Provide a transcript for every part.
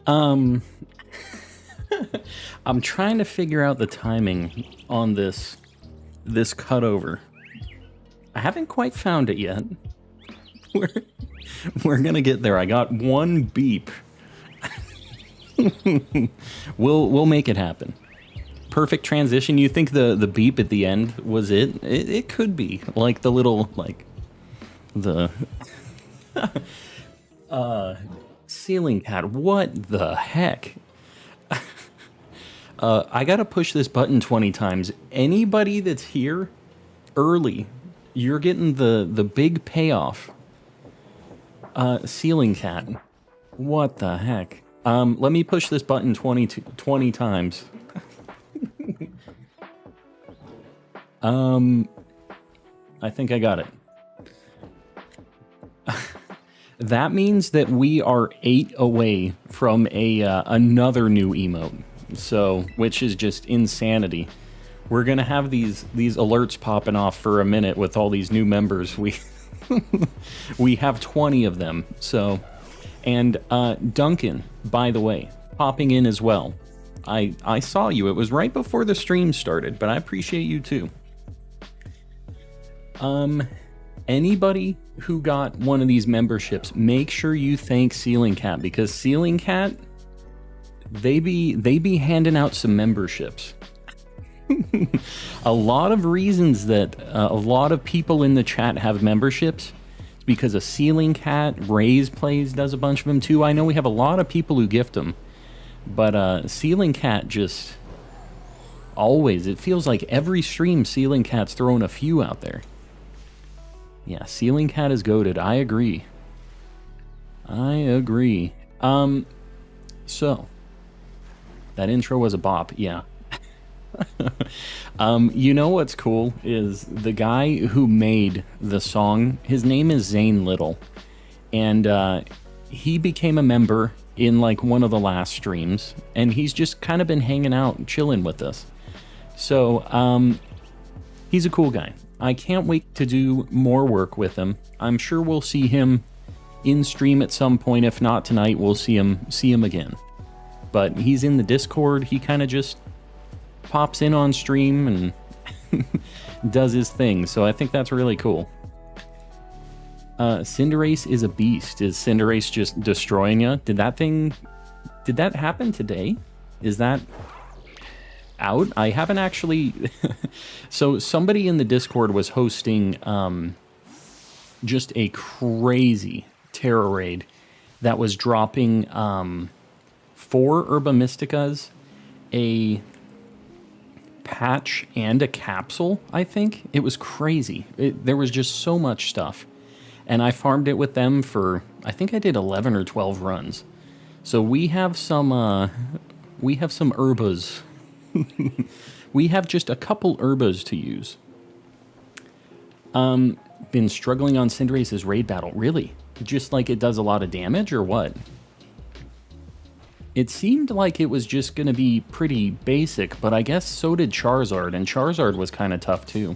Um, I'm trying to figure out the timing on this cutover. I haven't quite found it yet. We're, we're gonna get there. I got one beep. We'll make it happen. Perfect transition. You think the beep at the end was it? It could be like the little like the ceiling cat. What the heck? I gotta push this button 20 times. Anybody that's here early, you're getting the big payoff. Ceiling cat. What the heck? Let me push this button 20 times. I think I got it. That means that we are 8 away from another new emote. So, which is just insanity. We're gonna have these alerts popping off for a minute with all these new members. We have 20 of them. So, and Duncan, by the way, popping in as well. I saw you. It was right before the stream started, but I appreciate you too. Anybody who got one of these memberships, make sure you thank Ceiling Cat, because Ceiling Cat, they be handing out some memberships. A lot of reasons that a lot of people in the chat have memberships is because of Ceiling Cat. Raise Plays does a bunch of them too. I know we have a lot of people who gift them, but Ceiling Cat just always, it feels like every stream Ceiling Cat's throwing a few out there. Yeah, Ceiling Cat is goated. I agree. I agree. So that intro was a bop. Yeah. You know what's cool is the guy who made the song, his name is Zane Little, and he became a member in like one of the last streams, and he's just kind of been hanging out and chilling with us. So he's a cool guy. I can't wait to do more work with him. I'm sure we'll see him in stream at some point. If not tonight, we'll see him again. But he's in the Discord. He kind of just pops in on stream and does his thing. So I think that's really cool. Cinderace is a beast. Is Cinderace just destroying you? Did that happen today? Is that out? I haven't actually. So somebody in the Discord was hosting just a crazy Tera raid that was dropping 4 Herba Mysticas, a patch, and a capsule. I think it was crazy. There was just so much stuff, and I farmed it with them for, I think I did 11 or 12 runs. So we have some Herbas. We have just a couple Herbas to use. Been struggling on Cinderace's raid battle. Really? Just like it does a lot of damage, or what? It seemed like it was just going to be pretty basic, but I guess so did Charizard, and Charizard was kind of tough too.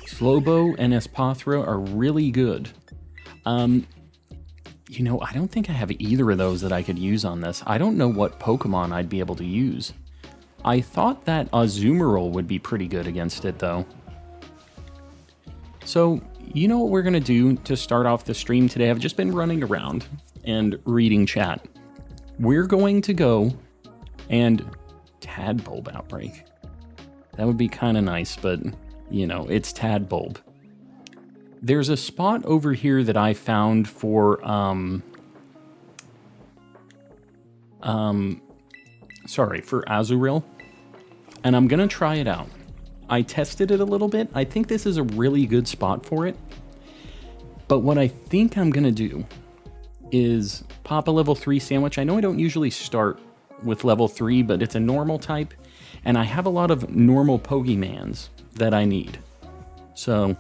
Slowbo and Espathra are really good. You know, I don't think I have either of those that I could use on this. I don't know what Pokemon I'd be able to use. I thought that Azurill would be pretty good against it, though. So, you know what we're going to do to start off the stream today? I've just been running around and reading chat. We're going to go and Tadbulb Outbreak. That would be kind of nice, but, you know, it's Tadbulb. There's a spot over here that I found for, for Azurill, and I'm gonna try it out. I tested it a little bit. I think this is a really good spot for it, but what I think I'm gonna do is pop a level 3 sandwich. I know I don't usually start with level 3, but it's a normal type, and I have a lot of normal Pokemans that I need. So,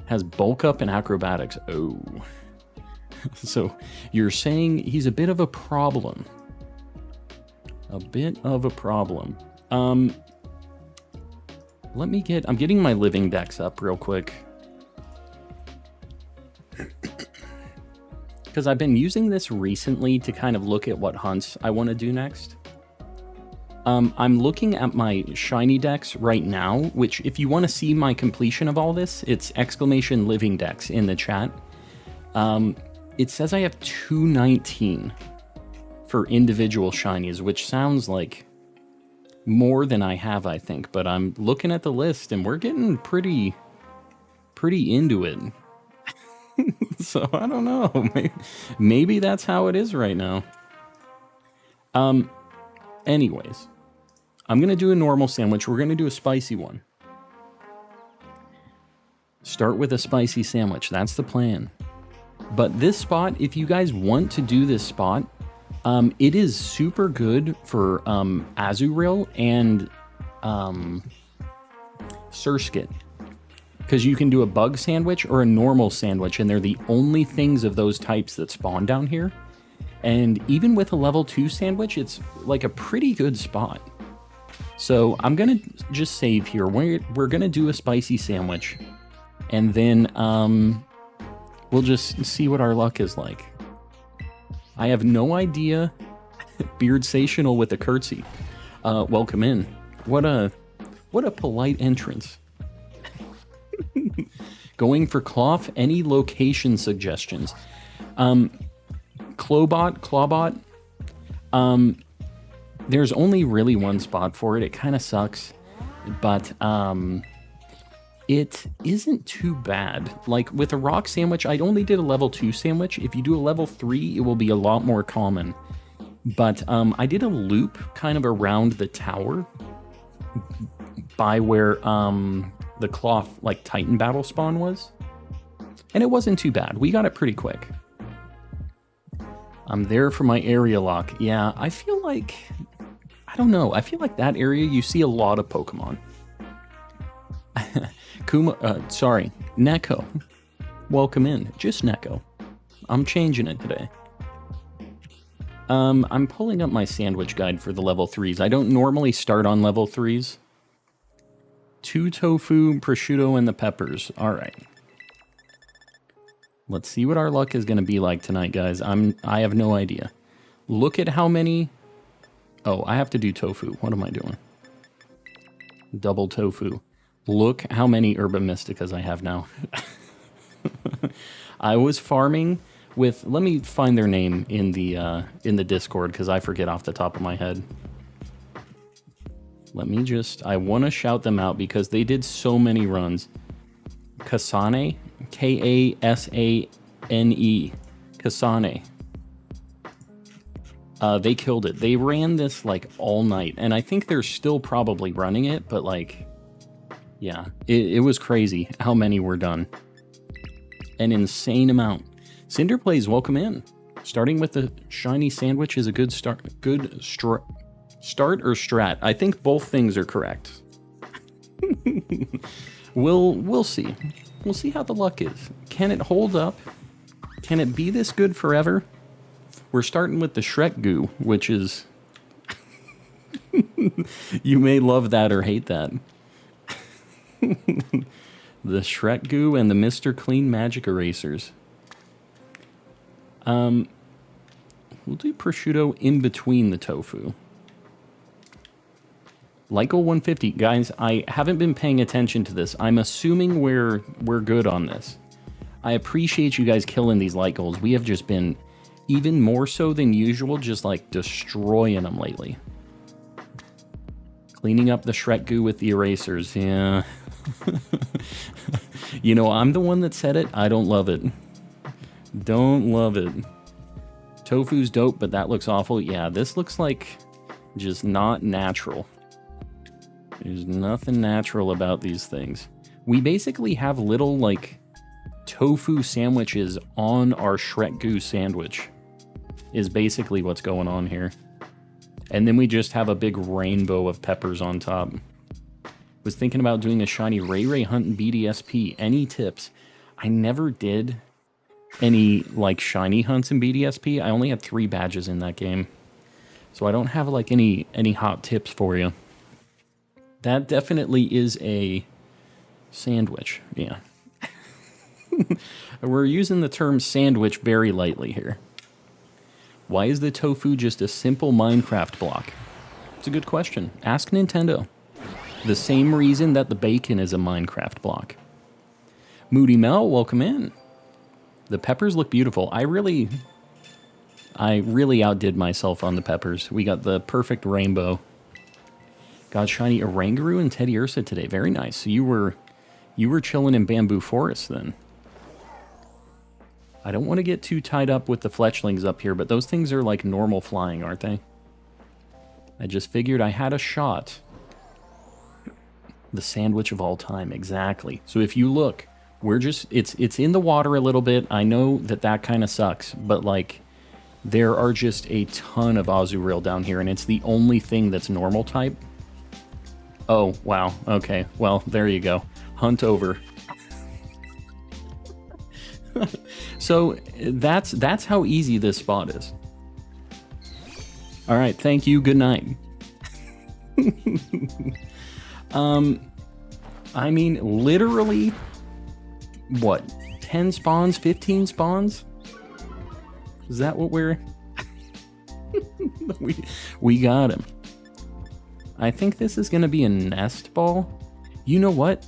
has bulk up and acrobatics. Oh. So, you're saying he's a bit of a problem. A bit of a problem. I'm getting my living decks up real quick. because I've been using this recently to kind of look at what hunts I want to do next. I'm looking at my shiny decks right now, which if you want to see my completion of all this, it's exclamation living decks in the chat. It says I have 219 for individual shinies, which sounds like more than I have, I think. But I'm looking at the list and we're getting pretty into it. So I don't know. Maybe that's how it is right now. Anyways, I'm going to do a normal sandwich. We're going to do a spicy one. Start with a spicy sandwich. That's the plan. But this spot, if you guys want to do this spot, it is super good for Azurill and Surskit. Because you can do a bug sandwich or a normal sandwich, and they're the only things of those types that spawn down here. And even with a level 2 sandwich, it's like a pretty good spot. So I'm going to just save here. We're going to do a spicy sandwich. And then we'll just see what our luck is like. I have no idea. Beardsational with a curtsy. Welcome in. What a polite entrance. Going for Cloth, any location suggestions? Clawbot. There's only really one spot for it. It kind of sucks, but it isn't too bad. Like with a rock sandwich, I only did a level 2 sandwich. If you do a level 3, it will be a lot more common. But I did a loop kind of around the tower by where the Cloth like Titan battle spawn was, and it wasn't too bad. We got it pretty quick. I'm there for my area lock. Yeah, I feel like, I don't know, I feel like that area you see a lot of Pokemon. Sorry, Neko. Welcome in. Just Neko. I'm changing it today. I'm pulling up my sandwich guide for the level 3s. I don't normally start on level 3s. 2 tofu, prosciutto, and the peppers. All right. Let's see what our luck is going to be like tonight, guys. I have no idea. Look at how many... Oh, I have to do tofu. What am I doing? Double tofu. Look how many Herba Mysticas I have now. I was farming with... Let me find their name in the Discord, because I forget off the top of my head. Let me just... I want to shout them out because they did so many runs. Kasane. Kasane. Kasane. They killed it. They ran this like all night. And I think they're still probably running it. But like... Yeah. It was crazy how many were done. An insane amount. Cinder Plays, welcome in. Starting with the shiny sandwich is a good start. Start or strat? I think both things are correct. We'll see. We'll see how the luck is. Can it hold up? Can it be this good forever? We're starting with the Shrek goo, which is... You may love that or hate that. The Shrek goo and the Mr. Clean Magic Erasers. We'll do prosciutto in between the tofu. Lyco 150. Guys, I haven't been paying attention to this. I'm assuming we're good on this. I appreciate you guys killing these light goals. We have just been, even more so than usual, just like destroying them lately. Cleaning up the Shrek goo with the erasers. Yeah. You know, I'm the one that said it. I don't love it. Don't love it. Tofu's dope, but that looks awful. Yeah, this looks like just not natural. There's nothing natural about these things. We basically have little, like, tofu sandwiches on our Shrek goo sandwich. Is basically what's going on here. And then we just have a big rainbow of peppers on top. Was thinking about doing a shiny Ray hunt in BDSP. Any tips? I never did any, like, shiny hunts in BDSP. I only had 3 badges in that game. So I don't have, like, any hot tips for you. That definitely is a sandwich, yeah. We're using the term sandwich very lightly here. Why is the tofu just a simple Minecraft block? It's a good question. Ask Nintendo. The same reason that the bacon is a Minecraft block. Moody Mel, welcome in. The peppers look beautiful. I really outdid myself on the peppers. We got the perfect rainbow. Got shiny Oranguru and Teddy Ursa today. Very nice. So you were chilling in Bamboo Forest then. I don't want to get too tied up with the fletchlings up here, but those things are like normal flying, aren't they? I just figured I had a shot. The sandwich of all time, exactly. So if you look, we're just, it's in the water a little bit. I know that kind of sucks, but like, there are just a ton of Azurill down here, and it's the only thing that's normal type. Oh, wow. Okay, well, there you go. Hunt over. So that's how easy this spot is. All right, thank you. Good night. I mean, literally, what? 10 spawns, 15 spawns? Is that what we're... we got him. I think this is going to be a nest ball. You know what?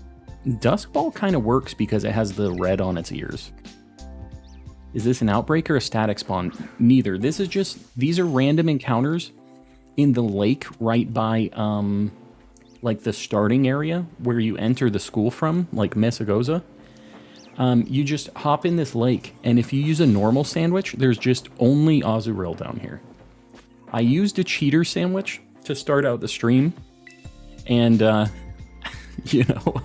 Dusk ball kind of works because it has the red on its ears. Is this an outbreak or a static spawn? Neither. This is just, these are random encounters in the lake right by, like the starting area where you enter the school from, like Mesagoza. You just hop in this lake, and if you use a normal sandwich, there's just only Azurill down here. I used a cheater sandwich to start out the stream, and, you know,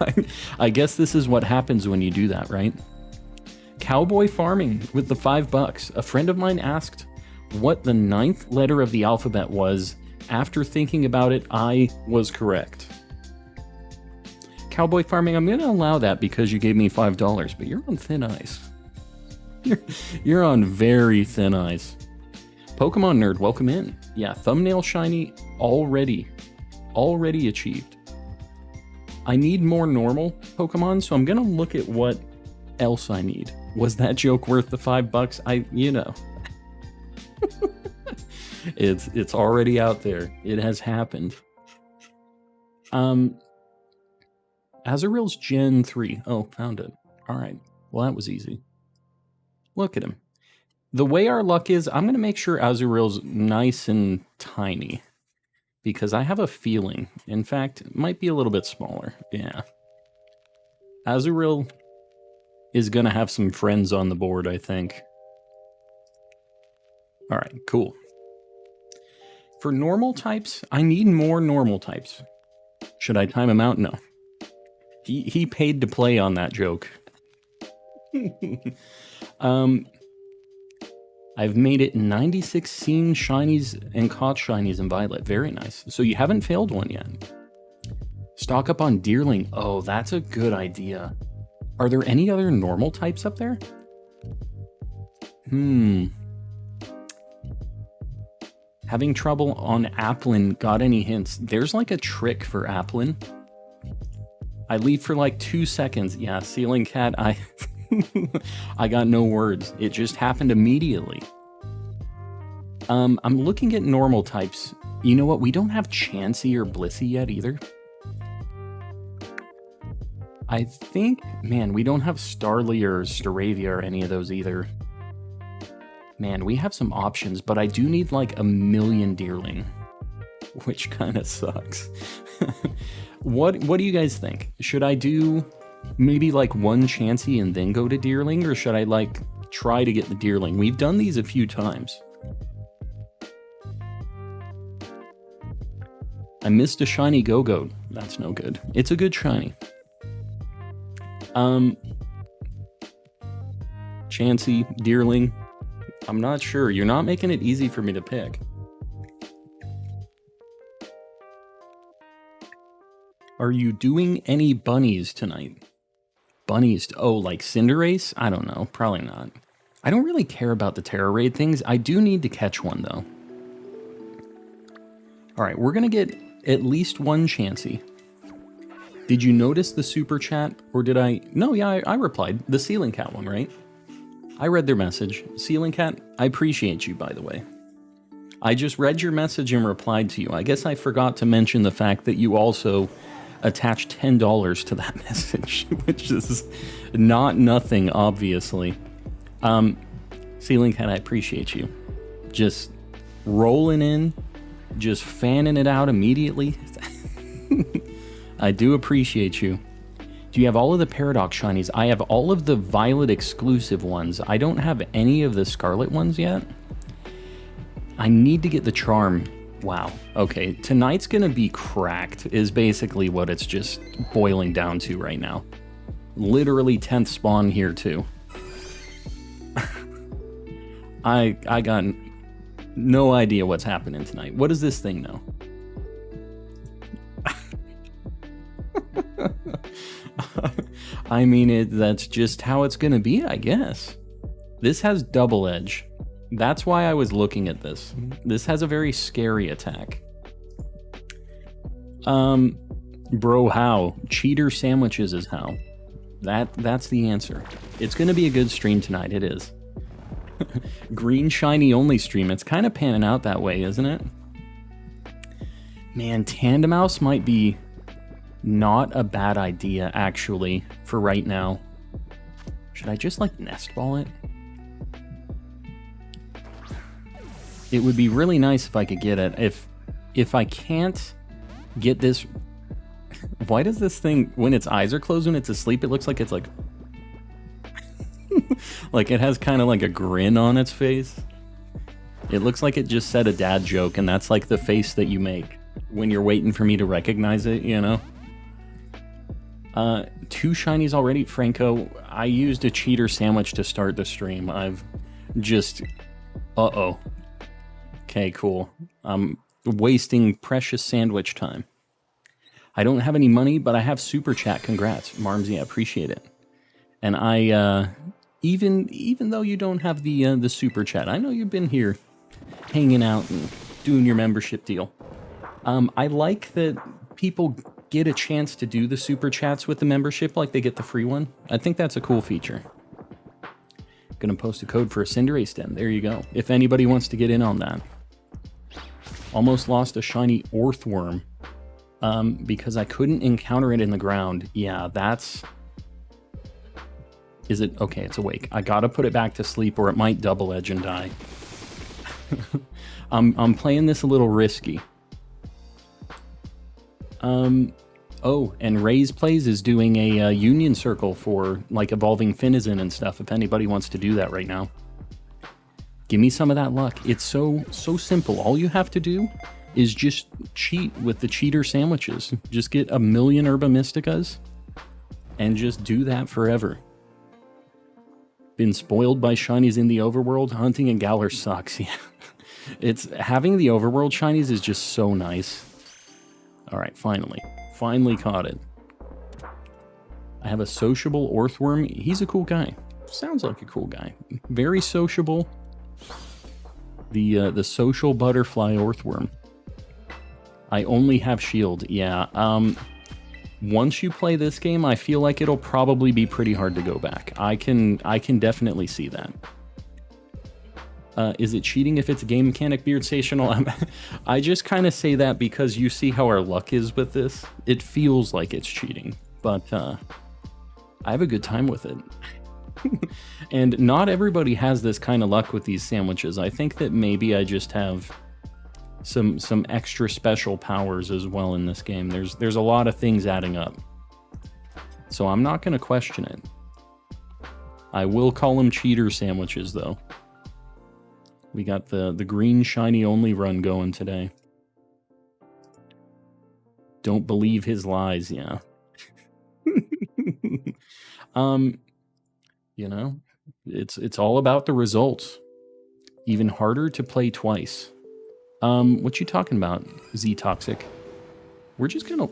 I guess this is what happens when you do that, right? Cowboy Farming with the $5. A friend of mine asked what the 9th letter of the alphabet was. After thinking about it, I was correct. Cowboy Farming, I'm going to allow that because you gave me $5, but you're on thin ice. You're on very thin ice. Pokemon Nerd, welcome in. Yeah, thumbnail shiny already achieved. I need more normal Pokemon, so I'm going to look at what else I need. Was that joke worth the $5? You know. It's already out there. It has happened. Azurill's Gen 3. Oh, found it. All right. Well, that was easy. Look at him. The way our luck is, I'm going to make sure Azurill's nice and tiny. Because I have a feeling, in fact, it might be a little bit smaller. Yeah. Azurill is going to have some friends on the board, I think. All right, cool. For normal types, I need more normal types. Should I time him out? No. He paid to play on that joke. I've made it 96 seen shinies and caught shinies in Violet. Very nice. So you haven't failed one yet. Stock up on Deerling. Oh, that's a good idea. Are there any other normal types up there? Having trouble on Applin. Got any hints? There's like a trick for Applin. I leave for like 2 seconds. Yeah, Ceiling Cat, I got no words. It just happened immediately. I'm looking at normal types. You know what? We don't have Chansey or Blissey yet either. I think, man, we don't have Starly or Staravia or any of those either. Man, we have some options, but I do need like a million Deerling, which kind of sucks. What do you guys think? Should I do maybe like one Chansey and then go to Deerling, or should I like try to get the Deerling? We've done these a few times. I missed a shiny Go-Goat. That's no good. It's a good shiny. Chansey, Deerling. I'm not sure. You're not making it easy for me to pick. Are you doing any bunnies tonight? Bunnies? Oh, like Cinderace? I don't know. Probably not. I don't really care about the Tera Raid things. I do need to catch one, though. Alright, we're going to get at least one Chansey. Did you notice the super chat, or did I? No, yeah, I replied. The Ceiling Cat one, right? I read their message. Ceiling Cat, I appreciate you, by the way. I just read your message and replied to you. I guess I forgot to mention the fact that you also attached $10 to that message, which is not nothing, obviously. Ceiling Cat, I appreciate you. Just rolling in, just fanning it out immediately. I do appreciate you. Do you have all of the Paradox Shinies? I have all of the Violet exclusive ones. I don't have any of the Scarlet ones yet. I need to get the Charm. Wow. Okay, tonight's gonna be cracked is basically what it's just boiling down to right now. Literally 10th spawn here too. I got no idea what's happening tonight. What does this thing know? I mean, that's just how it's gonna be, I guess. This has double edge. That's why I was looking at this. This has a very scary attack. Bro, how? Cheater sandwiches is how. That's the answer. It's gonna be a good stream tonight, it is. Green shiny only stream. It's kind of panning out that way, isn't it? Man, Tandemaus might be not a bad idea, actually, for right now. Should I just, like, nest ball it? It would be really nice if I could get it. If I can't get this... Why does this thing, when its eyes are closed, when it's asleep, it looks like it's, like... like, it has kind of, like, a grin on its face. It looks like it just said a dad joke, and that's, like, the face that you make when you're waiting for me to recognize it, you know? 2 shinies already, Franco. I used a cheater sandwich to start the stream. I've just... Uh-oh. Okay, cool. I'm wasting precious sandwich time. I don't have any money, but I have super chat. Congrats, Marmsy. I appreciate it. And I, even though you don't have the super chat, I know you've been here hanging out and doing your membership deal. I like that people get a chance to do the super chats with the membership like they get the free one. I think that's a cool feature. Gonna post a code for a Cinderace stem. There you go. If anybody wants to get in on that. Almost lost a shiny Orthworm because I couldn't encounter it in the ground. Yeah, that's... Is it... Okay, it's awake. I gotta put it back to sleep or it might double edge and die. I'm playing this a little risky. Oh, and Ray's Plays is doing a union circle for, like, evolving Finizen and stuff, if anybody wants to do that right now. Give me some of that luck. It's so simple. All you have to do is just cheat with the cheater sandwiches. Just get a million Herba Mysticas and just do that forever. Been spoiled by shinies in the overworld. Hunting in Galar sucks, yeah. It's having the overworld shinies is just so nice. Alright, finally caught it. I have a sociable Orthworm. He's a cool guy. Sounds like a cool guy. Very sociable. The social butterfly Orthworm. I only have shield. Yeah. Once you play this game, I feel like it'll probably be pretty hard to go back. I can definitely see that. Is it cheating if it's game mechanic, Beard Stational? I just kind of say that because you see how our luck is with this. It feels like it's cheating, but I have a good time with it. And not everybody has this kind of luck with these sandwiches. I think that maybe I just have some extra special powers as well in this game. There's a lot of things adding up. So I'm not going to question it. I will call them cheater sandwiches, though. We got the green shiny only run going today. Don't believe his lies, yeah. You know, it's all about the results. Even harder to play twice. What you talking about, Z-Toxic? We're just gonna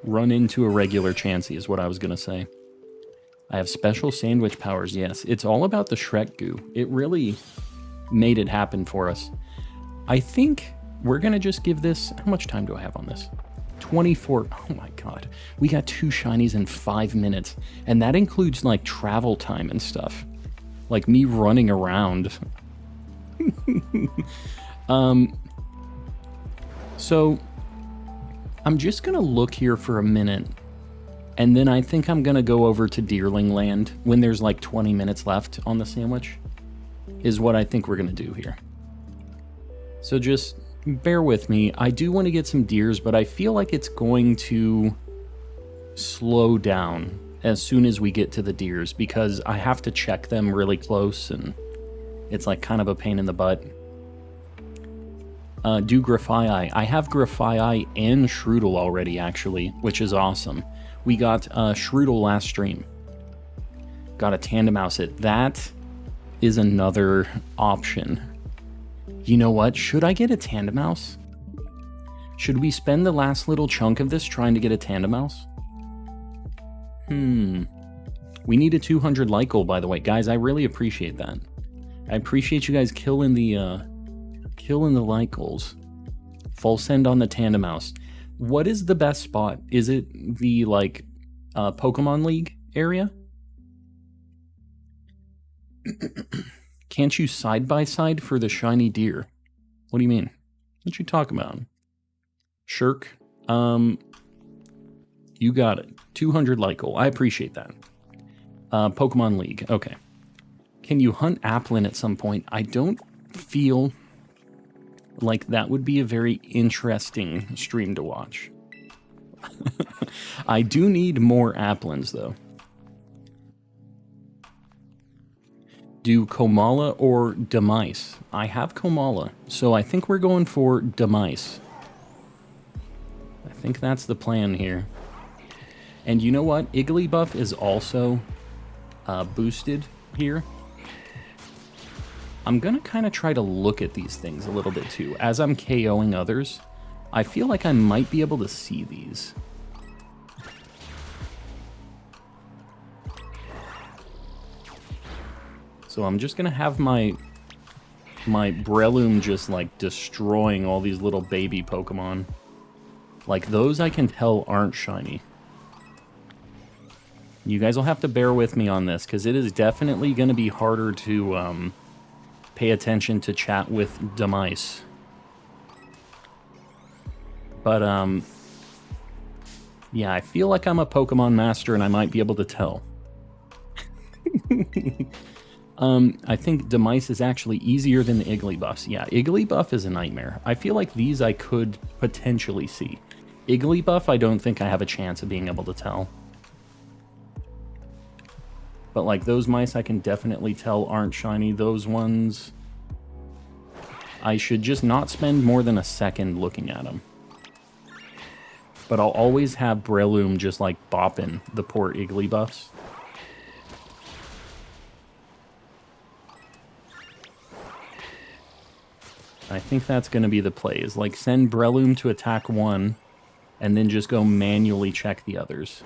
run into a regular Chansey is what I was gonna say. I have special sandwich powers, yes. It's all about the Shrek goo. It really made it happen for us. I think we're gonna just give this... How much time do I have on this? 24. Oh my god. We got 2 shinies in 5 minutes. And that includes like travel time and stuff. Like me running around. So I'm just gonna look here for a minute. And then I think I'm gonna go over to Deerling Land when there's like 20 minutes left on the sandwich. Is what I think we're gonna do here. So just bear with me. I do want to get some deers, but I feel like it's going to slow down as soon as we get to the deers because I have to check them really close and it's like kind of a pain in the butt. Do Grafii. I have Grafii and Shroodle already actually, which is awesome. We got Shroodle last stream. Got a Tandemaus it. That is another option. You know what? Should I get a Tandemaus? Should we spend the last little chunk of this trying to get a Tandemaus? We need a 200 like goal, by the way. Guys, I really appreciate that. I appreciate you guys killing the like goals. Full send on the Tandemaus. What is the best spot? Is it the, like, Pokemon League area? Can't you side-by-side for the shiny deer? What do you mean? What you talking about? Shirk? You got it. 200 like goal. I appreciate that. Pokemon League. Okay. Can you hunt Applin at some point? I don't feel like that would be a very interesting stream to watch. I do need more Applins, though. Do Komala or Demise? I have Komala, so I think we're going for Demise. I think that's the plan here. And you know what? Igglybuff is also boosted here. I'm gonna kind of try to look at these things a little bit too. As I'm KOing others, I feel like I might be able to see these. So I'm just gonna have my Breloom just like destroying all these little baby Pokemon. Like those I can tell aren't shiny. You guys will have to bear with me on this because it is definitely gonna be harder to pay attention to chat with Demise. But yeah, I feel like I'm a Pokemon master and I might be able to tell. I think Demise is actually easier than the Igglybuffs. Yeah, Igglybuff is a nightmare. I feel like these I could potentially see. Igglybuff, I don't think I have a chance of being able to tell. But like those mice I can definitely tell aren't shiny. Those ones, I should just not spend more than a second looking at them. But I'll always have Breloom just like bopping the poor Igglybuffs. I think that's going to be the play, is like send Breloom to attack one, and then just go manually check the others.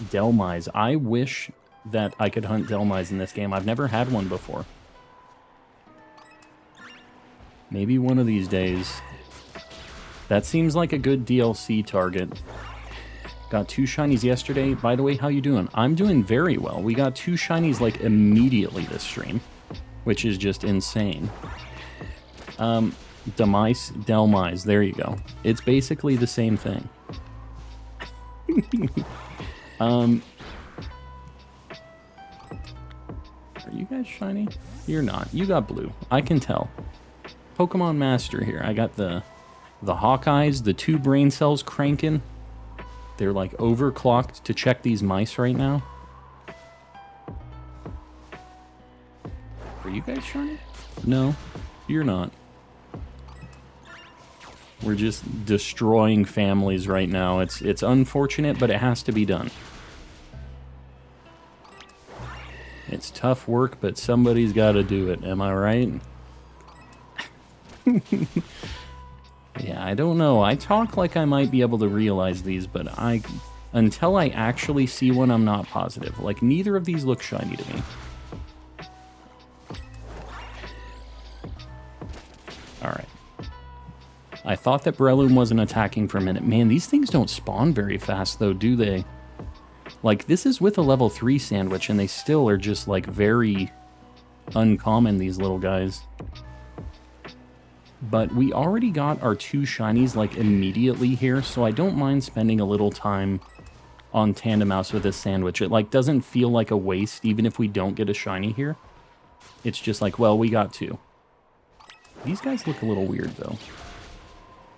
Delmise. I wish that I could hunt Delmise in this game. I've never had one before. Maybe one of these days. That seems like a good DLC target. Got 2 shinies yesterday. By the way, how you doing? I'm doing very well. We got 2 shinies like immediately this stream, which is just insane. Demise, Delmise, there you go. It's basically the same thing. Are you guys shiny? You're not. You got blue. I can tell. Pokemon Master here. I got the Hawkeyes, the 2 brain cells cranking. They're like overclocked to check these mice right now. Are you guys shiny? No, you're not. We're just destroying families right now. It's unfortunate, but it has to be done. It's tough work, but somebody's got to do it. Am I right? Yeah, I don't know. I talk like I might be able to realize these, but until I actually see one, I'm not positive. Like, neither of these look shiny to me. Alright. I thought that Breloom wasn't attacking for a minute. Man, these things don't spawn very fast, though, do they? Like, this is with a level 3 sandwich, and they still are just, like, very uncommon, these little guys. But we already got our 2 shinies, like, immediately here, so I don't mind spending a little time on Tandemaus with this sandwich. It, like, doesn't feel like a waste, even if we don't get a shiny here. It's just like, well, we got 2. These guys look a little weird, though.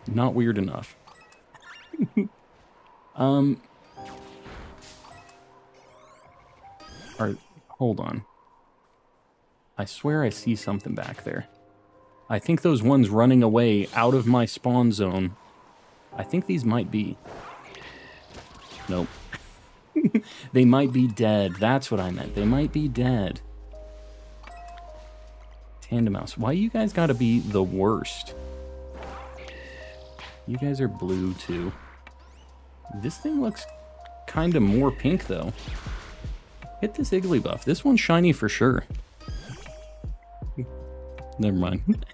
Not weird enough. Hold on. I swear I see something back there. I think those ones running away out of my spawn zone. I think these might be. Nope. They might be dead. That's what I meant. They might be dead. Tandemaus. Why you guys gotta be the worst? You guys are blue, too. This thing looks kind of more pink, though. Hit this Igglybuff. This one's shiny for sure. Never mind.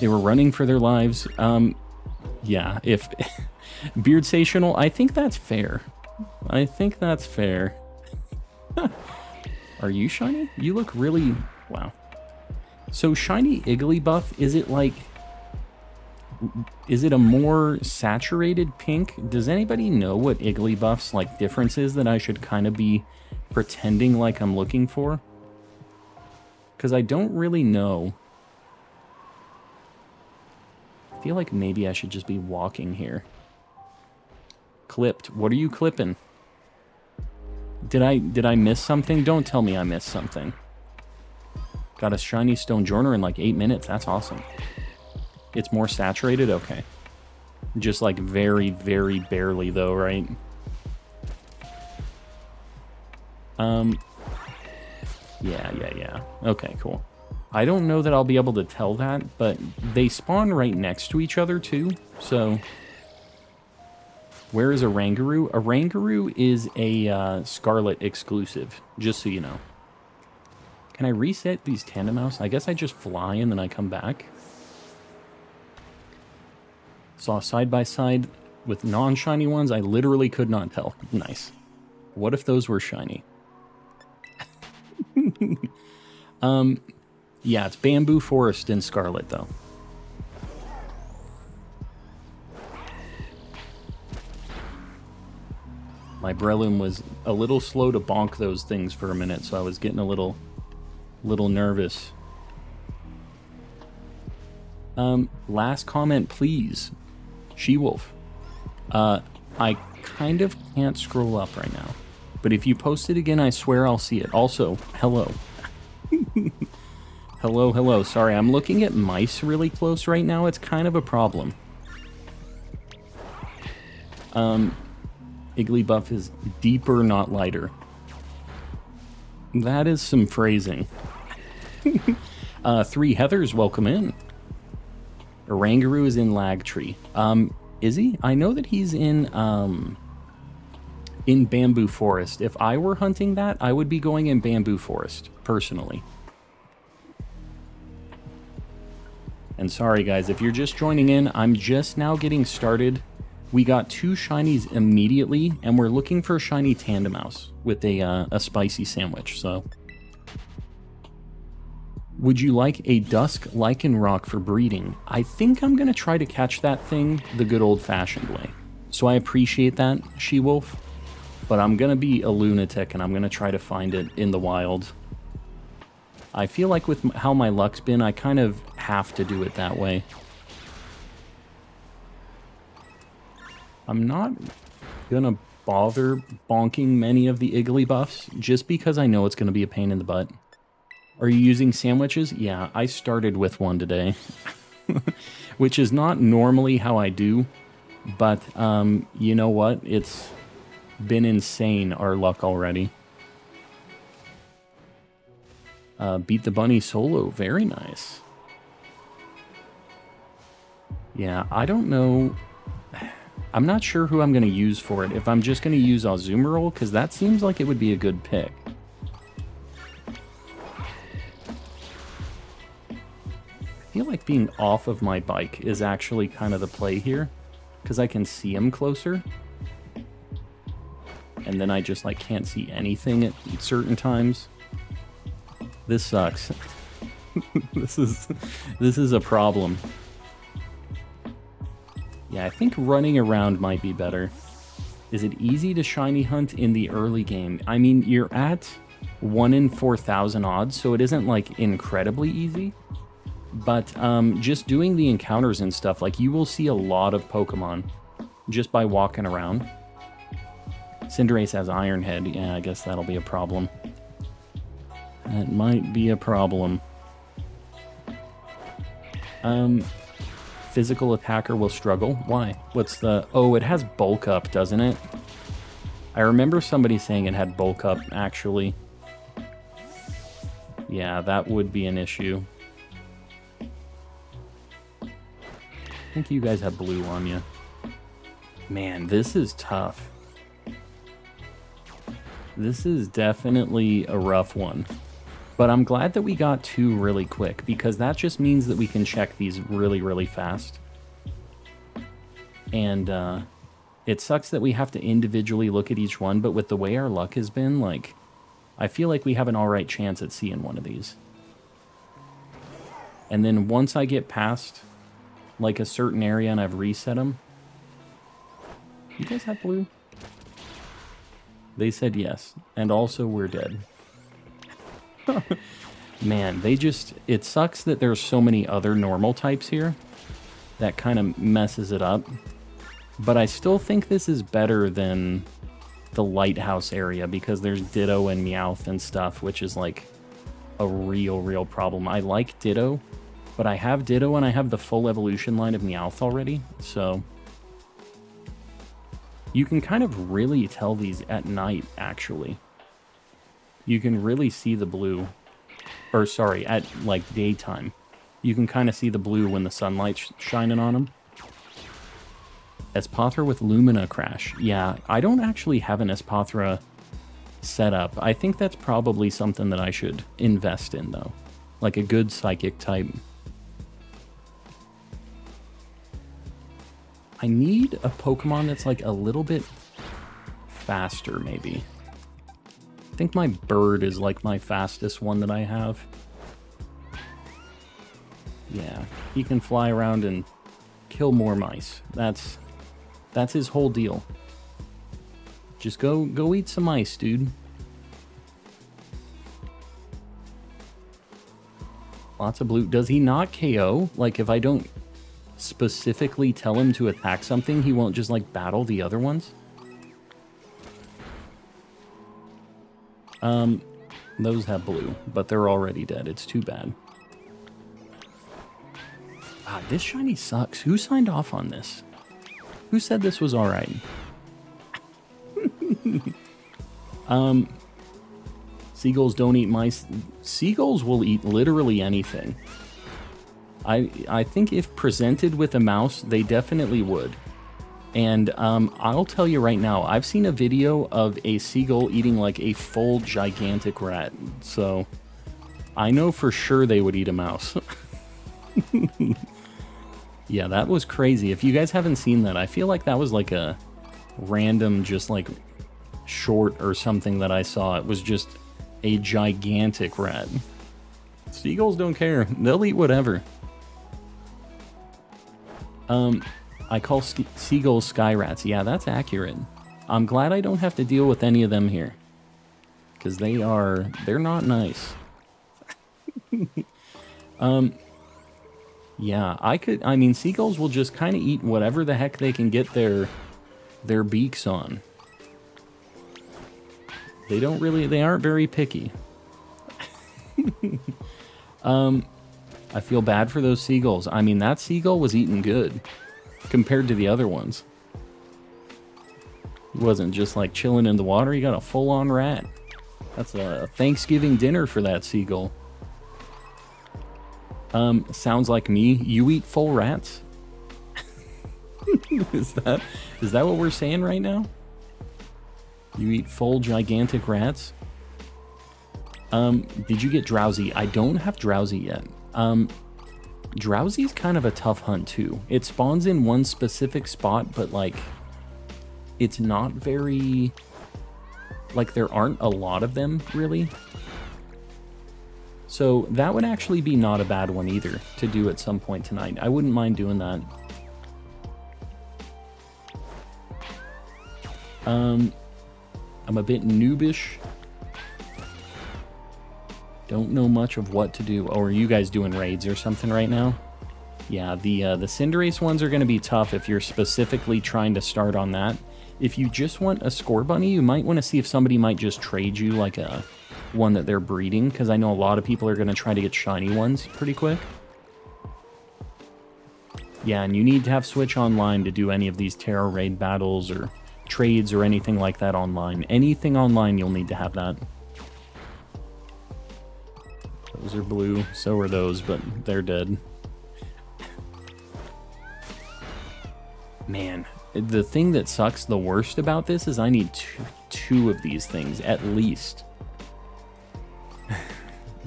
They were running for their lives. Yeah, if... Beardsational, I think that's fair. I think that's fair. Are you shiny? You look really... Wow. So shiny Igglybuff, is it like... Is it a more saturated pink? Does anybody know what Igglybuff's like difference is that I should kind of be pretending like I'm looking for? Because I don't really know. I feel like maybe I should just be walking here. Clipped. What are you clipping? Did I miss something? Don't tell me I missed something. Got a shiny Stonejourner in like 8 minutes. That's awesome. It's more saturated? Okay. Just like very, very barely though, right? Yeah. Okay, cool. I don't know that I'll be able to tell that, but they spawn right next to each other too, so... Where is a Rangaroo? A Rangaroo is a Scarlet exclusive, just so you know. Can I reset these Tandemaus? I guess I just fly and then I come back. Saw side by side with non-shiny ones. I literally could not tell. Nice. What if those were shiny? Yeah, it's Bamboo Forest in Scarlet, though. My Breloom was a little slow to bonk those things for a minute, so I was getting a little nervous. Last comment, please. She-Wolf. I kind of can't scroll up right now. But if you post it again, I swear I'll see it. Also, hello. Hello. Sorry, I'm looking at mice really close right now. It's kind of a problem. Igglybuff is deeper, not lighter. That is some phrasing. 3 Heathers, welcome in. Rangaroo is in Lagtree. Is he? I know that he's in Bamboo Forest. If I were hunting that, I would be going in Bamboo Forest, personally. And sorry guys, if you're just joining in, I'm just now getting started. We got 2 shinies immediately, and we're looking for a shiny Tandemaus with a spicy sandwich, so... Would you like a Dusk Lichen Rock for breeding? I think I'm going to try to catch that thing the good old-fashioned way. So I appreciate that, She-Wolf, but I'm going to be a lunatic, and I'm going to try to find it in the wild. I feel like with how my luck's been, I kind of have to do it that way. I'm not going to bother bonking many of the Igglybuffs, just because I know it's going to be a pain in the butt. Are you using sandwiches? Yeah, I started with one today. Which is not normally how I do, but you know what? It's been insane, our luck already. Beat the bunny solo, very nice. Yeah, I don't know. I'm not sure who I'm going to use for it. If I'm just going to use Azurill, because that seems like it would be a good pick. feel like being off of my bike is actually kind of the play here, because I can see him closer. And then I just like can't see anything at certain times. This sucks. This is a problem. Yeah, I think running around might be better. Is it easy to shiny hunt in the early game? I mean, you're at 1 in 4,000 odds, so it isn't like incredibly easy. But just doing the encounters and stuff, like you will see a lot of Pokemon just by walking around. Cinderace has Iron Head. Yeah, I guess that'll be a problem. That might be a problem. Physical attacker will struggle. Why? What's the... Oh, it has bulk up, doesn't it? I remember somebody saying it had bulk up, actually. Yeah, that would be an issue. I think you guys have blue on you. Man, this is tough. This is definitely a rough one. But I'm glad that we got 2 really quick, because that just means that we can check these really, really fast. And it sucks that we have to individually look at each one, but with the way our luck has been, like, I feel like we have an alright chance at seeing one of these. And then once I get past, like, a certain area and I've reset them... You guys have blue? They said yes. And also we're dead. Man, they just... It sucks that there's so many other normal types here. That kind of messes it up. But I still think this is better than the lighthouse area, because there's Ditto and Meowth and stuff, which is like a real problem. I like Ditto, but I have Ditto and I have the full evolution line of Meowth already, so... You can kind of really tell these at night, actually. You can really see the blue. Or, sorry, at, like, daytime. You can kind of see the blue when the sunlight's shining on them. Espathra with Lumina Crash. Yeah, I don't actually have an Espathra set up. I think that's probably something that I should invest in, though. Like a good Psychic type. I need a Pokemon that's like a little bit faster, maybe. I think my bird is like my fastest one that I have. Yeah, he can fly around and kill more mice. That's his whole deal. Just go eat some mice, dude. Lots of blue. Does he not KO? Like, if I don't specifically tell him to attack something, he won't just, like, battle the other ones? Those have blue, but they're already dead. It's too bad. Ah, this shiny sucks. Who signed off on this? Who said this was alright? Seagulls don't eat mice. Seagulls will eat literally anything. I think if presented with a mouse, they definitely would. And I'll tell you right now, I've seen a video of a seagull eating like a full gigantic rat. So I know for sure they would eat a mouse. Yeah, that was crazy. If you guys haven't seen that, I feel like that was like a random just like short or something that I saw. It was just a gigantic rat. Seagulls don't care. They'll eat whatever. I call seagulls sky rats. Yeah, that's accurate. I'm glad I don't have to deal with any of them here. Because they're not nice. Yeah, I mean, seagulls will just kind of eat whatever the heck they can get their beaks on. They aren't very picky. I feel bad for those seagulls. I mean, that seagull was eating good compared to the other ones. He wasn't just like chilling in the water. He got a full-on rat. That's a Thanksgiving dinner for that seagull. Sounds like me. You eat full rats? Is that what we're saying right now? You eat full gigantic rats? Did you get drowsy? I don't have drowsy yet. Drowsy's kind of a tough hunt too. It spawns in one specific spot, but like, it's not very, like there aren't a lot of them really. So that would actually be not a bad one either to do at some point tonight. I wouldn't mind doing that. I'm a bit noobish. Don't know much of what to do. Oh, are you guys doing raids or something right now? Yeah, the Cinderace ones are going to be tough if you're specifically trying to start on that. If you just want a Score Bunny, you might want to see if somebody might just trade you like a one that they're breeding, because I know a lot of people are going to try to get shiny ones pretty quick. Yeah, and you need to have Switch Online to do any of these Tera raid battles or trades or anything like that online. Anything online, you'll need to have that. Those are blue, so are those, but they're dead. Man, the thing that sucks the worst about this is I need two of these things, at least.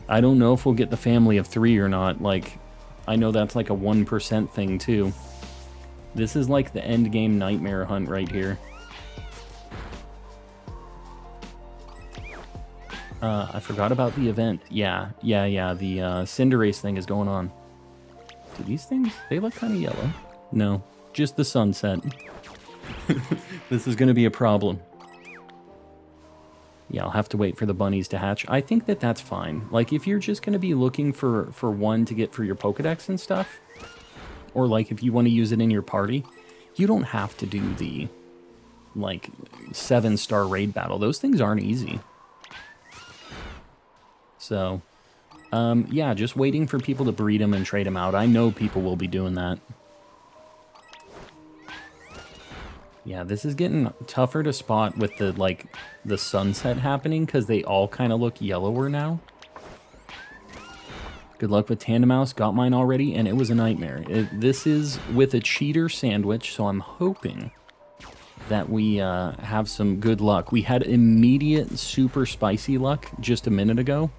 I don't know if we'll get the family of 3 or not. Like, I know that's like a 1% thing too. This is like the end game nightmare hunt right here. I forgot about the event. Yeah, the Cinderace thing is going on. Do these things, they look kind of yellow? No, just the sunset. This is going to be a problem. Yeah, I'll have to wait for the bunnies to hatch. I think that that's fine. Like, if you're just going to be looking for one to get for your Pokedex and stuff, or like if you want to use it in your party, you don't have to do the, like, 7-star raid battle. Those things aren't easy. So, yeah, just waiting for people to breed them and trade them out. I know people will be doing that. Yeah, this is getting tougher to spot with the, like, the sunset happening, because they all kind of look yellower now. Good luck with Tandemaus. Got mine already, and it was a nightmare. This is with a cheater sandwich, so I'm hoping that we have some good luck. We had immediate super spicy luck just a minute ago,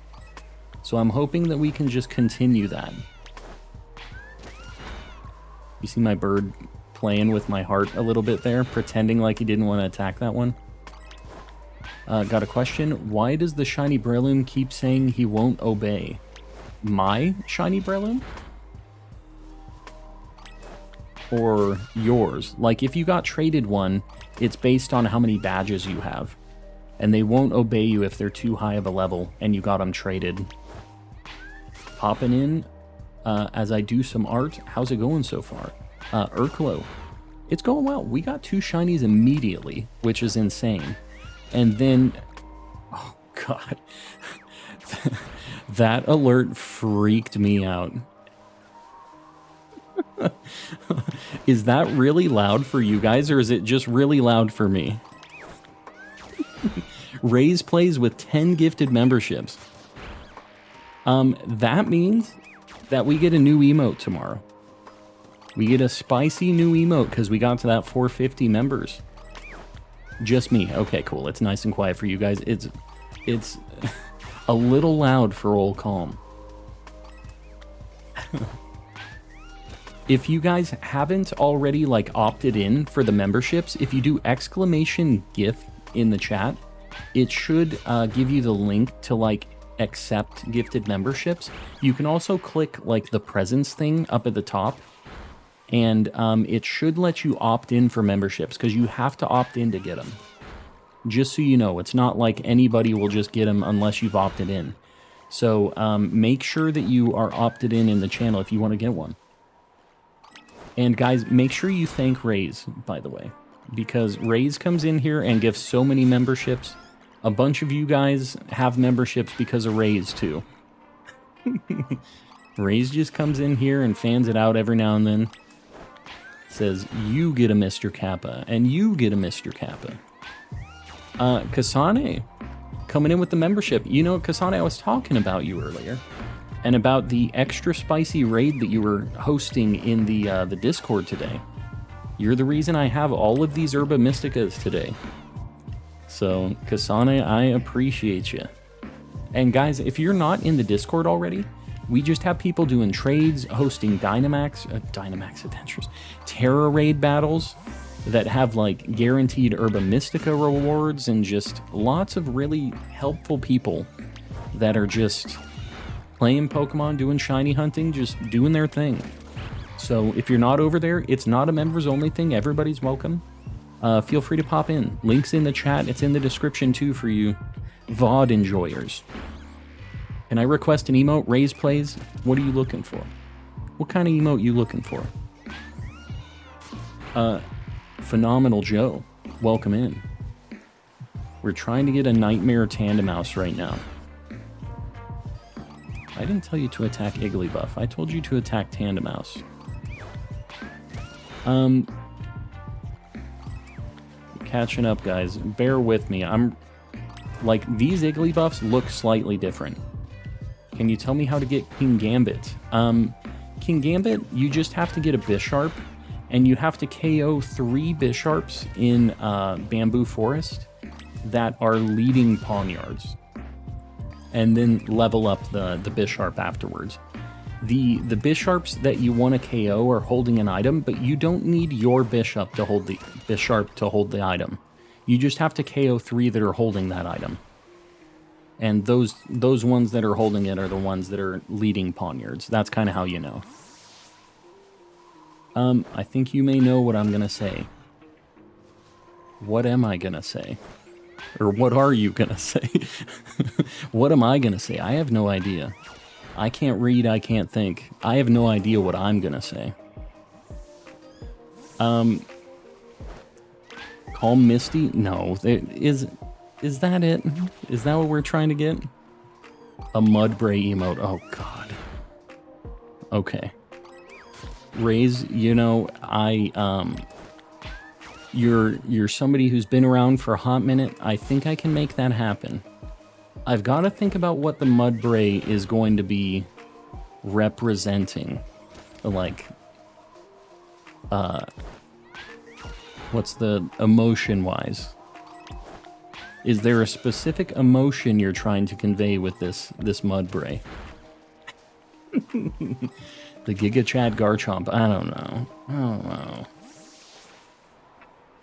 so I'm hoping that we can just continue that. You see my bird playing with my heart a little bit there, pretending like he didn't want to attack that one. Got a question. Why does the shiny Breloom keep saying he won't obey? My shiny Breloom? Or yours? Like, if you got traded one, it's based on how many badges you have. And they won't obey you if they're too high of a level and you got them traded. Popping in as I do some art. How's it going so far? Urklo. It's going well. We got 2 shinies immediately, which is insane. And then, oh god, that alert freaked me out. Is that really loud for you guys, or is it just really loud for me? Raze plays with 10 gifted memberships. That means that we get a new emote tomorrow. We get a spicy new emote because we got to that 450 members. Just me. Okay, cool. It's nice and quiet for you guys. It's a little loud for old Calm. If you guys haven't already like opted in for the memberships, if you do exclamation gift in the chat, it should give you the link to like accept gifted memberships. You can also click like the presents thing up at the top, and it should let you opt in for memberships, because you have to opt in to get them. Just so you know, it's not like anybody will just get them unless you've opted in. So make sure that you are opted in the channel if you want to get one. And guys, make sure you thank Raze, by the way, because Raze comes in here and gives so many memberships. A bunch of you guys have memberships because of Raze too. Raze just comes in here and fans it out every now and then. Says, you get a Mr. Kappa, and you get a Mr. Kappa. Kasane, coming in with the membership. You know, Kasane, I was talking about you earlier, and about the extra spicy raid that you were hosting in the Discord today. You're the reason I have all of these Herba Mysticas today. So, Kasane, I appreciate you. And guys, if you're not in the Discord already, We just have people doing trades, hosting Dynamax adventures, Tera raid battles that have like guaranteed Herba Mystica rewards, and just lots of really helpful people that are just playing Pokemon, doing shiny hunting, just doing their thing. So if you're not over there, it's not a members only thing. Everybody's welcome. Feel free to pop in. Links in the chat. It's in the description too for you VOD enjoyers. Can I request an emote? Raise plays? What are you looking for? What kind of emote you looking for? Phenomenal Joe. Welcome in. We're trying to get a Nightmare Tandemaus right now. I didn't tell you to attack Igglybuff. I told you to attack Tandemaus. Catching up, guys. Bear with me. I'm... Like, these Igglybuffs look slightly different. Can you tell me how to get King Gambit? King Gambit, you just have to get a Bisharp, and you have to KO 3 Bisharps in Bamboo Forest that are leading Pawniards. And then level up the Bisharp afterwards. The Bisharps that you want to KO are holding an item, but you don't need your Bisharp to hold the item. You just have to KO 3 that are holding that item. And those ones that are holding it are the ones that are leading Pawniards. That's kind of how you know. I think you may know what I'm going to say. What am I going to say? Or what are you going to say? What am I going to say? I have no idea. I can't read, I can't think. I have no idea what I'm going to say. Call Misty? No. Is that it? Is that what we're trying to get? A Mudbray emote. Oh, God. Okay. Raise, you know, you're somebody who's been around for a hot minute. I think I can make that happen. I've got to think about what the Mudbray is going to be representing. Like, what's the emotion-wise? Is there a specific emotion you're trying to convey with this Mudbray? The Giga Chad Garchomp. I don't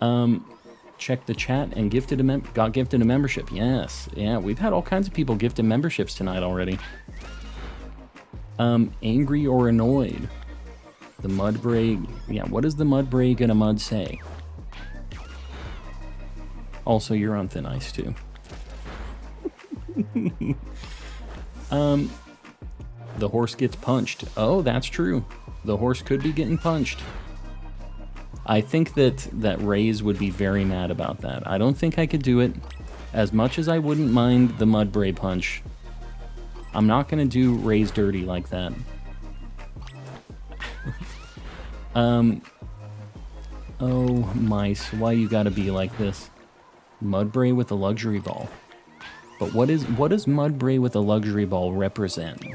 know. Check the chat and got gifted a membership. Yes. Yeah, we've had all kinds of people gifted memberships tonight already. Angry or annoyed. The Mudbray. Yeah, what is the Mudbray gonna mud say? Also, you're on thin ice too. The horse gets punched. Oh, that's true. The horse could be getting punched. I think that Raze would be very mad about that. I don't think I could do it. As much as I wouldn't mind the Mudbray punch, I'm not going to do Raze dirty like that. Oh, mice, why you gotta be like this? Mudbray with a luxury ball. But what does Mudbray with a luxury ball represent?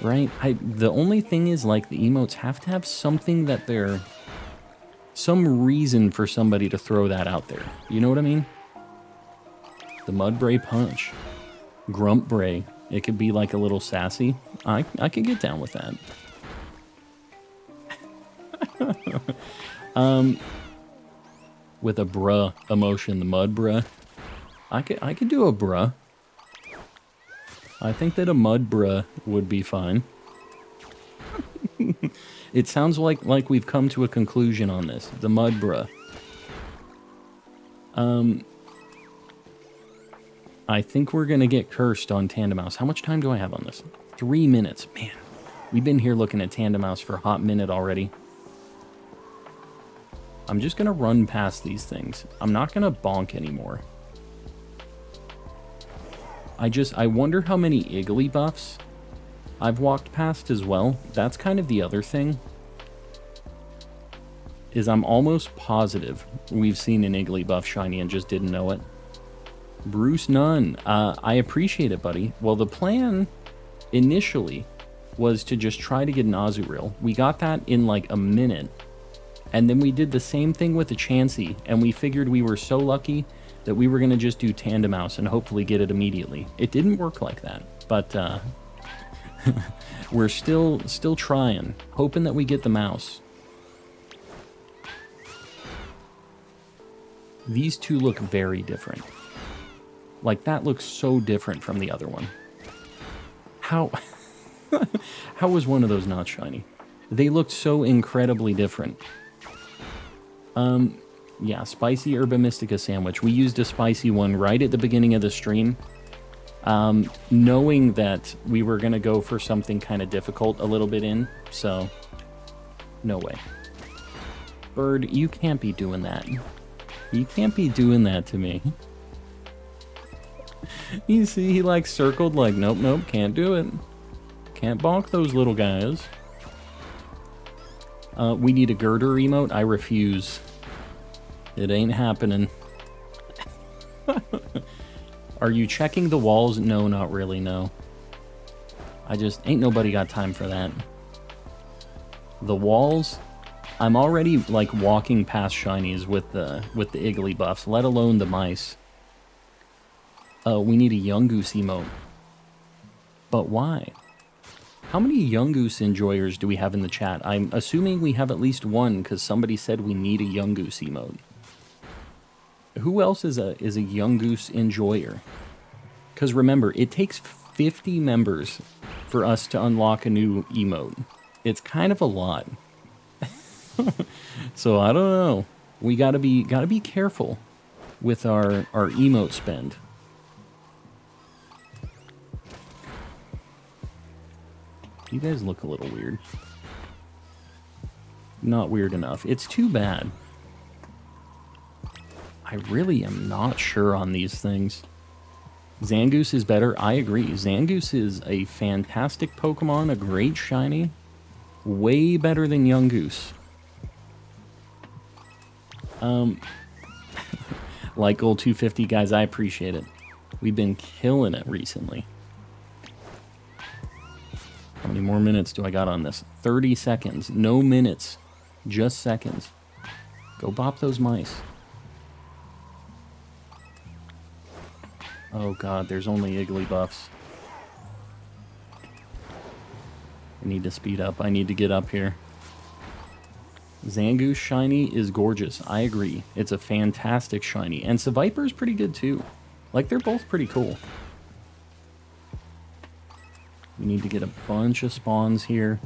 Right? The only thing is, like, the emotes have to have something that they're... some reason for somebody to throw that out there. You know what I mean? The Mudbray punch. Grumpbray. It could be like a little sassy. I could get down with that. With a bruh emotion, the Mudbruh. I could do a bruh. I think that a Mudbruh would be fine. It sounds like we've come to a conclusion on this. The Mudbruh. I think we're gonna get cursed on Tandemaus. How much time do I have on this? 3 minutes. Man, we've been here looking at Tandemaus for a hot minute already. I'm just gonna run past these things. I'm not gonna bonk anymore. I wonder how many Igglybuffs I've walked past as well. That's kind of the other thing. Is I'm almost positive we've seen an Igglybuff shiny and just didn't know it. Bruce Nunn, I appreciate it, buddy. Well, the plan initially was to just try to get an Azurill. We got that in like a minute. And then we did the same thing with the Chansey, and we figured we were so lucky that we were going to just do Tandemaus and hopefully get it immediately. It didn't work like that, but We're still trying, hoping that we get the mouse. These two look very different. Like, that looks so different from the other one. How was one of those not shiny? They looked so incredibly different. Yeah, spicy Herba Mystica sandwich. We used a spicy one right at the beginning of the stream. Knowing that we were going to go for something kind of difficult a little bit in, so no way. Bird, you can't be doing that. You can't be doing that to me. You see, he like circled like, nope, nope, can't do it. Can't bonk those little guys. We need a girder emote. I refuse. It ain't happening. Are you checking the walls? No, not really, no. I just, ain't nobody got time for that. The walls, I'm already like walking past shinies with the Iggly buffs, let alone the mice. We need a Yungoos emote. But why? How many Yungoos enjoyers do we have in the chat? I'm assuming we have at least one, because somebody said we need a Yungoos emote. Who else is a Yungoos enjoyer? Because remember, it takes 50 members for us to unlock a new emote. It's kind of a lot. So I don't know. We gotta be careful with our emote spend. You guys look a little weird. Not weird enough. It's too bad. I really am not sure on these things. Zangoose is better. I agree. Zangoose is a fantastic Pokemon, a great shiny. Way better than Yungoos. Like Gold 250, guys, I appreciate it. We've been killing it recently. How many more minutes do I got on this? 30 seconds. No minutes. Just seconds. Go bop those mice. Oh god, there's only Iggly buffs. I need to speed up. I need to get up here. Zangoose shiny is gorgeous. I agree. It's a fantastic shiny. And Seviper's pretty good too. Like, they're both pretty cool. We need to get a bunch of spawns here.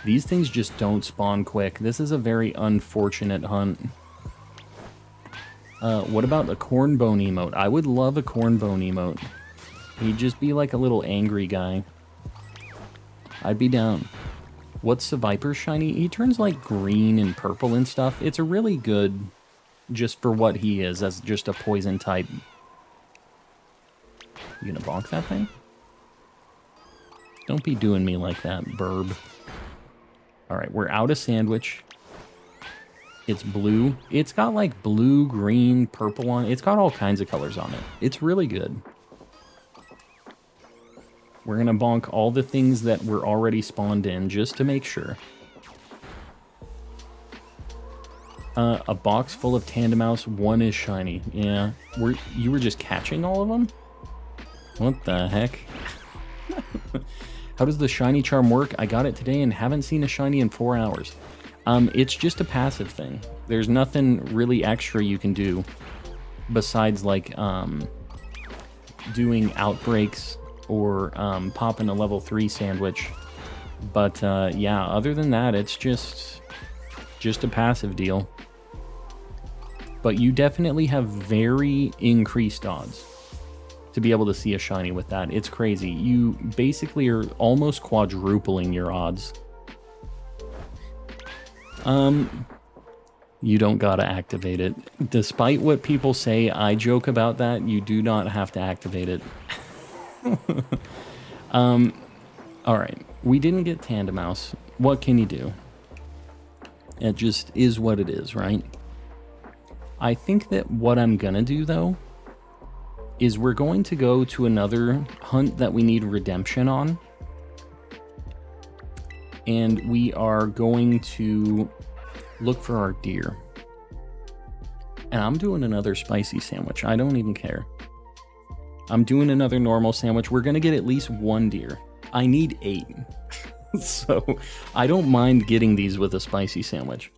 These things just don't spawn quick. This is a very unfortunate hunt. What about a Cornbone emote? I would love a Cornbone emote. He'd just be like a little angry guy. I'd be down. What's the Viper shiny? He turns like green and purple and stuff. It's a really good, just for what he is, as just a poison type. You gonna bonk that thing? Don't be doing me like that, burb. Alright, we're out of sandwich. It's blue. It's got like blue, green, purple on it. It's got all kinds of colors on it. It's really good. We're going to bonk all the things that were already spawned in just to make sure. A box full of Tandemaus, one is shiny. Yeah, you were just catching all of them? What the heck? How does the shiny charm work? I got it today and haven't seen a shiny in 4 hours. It's just a passive thing. There's nothing really extra you can do besides like doing outbreaks or popping a level 3 sandwich. But yeah, other than that, it's just a passive deal. But you definitely have very increased odds to be able to see a shiny with that. It's crazy. You basically are almost quadrupling your odds. You don't gotta activate it. Despite what people say, I joke about that, you do not have to activate it. Alright, we didn't get Tandemaus. What can you do? It just is what it is, right? I think that what I'm gonna do, though, is we're going to go to another hunt that we need redemption on. And we are going to look for our deer. And I'm doing another spicy sandwich. I don't even care. I'm doing another normal sandwich. We're going to get at least 1 deer. I need 8. So I don't mind getting these with a spicy sandwich.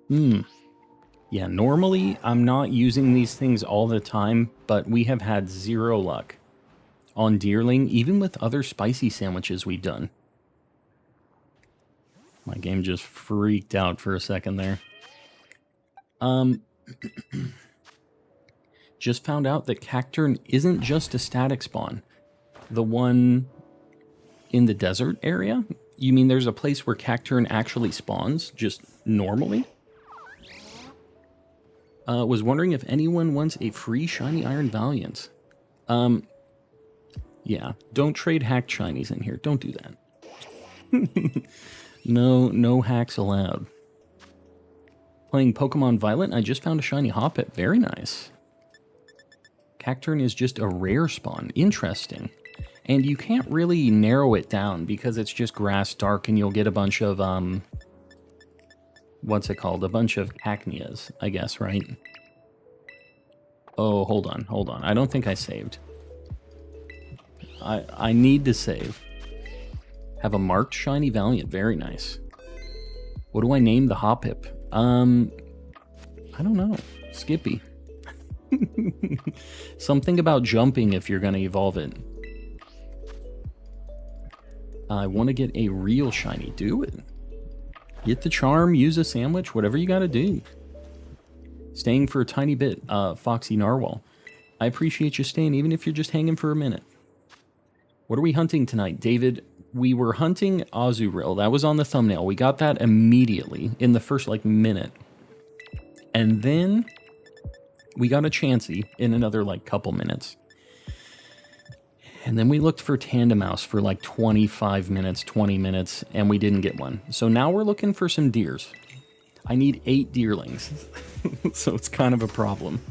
Yeah, normally I'm not using these things all the time, but we have had 0 luck on Deerling, even with other spicy sandwiches we've done. My game just freaked out for a second there. Just found out that Cacturn isn't just a static spawn. The one in the desert area? You mean there's a place where Cacturn actually spawns, just normally? Was wondering if anyone wants a free Shiny Iron Valiant. Yeah, don't trade hacked Shinies in here. Don't do that. No hacks allowed. Playing Pokemon Violet, I just found a shiny Hoppip. Very nice. Cacturn is just a rare spawn. Interesting. And you can't really narrow it down because it's just grass dark and you'll get a bunch of, what's it called? A bunch of Cacneas, I guess, right? Oh, hold on. I don't think I saved. I need to save. Have a marked shiny Valiant. Very nice. What do I name the Hoppip? I don't know. Skippy. Something about jumping if you're going to evolve it. I want to get a real shiny. Do it. Get the charm, use a sandwich, whatever you got to do. Staying for a tiny bit, Foxy Narwhal. I appreciate you staying, even if you're just hanging for a minute. What are we hunting tonight, David? We were hunting Azurill. That was on the thumbnail. We got that immediately in the first, minute. And then we got a Chansey in another, couple minutes. And then we looked for Tandemaus for 25 minutes, 20 minutes, and we didn't get one. So now we're looking for some deers. I need 8 Deerlings. So it's kind of a problem.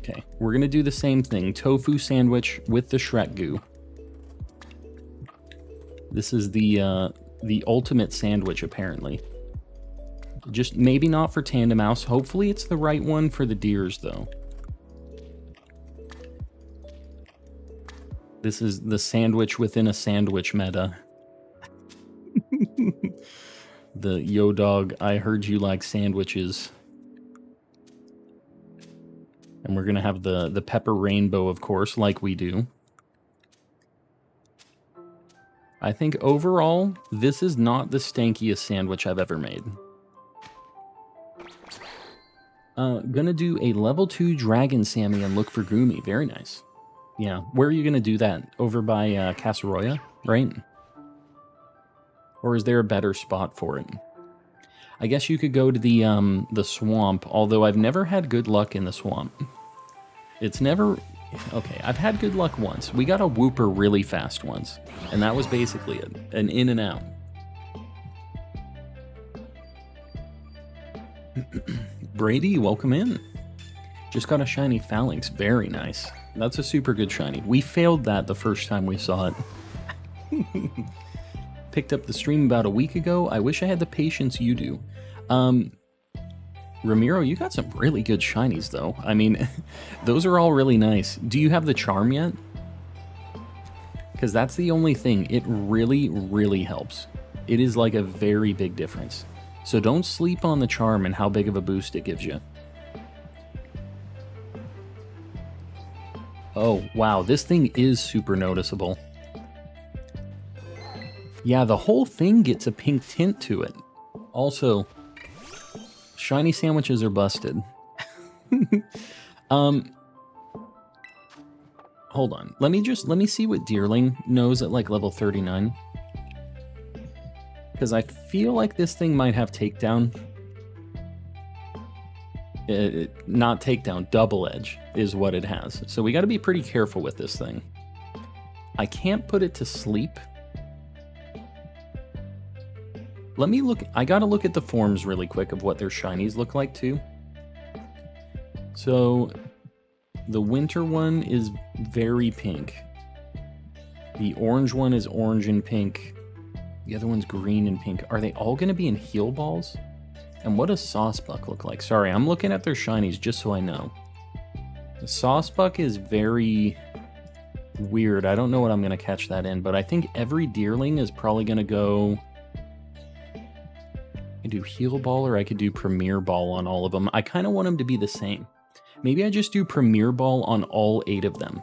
Okay, we're going to do the same thing. Tofu sandwich with the Shrek goo. This is the ultimate sandwich, apparently. Just maybe not for Tandemaus. Hopefully it's the right one for the deers, though. This is the sandwich within a sandwich meta. The yo dog, I heard you like sandwiches. And we're going to have the pepper rainbow, of course, like we do. I think overall, this is not the stankiest sandwich I've ever made. Gonna do a level 2 Dragon Sammy and look for Goomy. Very nice. Yeah, where are you gonna do that? Over by Casaroya, right? Or is there a better spot for it? I guess you could go to the swamp, although I've never had good luck in the swamp. It's never... Okay, I've had good luck once. We got a Wooper really fast once, and that was basically it. An in and out. Brady, welcome in. Just got a shiny Phalanx. Very nice. That's a super good shiny. We failed that the first time we saw it. Picked up the stream about a week ago. I wish I had the patience you do. Ramiro, you got some really good shinies, though. I mean, those are all really nice. Do you have the charm yet? Because that's the only thing. It really, really helps. It is like a very big difference. So don't sleep on the charm and how big of a boost it gives you. Oh, wow. This thing is super noticeable. Yeah, the whole thing gets a pink tint to it. Also... shiny sandwiches are busted. Hold on. Let me see what Deerling knows at level 39. Because I feel like this thing might have takedown. Not takedown, double edge is what it has. So we got to be pretty careful with this thing. I can't put it to sleep. Let me look. I gotta look at the forms really quick of what their shinies look like too. So the winter one is very pink. The orange one is orange and pink. The other one's green and pink. Are they all going to be in heal balls? And what does Saucebuck look like? Sorry, I'm looking at their shinies just so I know. The Saucebuck is very weird. I don't know what I'm going to catch that in, but I think every Deerling is probably going to go... I could do Heal Ball or I could do Premier Ball on all of them. I kind of want them to be the same. Maybe I just do Premier Ball on all 8 of them.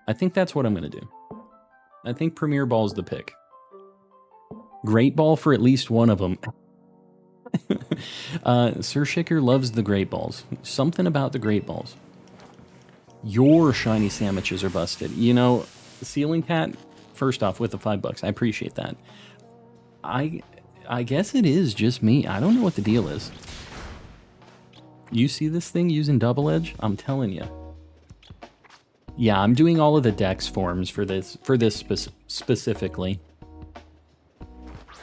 I think that's what I'm going to do. I think Premier Ball's the pick. Great Ball for at least one of them. Sir Shicker loves the Great Balls. Something about the Great Balls. Your shiny sandwiches are busted. You know, Ceiling Cat, first off, with the $5. I appreciate that. I guess it is just me. I don't know what the deal is. You see this thing using Double Edge? I'm telling you. Yeah, I'm doing all of the dex forms for this specifically.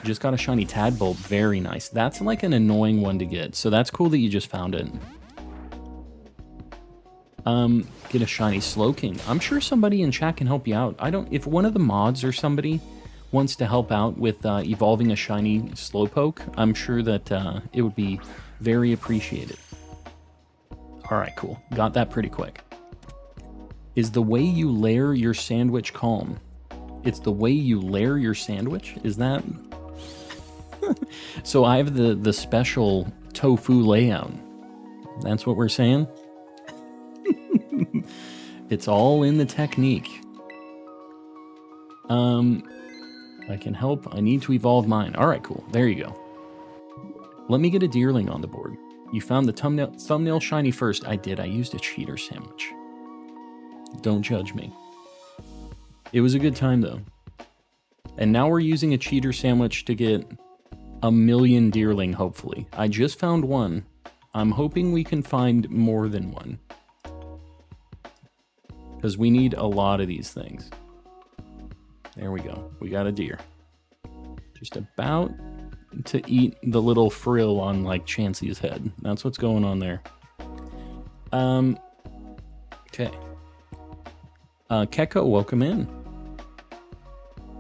Just got a shiny Tadbolt. Very nice. That's like an annoying one to get, so that's cool that you just found it. Get a shiny Slowking. I'm sure somebody in chat can help you out. If one of the mods or somebody wants to help out with evolving a shiny Slowpoke, I'm sure that it would be very appreciated. Alright, cool. Got that pretty quick. Is the way you layer your sandwich calm? It's the way you layer your sandwich? Is that... So I have the special tofu layout. That's what we're saying? It's all in the technique. I can help. I need to evolve mine. Alright, cool. There you go. Let me get a Deerling on the board. You found the thumbnail shiny first. I did. I used a cheater sandwich. Don't judge me. It was a good time, though. And now we're using a cheater sandwich to get a million Deerling, hopefully. I just found one. I'm hoping we can find more than one. Because we need a lot of these things. There we go. We got a deer. Just about to eat the little frill on, like, Chansey's head. That's what's going on there. Okay. Keko, welcome in.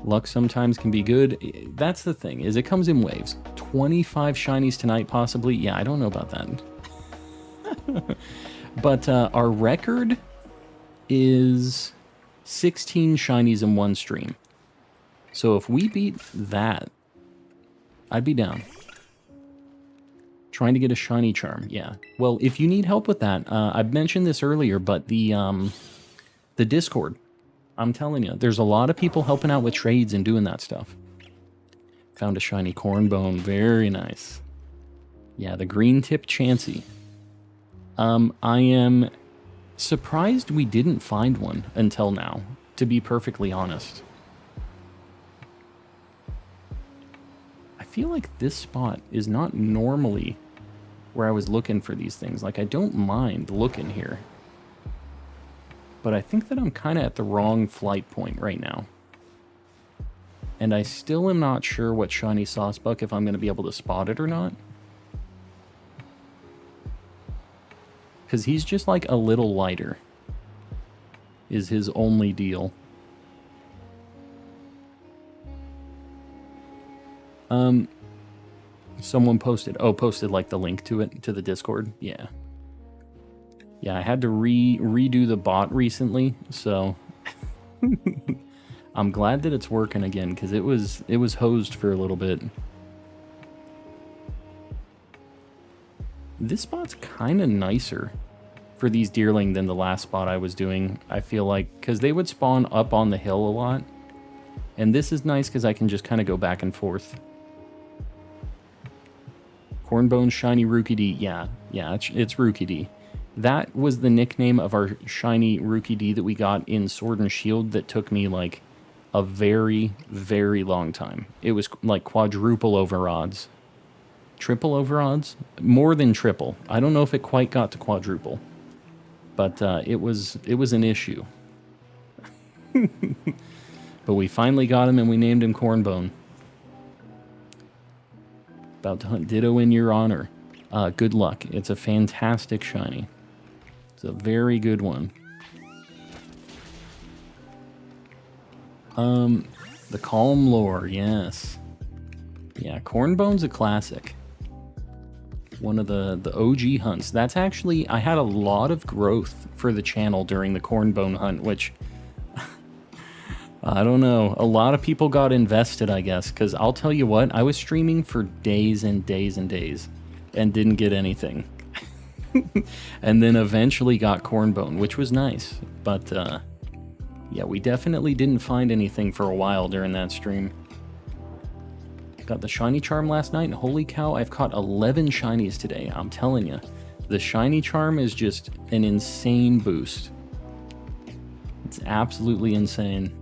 Luck sometimes can be good. That's the thing, is it comes in waves. 25 shinies tonight, possibly. Yeah, I don't know about that. But our record is 16 shinies in one stream. So if we beat that, I'd be down. Trying to get a shiny charm, yeah. Well, if you need help with that, I've mentioned this earlier, but the Discord, I'm telling you, there's a lot of people helping out with trades and doing that stuff. Found a shiny Cornbone, very nice. Yeah, the green tip Chansey. I am surprised we didn't find one until now, to be perfectly honest. I feel like this spot is not normally where I was looking for these things. Like, I don't mind looking here. But I think that I'm kind of at the wrong flight point right now. And I still am not sure what shiny Saucebuck, if I'm going to be able to spot it or not. Because he's just like a little lighter. Is his only deal. Someone posted like the link to it, to the Discord. Yeah. Yeah, I had to redo the bot recently, so I'm glad that it's working again, because it was hosed for a little bit. This spot's kind of nicer for these Deerling than the last spot I was doing, I feel like, because they would spawn up on the hill a lot. And this is nice because I can just kind of go back and forth. Cornbone shiny Rookie D. Yeah, it's Rookie D. That was the nickname of our shiny Rookie D that we got in Sword and Shield that took me like a very, very long time. It was like quadruple over odds. Triple over odds? More than triple. I don't know if it quite got to quadruple. But it was an issue. But we finally got him and we named him Cornbone. About to hunt Ditto in your honor. Good luck. It's a fantastic shiny. It's a very good one. The Calm Lore, yes. Yeah, Cornbone's a classic. One of the OG hunts. That's actually, I had a lot of growth for the channel during the Cornbone hunt, which, I don't know. A lot of people got invested, I guess, because I'll tell you what, I was streaming for days and days and days and didn't get anything. And then eventually got Cornbone, which was nice. But, yeah, we definitely didn't find anything for a while during that stream. Got the shiny charm last night, and holy cow, I've caught 11 shinies today. I'm telling you, the shiny charm is just an insane boost. It's absolutely insane.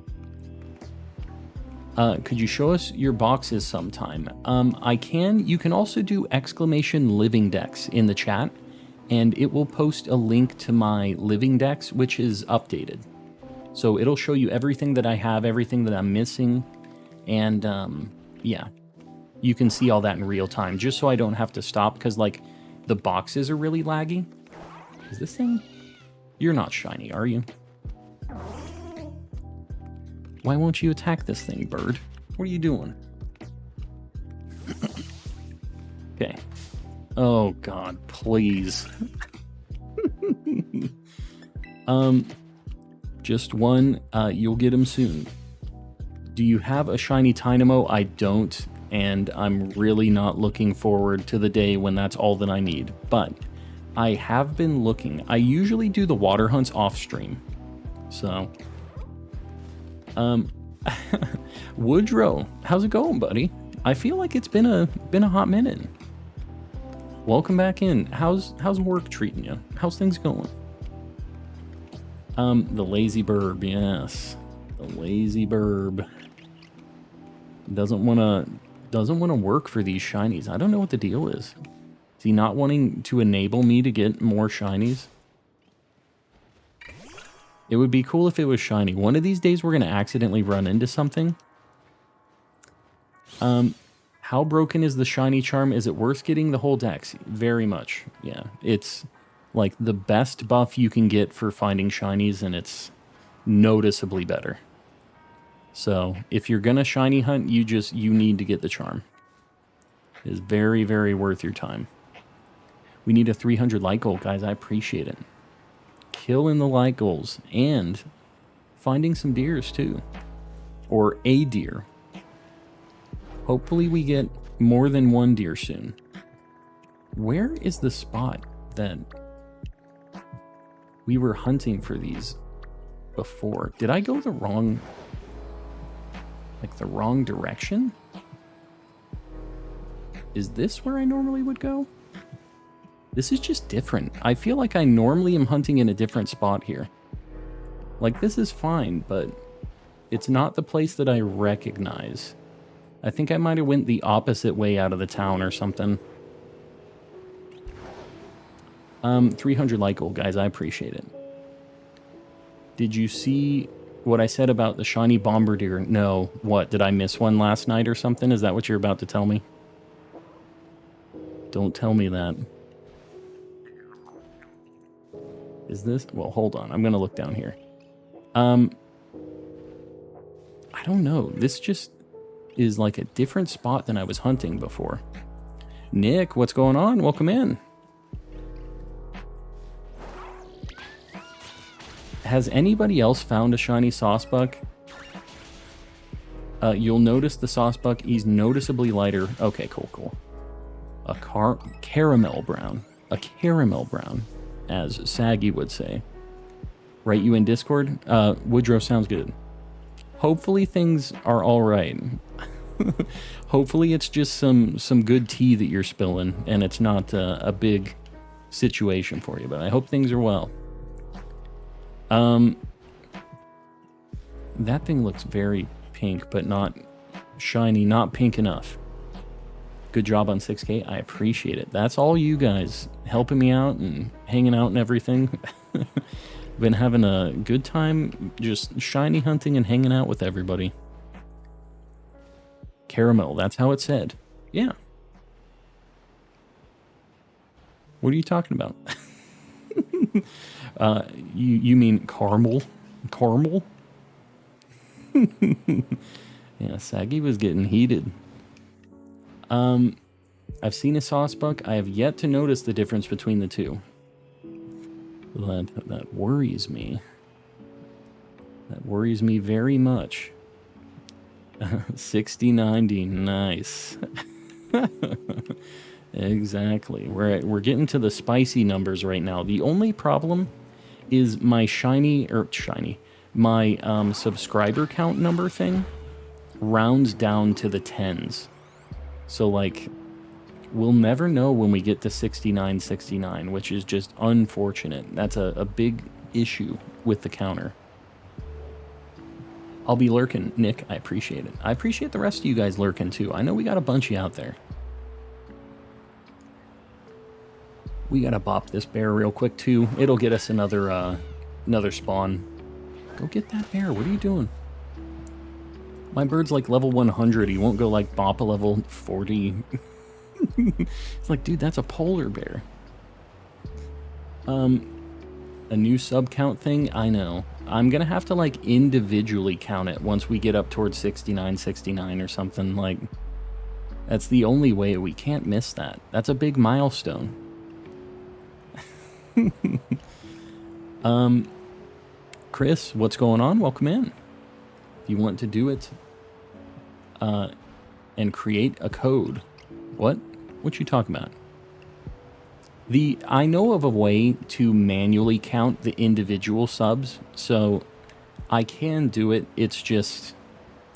Could you show us your boxes sometime? I can. You can also do exclamation living decks in the chat, and it will post a link to my living decks, which is updated. So it'll show you everything that I have, everything that I'm missing, and yeah. You can see all that in real time, just so I don't have to stop, because, like, the boxes are really laggy. Is this thing... You're not shiny, are you? Why won't you attack this thing, bird? What are you doing? Okay. Oh, God, please. Just one. You'll get him soon. Do you have a shiny Tandemaus? I don't. And I'm really not looking forward to the day when that's all that I need. But I have been looking. I usually do the water hunts off stream. So, Woodrow, how's it going, buddy? I feel like it's been a hot minute. Welcome back in. How's work treating you? How's things going? The lazy burb, yes. The lazy burb. Doesn't want to work for these shinies. I don't know what the deal is. Is he not wanting to enable me to get more shinies? It would be cool if it was shiny. One of these days we're going to accidentally run into something. How broken is the shiny charm? Is it worth getting the whole dex? Very much. Yeah, it's like the best buff you can get for finding shinies, and it's noticeably better. So, if you're gonna shiny hunt, you need to get the charm. It is very, very worth your time. We need a 300 like goal, guys. I appreciate it. Killing the like goals and finding some deers too. Or a deer. Hopefully we get more than one deer soon. Where is the spot that we were hunting for these before? Did I go the wrong... like the wrong direction? Is this where I normally would go? This is just different. I feel like I normally am hunting in a different spot here. Like, this is fine, but it's not the place that I recognize. I think I might have went the opposite way out of the town or something. 300 like goal, guys. I appreciate it. Did you see what I said about the shiny bombardier? No. What? Did I miss one last night or something? Is that what you're about to tell me? Don't tell me that. Is this... well, hold on. I'm going to look down here. I don't know. This just is like a different spot than I was hunting before. Nick, what's going on? Welcome in. Has anybody else found a shiny saucebuck? You'll notice the saucebuck, he's noticeably lighter. Okay, cool. A caramel brown. A caramel brown, as Saggy would say. Write you in Discord? Woodrow sounds good. Hopefully things are alright. Hopefully it's just some good tea that you're spilling, and it's not a big situation for you, but I hope things are well. That thing looks very pink, but not shiny, not pink enough. Good job on 6K. I appreciate it. That's all you guys helping me out and hanging out and everything. Been having a good time just shiny hunting and hanging out with everybody. Caramel, that's how it said. Yeah. What are you talking about? You mean caramel? Caramel? Yeah, Saggy was getting heated. I've seen a Saucebuck. I have yet to notice the difference between the two. That worries me. That worries me very much. 60-90, nice. Exactly. We're getting to the spicy numbers right now. The only problem is my my subscriber count number thing rounds down to the tens. So like, we'll never know when we get to 69, which is just unfortunate. That's a big issue with the counter. I'll be lurking, Nick. I appreciate it. I appreciate the rest of you guys lurking too. I know we got a bunch of you out there. We gotta bop this bear real quick too. It'll get us another spawn. Go get that bear. What are you doing? My bird's like level 100. He won't go like bop a level 40. It's like, dude, that's a polar bear. A new sub count thing? I know. I'm gonna have to like individually count it once we get up towards 69 or something. Like, that's the only way. We can't miss that. That's a big milestone. Chris, what's going on? Welcome in. If you want to do it and create a code. What you talking about? I know of a way to manually count the individual subs, so I can do it. It's just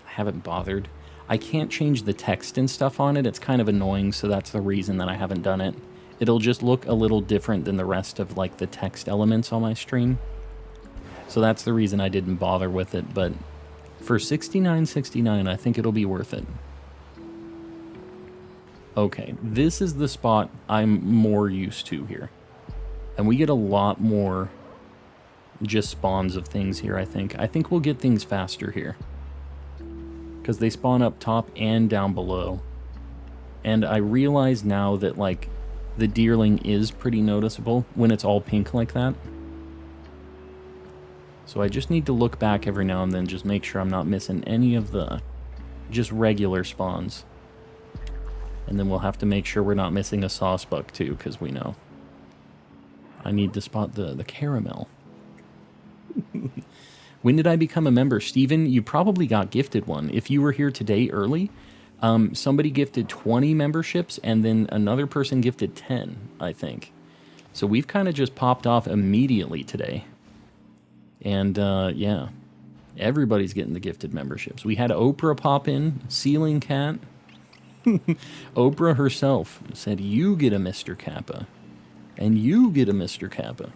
I haven't bothered. I can't change the text and stuff on it. It's kind of annoying, so that's the reason that I haven't done it. It'll just look a little different than the rest of like the text elements on my stream. So that's the reason I didn't bother with it, but for 69, I think it'll be worth it. Okay, this is the spot I'm more used to here. And we get a lot more just spawns of things here, I think. I think we'll get things faster here. Because they spawn up top and down below. And I realize now that, like, the Deerling is pretty noticeable when it's all pink like that. So I just need to look back every now and then, just make sure I'm not missing any of the just regular spawns. And then we'll have to make sure we're not missing a Saucebuck too, because we know. I need to spot the caramel. When did I become a member? Steven, you probably got gifted one. If you were here today early, somebody gifted 20 memberships and then another person gifted 10, I think. So we've kind of just popped off immediately today. And yeah, everybody's getting the gifted memberships. We had Oprah pop in, Ceiling Cat. Oprah herself said, you get a Mr. Kappa. And you get a Mr. Kappa.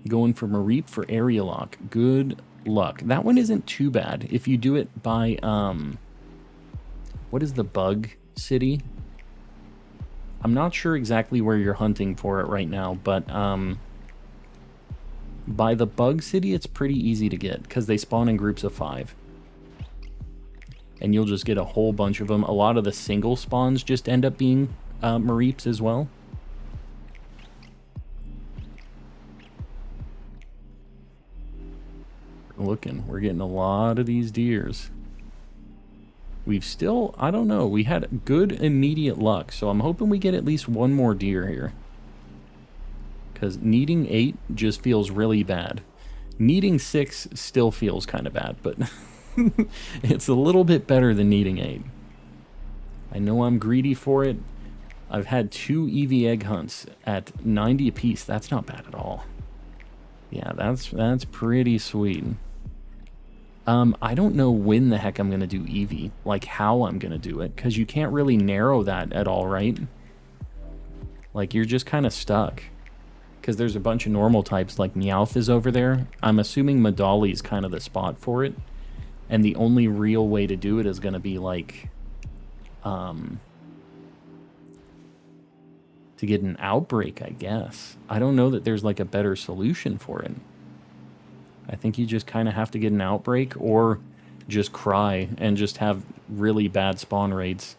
Going for Mareep for area lock. Good luck. That one isn't too bad. If you do it by, what is the bug city? I'm not sure exactly where you're hunting for it right now, but by the bug city, it's pretty easy to get because they spawn in groups of 5. And you'll just get a whole bunch of them. A lot of the single spawns just end up being Mareeps as well. We're getting a lot of these deers. We've still, I don't know, we had good immediate luck, so I'm hoping we get at least one more deer here. Because needing 8 just feels really bad. Needing 6 still feels kind of bad, but it's a little bit better than needing 8. I know I'm greedy for it. I've had 2 EV egg hunts at 90 apiece. That's not bad at all. Yeah, that's pretty sweet. I don't know when the heck I'm going to do EV, like how I'm going to do it, because you can't really narrow that at all, right? Like, you're just kind of stuck. Because there's a bunch of normal types, like Meowth is over there. I'm assuming Medali's kind of the spot for it. And the only real way to do it is going to be, like, to get an outbreak, I guess. I don't know that there's, like, a better solution for it. I think you just kind of have to get an outbreak or just cry and just have really bad spawn rates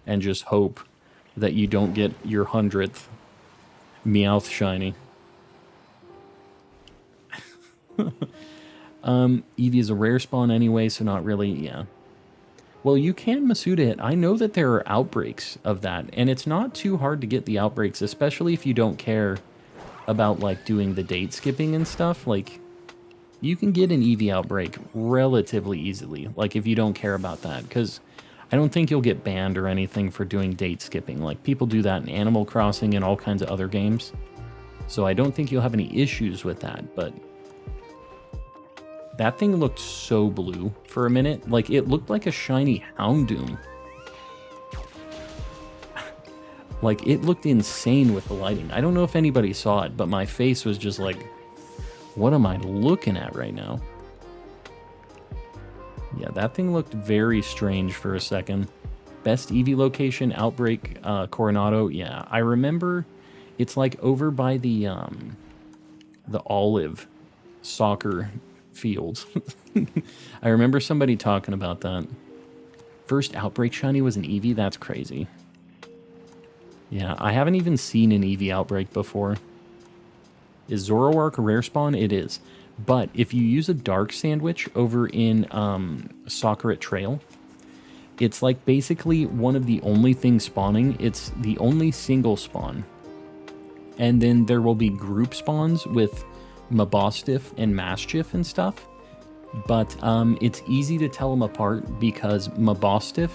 and just hope that you don't get your 100th Meowth shiny. Eevee is a rare spawn anyway, so not really, yeah. Well, you can Masuda it. I know that there are outbreaks of that, and it's not too hard to get the outbreaks, especially if you don't care about, like, doing the date skipping and stuff. Like, you can get an Eevee outbreak relatively easily, like, if you don't care about that, because I don't think you'll get banned or anything for doing date skipping. Like, people do that in Animal Crossing and all kinds of other games, so I don't think you'll have any issues with that, but that thing looked so blue for a minute. Like, it looked like a shiny Houndoom. Like, it looked insane with the lighting. I don't know if anybody saw it, but my face was just like, what am I looking at right now? Yeah, that thing looked very strange for a second. Best Eevee location, Outbreak, Coronado. Yeah, I remember it's like over by the Olive soccer fields. I remember somebody talking about that. First Outbreak shiny was an Eevee? That's crazy. Yeah, I haven't even seen an Eevee Outbreak before. Is Zoroark a rare spawn? It is. But if you use a Dark Sandwich over in Soccer Trail, it's like basically one of the only things spawning. It's the only single spawn. And then there will be group spawns with Mabostiff and Mastiff and stuff, but it's easy to tell them apart because Mabostiff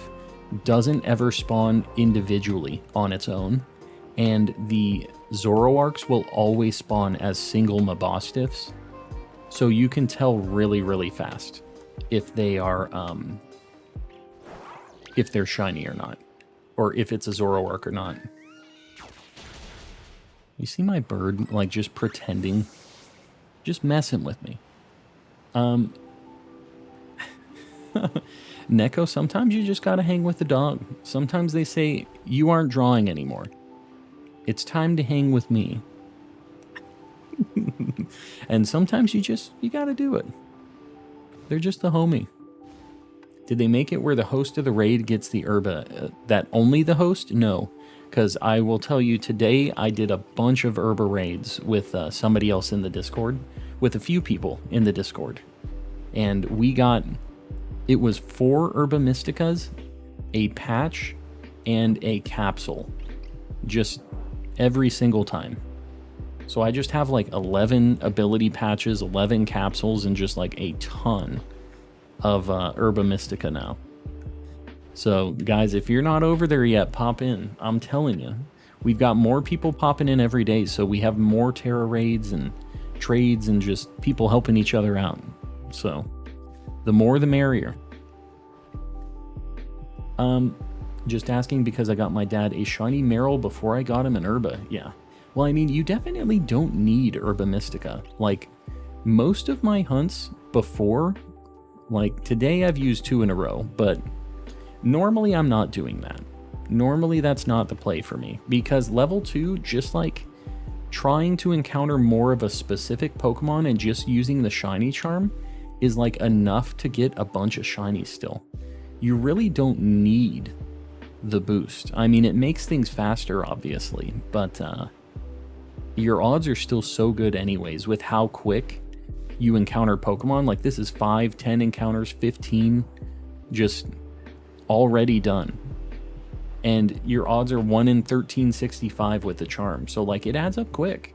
doesn't ever spawn individually on its own, and the Zoroarks will always spawn as single Mabostiffs, so you can tell really, really fast if they are if they're shiny or not, or if it's a Zoroark or not. You see my bird, like, just pretending? Just messing with me. Neko, sometimes you just gotta hang with the dog. Sometimes they say, you aren't drawing anymore. It's time to hang with me. And sometimes you gotta do it. They're just the homie. Did they make it where the host of the raid gets the herba? That only the host? No. Because I will tell you, today I did a bunch of herba raids with somebody else in the Discord, with a few people in the Discord. And we got, it was 4 herba mysticas, a patch, and a capsule. Just every single time. So I just have like 11 ability patches, 11 capsules, and just like a ton of herba mystica now. So, guys, if you're not over there yet, pop in. I'm telling you. We've got more people popping in every day, so we have more Terra raids and trades and just people helping each other out. So, the more the merrier. Just asking because I got my dad a shiny Meryl before I got him an herba. Yeah. Well, I mean, you definitely don't need herba mystica. Like, most of my hunts before, like, today I've used 2 in a row, but normally I'm not doing that. Normally that's not the play for me, because level 2, just like trying to encounter more of a specific Pokemon and just using the shiny charm is like enough to get a bunch of shinies still. You really don't need the boost. I mean, it makes things faster, obviously, but your odds are still so good anyways with how quick you encounter Pokemon. Like, this is 5, 10 encounters, 15, just already done, and your odds are 1 in 1365 with the charm, so like it adds up quick.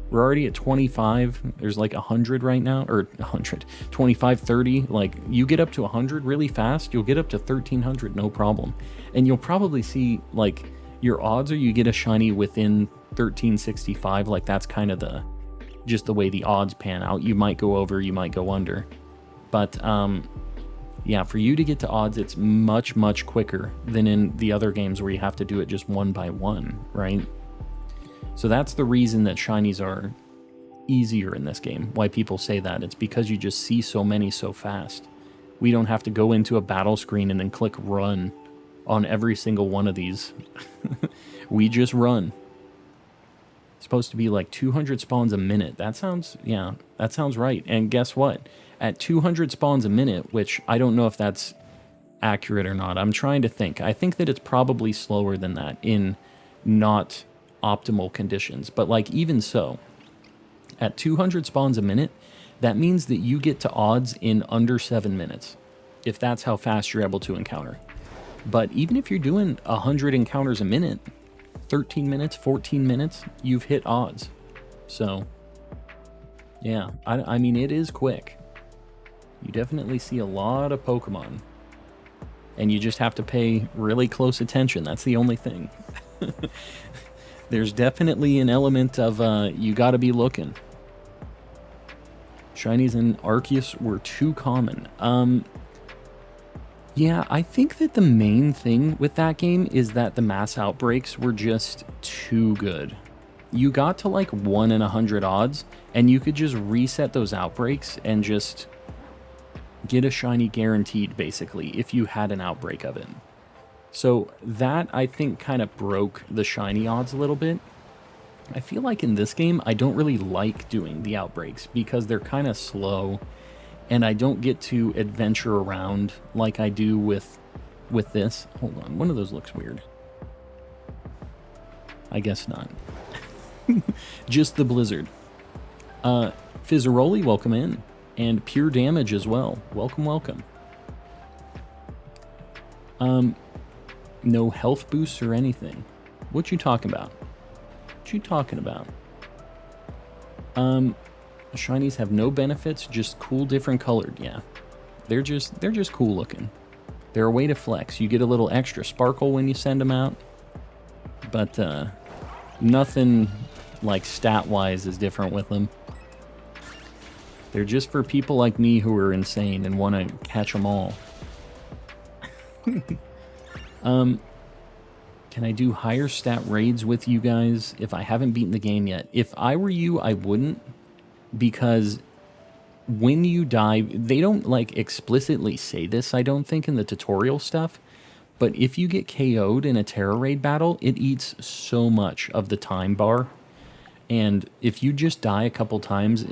We're already at 25. There's like 100 right now, or 100, 25, 30. Like, you get up to 100 really fast, you'll get up to 1300 no problem, and you'll probably see like your odds are you get a shiny within 1365. Like, that's kind of the just the way the odds pan out. You might go over, you might go under, but yeah, for you to get to odds, it's much, much quicker than in the other games where you have to do it just one by one, right? So that's the reason that shinies are easier in this game. Why people say that. It's because you just see so many so fast. We don't have to go into a battle screen and then click run on every single one of these. We just run. It's supposed to be like 200 spawns a minute. That sounds, yeah, that sounds right. And guess what? At 200 spawns a minute, which I don't know if that's accurate or not. I'm trying to think. I think that it's probably slower than that in not optimal conditions. But like, even so, at 200 spawns a minute, that means that you get to odds in under 7 minutes, if that's how fast you're able to encounter. But even if you're doing 100 encounters a minute, 13 minutes, 14 minutes, you've hit odds. So, yeah, I mean, it is quick. You definitely see a lot of Pokemon. And you just have to pay really close attention. That's the only thing. There's definitely an element of you gotta be looking. Shinies and Arceus were too common. Yeah, I think that the main thing with that game is that the mass outbreaks were just too good. You got to like 1 in 100 odds, and you could just reset those outbreaks and just get a shiny guaranteed, basically, if you had an outbreak of it. So that, I think, kind of broke the shiny odds a little bit. I feel like in this game, I don't really like doing the outbreaks because they're kind of slow, and I don't get to adventure around like I do with this. Hold on, one of those looks weird. I guess not. Just the blizzard. Fizzaroli, welcome in. And Pure Damage as well. Welcome, welcome. No health boosts or anything. What you talking about? What you talking about? Shinies have no benefits, just cool, different colored. Yeah, they're just cool looking. They're a way to flex. You get a little extra sparkle when you send them out, but nothing like stat-wise is different with them. They're just for people like me who are insane and want to catch them all. Can I do higher stat raids with you guys if I haven't beaten the game yet? If I were you, I wouldn't, because when you die, they don't like explicitly say this, I don't think, in the tutorial stuff, but if you get KO'd in a Tera raid battle, it eats so much of the time bar. And if you just die a couple times,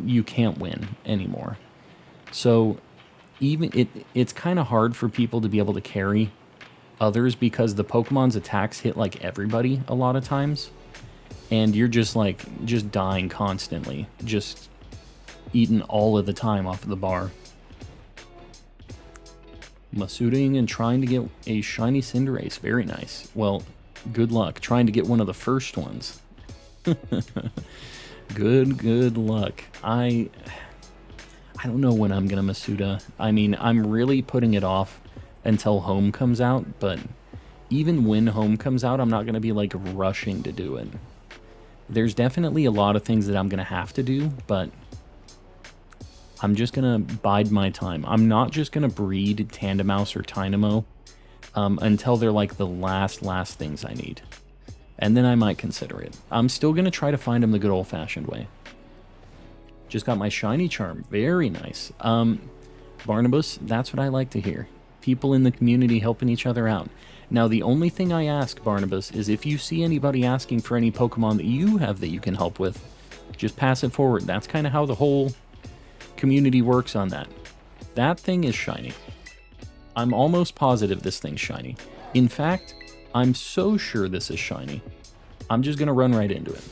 you can't win anymore. So even it's kind of hard for people to be able to carry others because the Pokemon's attacks hit like everybody a lot of times. And you're just dying constantly, just eating all of the time off of the bar. Masuding and trying to get a shiny Cinderace. Very nice. Well, good luck trying to get one of the first ones. Good luck. I don't know when I'm gonna Masuda. I mean, I'm really putting it off until Home comes out, but even when Home comes out, I'm not gonna be like rushing to do it. There's definitely a lot of things that I'm gonna have to do, but I'm just gonna bide my time. I'm not just gonna breed Tandemaus or Tandemaus until they're like the last things I need. And then I might consider it. I'm still going to try to find him the good old-fashioned way. Just got my shiny charm. Very nice. Barnabas, that's what I like to hear. People in the community helping each other out. Now, the only thing I ask, Barnabas, is if you see anybody asking for any Pokemon that you have that you can help with, just pass it forward. That's kind of how the whole community works on that. That thing is shiny. I'm almost positive this thing's shiny. In fact, I'm so sure this is shiny. I'm just going to run right into it.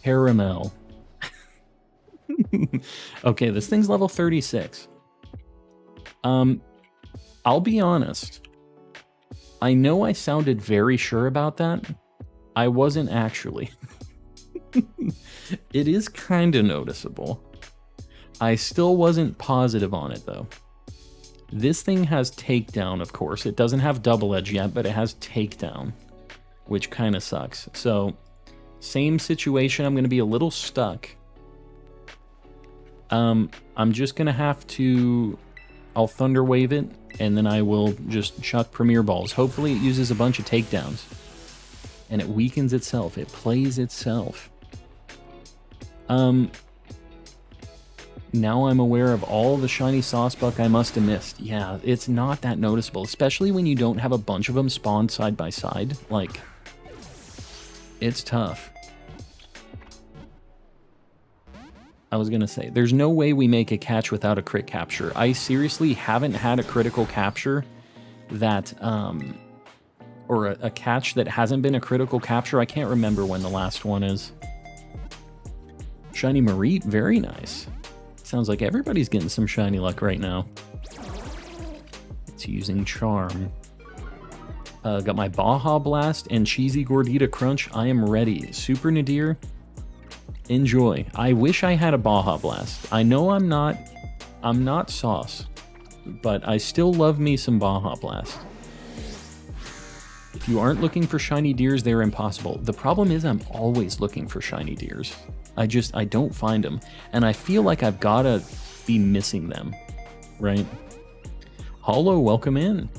Caramel. Okay, this thing's level 36. I'll be honest. I know I sounded very sure about that. I wasn't actually. It is kind of noticeable. I still wasn't positive on it, though. This thing has takedown, of course. It doesn't have double edge yet, but it has takedown, which kind of sucks. So, same situation. I'm going to be a little stuck. I'm just going to have to... I'll Thunder Wave it, and then I will just chuck Premier Balls. Hopefully it uses a bunch of takedowns. And it weakens itself. It plays itself. Now I'm aware of all the shiny Saucebuck I must have missed. Yeah, it's not that noticeable, especially when you don't have a bunch of them spawned side by side. Like, it's tough. I was gonna say, there's no way we make a catch without a crit capture. I seriously haven't had a critical capture that, or a catch that hasn't been a critical capture. I can't remember when the last one is. Shiny Mareep, very nice. Sounds like everybody's getting some shiny luck right now. It's using Charm. Got my Baja Blast and Cheesy Gordita Crunch. I am ready. Super Nadir, enjoy. I wish I had a Baja Blast. I know I'm not sauce, but I still love me some Baja Blast. If you aren't looking for shiny deers, they're impossible. The problem is I'm always looking for shiny deers. I don't find them, and I feel like I've gotta be missing them, right? Hollow, welcome in.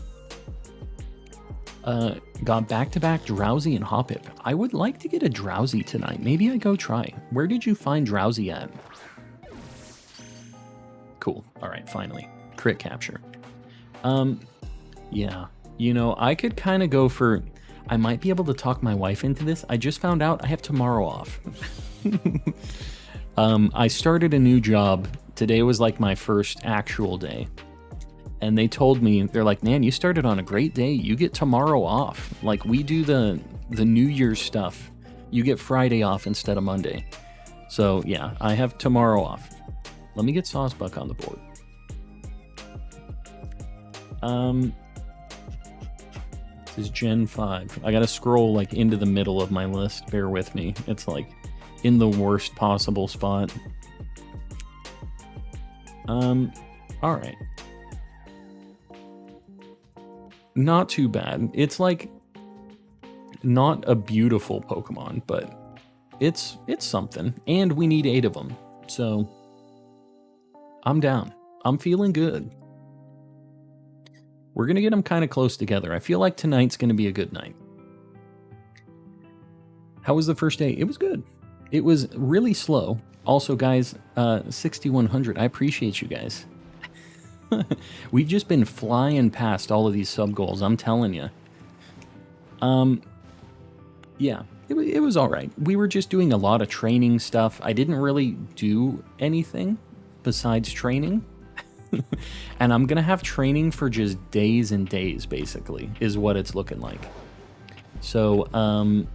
Got back-to-back Drowsy and Hoppip. I would like to get a Drowsy tonight. Maybe I go try. Where did you find Drowsy at? Cool. All right, finally. Crit capture. Yeah. You know, I could kind of go for... I might be able to talk my wife into this. I just found out I have tomorrow off. I started a new job. Today was like my first actual day. And they told me, they're like, man, you started on a great day. You get tomorrow off. Like, we do the New Year's stuff. You get Friday off instead of Monday. So, yeah, I have tomorrow off. Let me get Saucebuck on the board. This is Gen 5. I gotta scroll, like, into the middle of my list. Bear with me. It's, like, in the worst possible spot. Alright. Not too bad. It's like not a beautiful Pokemon, but it's something, and we need 8 of them. So I'm down. I'm feeling good. We're gonna get them kind of close together. I feel like tonight's gonna be a good night. How was the first day? It was good. It was really slow. Also, guys, 6100. I appreciate you guys. We've just been flying past all of these sub goals, I'm telling you. Yeah, it was all right. We were just doing a lot of training stuff. I didn't really do anything besides training. And I'm going to have training for just days and days, basically, is what it's looking like. So,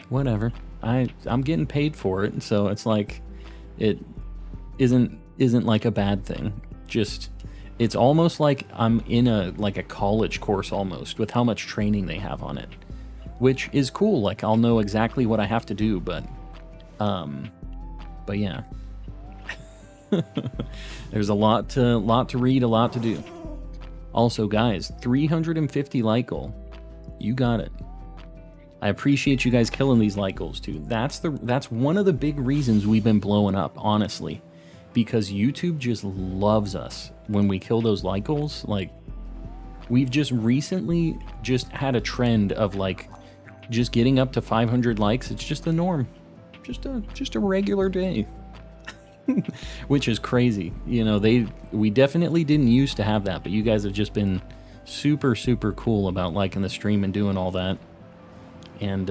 whatever. I'm getting paid for it, so it's like, it isn't like a bad thing. Just, it's almost like I'm in a college course almost, with how much training they have on it, which is cool. Like, I'll know exactly what I have to do, but yeah. There's a lot to read, a lot to do. Also, guys, 350 light goal. You got it. I appreciate you guys killing these light goals too. That's one of the big reasons we've been blowing up, honestly. Because YouTube just loves us when we kill those light goals. Like, we've just recently just had a trend of like just getting up to 500 likes. It's just the norm. Just a regular day. Which is crazy. You know, we definitely didn't used to have that, but you guys have just been super, super cool about liking the stream and doing all that. And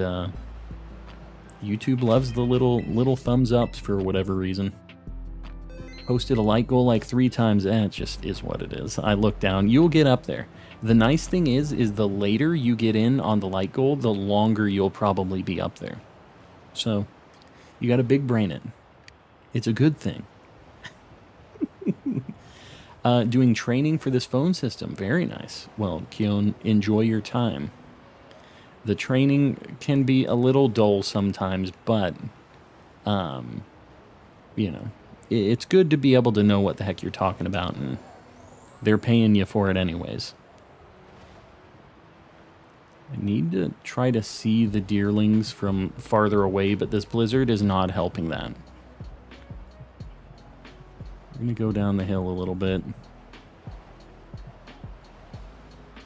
YouTube loves the little thumbs ups for whatever reason. Posted a light goal like 3 times. It just is what it is. I look down. You'll get up there. The nice thing is the later you get in on the light goal, the longer you'll probably be up there. So, you got to big brain it. It's a good thing. Doing training for this phone system. Very nice. Well, Kion, enjoy your time. The training can be a little dull sometimes, but, you know, it's good to be able to know what the heck you're talking about, and they're paying you for it anyways. I need to try to see the Deerlings from farther away, but this blizzard is not helping that. We're going to go down the hill a little bit.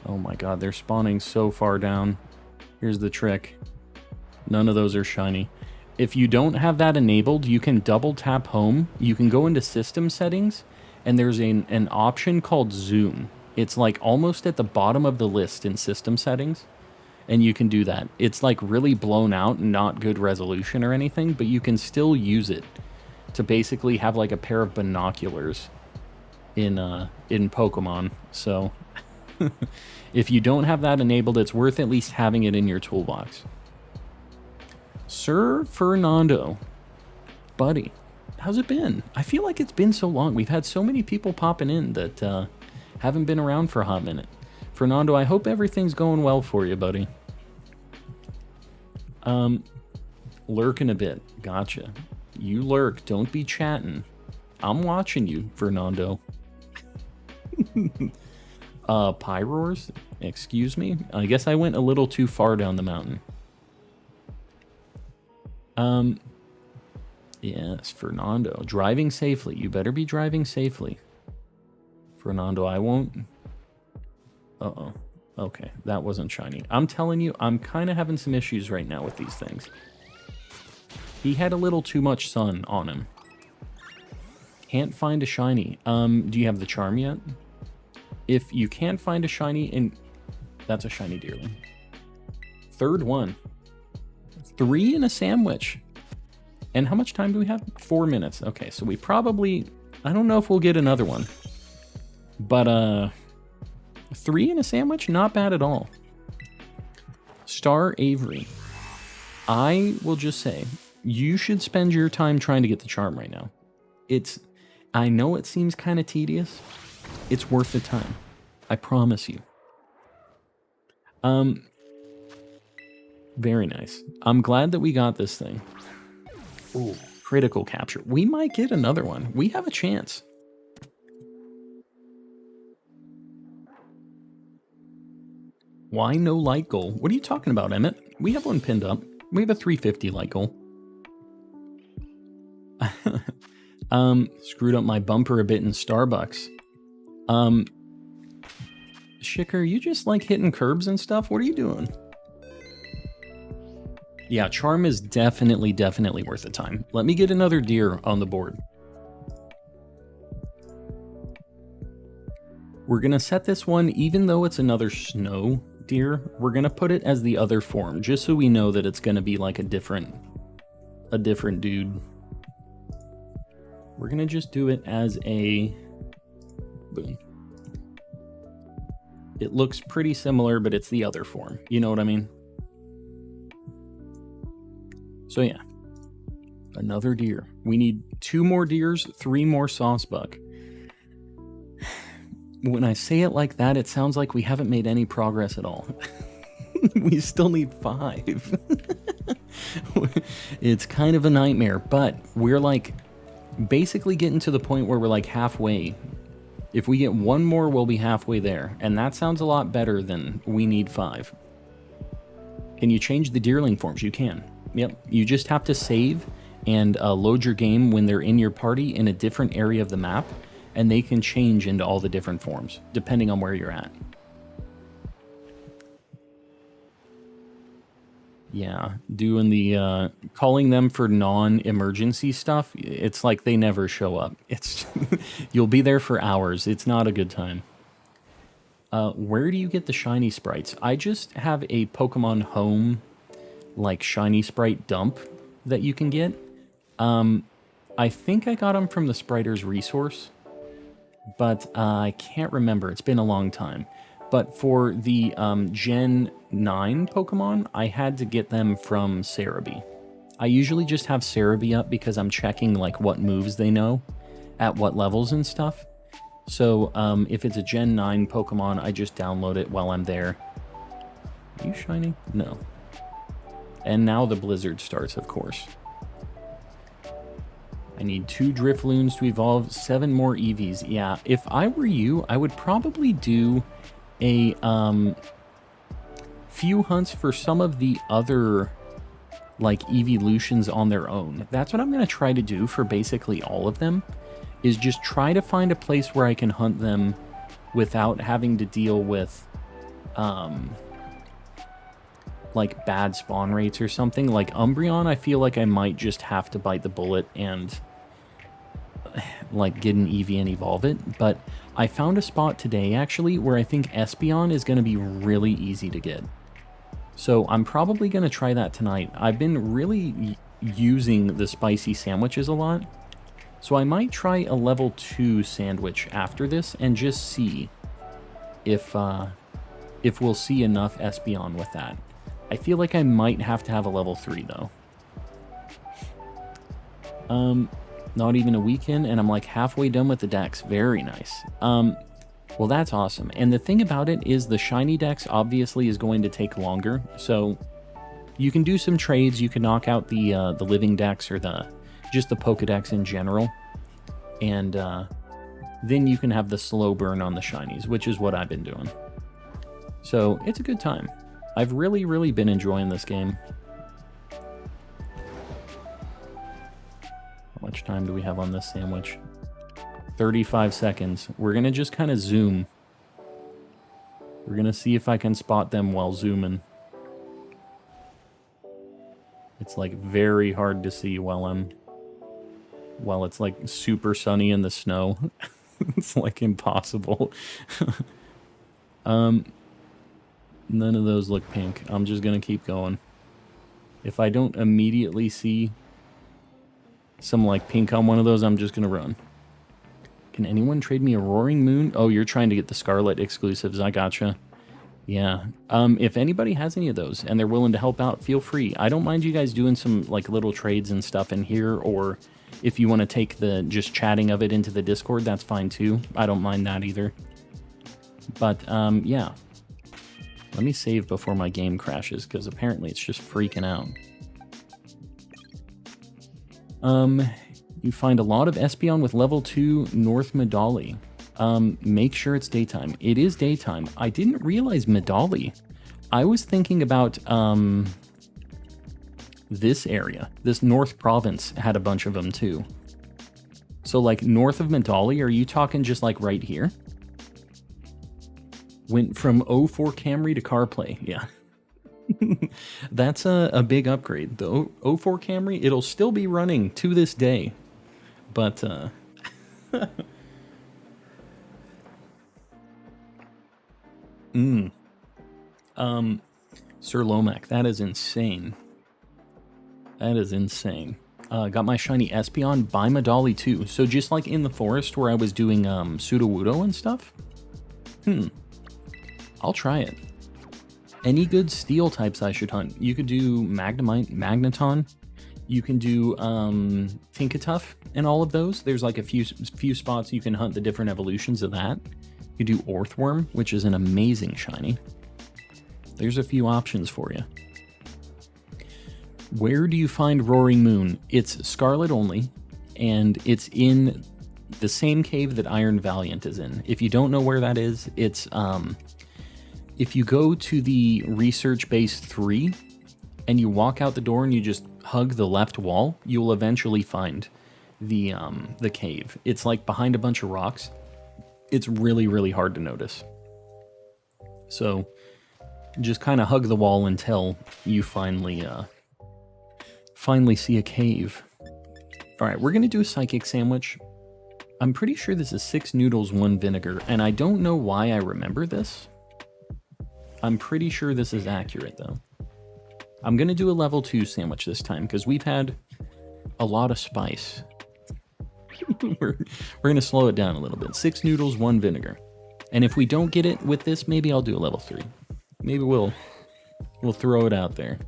Oh my god, they're spawning so far down. Here's the trick. None of those are shiny. If you don't have that enabled, you can double tap home. You can go into system settings, and there's an option called zoom. It's like almost at the bottom of the list in system settings, and you can do that. It's like really blown out and not good resolution or anything, but you can still use it to basically have like a pair of binoculars in Pokemon. So if you don't have that enabled, it's worth at least having it in your toolbox. Sir Fernando, buddy. How's it been? I feel like it's been so long. We've had so many people popping in that haven't been around for a hot minute. Fernando, I hope everything's going well for you, buddy. Lurking a bit. Gotcha. You lurk. Don't be chatting. I'm watching you, Fernando. Pyroars? Excuse me? I guess I went a little too far down the mountain. Yes, Fernando. Driving safely. You better be driving safely. Fernando, I won't... Uh-oh. Okay, that wasn't shiny. I'm telling you, I'm kind of having some issues right now with these things. He had a little too much sun on him. Can't find a shiny. Do you have the charm yet? If you can't find a shiny, and that's a shiny Deerling. Third one. 3 in a sandwich. And how much time do we have? 4 minutes. Okay, so we probably... I don't know if we'll get another one. But, 3 in a sandwich? Not bad at all. Star Avery. I will just say, you should spend your time trying to get the charm right now. I know it seems kind of tedious. It's worth the time. I promise you. Very nice. I'm glad that we got this thing. Ooh, critical capture. We might get another one. We have a chance. Why no light goal? What are you talking about, Emmett? We have one pinned up. We have a 350 light goal. Screwed up my bumper a bit in Starbucks. Shicker, you just like hitting curbs and stuff? What are you doing? Yeah, charm is definitely worth the time. Let me get another deer on the board. We're gonna set this one, even though it's another snow deer, we're gonna put it as the other form, just so we know that it's gonna be like a different dude. We're gonna just do it as a... Boom. It looks pretty similar, but it's the other form. You know what I mean? So yeah, another deer. We need 2 more deers, 3 more saucebuck. When I say it like that, it sounds like we haven't made any progress at all. We still need 5. It's kind of a nightmare, but we're like basically getting to the point where we're like halfway. If we get 1 more, we'll be halfway there. And that sounds a lot better than we need 5. Can you change the Deerling forms? You can. Yep, you just have to save and load your game when they're in your party in a different area of the map, and they can change into all the different forms, depending on where you're at. Yeah, doing the, calling them for non-emergency stuff, it's like they never show up. It's, you'll be there for hours. It's not a good time. Where do you get the shiny sprites? I just have a Pokemon Home like shiny sprite dump that you can get. I think I got them from the Spriters resource, but I can't remember. It's been a long time. But for the Gen 9 Pokemon, I had to get them from Cerebi. I usually just have Cerebi up because I'm checking like what moves they know at what levels and stuff. So if it's a Gen 9 Pokemon, I just download it while I'm there. Are you shiny? No. And now the blizzard starts, of course. I need 2 Drifloons to evolve, 7 more Eevees. Yeah, if I were you, I would probably do a few hunts for some of the other like evolutions on their own. That's what I'm going to try to do for basically all of them, is just try to find a place where I can hunt them without having to deal with like bad spawn rates or something. Like Umbreon, I feel like I might just have to bite the bullet and like get an Eevee and evolve it. But I found a spot today actually where I think Espeon is going to be really easy to get. So I'm probably going to try that tonight. I've been really using the spicy sandwiches a lot. So I might try a level 2 sandwich after this and just see if we'll see enough Espeon with that. I feel like I might have to have a level 3 though. Not even a weekend, and I'm like halfway done with the decks. Very nice. Well, that's awesome. And the thing about it is the shiny decks obviously is going to take longer. So you can do some trades. You can knock out the living decks or just the Pokedex in general. And then you can have the slow burn on the shinies, which is what I've been doing. So it's a good time. I've really, really been enjoying this game. How much time do we have on this sandwich? 35 seconds. We're going to just kind of zoom. We're going to see if I can spot them while zooming. It's like very hard to see while it's like super sunny in the snow. It's like impossible. None of those look pink. I'm just going to keep going. If I don't immediately see some like pink on one of those, I'm just going to run. Can anyone trade me a Roaring Moon? Oh, you're trying to get the Scarlet exclusives. I gotcha. Yeah. If anybody has any of those and they're willing to help out, feel free. I don't mind you guys doing some like little trades and stuff in here, or if you want to take the just chatting of it into the Discord, that's fine too. I don't mind that either. But yeah. Let me save before my game crashes, because apparently it's just freaking out. You find a lot of Espeon with level 2 North Medali. Make sure it's daytime. It is daytime. I didn't realize Medali. I was thinking about this area. This North Province had a bunch of them too. So like north of Medali, are you talking just like right here? Went from 04 Camry to CarPlay. Yeah. That's a big upgrade. The 04 Camry, it'll still be running to this day. But, Sir Lomac, that is insane. That is insane. Got my shiny Espeon by Medali too. So just like in the forest where I was doing Sudowoodo and stuff. I'll try it. Any good steel types I should hunt? You could do Magnemite, Magneton. You can do Tinkatuff and all of those. There's like a few spots you can hunt the different evolutions of that. You do Orthworm, which is an amazing shiny. There's a few options for you. Where do you find Roaring Moon? It's Scarlet only, and it's in the same cave that Iron Valiant is in. If you don't know where that is, it's if you go to the Research Base 3 and you walk out the door and you just hug the left wall, you will eventually find the cave. It's like behind a bunch of rocks. It's really, really hard to notice. So just kind of hug the wall until you finally see a cave. All right, we're going to do a Psychic Sandwich. I'm pretty sure this is 6 noodles, 1 vinegar, and I don't know why I remember this. I'm pretty sure this is accurate, though. I'm going to do a level 2 sandwich this time, because we've had a lot of spice. we're going to slow it down a little bit. 6 noodles, 1 vinegar. And if we don't get it with this, maybe I'll do a level 3. Maybe we'll throw it out there.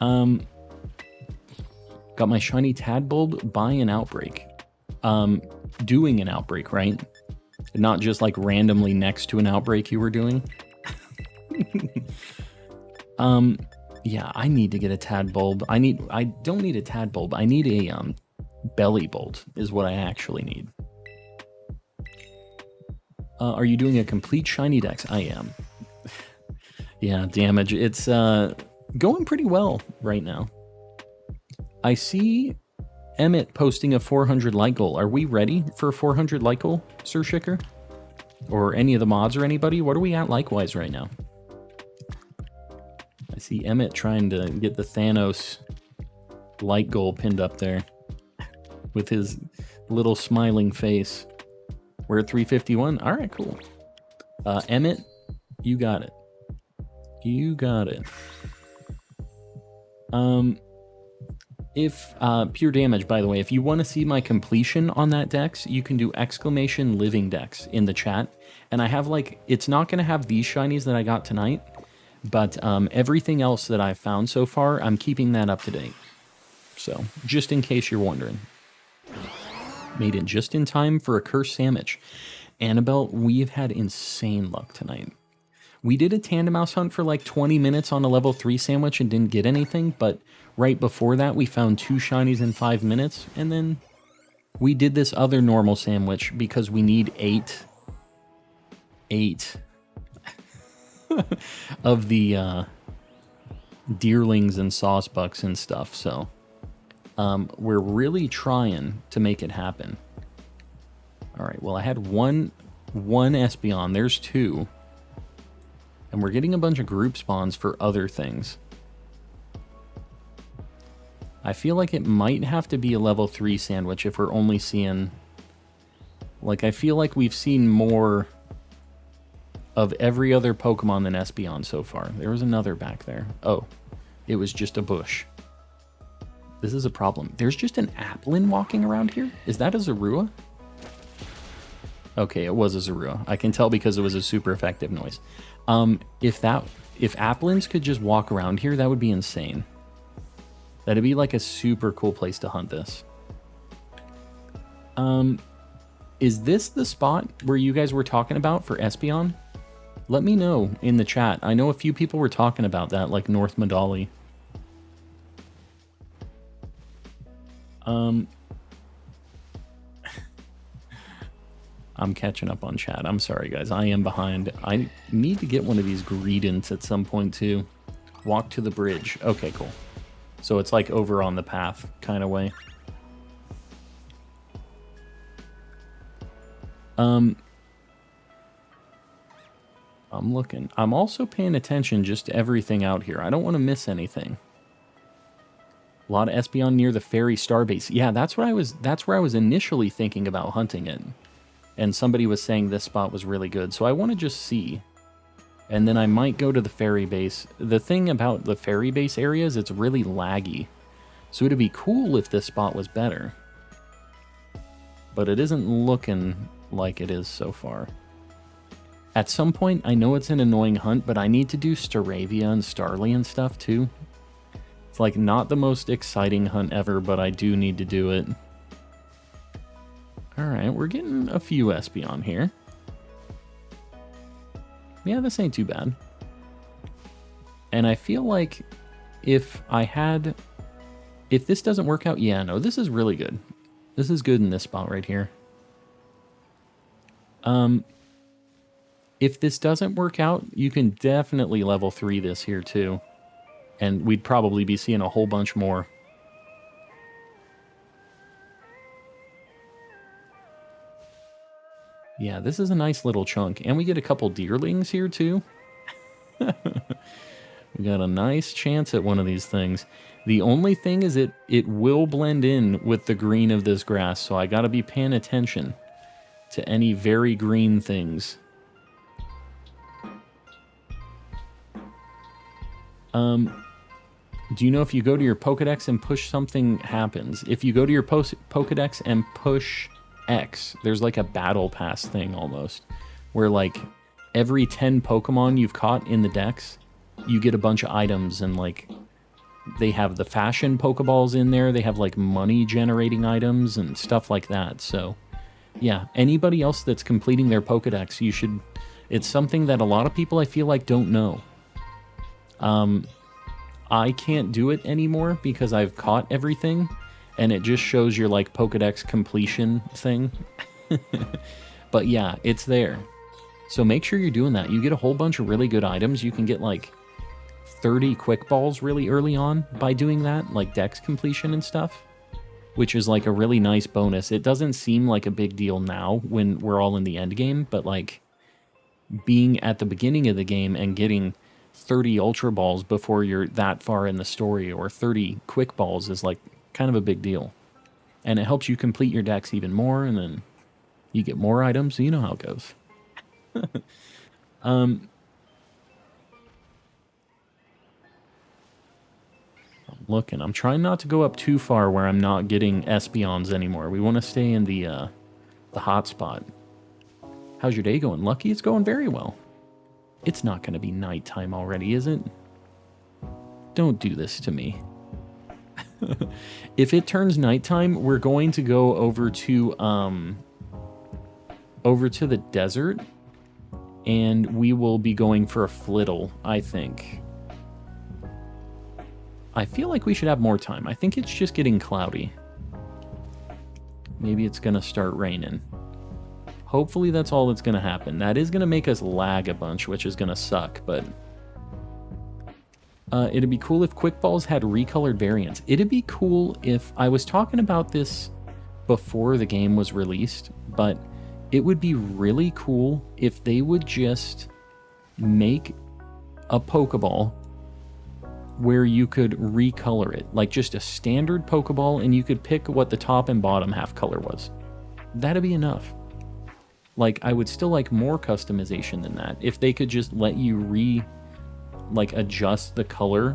Got my shiny Tadbulb by an Outbreak. Doing an Outbreak, right? Not just like randomly next to an Outbreak you were doing. Yeah, I need to get a Tadbulb. I don't need a Tadbulb. I need a Belly Bolt is what I actually need. Are you doing a complete shiny dex? I am. Yeah, damage. It's going pretty well right now. I see Emmett posting a 400 like goal. Are we ready for a 400 like goal, Sir Shicker? Or any of the mods or anybody? What are we at likewise right now? I see Emmett trying to get the Thanos like goal pinned up there with his little smiling face. We're at 351. All right, cool. Emmett, you got it. You got it. If pure damage, by the way, if you want to see my completion on that dex, you can do exclamation living dex in the chat. And I have like, it's not going to have these shinies that I got tonight, but everything else that I've found so far, I'm keeping that up to date. So, just in case you're wondering. Made it just in time for a cursed sandwich. Annabelle, we've had insane luck tonight. We did a Tandemaus hunt for like 20 minutes on a level 3 sandwich and didn't get anything, but right before that we found 2 shinies in 5 minutes, and then we did this other normal sandwich because we need 8 of the deerlings and saucebucks and stuff, so we're really trying to make it happen. Alright, well I had one Espeon, there's 2. And we're getting a bunch of group spawns for other things. I feel like it might have to be a level 3 sandwich if we're only seeing... Like, I feel like we've seen more of every other Pokemon than Espeon so far. There was another back there. Oh, it was just a bush. This is a problem. There's just an Applin walking around here? Is that a Zorua? Okay, it was a Zorua. I can tell because it was a super effective noise. If Applins could just walk around here, that would be insane. That'd be like a super cool place to hunt this. Is this the spot where you guys were talking about for Espeon? Let me know in the chat. I know a few people were talking about that, like North Medali. I'm catching up on chat. I'm sorry, guys. I am behind. I need to get one of these Greedents at some point, too. Walk to the bridge. Okay, cool. So it's like over on the path kind of way. I'm looking. I'm also paying attention just to everything out here. I don't want to miss anything. A lot of Espeon near the Fairy Starbase. Yeah, that's where I was initially thinking about hunting it. And somebody was saying this spot was really good, so I want to just see. And then I might go to the Fairy Base. The thing about the Fairy Base area is it's really laggy. So it'd be cool if this spot was better. But it isn't looking like it is so far. At some point, I know it's an annoying hunt, but I need to do Staravia and Starly and stuff too. It's like not the most exciting hunt ever, but I do need to do it. Alright, we're getting a few Espeon here. Yeah, this ain't too bad. And I feel like if this doesn't work out, yeah, no, this is really good. This is good in this spot right here. If this doesn't work out, you can definitely level 3 this here too. And we'd probably be seeing a whole bunch more. Yeah, this is a nice little chunk. And we get a couple Deerlings here, too. We got a nice chance at one of these things. The only thing is it will blend in with the green of this grass, so I gotta be paying attention to any very green things. Do you know if you go to your Pokedex and push something happens? If you go to your Pokedex and push X, there's like a battle pass thing almost, where like every 10 Pokemon you've caught in the Dex, you get a bunch of items, and like they have the fashion Pokeballs in there, they have like money generating items and stuff like that. So yeah, anybody else that's completing their Pokedex, you should, it's something that a lot of people I feel like don't know. I can't do it anymore because I've caught everything, and it just shows your like Pokedex completion thing. But yeah, it's there. So make sure you're doing that. You get a whole bunch of really good items. You can get like 30 quick balls really early on by doing that, like Dex completion and stuff, which is like a really nice bonus. It doesn't seem like a big deal now when we're all in the end game, but like being at the beginning of the game and getting 30 Ultra Balls before you're that far in the story, or 30 quick balls, is like kind of a big deal. And it helps you complete your Dex even more, and then you get more items, so you know how it goes. I'm looking. I'm trying not to go up too far where I'm not getting Espeons anymore. We want to stay in the hot spot. How's your day going, Lucky? It's going very well. It's not going to be nighttime already, is it? Don't do this to me. If it turns nighttime, we're going to go over to the desert, and we will be going for a flittle, I think. I feel like we should have more time. I think it's just getting cloudy. Maybe it's gonna start raining. Hopefully that's all that's gonna happen. That is gonna make us lag a bunch, which is gonna suck, but it'd be cool if Quick Balls had recolored variants. It'd be cool if, I was talking about this before the game was released, but it would be really cool if they would just make a Pokeball where you could recolor it, like just a standard Pokeball, and you could pick what the top and bottom half color was. That'd be enough. Like, I would still like more customization than that. If they could just let you adjust the color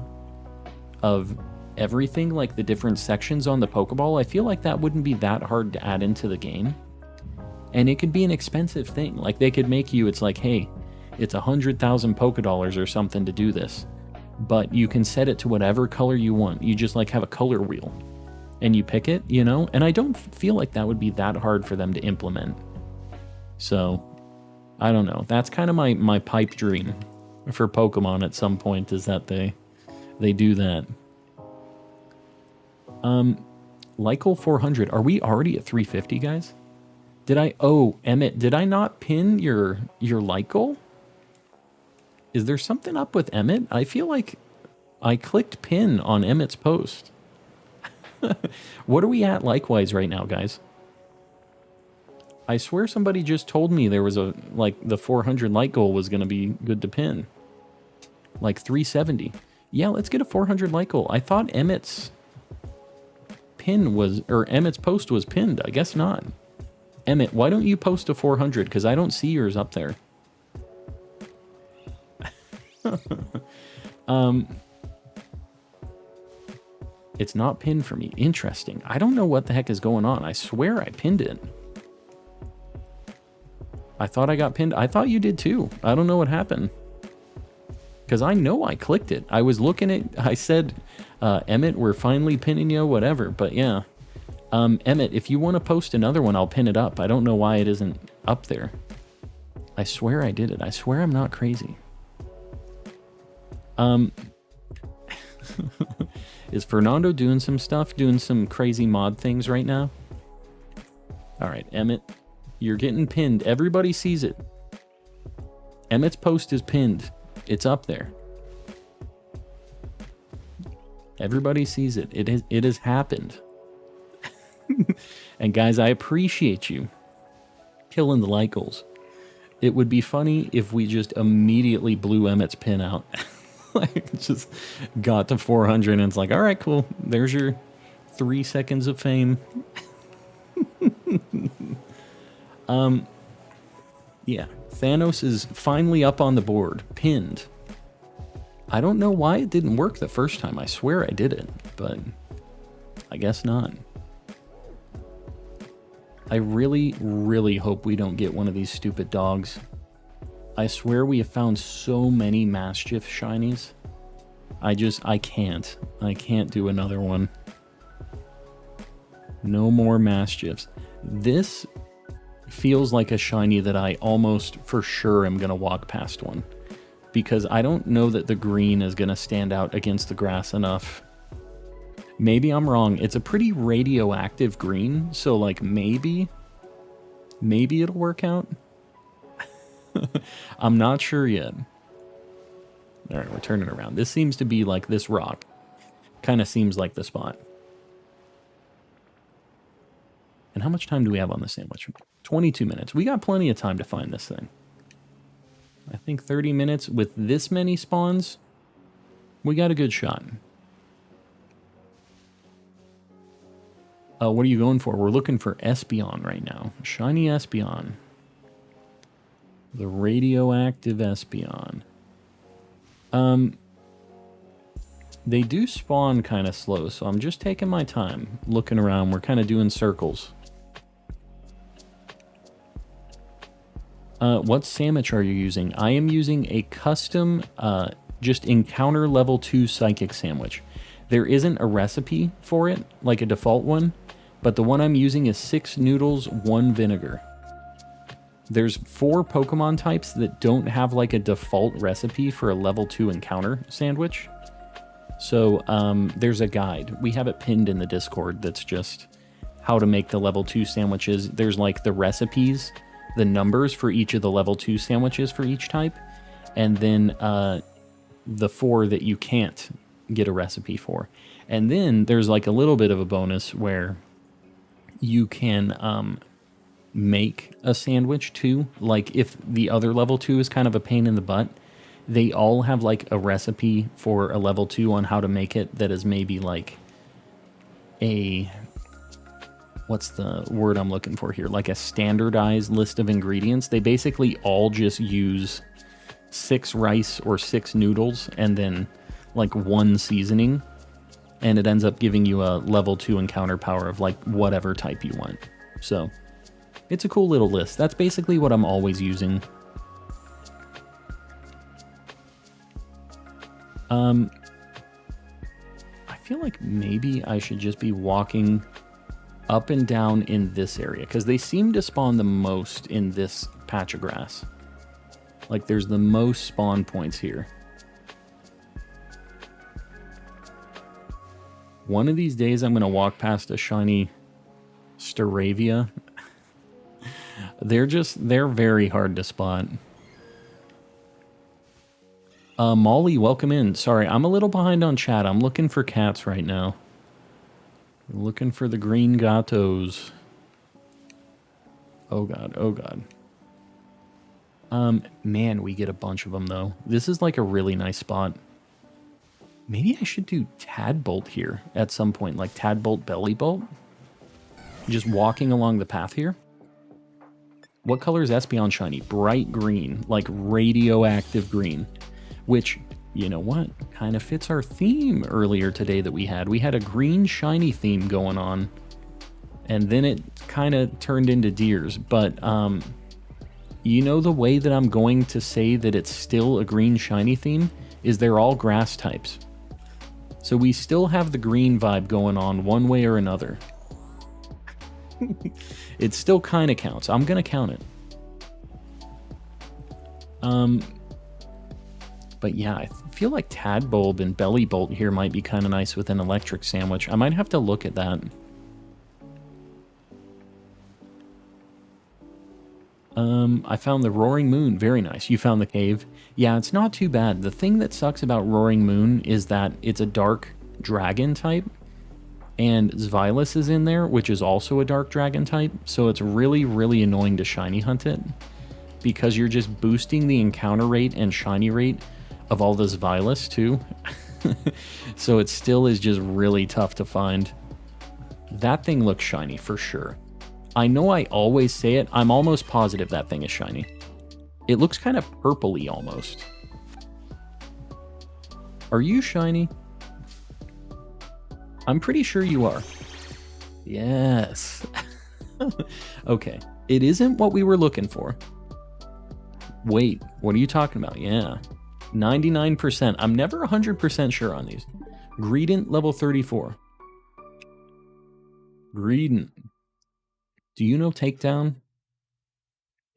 of everything, like the different sections on the Pokeball, I feel like that wouldn't be that hard to add into the game. And it could be an expensive thing. Like, they could make you, it's like, hey, it's 100,000 Pokedollars or something to do this. But you can set it to whatever color you want. You just like have a color wheel and you pick it, you know? And I don't feel like that would be that hard for them to implement. So, I don't know. That's kind of my pipe dream for Pokemon at some point, is that they do that. Lycal 400. Are we already at 350, guys? Emmett, did I not pin your Lycal? Is there something up with Emmett? I feel like I clicked pin on Emmett's post. What are we at likewise right now, guys? I swear somebody just told me there was the 400 like goal was going to be good to pin. Like 370. Yeah, let's get a 400 like goal. I thought Emmett's post was pinned. I guess not. Emmett, why don't you post a 400? Because I don't see yours up there. It's not pinned for me. Interesting. I don't know what the heck is going on. I swear I pinned it. I thought I got pinned. I thought you did too. I don't know what happened. Because I know I clicked it. I was looking at, I said, Emmett, we're finally pinning you, whatever. But yeah. Emmett, if you want to post another one, I'll pin it up. I don't know why it isn't up there. I swear I did it. I swear I'm not crazy. Is Fernando doing some stuff? Doing some crazy mod things right now? Alright, Emmett. You're getting pinned. Everybody sees it. Emmett's post is pinned. It's up there. Everybody sees it. It has happened. And guys, I appreciate you killing the like goals. It would be funny if we just immediately blew Emmett's pin out. Like, just got to 400 and it's like, all right, cool. There's your 3 seconds of fame. Yeah, Thanos is finally up on the board, pinned. I don't know why it didn't work the first time. I swear I did it, but I guess not. I really, really hope we don't get one of these stupid dogs. I swear we have found so many Mastiff shinies. I can't. I can't do another one. No more Mastiffs. This feels like a shiny that I almost for sure am going to walk past one. Because I don't know that the green is going to stand out against the grass enough. Maybe I'm wrong. It's a pretty radioactive green, so like maybe it'll work out. I'm not sure yet. Alright, we're turning around. This seems to be like this rock. Kind of seems like the spot. And how much time do we have on the sandwich? 22 minutes. We got plenty of time to find this thing. I think 30 minutes with this many spawns, we got a good shot. What are you going for? We're looking for Espeon right now. Shiny Espeon. The radioactive Espeon. They do spawn kind of slow, so I'm just taking my time looking around. We're kind of doing circles. What sandwich are you using? I am using a custom, just encounter level 2 psychic sandwich. There isn't a recipe for it, like a default one, but the one I'm using is 6 noodles, 1 vinegar. There's 4 Pokemon types that don't have like a default recipe for a level 2 encounter sandwich. So there's a guide. We have it pinned in the Discord that's just how to make the level 2 sandwiches. There's like the recipes, the numbers for each of the level 2 sandwiches for each type, and then the 4 that you can't get a recipe for. And then there's like a little bit of a bonus where you can make a sandwich too. Like if the other level 2 is kind of a pain in the butt, they all have like a recipe for a level 2 on how to make it that is maybe like a, what's the word I'm looking for here? Like a standardized list of ingredients. They basically all just use 6 rice or 6 noodles and then like 1 seasoning. And it ends up giving you a level 2 encounter power of like whatever type you want. So it's a cool little list. That's basically what I'm always using. I feel like maybe I should just be walking up and down in this area because they seem to spawn the most in this patch of grass. Like there's the most spawn points here. One of these days I'm going to walk past a shiny Staravia. They're very hard to spot. Molly, welcome in. Sorry, I'm a little behind on chat. I'm looking for cats right now. I'm looking for the green gatos. Oh god, oh god. Man, we get a bunch of them though. This is like a really nice spot. Maybe I should do Tadbolt here at some point, like Tadbolt Bellybolt. Just walking along the path here. What color is Espeon shiny? Bright green, like radioactive green. Which, you know what, kind of fits our theme earlier today that we had. We had a green shiny theme going on, and then it kind of turned into deers. But, you know the way that I'm going to say that it's still a green shiny theme is they're all grass types. So we still have the green vibe going on one way or another. It still kind of counts. I'm going to count it. But yeah, I feel like Tadbulb and Bellybolt here might be kind of nice with an electric sandwich. I might have to look at that. I found the Roaring Moon. Very nice. You found the cave. Yeah, it's not too bad. The thing that sucks about Roaring Moon is that it's a dark dragon type. And Xylus is in there, which is also a dark dragon type. So it's really, really annoying to shiny hunt it. Because you're just boosting the encounter rate and shiny rate of all the Xylus too. So it still is just really tough to find. That thing looks shiny for sure. I know I always say it. I'm almost positive that thing is shiny. It looks kind of purpley almost. Are you shiny? I'm pretty sure you are. Yes. Okay. It isn't what we were looking for. Wait, what are you talking about? Yeah. 99%. I'm never 100% sure on these. Greedent level 34. Greedent. Do you know takedown?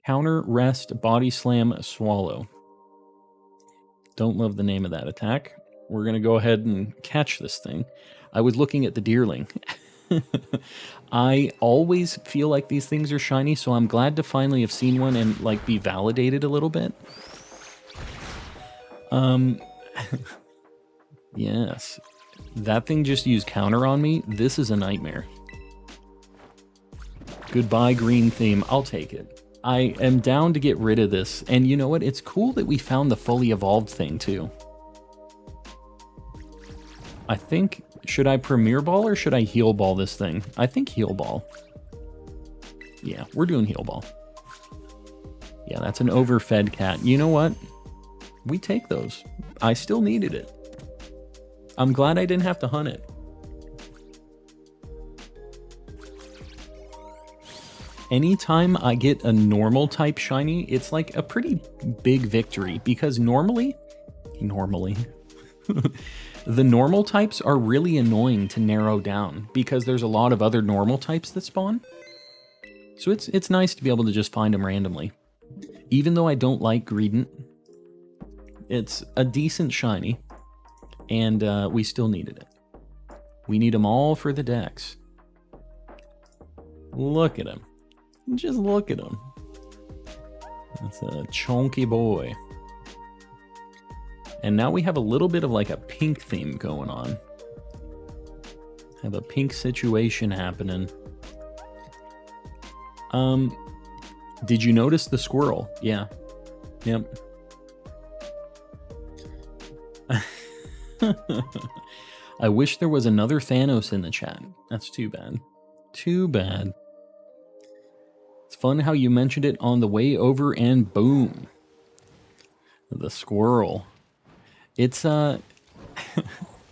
Counter, rest, body slam, swallow. Don't love the name of that attack. We're going to go ahead and catch this thing. I was looking at the Deerling. I always feel like these things are shiny, so I'm glad to finally have seen one and like be validated a little bit. Yes. That thing just used counter on me. This is a nightmare. Goodbye, green theme. I'll take it. I am down to get rid of this. And you know what? It's cool that we found the fully evolved thing, too. I think, should I Premier Ball or should I Heal Ball this thing? I think Heal Ball. Yeah, we're doing Heal Ball. Yeah, that's an overfed cat. You know what? We take those. I still needed it. I'm glad I didn't have to hunt it. Anytime I get a normal type shiny, it's like a pretty big victory because normally, The normal types are really annoying to narrow down because there's a lot of other normal types that spawn. So it's nice to be able to just find them randomly. Even though I don't like Greedent, it's a decent shiny, and we still needed it. We need them all for the decks. Look at him. Just look at him. That's a chunky boy. And now we have a little bit of like a pink theme going on. Have a pink situation happening. Did you notice the squirrel? Yeah. Yep. I wish there was another Thanos in the chat. That's too bad. Too bad. It's fun how you mentioned it on the way over and boom. The squirrel. It's, how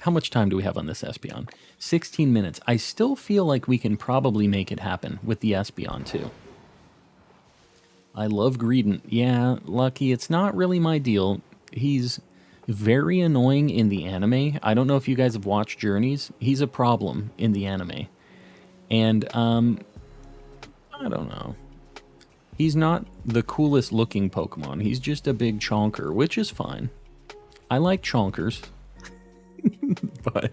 much time do we have on this Espeon? 16 minutes. I still feel like we can probably make it happen with the Espeon too. I love Greedent. Yeah, Lucky, it's not really my deal. He's very annoying in the anime. I don't know if you guys have watched Journeys. He's a problem in the anime. And, I don't know. He's not the coolest looking Pokemon. He's just a big chonker, which is fine. I like chonkers. But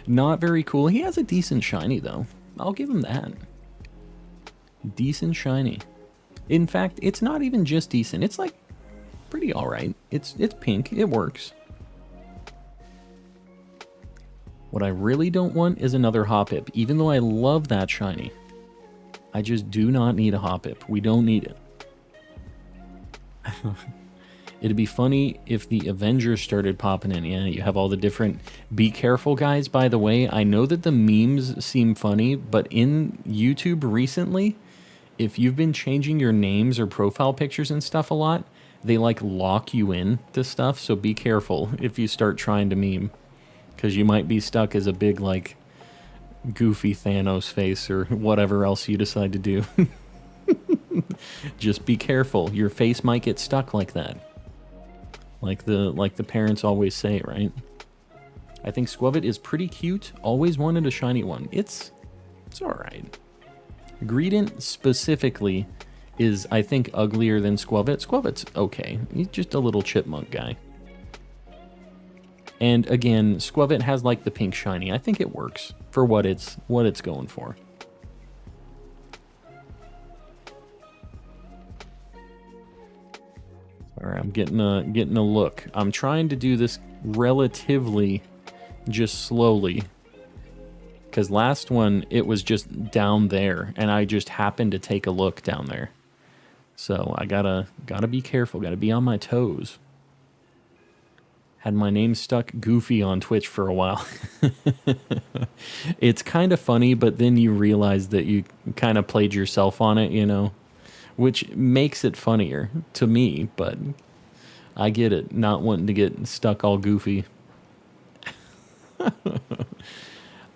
not very cool. He has a decent shiny, though. I'll give him that. Decent shiny. In fact, it's not even just decent. It's like pretty alright. It's pink. It works. What I really don't want is another Hoppip, even though I love that shiny. I just do not need a Hoppip. We don't need it. It'd be funny if the Avengers started popping in. Yeah, you have all the different... Be careful, guys, by the way. I know that the memes seem funny, but in YouTube recently, if you've been changing your names or profile pictures and stuff a lot, they, like, lock you in to stuff, so be careful if you start trying to meme. Because you might be stuck as a big, like, goofy Thanos face or whatever else you decide to do. Just be careful. Your face might get stuck like that. Like the parents always say, right? I think Squavit is pretty cute. Always wanted a shiny one. It's alright. Greedent specifically is, I think, uglier than Squavit. Squavit's okay. He's just a little chipmunk guy. And again, Squavit has like the pink shiny. I think it works for what it's going for. All right, I'm getting a look. I'm trying to do this relatively just slowly, because last one it was just down there, and I just happened to take a look down there. So I gotta be careful. Gotta be on my toes. Had my name stuck Goofy on Twitch for a while. It's kind of funny, but then you realize that you kind of played yourself on it, you know, which makes it funnier to me, but I get it, not wanting to get stuck all goofy.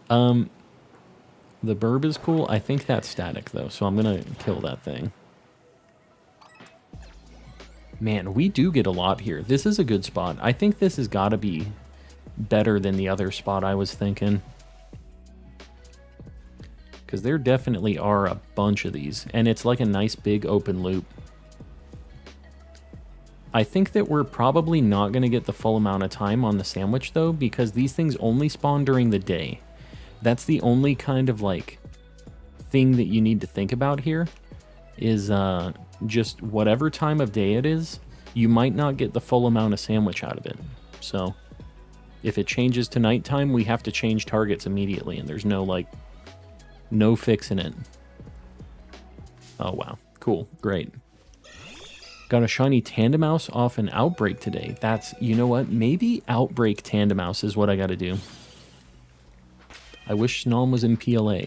The burb is cool. I think that's static, though, so I'm going to kill that thing. Man, we do get a lot here. This is a good spot. I think this has got to be better than the other spot I was thinking. Because there definitely are a bunch of these, and it's like a nice big open loop. I think that we're probably not going to get the full amount of time on the sandwich, though, because these things only spawn during the day. That's the only kind of, like, thing that you need to think about here, is just whatever time of day it is, you might not get the full amount of sandwich out of it. So, if it changes to nighttime, we have to change targets immediately, and there's no, like, no fixing it. Oh, wow. Cool. Great. Got a shiny Tandemaus off an Outbreak today. That's, you know what? Maybe Outbreak Tandemaus is what I got to do. I wish Snom was in PLA.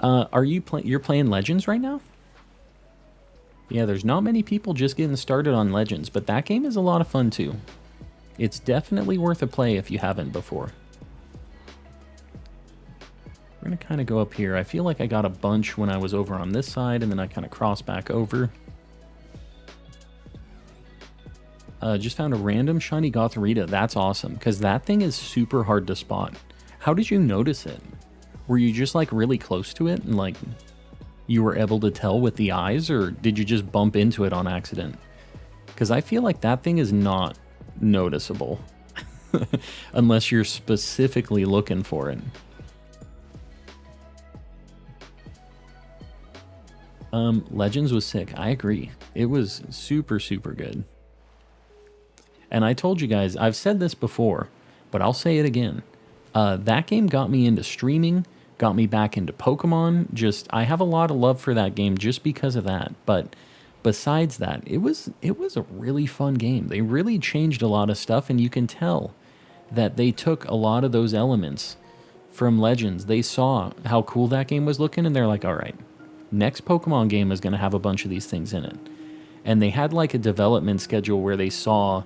Are you're playing Legends right now? Yeah, there's not many people just getting started on Legends, but that game is a lot of fun too. It's definitely worth a play if you haven't before. We're going to kind of go up here. I feel like I got a bunch when I was over on this side, and then I kind of cross back over. Just found a random shiny Gothorita. That's awesome, because that thing is super hard to spot. How did you notice it? Were you just like really close to it and like you were able to tell with the eyes, or did you just bump into it on accident? Because I feel like that thing is not noticeable unless you're specifically looking for it. Legends was sick. I agree. It was super, super good. And I told you guys, I've said this before, but I'll say it again. That game got me into streaming, got me back into Pokemon. I have a lot of love for that game just because of that. But besides that, it was a really fun game. They really changed a lot of stuff, and you can tell that they took a lot of those elements from Legends. They saw how cool that game was looking, and they're like, all right, next Pokemon game is going to have a bunch of these things in it. And they had like a development schedule where they saw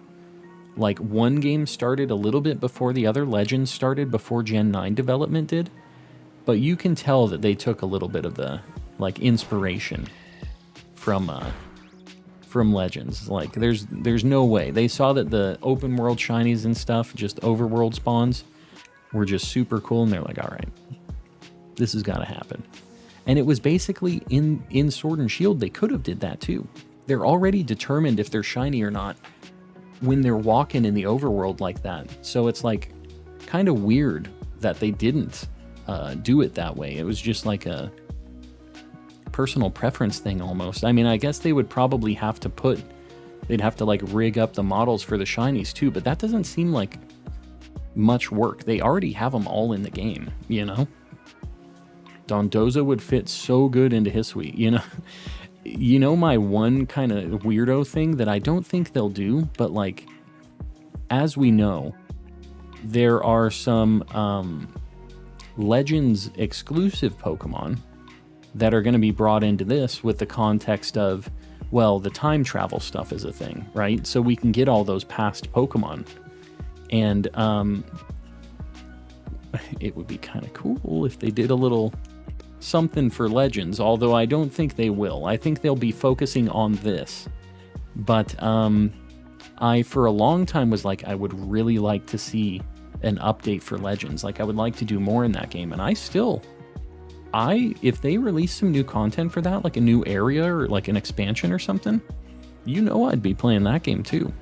like one game started a little bit before the other. Legends started before Gen 9 development did. But you can tell that they took a little bit of the like inspiration from Legends. Like there's no way. They saw that the open world shinies and stuff, just overworld spawns, were just super cool, and they're like, all right, this has got to happen. And it was basically in Sword and Shield, they could have did that too. They're already determined if they're shiny or not when they're walking in the overworld like that. So it's like kind of weird that they didn't do it that way. It was just like a personal preference thing almost. I mean, I guess they would probably have to they'd have to like rig up the models for the shinies too, but that doesn't seem like much work. They already have them all in the game, you know? Dondoza would fit so good into Hisuian, you know? You know, my one kind of weirdo thing that I don't think they'll do, but like, as we know, there are some Legends exclusive Pokemon that are going to be brought into this with the context of, well, the time travel stuff is a thing, right? So we can get all those past Pokemon. And it would be kind of cool if they did a little something for Legends, although I don't think they will. I think they'll be focusing on this. But I, for a long time, was like, I would really like to see an update for Legends. Like, I would like to do more in that game. And if they release some new content for that, like a new area or like an expansion or something, you know I'd be playing that game too.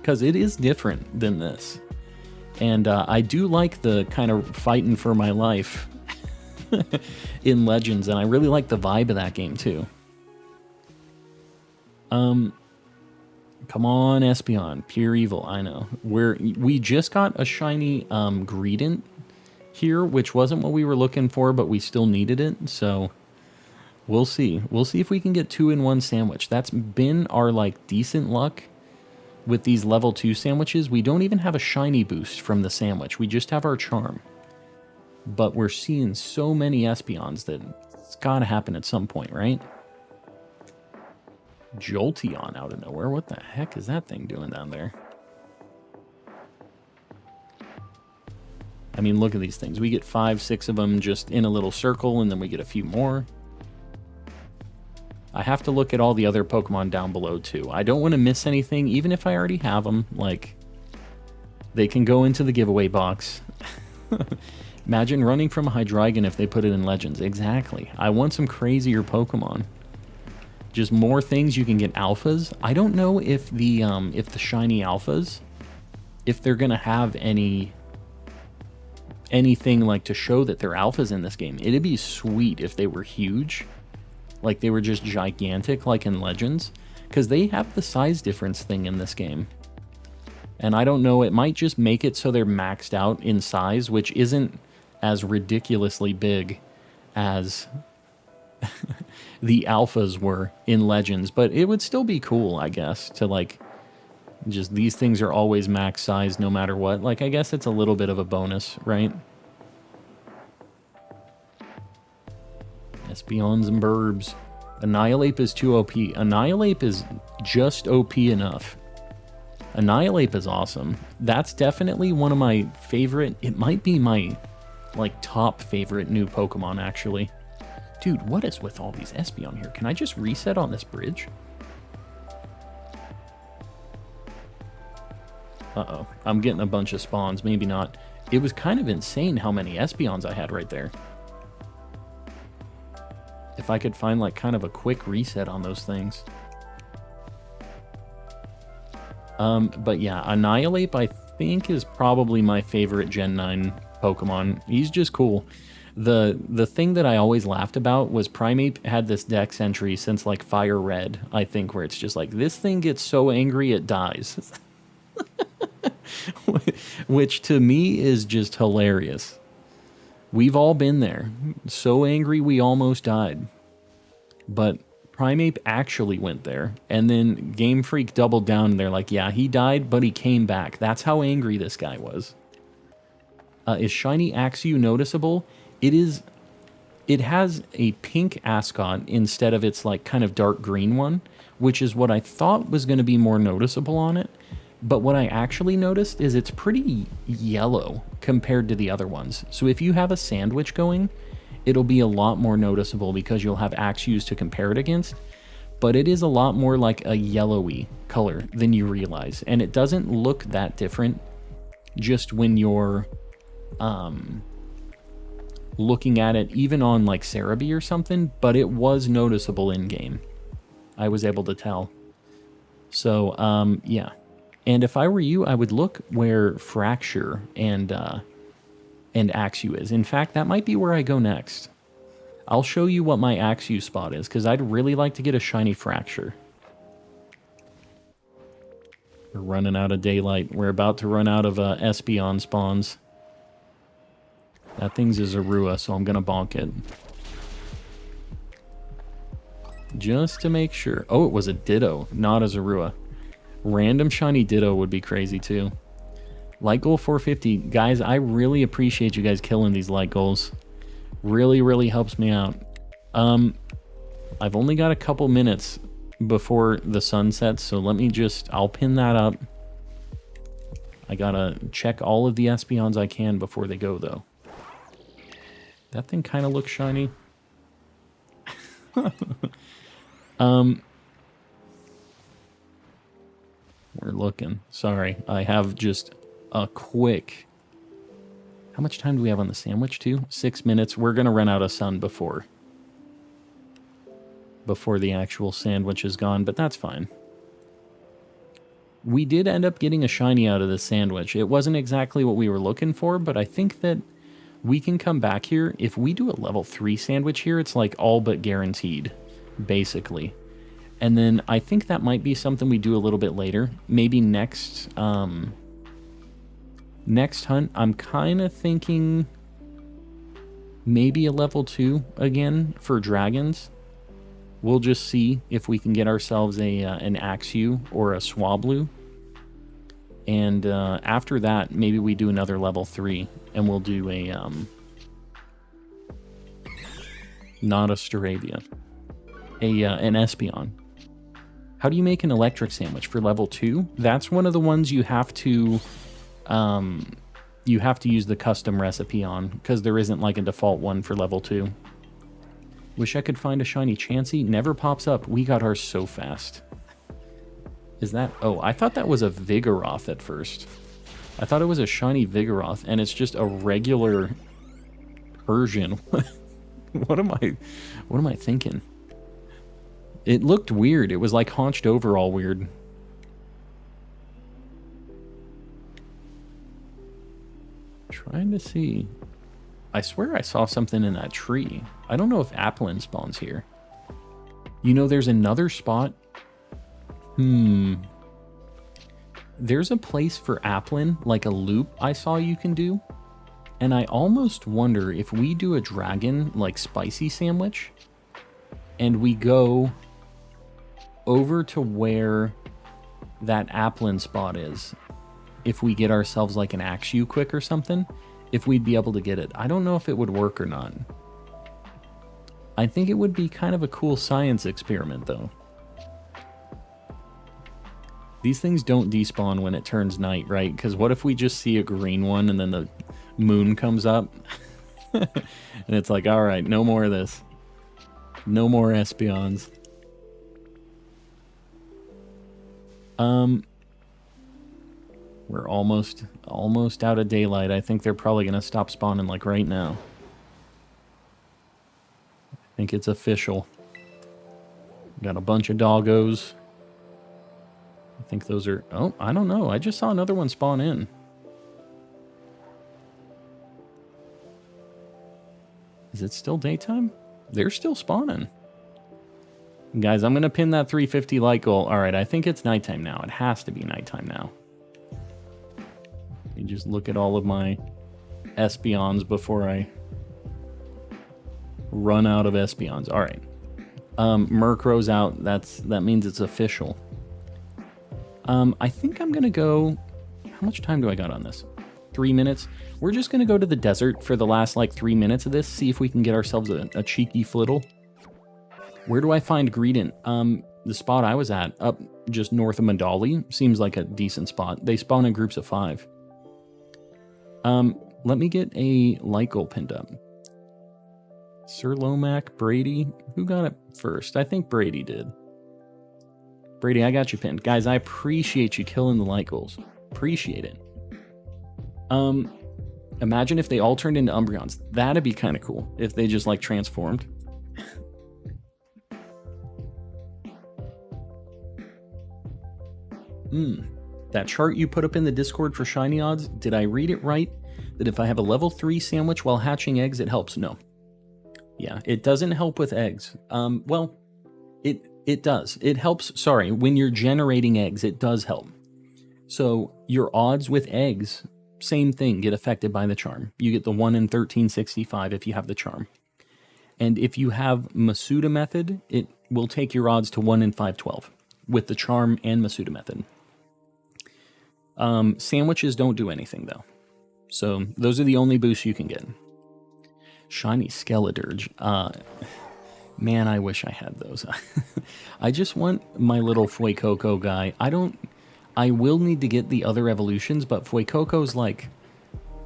Because it is different than this. And I do like the kind of fighting for my life in Legends, and I really like the vibe of that game too. Come on, Espeon, pure evil. I know we just got a shiny Greedent here, which wasn't what we were looking for, but we still needed it. So we'll see. We'll see if we can get 2-in-1 sandwich. That's been our like decent luck with these level 2 sandwiches. We don't even have a shiny boost from the sandwich. We just have our charm. But we're seeing so many Espeons that it's got to happen at some point, right? Jolteon out of nowhere. What the heck is that thing doing down there? I mean, look at these things. We get 5, 6 of them just in a little circle, and then we get a few more. I have to look at all the other Pokemon down below, too. I don't want to miss anything, even if I already have them. Like, they can go into the giveaway box. Imagine running from a Hydreigon if they put it in Legends. Exactly. I want some crazier Pokemon. Just more things. You can get alphas. I don't know if the shiny alphas, if they're gonna have anything like to show that they're alphas in this game. It'd be sweet if they were huge, like they were just gigantic, like in Legends, because they have the size difference thing in this game. And I don't know. It might just make it so they're maxed out in size, which isn't as ridiculously big as the alphas were in Legends, but it would still be cool, I guess, to like, just these things are always max size no matter what. Like, I guess it's a little bit of a bonus, right? Espeons and Burbs. Annihilate is too OP. Annihilate is just OP enough. Annihilate is awesome. That's definitely one of my favorite. It might be my like top favorite new Pokemon, actually. Dude, what is with all these Espeon here? Can I just reset on this bridge? Uh-oh. I'm getting a bunch of spawns. Maybe not. It was kind of insane how many Espeons I had right there. If I could find, like, kind of a quick reset on those things. But yeah, Annihilate, I think, is probably my favorite Gen 9 Pokemon. He's just cool. The thing that I always laughed about was Primeape had this dex entry since, like, Fire Red, I think, where it's just like, this thing gets so angry it dies. Which to me is just hilarious. We've all been there. So angry we almost died. But Primeape actually went there. And then Game Freak doubled down and they're like, yeah, he died, but he came back. That's how angry this guy was. Is Shiny Axew noticeable? It is. It has a pink ascot instead of its like kind of dark green one, which is what I thought was going to be more noticeable on it. But what I actually noticed is it's pretty yellow compared to the other ones. So if you have a sandwich going, it'll be a lot more noticeable because you'll have Axews to compare it against. But it is a lot more like a yellowy color than you realize. And it doesn't look that different just when you're looking at it, even on like Cerebi or something. But it was noticeable in game. I was able to tell. So, yeah. And if I were you, I would look where Fracture and Axew is. In fact, that might be where I go next. I'll show you what my Axew spot is, because I'd really like to get a shiny Fracture. We're running out of daylight. We're about to run out of Espeon spawns. That thing's a Zorua, so I'm going to bonk it. Just to make sure. Oh, it was a Ditto, not a Zorua. Random shiny Ditto would be crazy too. Light goal 450. Guys, I really appreciate you guys killing these light goals. Really, really helps me out. I've only got a couple minutes before the sun sets, so let me just... I'll pin that up. I gotta check all of the Espeons I can before they go, though. That thing kind of looks shiny. We're looking. Sorry, I have just a quick... How much time do we have on the sandwich, too? 6 minutes. We're going to run out of sun before the actual sandwich is gone, but that's fine. We did end up getting a shiny out of this sandwich. It wasn't exactly what we were looking for, but I think that we can come back here. If we do a level 3 sandwich here, it's like all but guaranteed, basically. And then I think that might be something we do a little bit later. Maybe next next hunt, I'm kind of thinking maybe a level 2 again for dragons. We'll just see if we can get ourselves an Axew or a Swablu. And after that, maybe we do another level 3 and we'll do a not a Staravia, an Espeon. How do you make an electric sandwich for level 2? That's one of the ones you have to use the custom recipe on, because there isn't like a default one for level 2. Wish I could find a shiny Chansey. Never pops up. We got ours so fast. Is that... Oh, I thought that was a Vigoroth at first. I thought it was a shiny Vigoroth, and it's just a regular Persian. What am I thinking? It looked weird. It was like haunched over all weird. Trying to see. I swear I saw something in that tree. I don't know if Applin spawns here. You know, there's another spot. There's a place for Applin, like a loop I saw you can do. And I almost wonder if we do a dragon, like, spicy sandwich, and we go over to where that Applin spot is, if we get ourselves like an Axew quick or something, if we'd be able to get it. I don't know if it would work or not. I think it would be kind of a cool science experiment, though. These things don't despawn when it turns night, right? Because what if we just see a green one and then the moon comes up? And it's like, alright, no more of this. No more Espeons. We're almost out of daylight. I think they're probably going to stop spawning like right now. I think it's official. Got a bunch of doggos. I think those are... Oh, I don't know. I just saw another one spawn in. Is it still daytime? They're still spawning. Guys, I'm going to pin that 350 light goal. All right, I think it's nighttime now. It has to be nighttime now. Let me just look at all of my Espeons before I run out of Espeons. All right. Murkrow's out. That means it's official. I think I'm going to go... How much time do I got on this? 3 minutes. We're just going to go to the desert for the last, like, 3 minutes of this. See if we can get ourselves a cheeky flittle. Where do I find Greedent? The spot I was at, up just north of Mandali, seems like a decent spot. They spawn in groups of 5. Let me get a light goal pinned up. Sir Lomac, Brady. Who got it first? I think Brady did. Brady, I got you pinned. Guys, I appreciate you killing the light goals. Appreciate it. Imagine if they all turned into Umbreons. That'd be kind of cool if they just like transformed. That chart you put up in the Discord for shiny odds, did I read it right? That if I have a level 3 sandwich while hatching eggs, it helps? No. Yeah, it doesn't help with eggs. Well, it does. It helps, sorry, when you're generating eggs, it does help. So your odds with eggs, same thing, get affected by the charm. You get the 1 in 1365 if you have the charm. And if you have Masuda method, it will take your odds to 1 in 512 with the charm and Masuda method. Sandwiches don't do anything though. So those are the only boosts you can get. Shiny Skeledirge. Man, I wish I had those. I just want my little Fuecoco guy. I will need to get the other evolutions, but Fuecoco's like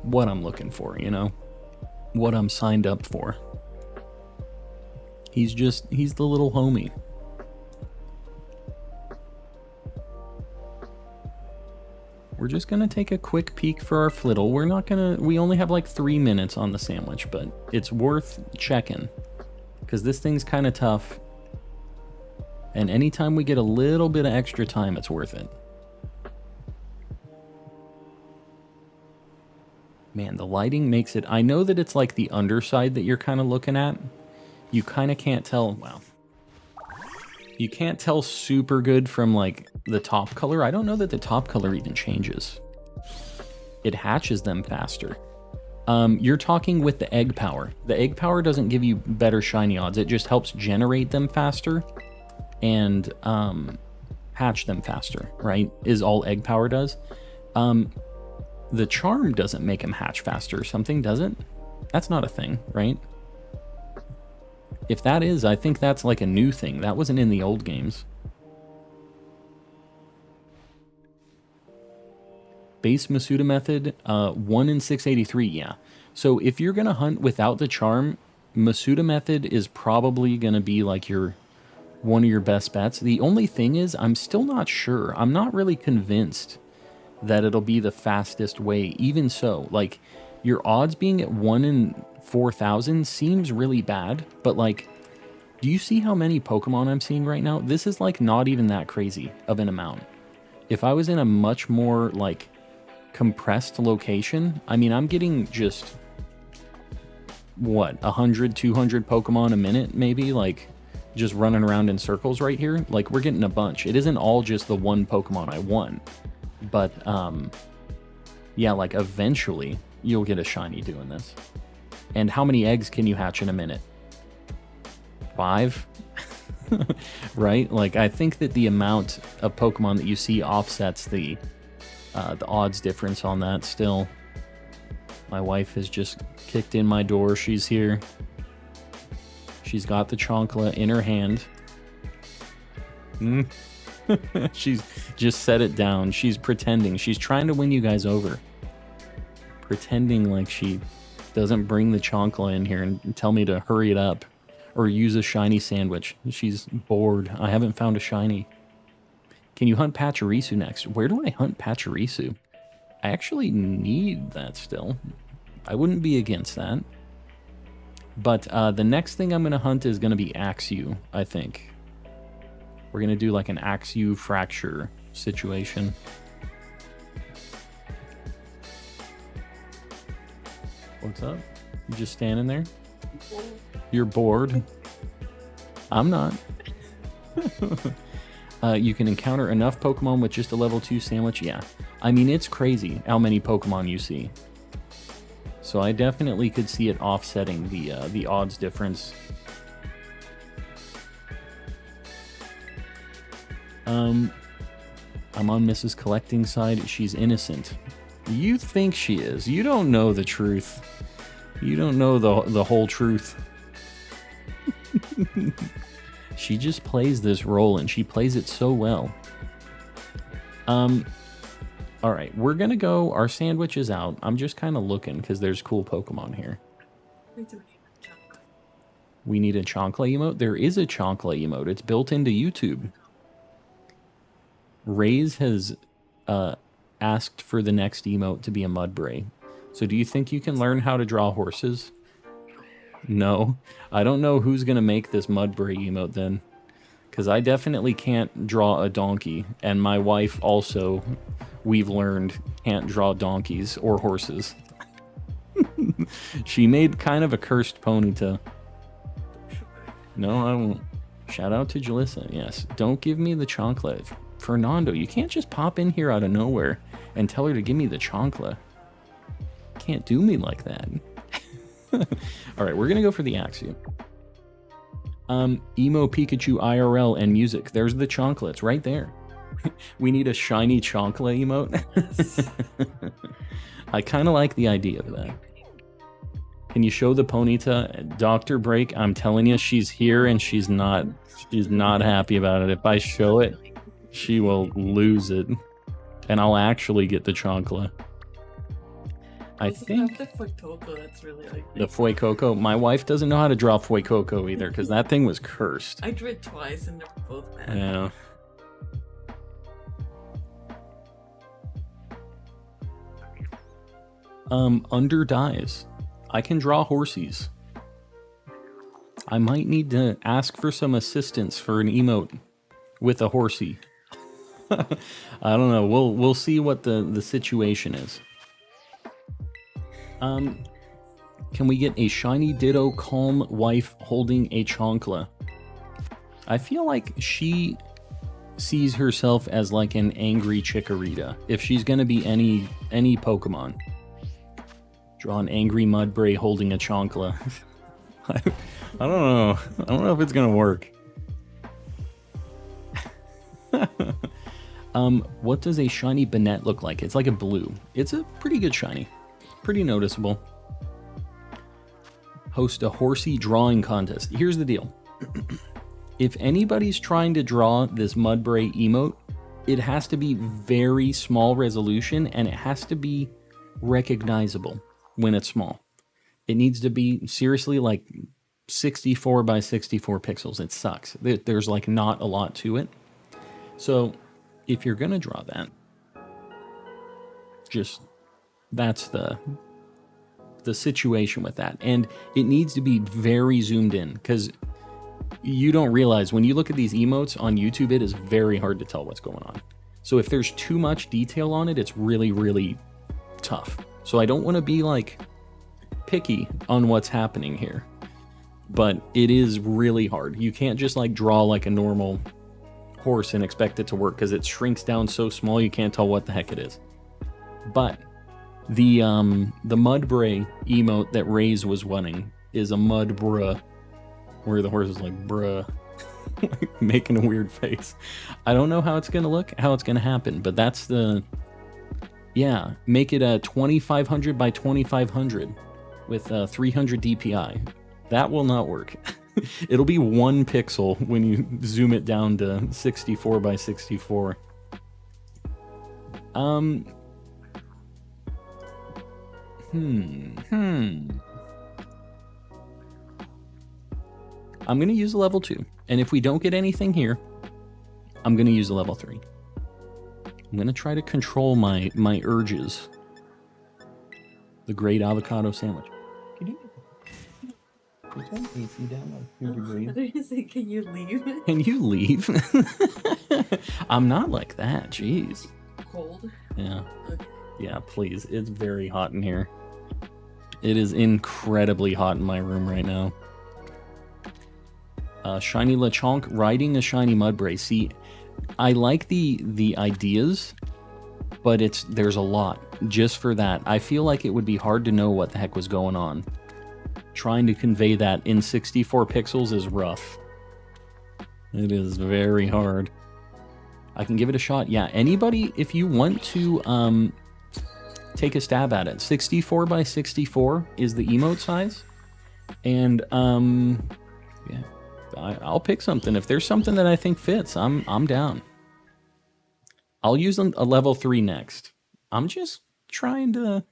what I'm looking for, you know? What I'm signed up for. He's the little homie. We're just going to take a quick peek for our flittle. We only have like 3 minutes on the sandwich, but it's worth checking because this thing's kind of tough. And anytime we get a little bit of extra time, it's worth it. Man, the lighting makes it... I know that it's like the underside that you're kind of looking at. You kind of can't tell... Wow. You can't tell super good from like the top color. I don't know that the top color even changes. It hatches them faster. You're talking with the egg power. The egg power doesn't give you better shiny odds. It just helps generate them faster and hatch them faster, right? Is all egg power does. The charm doesn't make them hatch faster or something, does it? That's not a thing, right? If that is, I think that's like a new thing. That wasn't in the old games. Base Masuda method, 1 in 683, yeah. So if you're going to hunt without the charm, Masuda method is probably going to be like one of your best bets. The only thing is, I'm still not sure. I'm not really convinced that it'll be the fastest way. Even so, like, your odds being at 1 in 4,000 seems really bad, but like, do you see how many Pokemon I'm seeing right now? This is like not even that crazy of an amount. If I was in a much more like compressed location, I mean, I'm getting just what, 100, 200 Pokemon a minute, maybe, like just running around in circles right here. Like, we're getting a bunch. It isn't all just the one Pokemon I want, but yeah, like eventually you'll get a shiny doing this. And how many eggs can you hatch in a minute? 5? Right? Like, I think that the amount of Pokemon that you see offsets the odds difference on that still. My wife has just kicked in my door. She's here. She's got the chancla in her hand. She's just set it down. She's pretending. She's trying to win you guys over. Pretending like she doesn't bring the chancla in here and tell me to hurry it up or use a shiny sandwich. She's bored. I haven't found a shiny. Can you hunt Pachirisu next? Where do I hunt Pachirisu? I actually need that still. I wouldn't be against that. But the next thing I'm going to hunt is going to be Axew, I think. We're going to do like an Axew fracture situation. What's up? You just standing there? You're bored? I'm not. You can encounter enough Pokemon with just a level 2 sandwich. Yeah. I mean, it's crazy how many Pokemon you see. So I definitely could see it offsetting the odds difference. I'm on Mrs. Collecting's side. She's innocent. You think she is. You don't know the truth. You don't know the whole truth. She just plays this role, and she plays it so well. All right, we're gonna go. Our sandwich is out. I'm just kind of looking because there's cool Pokemon here. We need a Chonkla emote. There is a Chonkla emote. It's built into YouTube. Raze has asked for the next emote to be a Mudbray. So do you think you can learn how to draw horses? No. I don't know who's going to make this Mudbray emote then. Because I definitely can't draw a donkey. And my wife also, we've learned, can't draw donkeys or horses. She made kind of a cursed Ponyta. No, I won't. Shout out to Jalissa. Yes. Don't give me the Chonkla. Fernando, you can't just pop in here out of nowhere and tell her to give me the Chonkla. Can't do me like that. All right, we're going to go for the Axew. Emo Pikachu IRL and music. There's the Chonkla. It's right there. We need a shiny Chonkla emote. I kind of like the idea of that. Can you show the Ponyta? Dr. Break, I'm telling you, she's here and she's not happy about it. If I show it, she will lose it. And I'll actually get the Chonkla. I think the Fuecoco, that's really ugly. The Fuecoco. My wife doesn't know how to draw Fuecoco either, because that thing was cursed. I drew it twice and they're both bad. Yeah. Under dies. I can draw horsies. I might need to ask for some assistance for an emote with a horsey. I don't know. We'll see what the situation is. Can we get a shiny Ditto calm wife holding a Chonkla? I feel like she sees herself as like an angry Chikorita. If she's gonna be any Pokemon. Draw an angry Mudbray holding a Chonkla. I don't know. I don't know if it's gonna work. What does a shiny Banette look like? It's like a blue. It's a pretty good shiny. Pretty noticeable. Host a horsey drawing contest. Here's the deal. If anybody's trying to draw this Mudbray emote, it has to be very small resolution and it has to be recognizable when it's small. It needs to be seriously like 64 by 64 pixels. It sucks. There's like not a lot to it. So if you're gonna draw that, just that's the situation with that. And it needs to be very zoomed in because you don't realize when you look at these emotes on YouTube, it is very hard to tell what's going on. So if there's too much detail on it, it's really, really tough. So I don't want to be like picky on what's happening here, but it is really hard. You can't just like draw like a normal horse and expect it to work because it shrinks down so small you can't tell what the heck it is. But the Mudbray emote that Raze was wanting is a Mudbruh, where the horse is like bruh, making a weird face. I don't know how it's gonna look, how it's gonna happen, but that's the, yeah, make it a 2500 by 2500 with 300 DPI. That will not work. It'll be 1 pixel when you zoom it down to 64 by 64. I'm going to use a level 2. And if we don't get anything here, I'm going to use a level 3. I'm gonna try to control my urges. The great avocado sandwich. Can you turn the AC down? Like, What did you say? Can you leave? Can you leave? I'm not like that. Jeez. Cold? Yeah. Okay. Yeah, please. It's very hot in here. It is incredibly hot in my room right now. Shiny Lechonk riding a shiny Mudbray. See, I like the ideas, but there's a lot. Just for that, I feel like it would be hard to know what the heck was going on. Trying to convey that in 64 pixels is rough. It is very hard. I can give it a shot. Yeah, anybody, if you want to take a stab at it. 64 by 64 is the emote size. And yeah, I'll pick something. If there's something that I think fits, I'm down. I'll use a level 3 next. I'm just trying to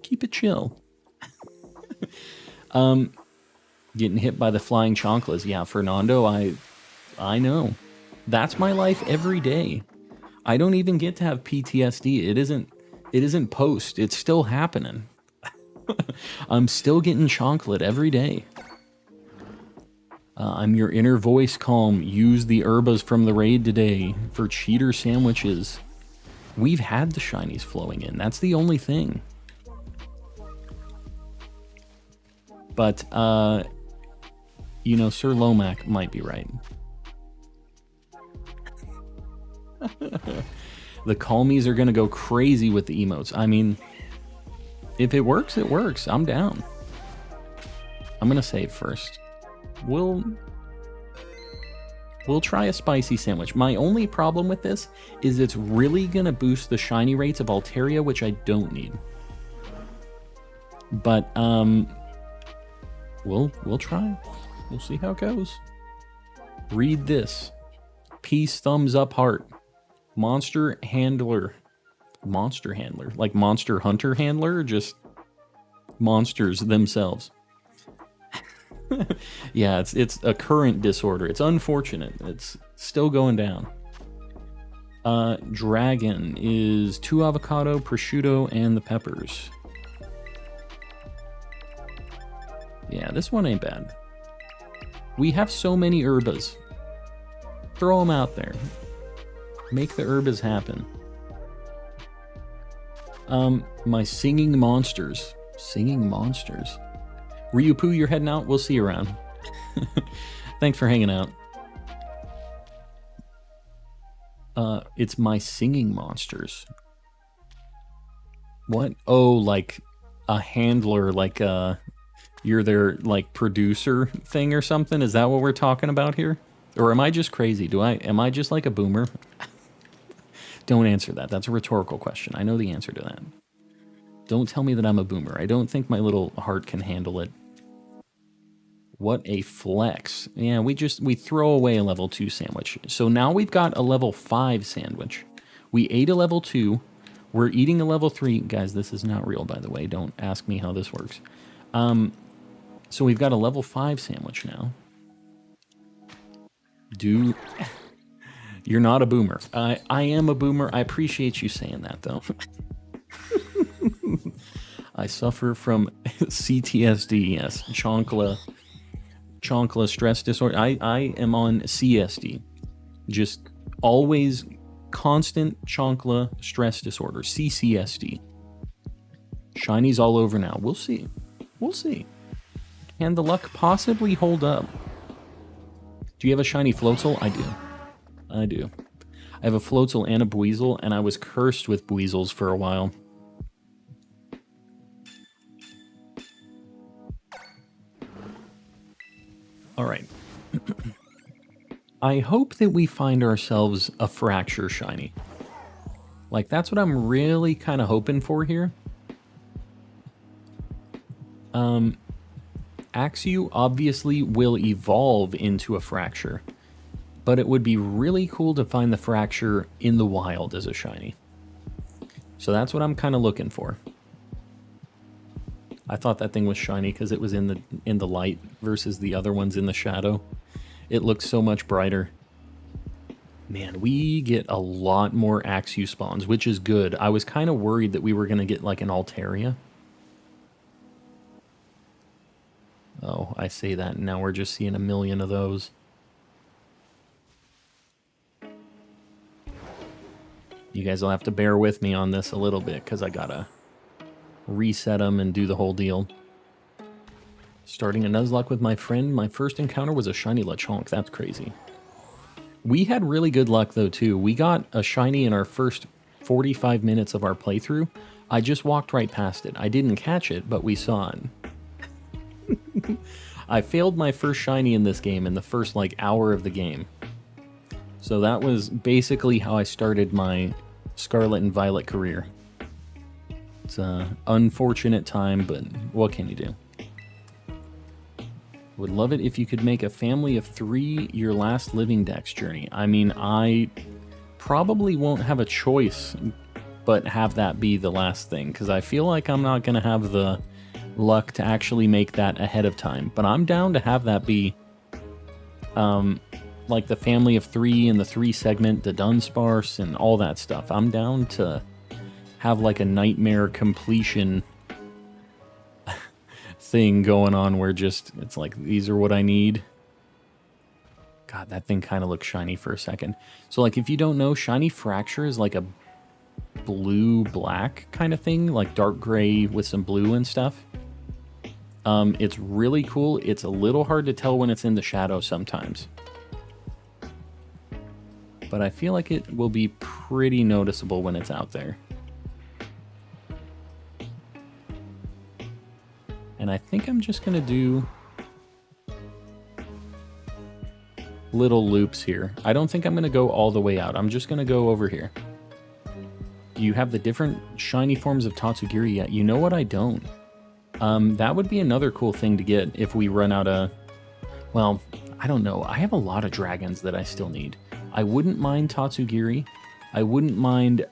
keep it chill. Getting hit by the flying chonklas. Yeah, Fernando, I know. That's my life every day. I don't even get to have PTSD. It isn't post. It's still happening. I'm still getting chonklet every day. I'm your inner voice calm. Use the herbas from the raid today for cheater sandwiches. We've had the shinies flowing in. That's the only thing. But, you know, Sir Lomac might be right. The calmies are going to go crazy with the emotes. I mean, if it works, it works. I'm down. I'm going to save first. We'll try a spicy sandwich. My only problem with this is it's really going to boost the shiny rates of Altaria, which I don't need. But, we'll try. We'll see how it goes. Read this. Peace, thumbs up, heart. Monster handler. Monster handler. Like Monster Hunter handler, or just monsters themselves. Yeah, it's a current disorder. It's unfortunate. It's still going down. Dragon is 2 avocado, prosciutto, and the peppers. Yeah, this one ain't bad. We have so many herbas. Throw them out there. Make the herbas happen. My singing monsters. Singing monsters. Ryupu, you're heading out? We'll see you around. Thanks for hanging out. It's my singing monsters. What? Oh, like a handler, like you're their like producer thing or something? Is that what we're talking about here? Or am I just crazy? Am I just like a boomer? Don't answer that. That's a rhetorical question. I know the answer to that. Don't tell me that I'm a boomer. I don't think my little heart can handle it. What a flex. Yeah, we throw away a level 2 sandwich. So now we've got a level 5 sandwich. We ate a level 2. We're eating a level 3. Guys, this is not real, by the way. Don't ask me how this works. So we've got a level 5 sandwich now. You're not a boomer. I am a boomer. I appreciate you saying that, though. I suffer from CTSD, yes. Chonkla stress disorder. I am on CSD. Just always constant Chonkla stress disorder. CCSD. Shinies all over now. We'll see. We'll see. Can the luck possibly hold up? Do you have a shiny Floatzel? I do. I do. I have a Floatzel and a Buizel, and I was cursed with Buizels for a while. Alright. I hope that we find ourselves a Fracture shiny. Like, that's what I'm really kind of hoping for here. Axew obviously will evolve into a Fracture, but it would be really cool to find the Fracture in the wild as a shiny. So that's what I'm kind of looking for. I thought that thing was shiny because it was in the light versus the other ones in the shadow. It looks so much brighter. Man, we get a lot more Axew spawns, which is good. I was kind of worried that we were going to get like an Altaria. Oh, I say that, and now we're just seeing a million of those. You guys will have to bear with me on this a little bit, because I gotta reset them and do the whole deal. Starting a Nuzlocke with my friend, my first encounter was a shiny Lechonk. That's crazy. We had really good luck, though, too. We got a shiny in our first 45 minutes of our playthrough. I just walked right past it. I didn't catch it, but we saw it. I failed my first shiny in this game in the first, like, hour of the game. So that was basically how I started my Scarlet and Violet career. It's an unfortunate time, but what can you do? Would love it if you could make a family of 3 your last living dex journey. I mean, I probably won't have a choice but have that be the last thing, because I feel like I'm not going to have the luck to actually make that ahead of time. But I'm down to have that be like the family of 3 and the 3 segment, the Dunsparce and all that stuff. I'm down to have like a nightmare completion thing going on where just it's like, these are what I need. God, that thing kind of looks shiny for a second. So like, if you don't know, Shiny Fracture is like a blue-black kind of thing, like dark gray with some blue and stuff. It's really cool. It's a little hard to tell when it's in the shadow sometimes, but I feel like it will be pretty noticeable when it's out there. And I think I'm just going to do little loops here. I don't think I'm going to go all the way out. I'm just going to go over here. Do you have the different shiny forms of Tatsugiri yet? You know what? I don't. That would be another cool thing to get if we run out of... Well, I don't know. I have a lot of dragons that I still need. I wouldn't mind Tatsugiri. I wouldn't mind...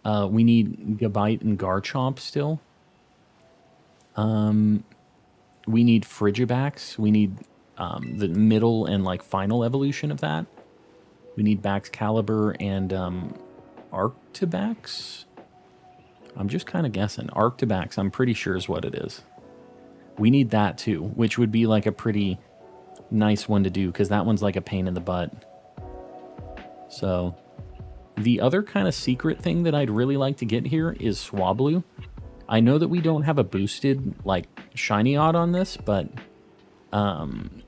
we need Gabite and Garchomp still. We need Frigibax. We need the middle and like final evolution of that. We need Baxcalibur and Arctibax. I'm just kind of guessing. Arctibax, I'm pretty sure is what it is. We need that too, which would be like a pretty nice one to do because that one's like a pain in the butt. So the other kind of secret thing that I'd really like to get here is Swablu. I know that we don't have a boosted like shiny odd on this, but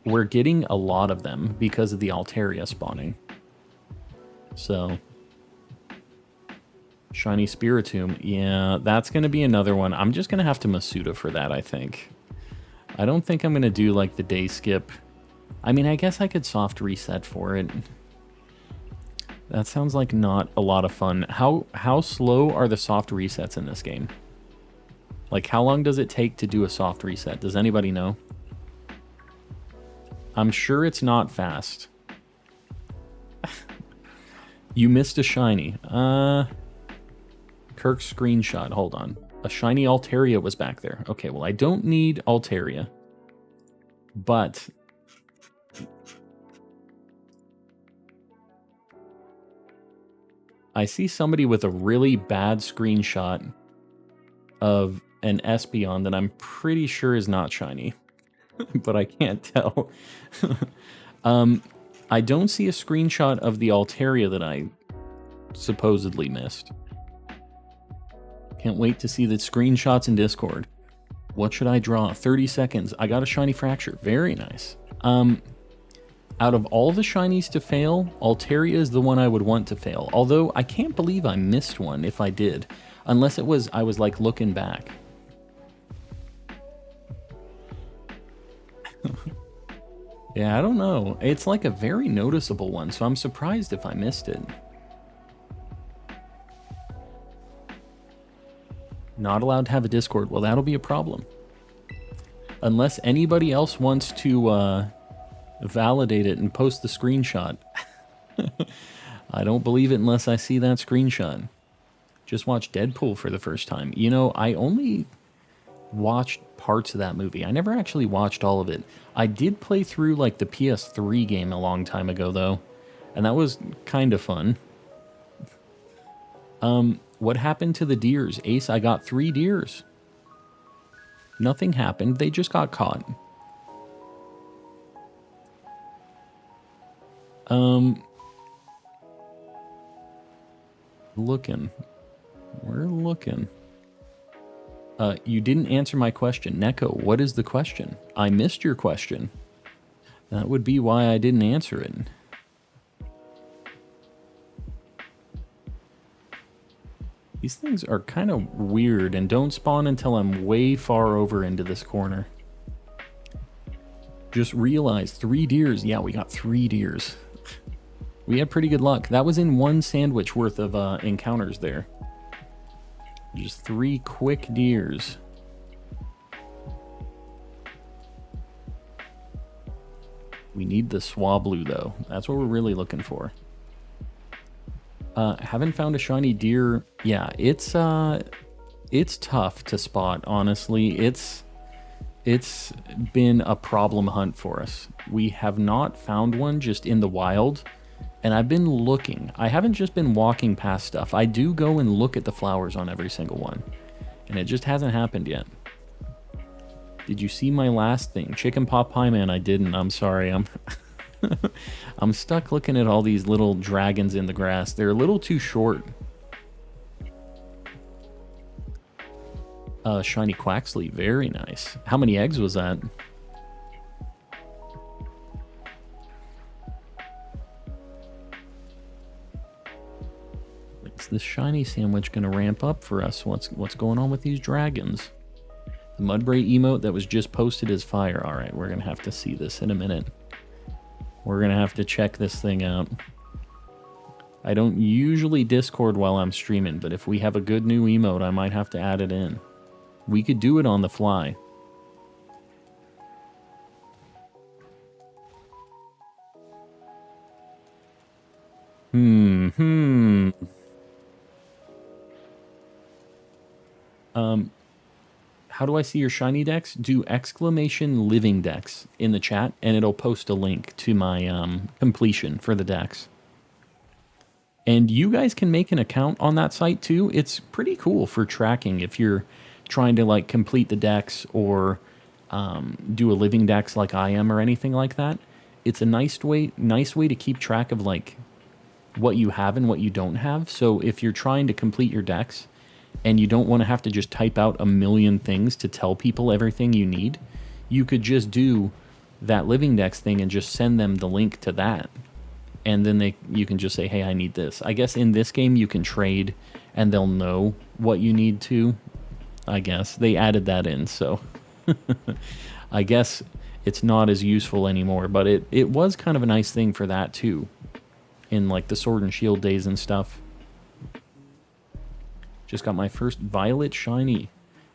we're getting a lot of them because of the Altaria spawning. So shiny Spiritomb, yeah, that's going to be another one. I'm just going to have to Masuda for that, I think. I don't think I'm going to do like the day skip. I mean, I guess I could soft reset for it. That sounds like not a lot of fun. How slow are the soft resets in this game? Like, how long does it take to do a soft reset? Does anybody know? I'm sure it's not fast. You missed a shiny. Kirk's screenshot. Hold on. A shiny Altaria was back there. Okay, well, I don't need Altaria. But... I see somebody with a really bad screenshot of an Espeon that I'm pretty sure is not shiny, but I can't tell. I don't see a screenshot of the Altaria that I supposedly missed. Can't wait to see the screenshots in Discord. What should I draw? 30 seconds. I got a shiny Fracture. Very nice. Out of all the shinies to fail, Altaria is the one I would want to fail. Although, I can't believe I missed one if I did. Unless it was, I was like looking back. Yeah, I don't know. It's like a very noticeable one, so I'm surprised if I missed it. Not allowed to have a Discord. Well, that'll be a problem. Unless anybody else wants to validate it and post the screenshot. I don't believe it unless I see that screenshot. Just watched Deadpool for the first time. You know, I only watched parts of that movie. I never actually watched all of it. I did play through like the PS3 game a long time ago though, and that was kind of fun. What happened to the deers? Ace, I got 3 deers. Nothing happened. They just got caught. Looking. We're looking. You didn't answer my question. Neko, what is the question? I missed your question. That would be why I didn't answer it. These things are kind of weird and don't spawn until I'm way far over into this corner. Just realized 3 deers. Yeah, we got 3 deers. We had pretty good luck. That was in 1 sandwich worth of encounters there. Just 3 quick deers. We need the Swablu though. That's what we're really looking for. Haven't found a shiny deer. Yeah, it's tough to spot, honestly. It's been a problem hunt for us. We have not found one just in the wild, and I've been looking. I haven't just been walking past stuff. I do go and look at the flowers on every single one, and it just hasn't happened yet. Did you see my last thing? Chicken pot pie man, I didn't. I'm sorry. I'm stuck looking at all these little dragons in the grass. They're a little too short. Shiny Quaxley, very nice. How many eggs was that? Is this shiny sandwich gonna ramp up for us? What's going on with these dragons? The Mudbray emote that was just posted is fire. All right, we're gonna have to see this in a minute. We're gonna have to check this thing out. I don't usually Discord while I'm streaming, but if we have a good new emote, I might have to add it in. We could do it on the fly. How do I see your shiny decks? Do exclamation living decks in the chat, and it'll post a link to my completion for the decks. And you guys can make an account on that site too. It's pretty cool for tracking if you're trying to like complete the decks or do a living decks like I am or anything like that. It's a nice way to keep track of like what you have and what you don't have. So if you're trying to complete your decks and you don't want to have to just type out a million things to tell people everything you need, you could just do that living decks thing and just send them the link to that. And then you can just say, hey, I need this. I guess in this game you can trade and they'll know what you need to. I guess they added that in, so I guess it's not as useful anymore, but it was kind of a nice thing for that too, in like the Sword and Shield days and stuff. Just got my first Violet Shiny.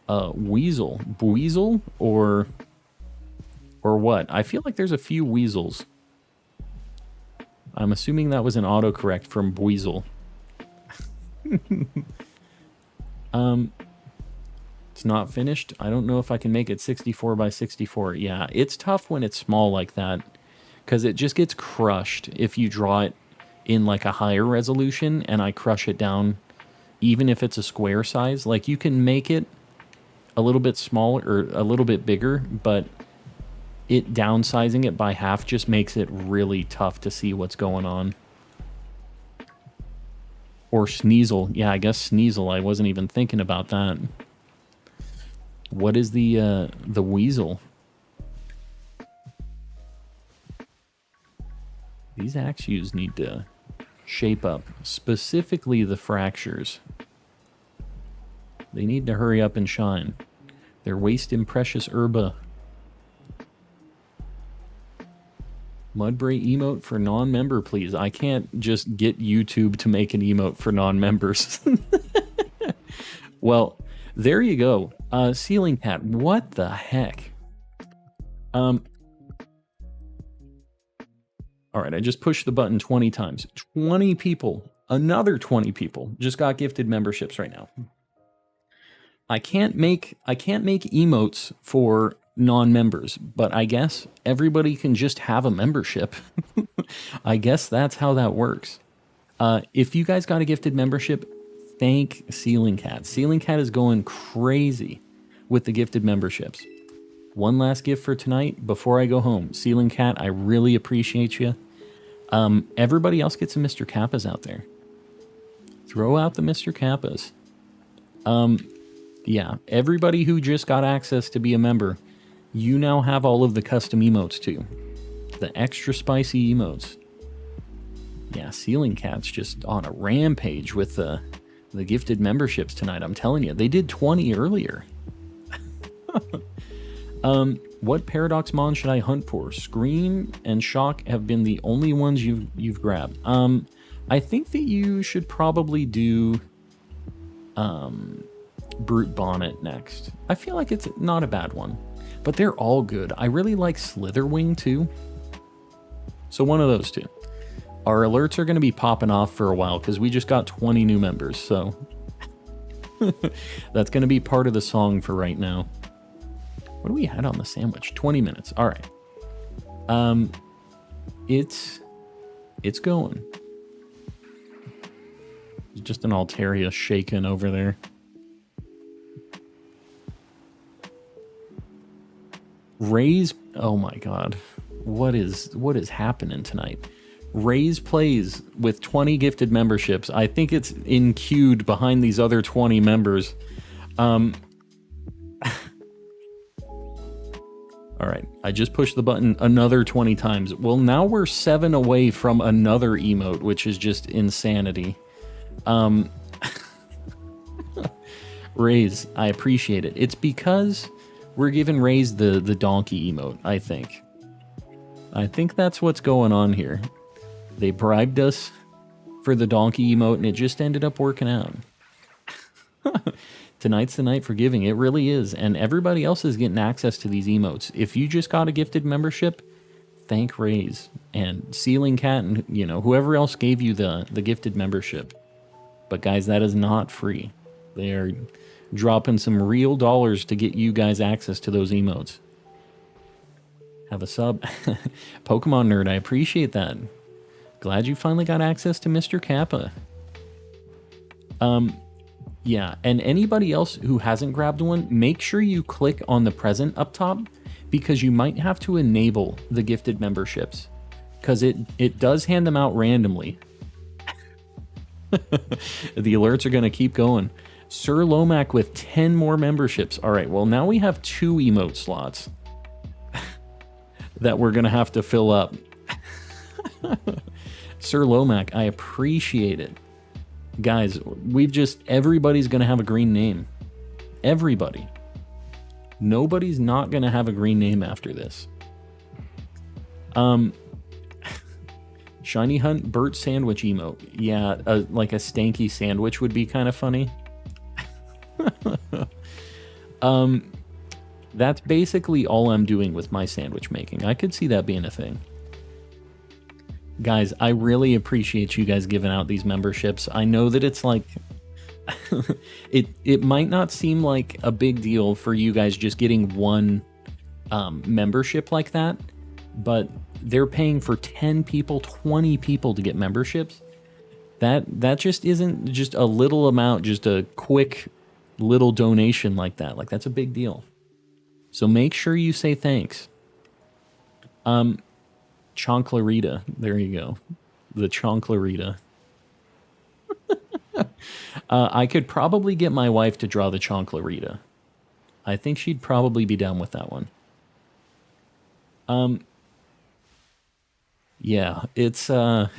Weasel. Buizel or what? I feel like there's a few Weasels. I'm assuming that was an autocorrect from Buizel. It's not finished. I don't know if I can make it 64 by 64. Yeah, it's tough when it's small like that because it just gets crushed if you draw it in like a higher resolution and I crush it down, even if it's a square size. Like you can make it a little bit smaller or a little bit bigger, but it downsizing it by half just makes it really tough to see what's going on. Or Sneasel. Yeah, I guess Sneasel. I wasn't even thinking about that. What is the Weasel? These Axews need to shape up, specifically the fractures. They need to hurry up and shine. They're wasting precious herba. Mudbray emote for non-member, please. I can't just get YouTube to make an emote for non-members. Well, there you go. Ceiling Cat, what the heck? All right, I just pushed the button 20 times. 20 people, another 20 people just got gifted memberships right now. I can't make emotes for non-members, but I guess everybody can just have a membership. I guess that's how that works. If you guys got a gifted membership, thank Ceiling Cat. Ceiling Cat is going crazy with the gifted memberships. One last gift for tonight before I go home. Ceiling Cat, I really appreciate you. Everybody else get some Mr. Kappas out there. Throw out the Mr. Kappas. Yeah, everybody who just got access to be a member, you now have all of the custom emotes too. The extra spicy emotes. Yeah, Ceiling Cat's just on a rampage with the gifted memberships tonight. I'm telling you, they did 20 earlier. What Paradox Mon should I hunt for? Scream and Shock have been the only ones you've grabbed. I think that you should probably do Brute Bonnet next. I feel like it's not a bad one, but they're all good. I really like Slitherwing too. So one of those two. Our alerts are going to be popping off for a while because we just got 20 new members, so that's going to be part of the song for right now. What do we had on the sandwich? 20 minutes. All right. It's going. Just an Altaria shaking over there. Ray's, oh my god. What is happening tonight? Ray's plays with 20 gifted memberships. I think it's in queued behind these other 20 members. All right, I just pushed the button another 20 times. Well, now we're 7 away from another emote, which is just insanity. Rays, I appreciate it. It's because we're giving Rays the donkey emote, I think. I think that's what's going on here. They bribed us for the donkey emote, and it just ended up working out. Tonight's the night for giving. It really is. And everybody else is getting access to these emotes. If you just got a gifted membership, thank Rays and Ceiling Cat and, you know, whoever else gave you the gifted membership. But guys, that is not free. They are dropping some real dollars to get you guys access to those emotes. Have a sub. Pokemon Nerd, I appreciate that. Glad you finally got access to Mr. Kappa. Yeah, and anybody else who hasn't grabbed one, make sure you click on the present up top because you might have to enable the gifted memberships because it does hand them out randomly. The alerts are going to keep going. Sir Lomac with 10 more memberships. All right, well, now we have 2 emote slots that we're going to have to fill up. Sir Lomac, I appreciate it. Guys, everybody's going to have a green name. Everybody. Nobody's not going to have a green name after this. Shiny Hunt Burt sandwich emote. Yeah, like a stanky sandwich would be kind of funny. That's basically all I'm doing with my sandwich making. I could see that being a thing. Guys, I really appreciate you guys giving out these memberships. I know that it's like... it might not seem like a big deal for you guys just getting one membership like that, but they're paying for 10 people, 20 people to get memberships. That just isn't just a little amount, just a quick little donation like that. Like, that's a big deal. So make sure you say thanks. Chonklarita. There you go. The Chonklarita. I could probably get my wife to draw the Chonklarita. I think she'd probably be down with that one. Yeah, it's kind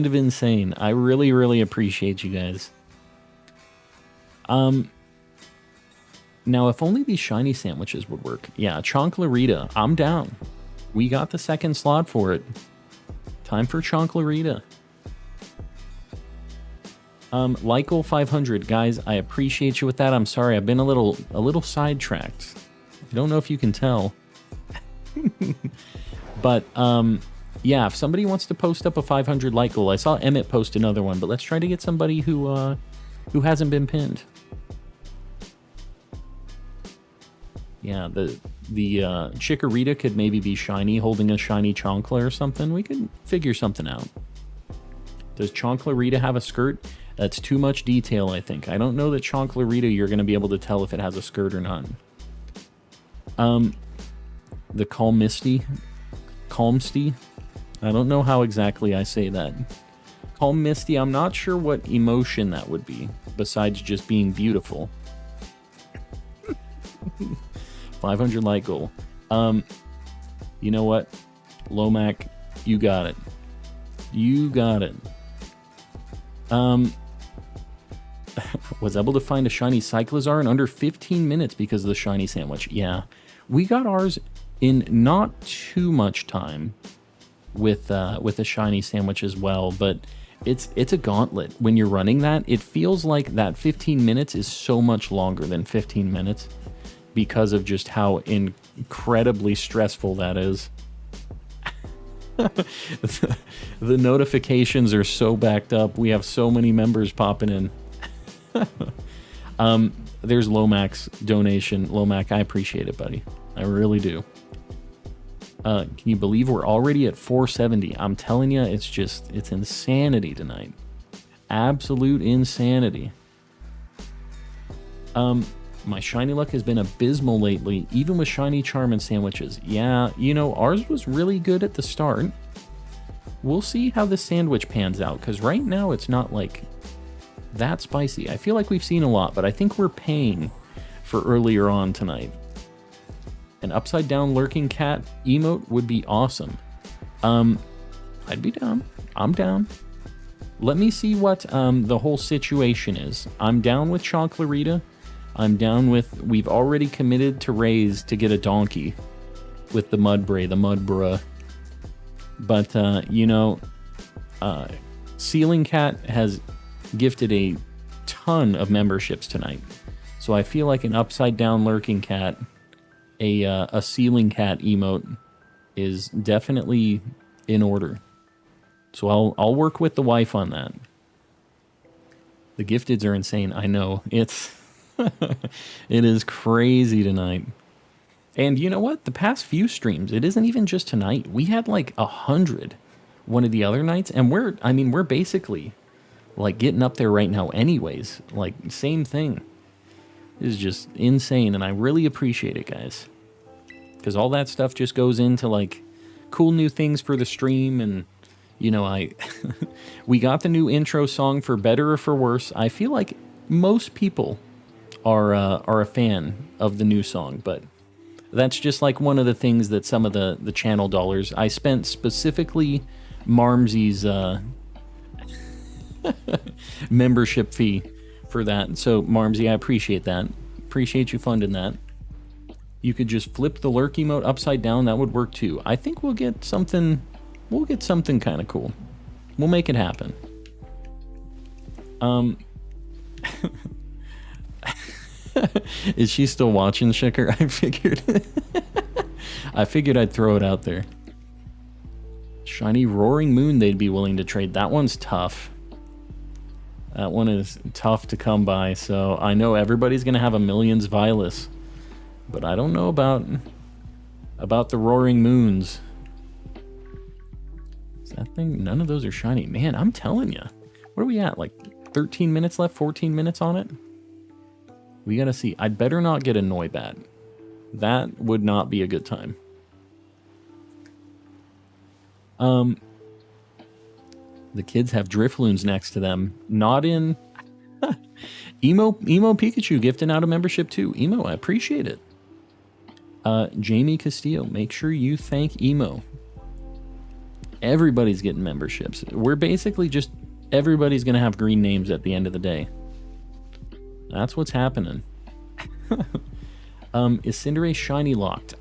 of insane. I really, really appreciate you guys. Now, if only these shiny sandwiches would work. Yeah, Chonklarita. I'm down. We got the second slot for it. Time for Chonklarita. Lykel 500, guys, I appreciate you with that. I'm sorry, I've been a little sidetracked. I don't know if you can tell. But, yeah, if somebody wants to post up a 500 Lykel, I saw Emmett post another one, but let's try to get somebody who hasn't been pinned. Yeah, the Chikorita could maybe be shiny, holding a shiny Chonkla or something. We could figure something out. Does Chonklarita have a skirt? That's too much detail, I think. I don't know that Chonklarita you're going to be able to tell if it has a skirt or not. The Calmisty? I don't know how exactly I say that. Calmisty, I'm not sure what emotion that would be, besides just being beautiful. 500 light goal. You know what? Lomac, you got it. You got it. Was able to find a shiny Cyclizar in under 15 minutes because of the shiny sandwich. Yeah, we got ours in not too much time with the shiny sandwich as well, but it's a gauntlet. When you're running that, it feels like that 15 minutes is so much longer than 15 minutes because of just how incredibly stressful that is. The notifications are so backed up. We have so many members popping in. There's Lomac's donation. Lomac, I appreciate it, buddy. I really do. Can you believe we're already at 470? I'm telling you, it's insanity tonight. Absolute insanity. My shiny luck has been abysmal lately, even with shiny charm and sandwiches. Yeah, you know, ours was really good at the start. We'll see how the sandwich pans out, because right now it's not like that spicy. I feel like we've seen a lot, but I think we're paying for earlier on tonight. An upside down lurking cat emote would be awesome. I'd be down. I'm down. Let me see what the whole situation is. I'm down with Chonklarita. I'm down with, we've already committed to raise to get a donkey with the Mudbra. But, you know, Ceiling Cat has gifted a ton of memberships tonight. So I feel like an upside down lurking cat, a Ceiling Cat emote is definitely in order. So I'll work with the wife on that. The gifteds are insane. I know. It's it is crazy tonight. And you know what? The past few streams, it isn't even just tonight. We had like 100 one of the other nights, and we're basically like getting up there right now anyways. Like, same thing. It is just insane, and I really appreciate it, guys. Because all that stuff just goes into like cool new things for the stream, and you know, we got the new intro song for better or for worse. I feel like most people are a fan of the new song, but that's just like one of the things that some of the channel dollars I spent specifically Marmsy's membership fee for that. So Marmsy, I appreciate that. Appreciate you funding that. You could just flip the lurk emote upside down. That would work too. I think we'll get something. We'll get something kind of cool. We'll make it happen. Is she still watching, Shicker? I figured I'd throw it out there. Shiny Roaring Moon they'd be willing to trade. That one's tough. That one is tough to come by, so I know everybody's going to have a Millions Vilas. But I don't know about the Roaring Moons. Is that thing? None of those are shiny. Man, I'm telling you. What are we at? Like 13 minutes left? 14 minutes on it? We gotta see. I'd better not get a Noibat. That would not be a good time. The kids have Drifloons next to them. Not in... Emo Pikachu gifting out a membership too. Emo, I appreciate it. Jamie Castillo, make sure you thank Emo. Everybody's getting memberships. We're basically just... Everybody's gonna have green names at the end of the day. That's what's happening. Is Cinderace shiny locked?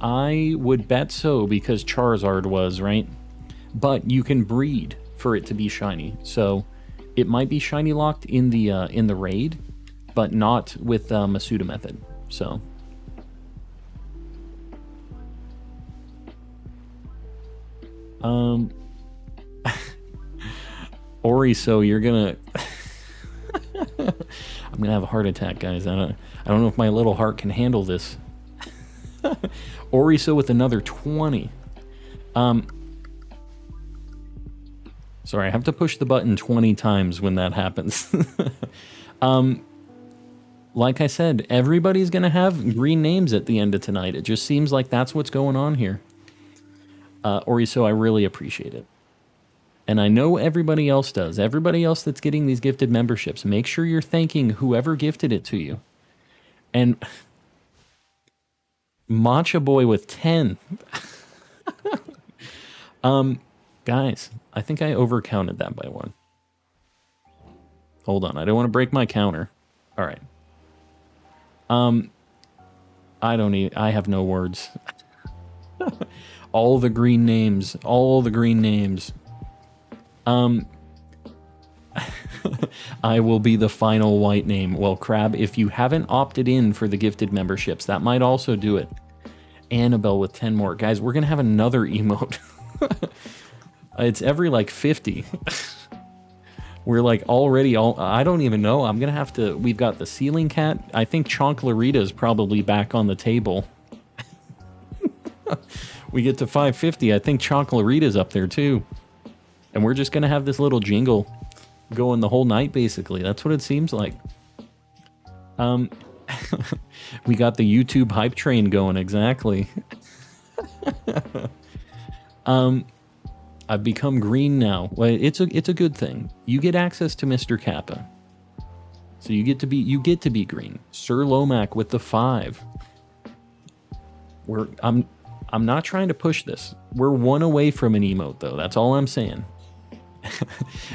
I would bet so, because Charizard was, right? But you can breed for it to be shiny. So it might be shiny locked in the raid, but not with Masuda method. So Ori, so you're gonna I'm gonna have a heart attack, guys. I don't know if my little heart can handle this. Oriso with another 20. Sorry, I have to push the button 20 times when that happens. Like I said, everybody's going to have green names at the end of tonight. It just seems like that's what's going on here. Oriso, I really appreciate it. And I know everybody else does. Everybody else that's getting these gifted memberships, make sure you're thanking whoever gifted it to you. And Matcha Boy with 10. Guys, I think I overcounted that by one. Hold on, I don't want to break my counter. All right. I have no words. All the green names. All the green names. I will be the final white name. Well, Crab, if you haven't opted in for the gifted memberships, that might also do it. Annabelle with 10 more. Guys, we're going to have another emote. It's every like 50. We're like already I don't even know. I'm going to have to, we've got the ceiling cat. I think Chonklarita is probably back on the table. We get to 550. I think Chonklarita's up there too. And we're just going to have this little jingle going the whole night, basically. That's what it seems like. We got the YouTube hype train going, exactly. I've become green now. Well, it's a good thing. You get access to Mr. Kappa. So you get to be green. Sir Lomac with the 5. I'm not trying to push this. We're one away from an emote though. That's all I'm saying.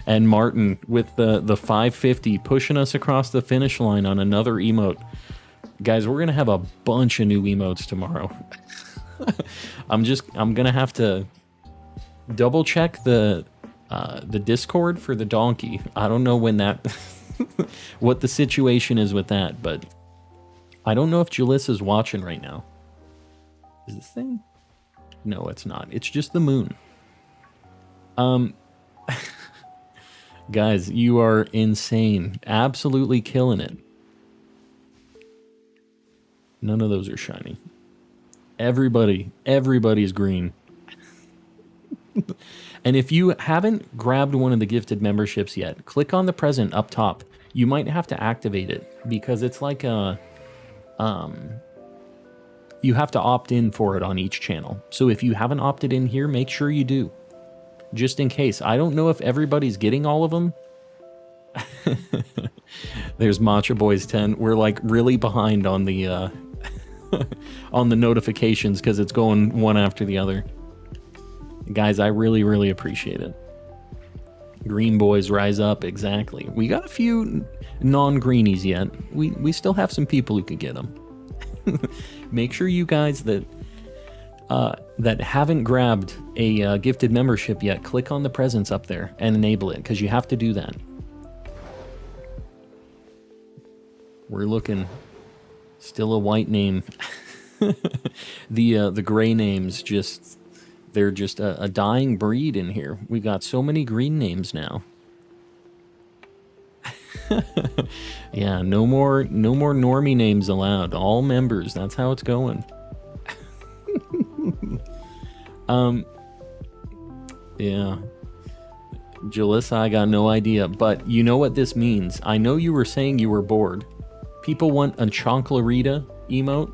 And Martin with the 550 pushing us across the finish line on another emote. Guys, we're gonna have a bunch of new emotes tomorrow. I'm gonna have to double check the Discord for the donkey. I don't know when that what the situation is with that, but I don't know if Jalyssa's watching right now. Is this thing? No, it's not. It's just the moon. Guys, you are insane. Absolutely killing it. None of those are shiny. Everybody's green. And if you haven't grabbed one of the gifted memberships yet, click on the present up top. You might have to activate it because it's like a you have to opt in for it on each channel. So if you haven't opted in here, make sure you do. Just in case. I don't know if everybody's getting all of them. There's Matcha Boys 10. We're like really behind on the on the notifications because it's going one after the other. Guys, I really, really appreciate it. Green boys rise up, exactly. We got a few non-greenies yet. We still have some people who could get them. Make sure you guys that haven't grabbed a gifted membership yet, click on the presents up there and enable it, because you have to do that. We're looking still a white name. The gray names just... They're just a dying breed in here. We got so many green names now. Yeah, no more normie names allowed. All members. That's how it's going. Yeah. Jalissa, I got no idea. But you know what this means. I know you were saying you were bored. People want a Chonklarita emote.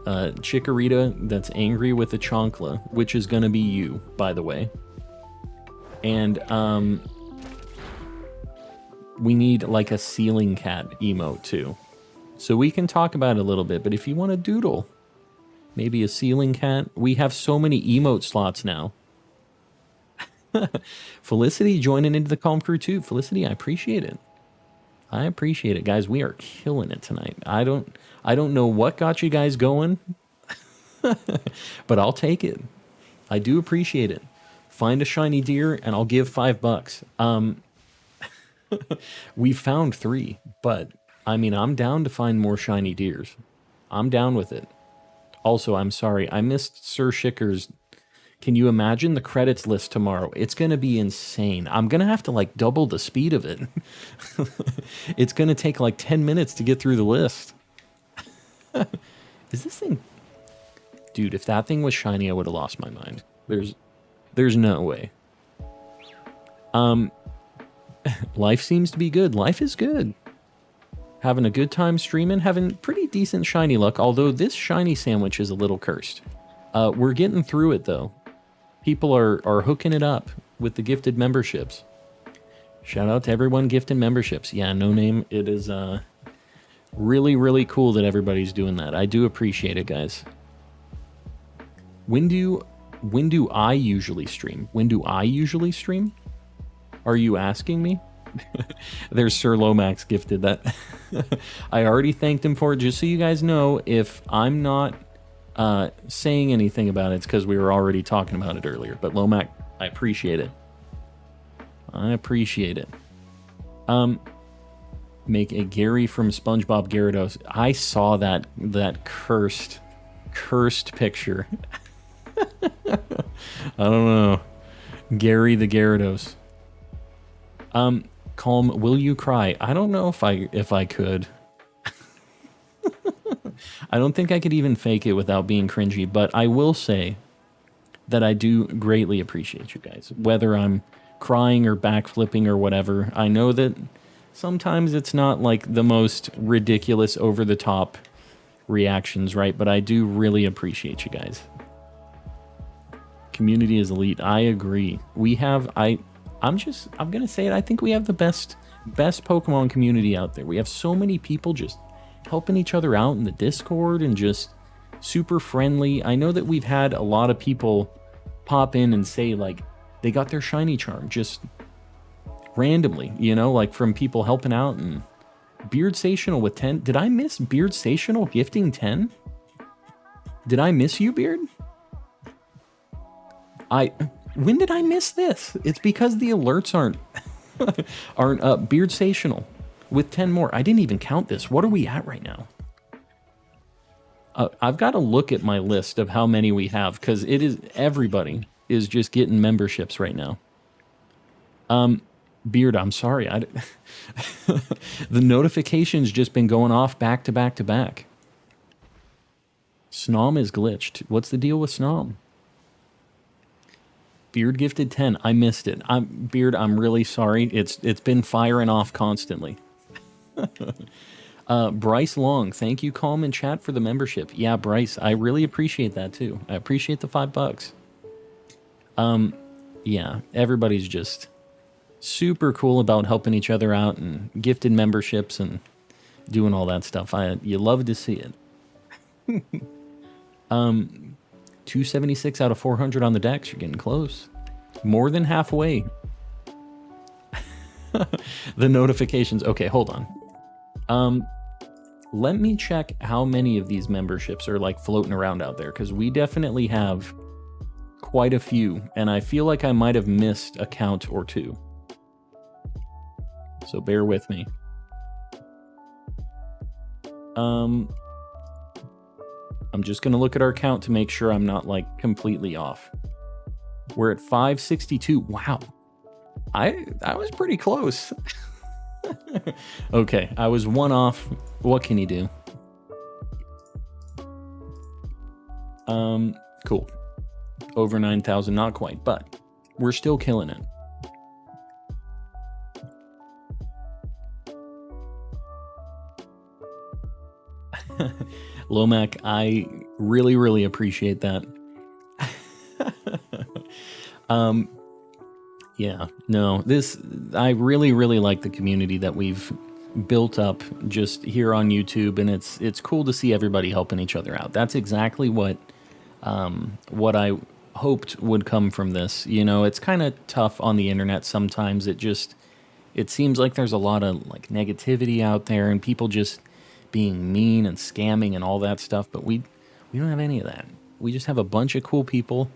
Chikorita that's angry with a Chonkla, which is going to be you, by the way. And we need like a ceiling cat emote too. So we can talk about it a little bit, but if you want to doodle, maybe a ceiling cat. We have so many emote slots now. Felicity joining into the Calm Crew too. Felicity, I appreciate it. I appreciate it, guys. We are killing it tonight. I don't know what got you guys going, but I'll take it. I do appreciate it. Find a shiny deer and I'll give $5. We found 3, but I mean, I'm down to find more shiny deers. I'm down with it. Also, I'm sorry, I missed Sir Shikker's. Can you imagine the credits list tomorrow? It's going to be insane. I'm going to have to like double the speed of it. It's going to take like 10 minutes to get through the list. Is this thing... Dude, if that thing was shiny, I would have lost my mind. There's no way. Life seems to be good. Life is good. Having a good time streaming, having pretty decent shiny luck, although this shiny sandwich is a little cursed. We're getting through it, though. People are hooking it up with the gifted memberships. Shout out to everyone gifting memberships. Yeah, no name. It is really, really cool that everybody's doing that. I do appreciate it, guys. When do I usually stream? When do I usually stream? Are you asking me? There's Sir Lomax gifted that. I already thanked him for it. Just so you guys know, if I'm not saying anything about it, it's because we were already talking about it earlier. But Lomax, I appreciate it. I appreciate it. Make a Gary from SpongeBob Gyarados. I saw that cursed picture. I don't know. Gary the Gyarados. Calm, will you cry? I don't know if I could. I don't think I could even fake it without being cringy, but I will say that I do greatly appreciate you guys. Whether I'm crying or backflipping or whatever, I know that sometimes it's not like the most ridiculous over-the-top reactions, right? But I do really appreciate you guys. Community is elite. I agree. We have... I'm gonna say it. I think we have the best Pokemon community out there. We have so many people just helping each other out in the Discord and just super friendly. I know that we've had a lot of people pop in and say like they got their shiny charm just randomly, you know, like from people helping out. And Beard Sational with 10. Did I miss Beard Sational gifting 10? Did I miss you, Beard? When did I miss this? It's because the alerts aren't up. Beard Sational with 10 more. I didn't even count this. What are we at right now? I've got to look at my list of how many we have, because it is everybody is just getting memberships right now. Beard, I'm sorry. The notifications just been going off back to back to back. Snom is glitched. What's the deal with Snom? Beard gifted 10. I missed it. Beard, I'm really sorry. It's been firing off constantly. Bryce Long, thank you, Calm in chat, for the membership. Yeah, Bryce, I really appreciate that too. I appreciate the $5. Yeah, everybody's just super cool about helping each other out and gifted memberships and doing all that stuff. You love to see it. 276 out of 400 on the decks. You're getting close. More than halfway. The notifications. Okay, hold on. Let me check how many of these memberships are like floating around out there, because we definitely have quite a few, and I feel like I might have missed a count or two. So bear with me. I'm just going to look at our count to make sure I'm not like completely off. We're at 562. Wow. I was pretty close. Okay, I was one off. What can you do? Cool. Over 9,000, not quite, but we're still killing it. Lomac, I really, really appreciate that. Yeah, no, I really, really like the community that we've built up just here on YouTube, and it's cool to see everybody helping each other out. That's exactly what I hoped would come from this. You know, it's kind of tough on the internet sometimes. It seems like there's a lot of like negativity out there and people just being mean and scamming and all that stuff, but we don't have any of that. We just have a bunch of cool people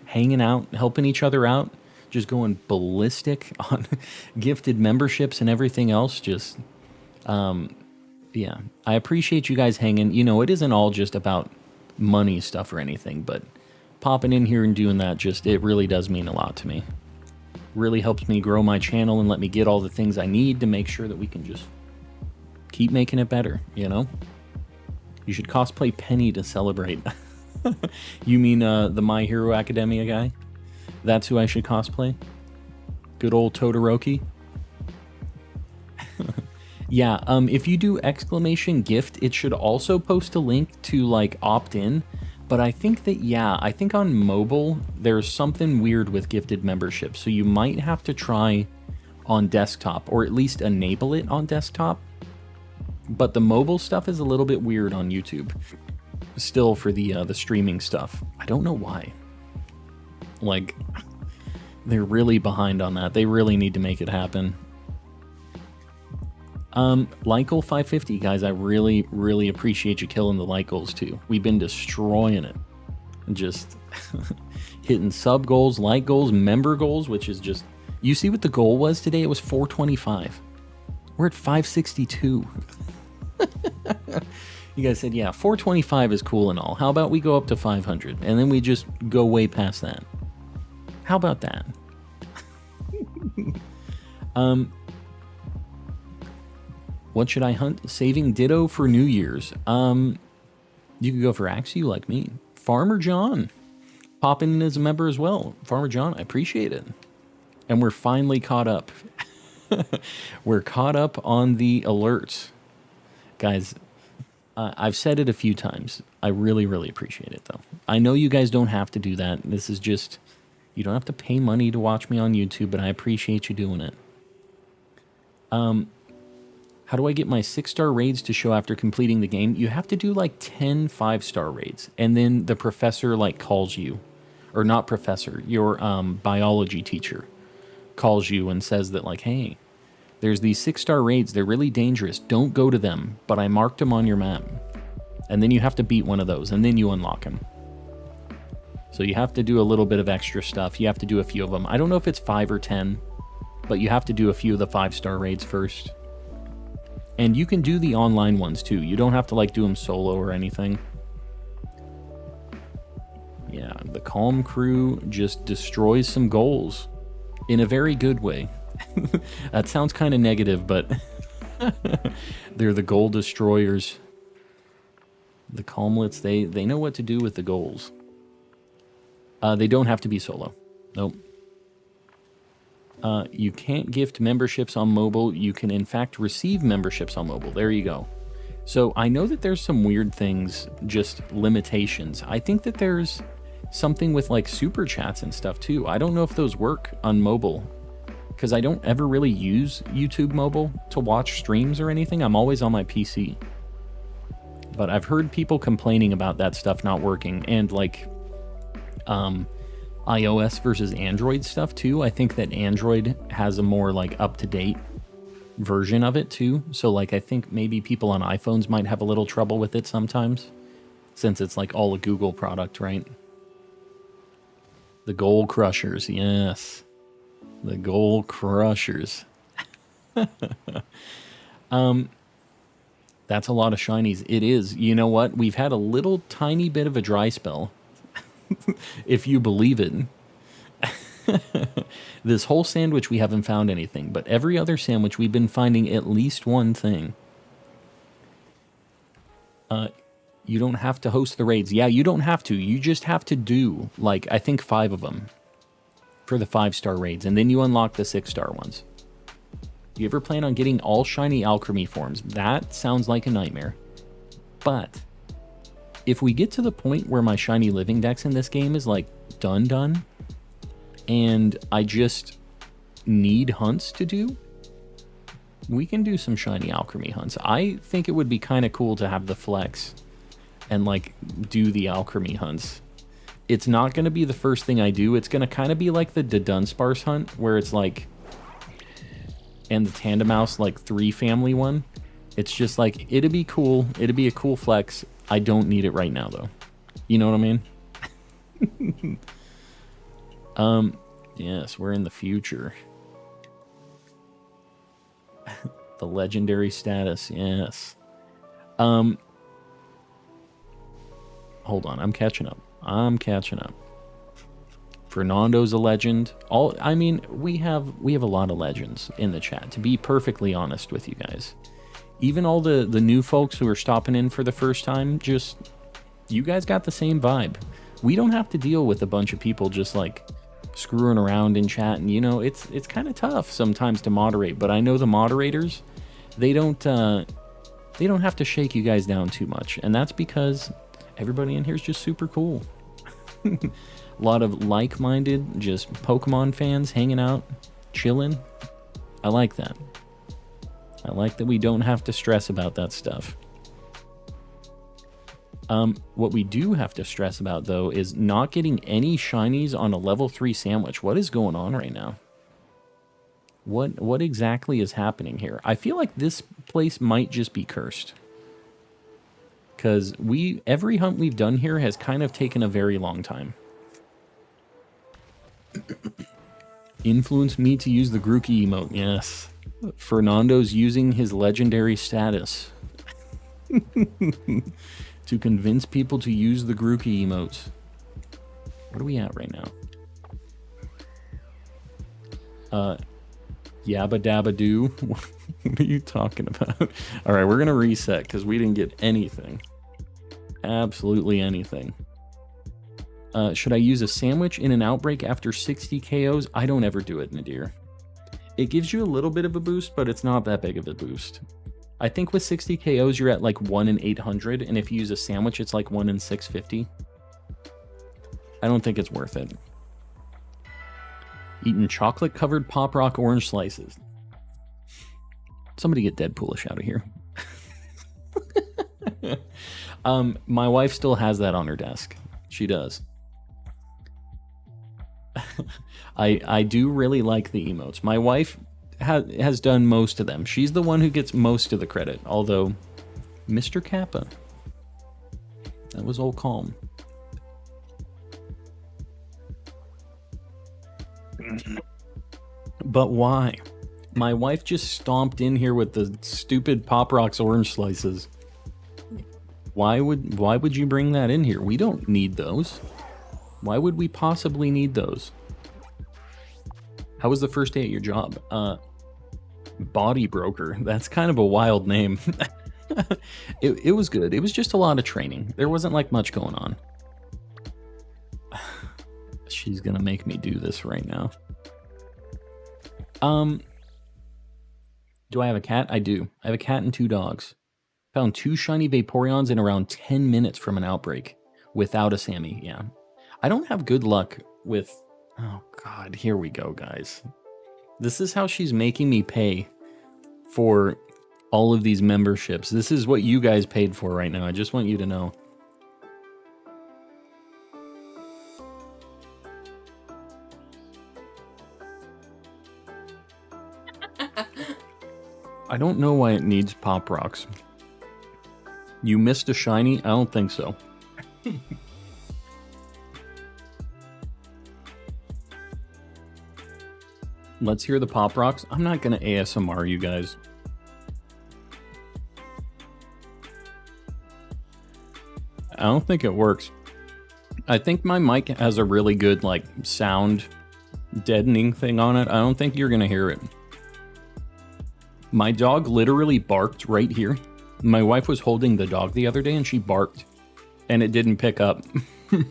hanging out, helping each other out, just going ballistic on gifted memberships and everything else. Just yeah, I appreciate you guys hanging. You know, it isn't all just about money stuff or anything, but popping in here and doing that, it really does mean a lot to me. Really helps me grow my channel and let me get all the things I need to make sure that we can just keep making it better, you know? You should cosplay Penny to celebrate. You mean the My Hero Academia guy? That's who I should cosplay? Good old Todoroki? Yeah, if you do exclamation gift, it should also post a link to, like, opt in. But I think that, yeah, I think on mobile, there's something weird with gifted membership. So you might have to try on desktop, or at least enable it on desktop. But the mobile stuff is a little bit weird on YouTube. Still for the streaming stuff. I don't know why. Like, they're really behind on that. They really need to make it happen. Lykel 550, guys, I really, really appreciate you killing the Lykels too. We've been destroying it. Just hitting sub goals, like goals, member goals, which is just... You see what the goal was today? It was 425. We're at 562. You guys said, yeah, 425 is cool and all. How about we go up to 500? And then we just go way past that. How about that? What should I hunt? Saving Ditto for New Year's. You could go for Axew like me. Farmer John. Pop in as a member as well. Farmer John, I appreciate it. And we're finally caught up. We're caught up on the alerts. Guys, I've said it a few times. I really, really appreciate it, though. I know you guys don't have to do that. This is just... You don't have to pay money to watch me on YouTube, but I appreciate you doing it. How do I get my 6-star raids to show after completing the game? You have to do like 10 5-star raids, and then the professor like calls you, or not professor, your biology teacher calls you and says that like, hey, there's these 6-star raids. They're really dangerous. Don't go to them, but I marked them on your map. And then you have to beat one of those, and then you unlock them. So you have to do a little bit of extra stuff. You have to do a few of them. I don't know if it's 5 or 10, but you have to do a few of the 5-star raids first. And you can do the online ones too. You don't have to like do them solo or anything. Yeah, the Calm Crew just destroys some goals in a very good way. That sounds kind of negative, but they're the goal destroyers. The Calmlets, they know what to do with the goals. They don't have to be solo. Nope. You can't gift memberships on mobile. You can, in fact, receive memberships on mobile. There you go. So I know that there's some weird things, just limitations. I think that there's something with like super chats and stuff too. I don't know if those work on mobile because I don't ever really use YouTube mobile to watch streams or anything. I'm always on my PC. But I've heard people complaining about that stuff not working, and like iOS versus Android stuff too. I think that Android has a more like up-to-date version of it too. So like I think maybe people on iPhones might have a little trouble with it sometimes, since it's like all a Google product, right? The Goal Crushers, yes. The Goal Crushers. That's a lot of shinies. It is. You know what? We've had a little tiny bit of a dry spell. If you believe it. This whole sandwich we haven't found anything, but every other sandwich we've been finding at least one thing. You don't have to host the raids. Yeah, you don't have to. You just have to do, like, I think 5 of them for the 5-star raids, and then you unlock the 6-star ones. You ever plan on getting all shiny alchemy forms? That sounds like a nightmare. But if we get to the point where my shiny living dex in this game is like done, and I just need hunts to do, we can do some shiny alchemy hunts. I think it would be kind of cool to have the flex and like do the alchemy hunts. It's not going to be the first thing I do. It's going to kind of be like the Dunsparce hunt, where it's like, and the Tandemaus like 3 family one. It's just like, it'd be cool. It'd be a cool flex. I don't need it right now though. You know what I mean? Yes, we're in the future. The legendary status, yes. Hold on, I'm catching up. Fernando's a legend. I mean, we have a lot of legends in the chat, to be perfectly honest with you guys. Even all the new folks who are stopping in for the first time, just You guys got the same vibe. We don't have to deal with a bunch of people just like screwing around in chat, and you know, it's kind of tough sometimes to moderate, but I know the moderators, they don't have to shake you guys down too much, and that's because everybody in here is just super cool. A lot of like-minded, just Pokemon fans hanging out, chilling. I like that. I like that we don't have to stress about that stuff. What we do have to stress about, though, is not getting any shinies on a level 3 sandwich. What is going on right now? What exactly is happening here? I feel like this place might just be cursed. Because every hunt we've done here has kind of taken a very long time. Influenced me to use the Grookey emote. Yes. Fernando's using his legendary status to convince people to use the Grookey emotes. What are we at right now? Yabba dabba doo. What are you talking about? All right, we're gonna reset because we didn't get anything. Absolutely anything. Should I use a sandwich in an outbreak after 60 KOs? I don't ever do it, Nadir. It gives you a little bit of a boost, but it's not that big of a boost. I think with 60 KOs, you're at like 1 in 800, and if you use a sandwich, it's like 1 in 650. I don't think it's worth it. Eating chocolate-covered Pop Rock orange slices. Somebody get Deadpoolish out of here. My wife still has that on her desk. She does. I do really like the emotes. My wife has done most of them. She's the one who gets most of the credit, although Mr. Kappa, that was all calm. But why? My wife just stomped in here with the stupid Pop Rocks orange slices. Why would you bring that in here? We don't need those. Why would we possibly need those? How was the first day at your job? Body broker. That's kind of a wild name. It was good. It was just a lot of training. There wasn't like much going on. She's gonna make me do this right now. Do I have a cat? I do. I have a cat and 2 dogs. Found 2 shiny Vaporeons in around 10 minutes from an outbreak without a Sammy. Yeah. I don't have good luck with... Oh, God. Here we go, guys. This is how she's making me pay for all of these memberships. This is what you guys paid for right now. I just want you to know. I don't know why it needs Pop Rocks. You missed a shiny? I don't think so. Let's hear the Pop Rocks. I'm not going to ASMR you guys. I don't think it works. I think my mic has a really good like sound deadening thing on it. I don't think you're going to hear it. My dog literally barked right here. My wife was holding the dog the other day and she barked and it didn't pick up. I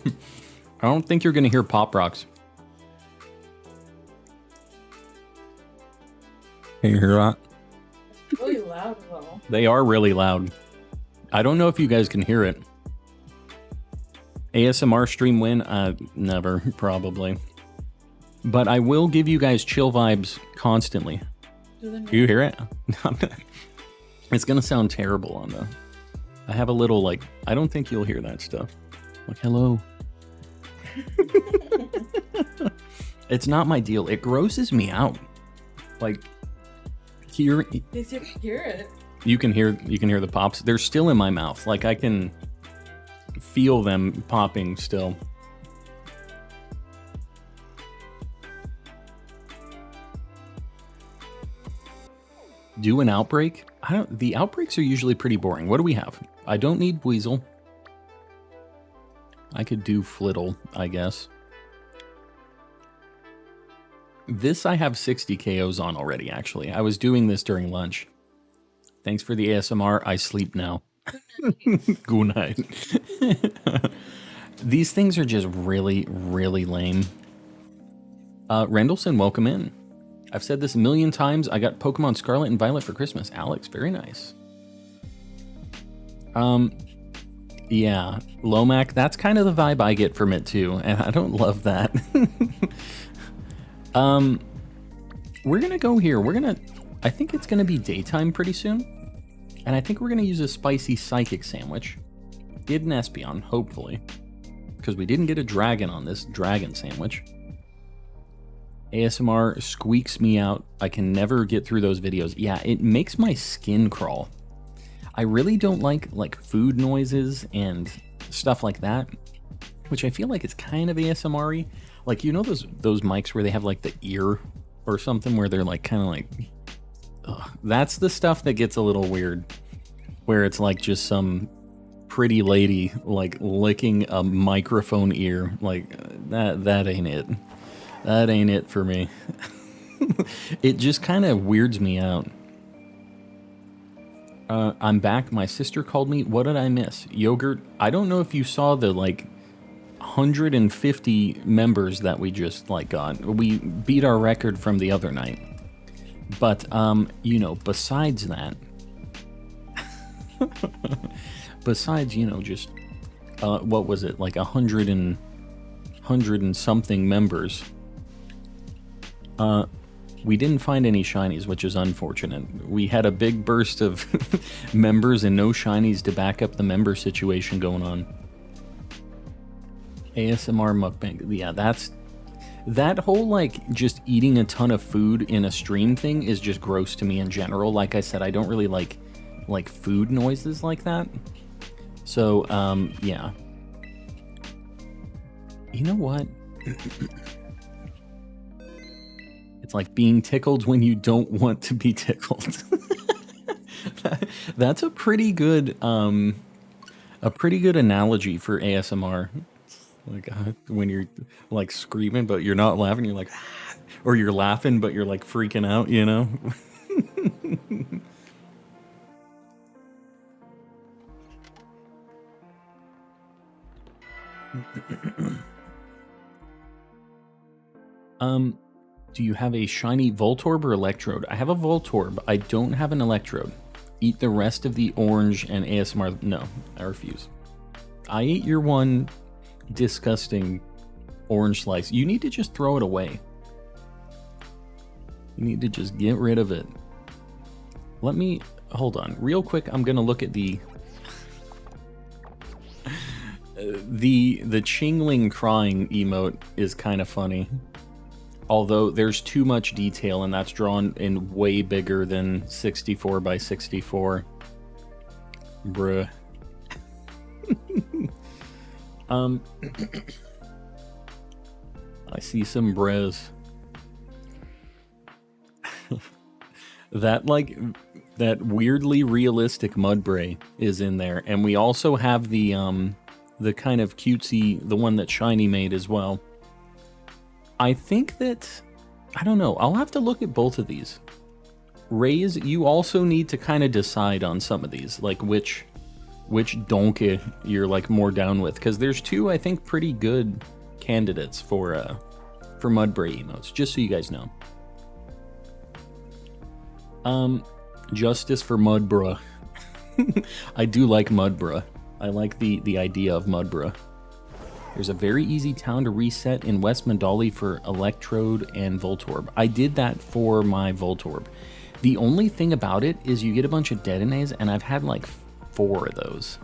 don't think you're going to hear Pop Rocks. Can you hear that? Really loud though. They are really loud. I don't know if you guys can hear it. ASMR stream win? Never, probably. But I will give you guys chill vibes constantly. Do you hear it? It's gonna sound terrible on the... I have a little like... I don't think you'll hear that stuff. Like, hello. It's not my deal. It grosses me out. Like... You can hear it. You can hear the pops. They're still in my mouth. Like I can feel them popping still. Do an outbreak? The outbreaks are usually pretty boring. What do we have? I don't need Weasel. I could do Flittle, I guess. This I have 60 KOs on already, actually. I was doing this during lunch. Thanks for the ASMR. I sleep now. Good night. These things are just really, really lame. Rendleson, welcome in. I've said this a million times. I got Pokemon Scarlet and Violet for Christmas. Alex, very nice. Yeah, Lomac, that's kind of the vibe I get from it too, and I don't love that. We're gonna go here. I think it's gonna be daytime pretty soon, and I think we're gonna use a spicy psychic sandwich. Get an Espeon, hopefully, because we didn't get a dragon on this dragon sandwich. ASMR squeaks me out. I can never get through those videos. Yeah, it makes my skin crawl. I really don't like food noises and stuff like that, which I feel like it's kind of ASMR-y. Like, you know those mics where they have like the ear or something where they're like kind of like, ugh. That's the stuff that gets a little weird, where it's like just some pretty lady like licking a microphone ear. Like that ain't it. That ain't it for me. It just kind of weirds me out. I'm back. My sister called me. What did I miss? Yogurt. I don't know if you saw the like 150 members that we just like got. We beat our record from the other night. But you know, besides that, besides, you know, just what was it, like 100 and something members, we didn't find any shinies, which is unfortunate. We had a big burst of members and no shinies to back up the member situation going on. ASMR mukbang. Yeah, that whole like just eating a ton of food in a stream thing is just gross to me in general. Like I said, I don't really like food noises like that. So, yeah. You know what? It's like being tickled when you don't want to be tickled. That's a pretty good analogy for ASMR. Like when you're like screaming but you're not laughing, you're like, or you're laughing but you're like freaking out, you know? Do you have a shiny Voltorb or Electrode? I have a Voltorb. I don't have an Electrode. Eat the rest of the orange and ASMR. No, I refuse. I ate your one disgusting orange slice. You need to just throw it away. You need to just get rid of it. Let me, hold on. Real quick, I'm going to look at the Chingling crying emote is kind of funny. Although there's too much detail and that's drawn in way bigger than 64 by 64. Bruh. I see some brez. That weirdly realistic Mudbray is in there. And we also have the kind of cutesy, the one that Shiny made as well. I think that, I don't know, I'll have to look at both of these. Rays, you also need to kind of decide on some of these, like which donkey you're like more down with, because there's two, I think, pretty good candidates for Mudbray emotes, just so you guys know. Justice for Mudbruh. I do like Mudbruh. I like the idea of Mudbruh. There's a very easy town to reset in West Mandali for Electrode and Voltorb. I did that for my Voltorb. The only thing about it is you get a bunch of Dedennés, and I've had like 4 of those.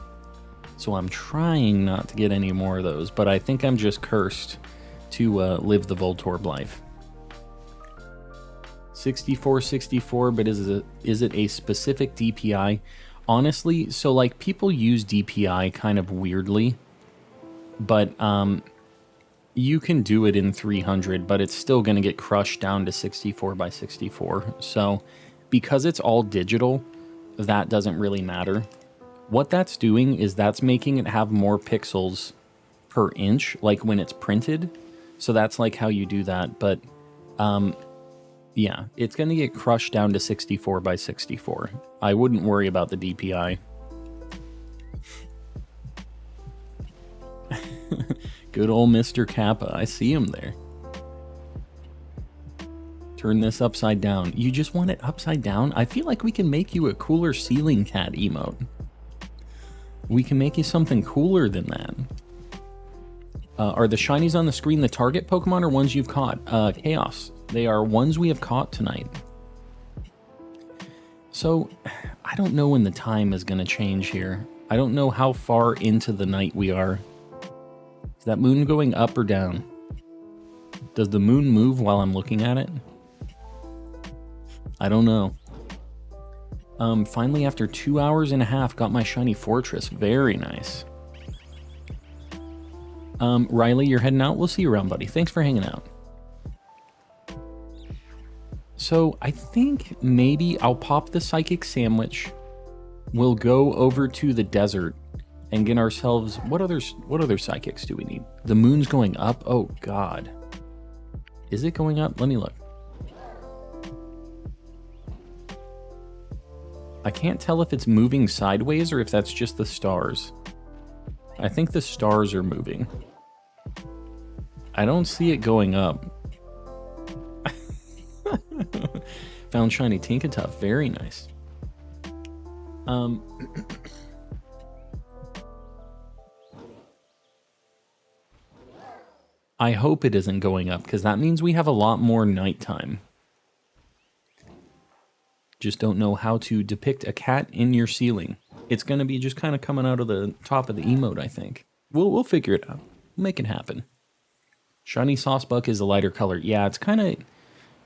So I'm trying not to get any more of those, but I think I'm just cursed to live the Voltorb life. 64, but is it a specific DPI? Honestly, so like people use DPI kind of weirdly. But you can do it in 300, but it's still going to get crushed down to 64 by 64. So because it's all digital, that doesn't really matter. What that's doing is that's making it have more pixels per inch, like when it's printed. So that's like how you do that. But yeah, it's going to get crushed down to 64 by 64. I wouldn't worry about the DPI. Good old Mr. Kappa. I see him there. Turn this upside down. You just want it upside down? I feel like we can make you a cooler ceiling cat emote. We can make you something cooler than that. Are the shinies on the screen the target Pokemon or ones you've caught? Chaos. They are ones we have caught tonight. So, I don't know when the time is going to change here. I don't know how far into the night we are. Is that moon going up or down? Does the moon move while I'm looking at it? I don't know. Finally, after 2 hours and a half, got my shiny fortress. Very nice. Riley, you're heading out? We'll see you around, buddy. Thanks for hanging out. So, I think maybe I'll pop the psychic sandwich. We'll go over to the desert and get ourselves... What other psychics do we need? The moon's going up? Oh, God. Is it going up? Let me look. I can't tell if it's moving sideways or if that's just the stars. I think the stars are moving. I don't see it going up. Found shiny Tinkaton. Very nice. I hope it isn't going up, because that means we have a lot more nighttime. Just don't know how to depict a cat in your ceiling. It's going to be just kind of coming out of the top of the emote, I think. We'll figure it out. We'll make it happen. Shiny Saucebuck is a lighter color. Yeah, it's kind of...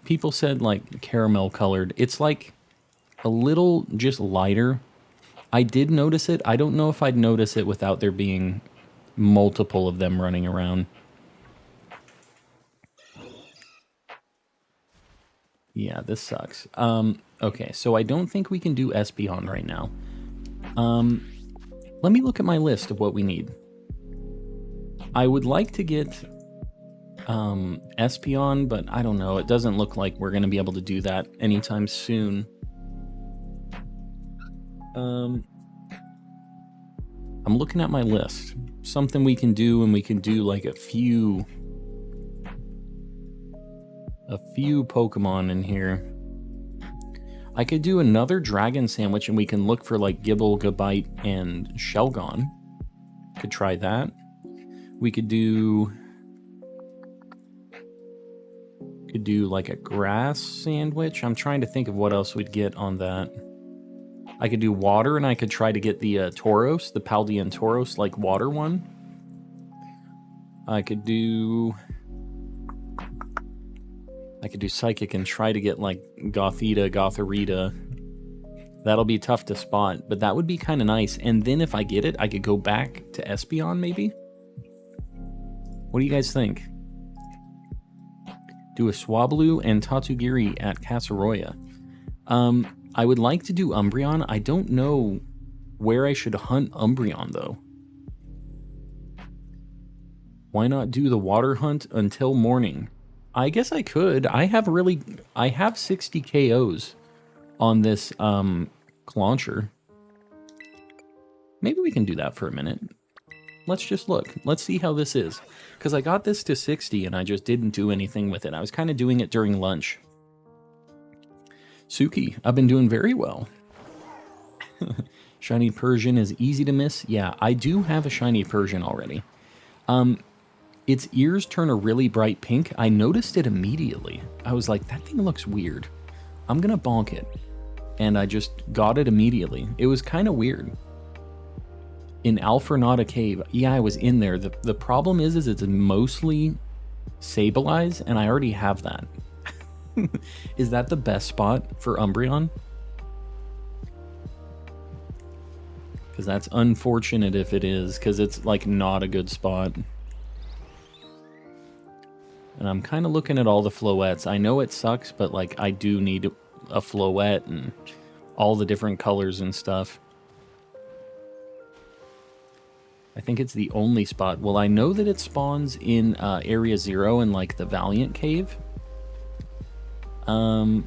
People said, like, caramel colored. It's, like, a little just lighter. I did notice it. I don't know if I'd notice it without there being multiple of them running around. Yeah, this sucks. Okay, so I don't think we can do Espeon right now. Let me look at my list of what we need. I would like to get Espeon, but I don't know. It doesn't look like we're going to be able to do that anytime soon. I'm looking at my list. Something we can do, and we can do like a few Pokemon in here. I could do another dragon sandwich, and we can look for like Gibble, Gabite, and Shelgon. Could try that. We could do like a grass sandwich. I'm trying to think of what else we'd get on that. I could do water, and I could try to get the Tauros, the Paldean Tauros, like water one. I could do Psychic and try to get like Gothita, Gotharita. That'll be tough to spot, but that would be kind of nice. And then if I get it, I could go back to Espeon maybe? What do you guys think? Do a Swablu and Tatsugiri at Casaroya. I would like to do Umbreon. I don't know where I should hunt Umbreon, though. Why not do the water hunt until morning? I guess I could. I have 60 KOs on this launcher. Maybe we can do that for a minute. Let's just look. Let's see how this is. Because I got this to 60 and I just didn't do anything with it. I was kind of doing it during lunch. Suki, I've been doing very well. Shiny Persian is easy to miss. Yeah, I do have a shiny Persian already. Its ears turn a really bright pink. I noticed it immediately. I was like, that thing looks weird. I'm gonna bonk it. And I just got it immediately. It was kind of weird. In Alfrenata Cave, yeah, I was in there. The problem is it's mostly Sableye, and I already have that. Is that the best spot for Umbreon? Because that's unfortunate if it is, because it's like not a good spot. And I'm kind of looking at all the Floettes. I know it sucks, but like I do need a Floette and all the different colors and stuff. I think it's the only spot. Well, I know that it spawns in Area 0 in like the Valiant Cave. We're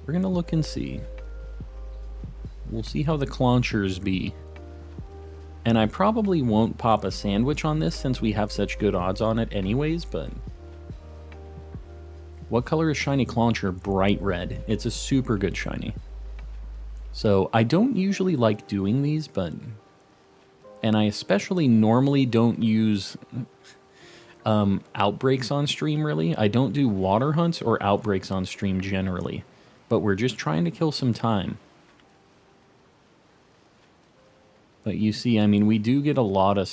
gonna look and see. We'll see how the Claunchers be. And I probably won't pop a sandwich on this since we have such good odds on it anyways, but... What color is Shiny Clauncher? Bright red. It's a super good shiny. So I don't usually like doing these, but... And I especially normally don't use outbreaks on stream, really. I don't do water hunts or outbreaks on stream generally. But we're just trying to kill some time. But you see, I mean, we do get a lot of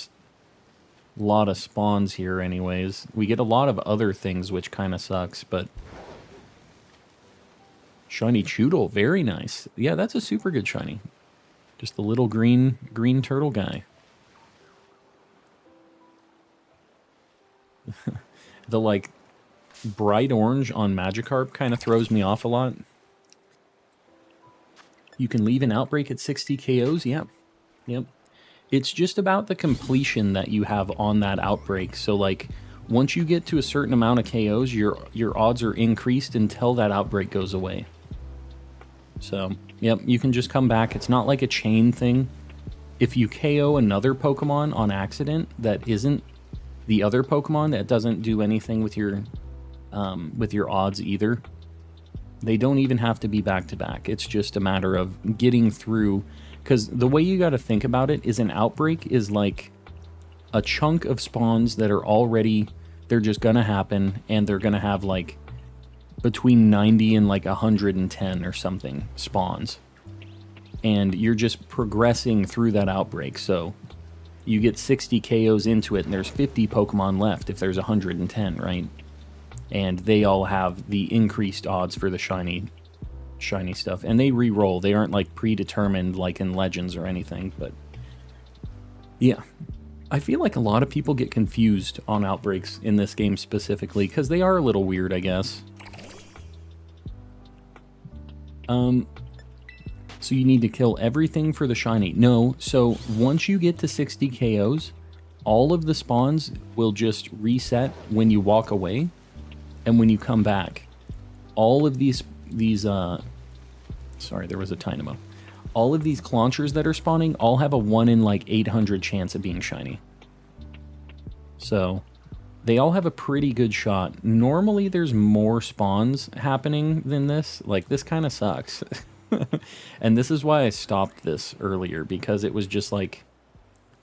spawns here anyways. We get a lot of other things, which kind of sucks, but... Shiny Choodle, very nice. Yeah, that's a super good shiny. Just the little green turtle guy. The, like, bright orange on Magikarp kind of throws me off a lot. You can leave an outbreak at 60 KOs? Yep. Yep. It's just about the completion that you have on that outbreak. So, like, once you get to a certain amount of KOs, your odds are increased until that outbreak goes away. So, yep, you can just come back. It's not like a chain thing. If you KO another Pokemon on accident that isn't the other Pokemon, that doesn't do anything with your odds either, they don't even have to be back-to-back. It's just a matter of getting through, because the way you got to think about it is an outbreak is like a chunk of spawns that are already, they're just going to happen, and they're going to have like between 90 and like 110 or something spawns. And you're just progressing through that outbreak. So you get 60 KOs into it, and there's 50 Pokemon left if there's 110, right? And they all have the increased odds for the shiny stuff. And they re-roll. They aren't like predetermined like in Legends or anything, but yeah. I feel like a lot of people get confused on outbreaks in this game specifically, because they are a little weird, I guess. So you need to kill everything for the shiny. No, so once you get to 60 KOs, all of the spawns will just reset when you walk away. And when you come back, all of these sorry, there was a Tandemaus. All of these Claunchers that are spawning all have a 1 in like 800 chance of being shiny. So they all have a pretty good shot. Normally there's more spawns happening than this. Like, this kind of sucks. And this is why I stopped this earlier, because it was just like,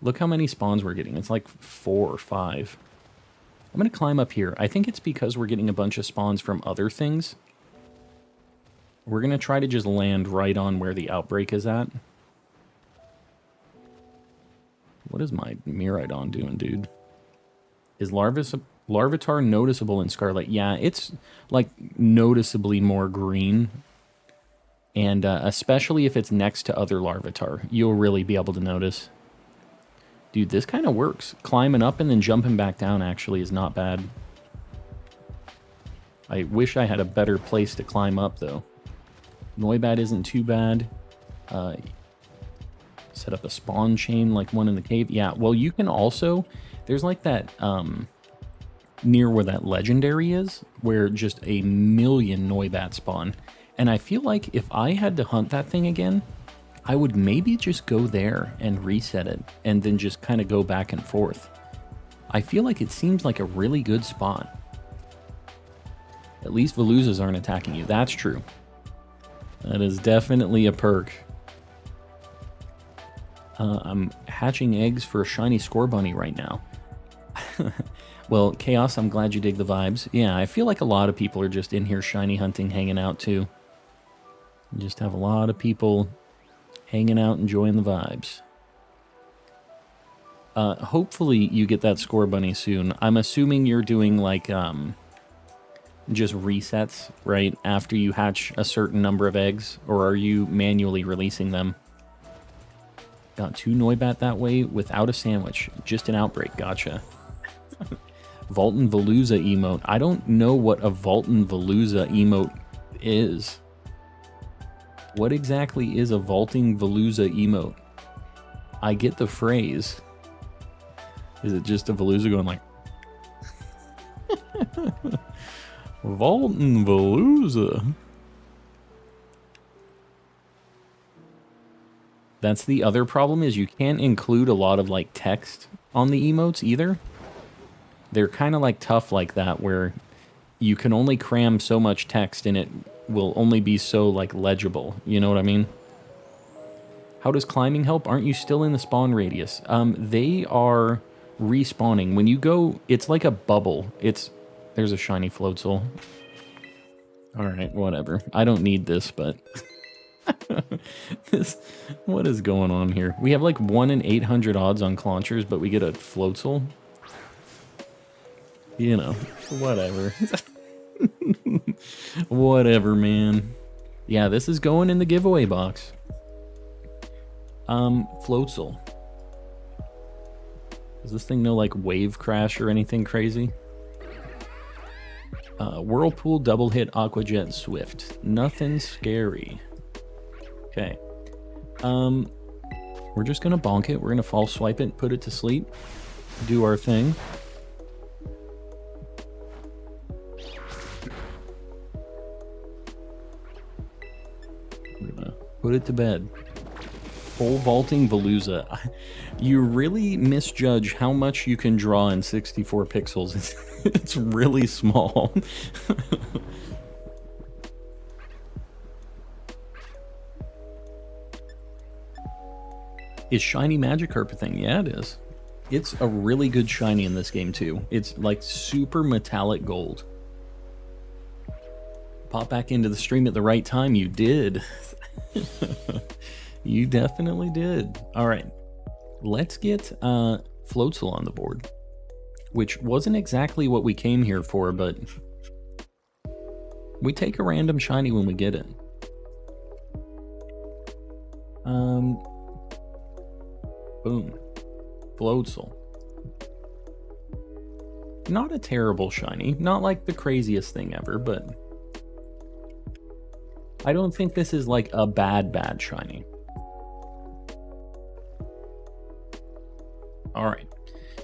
look how many spawns we're getting. It's like 4 or 5. I'm going to climb up here. I think it's because we're getting a bunch of spawns from other things. We're going to try to just land right on where the outbreak is at. What is my Miraidon doing, dude? Is Larvitar noticeable in Scarlet? Yeah, it's like noticeably more green. And especially if it's next to other Larvitar, you'll really be able to notice. Dude, this kind of works. Climbing up and then jumping back down actually is not bad. I wish I had a better place to climb up, though. Noibat isn't too bad. Set up a spawn chain like one in the cave. Yeah, well, you can also... There's like that... near where that legendary is, where just a million Noibat spawn. And I feel like if I had to hunt that thing again, I would maybe just go there and reset it, and then just kind of go back and forth. I feel like it seems like a really good spot. At least Veluzas aren't attacking you. That's true. That is definitely a perk. I'm hatching eggs for a shiny Scorbunny right now. Well, Chaos, I'm glad you dig the vibes. Yeah, I feel like a lot of people are just in here shiny hunting, hanging out too. You just have a lot of people hanging out, enjoying the vibes. Hopefully you get that Scorbunny soon. I'm assuming you're doing like just resets, right? After you hatch a certain number of eggs, or are you manually releasing them? Got 2 Noibat that way without a sandwich. Just an outbreak. Gotcha. Vaultin Veluza emote. I don't know what a Vaultin Veluza emote is. What exactly is a Vaulting Veluza emote? I get the phrase. Is it just a Veluza going like... Vaultin Veluza. That's the other problem, is you can't include a lot of like text on the emotes either. They're kind of like tough like that, where you can only cram so much text and it will only be so like legible. You know what I mean? How does climbing help? Aren't you still in the spawn radius? They are respawning. When you go, it's like a bubble. There's a shiny Floatzel. Alright, whatever. I don't need this, but... what is going on here? We have like 1 in 800 odds on Claunchers, but we get a Floatzel? You know, whatever. Whatever, man. Yeah, this is going in the giveaway box. Floatzel. Does this thing know like wave crash or anything crazy? Whirlpool, double hit, Aqua Jet, Swift. Nothing scary. Okay. We're just gonna bonk it. We're gonna false swipe it, put it to sleep, do our thing. We're gonna put it to bed. Pole vaulting Veluza. You really misjudge how much you can draw in 64 pixels. It's really small. Is shiny Magikarp a thing? Yeah, it is. It's a really good shiny in this game too. It's like super metallic gold. Pop back into the stream at the right time. You did. You definitely did. All right, let's get Floatzel on the board, which wasn't exactly what we came here for, but we take a random shiny when we get it. Boom. Floatzel. Not a terrible shiny, not like the craziest thing ever, but I don't think this is like a bad shiny. Alright,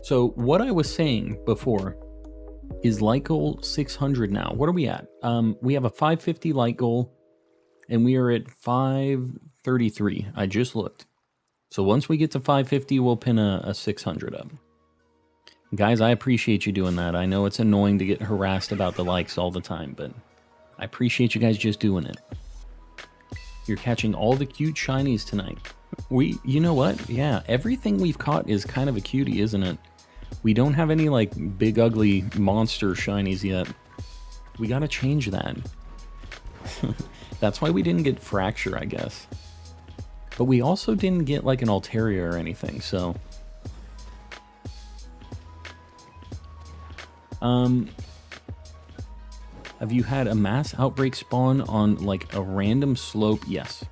so what I was saying before is light goal 600 now. What are we at? We have a 550 light goal, and we are at 533. I just looked. So once we get to 550, we'll pin a 600 up. Guys, I appreciate you doing that. I know it's annoying to get harassed about the likes all the time, but I appreciate you guys just doing it. You're catching all the cute shinies tonight. You know what? Yeah, everything we've caught is kind of a cutie, isn't it? We don't have any, like, big, ugly monster shinies yet. We gotta change that. That's why we didn't get Fracture, I guess. But we also didn't get, like, an Altaria or anything, so... Have you had a mass outbreak spawn on, like, a random slope? Yes.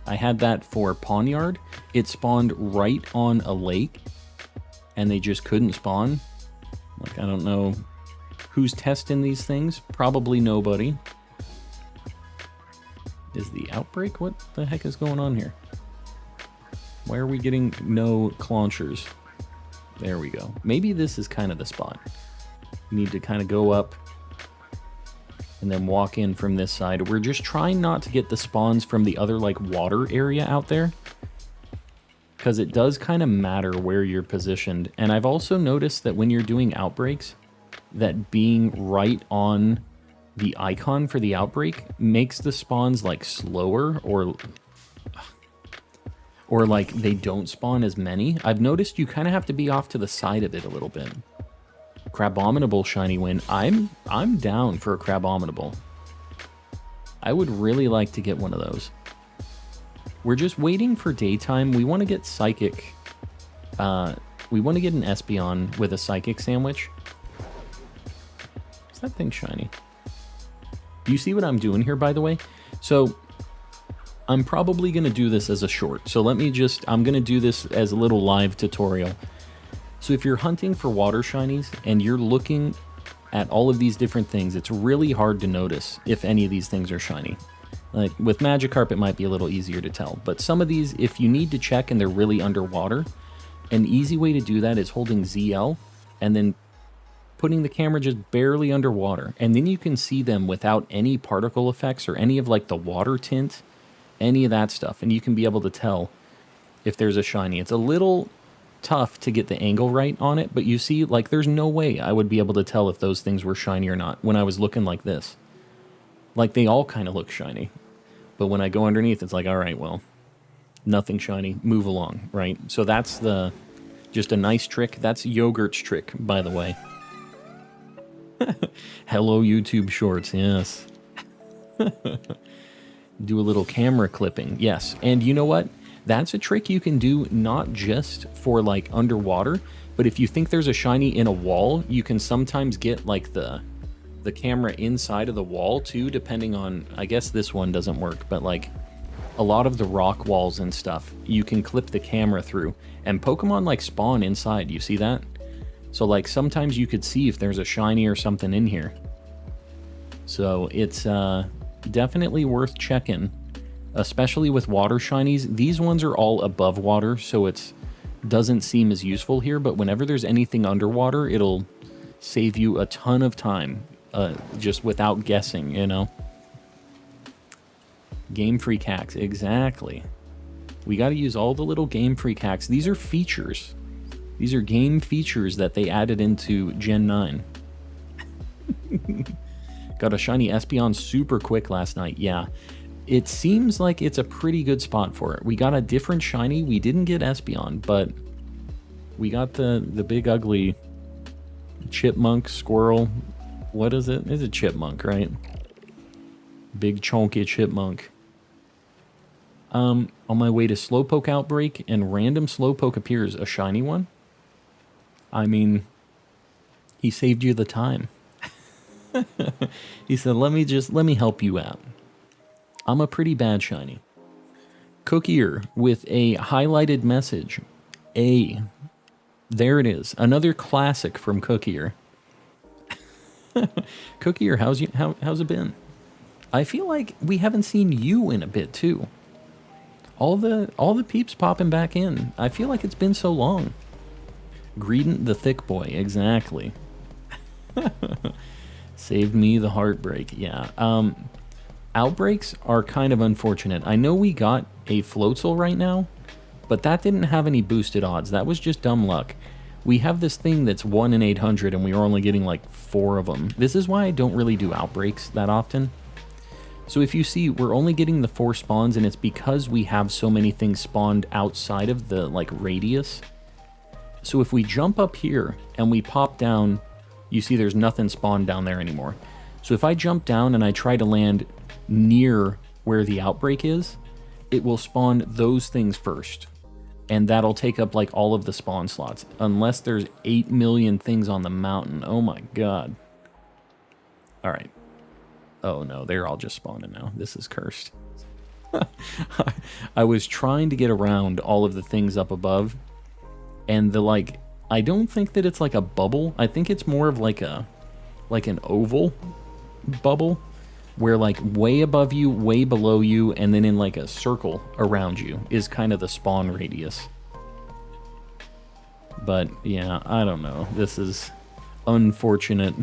I had that for Pawnyard. It spawned right on a lake, and they just couldn't spawn. Like, I don't know who's testing these things. Probably nobody. Is the outbreak? What the heck is going on here? Why are we getting no Claunchers? There we go. Maybe this is kind of the spot. You need to kind of go up and then walk in from this side. We're just trying not to get the spawns from the other, like, water area out there, because it does kind of matter where you're positioned. And I've also noticed that when you're doing outbreaks, that being right on the icon for the outbreak makes the spawns, like, slower, or like they don't spawn as many. I've noticed you kind of have to be off to the side of it a little bit. Crabominable shiny win. I'm down for a Crabominable. I would really like to get one of those. We're just waiting for daytime. We want to get Psychic. We want to get an Espeon with a Psychic sandwich. Is that thing shiny? Do you see what I'm doing here, by the way? So I'm probably going to do this as a short. So I'm going to do this as a little live tutorial. So if you're hunting for water shinies and you're looking at all of these different things, it's really hard to notice if any of these things are shiny. Like with Magikarp, it might be a little easier to tell. But some of these, if you need to check and they're really underwater, an easy way to do that is holding ZL and then putting the camera just barely underwater. And then you can see them without any particle effects or any of like the water tint, any of that stuff. And you can be able to tell if there's a shiny. It's a little tough to get the angle right on it, but you see, like, there's no way I would be able to tell if those things were shiny or not when I was looking like this. Like, they all kind of look shiny. But when I go underneath, it's like, all right, well, nothing shiny, move along, right? So that's just a nice trick. That's Yogurt's trick, by the way. Hello, YouTube Shorts, yes. Do a little camera clipping, yes. And you know what? That's a trick you can do not just for, like, underwater, but if you think there's a shiny in a wall, you can sometimes get, like, the camera inside of the wall, too, depending on... I guess this one doesn't work, but, like, a lot of the rock walls and stuff, you can clip the camera through, and Pokemon, like, spawn inside. You see that? So, like, sometimes you could see if there's a shiny or something in here. So, it's definitely worth checking. Especially with water shinies. These ones are all above water, so it doesn't seem as useful here, but whenever there's anything underwater, it'll save you a ton of time, just without guessing, you know? Game Freak hacks, exactly. We gotta use all the little Game Freak hacks. These are features. These are game features that they added into Gen 9. Got a shiny Espeon super quick last night, yeah. It seems like it's a pretty good spot for it. We got a different shiny. We didn't get Espeon, but we got the big ugly chipmunk, squirrel. What is it? It's a chipmunk, right? Big chunky chipmunk. On my way to Slowpoke Outbreak, and random Slowpoke appears. A shiny one? I mean, he saved you the time. He said, let me help you out. I'm a pretty bad shiny. Cookier with a highlighted message. A. There it is. Another classic from Cookier. Cookier, how's it been? I feel like we haven't seen you in a bit too. All the peeps popping back in. I feel like it's been so long. Greedent the thick boy, exactly. Saved me the heartbreak. Yeah. Outbreaks are kind of unfortunate. I know we got a Floatzel right now, but that didn't have any boosted odds. That was just dumb luck. We have this thing that's 1 in 800, and we are only getting like 4 of them. This is why I don't really do outbreaks that often. So if you see, we're only getting the 4 spawns, and it's because we have so many things spawned outside of the, like, radius. So if we jump up here, and we pop down, you see there's nothing spawned down there anymore. So if I jump down and I try to land near where the outbreak is, it will spawn those things first. And that'll take up, like, all of the spawn slots. Unless there's 8 million things on the mountain. Oh my god. Alright. Oh no, they're all just spawning now. This is cursed. I was trying to get around all of the things up above. And the, like, I don't think that it's like a bubble. I think it's more of like an oval bubble. Where, like, way above you, way below you, and then in, like, a circle around you is kind of the spawn radius. But, yeah, I don't know. This is unfortunate.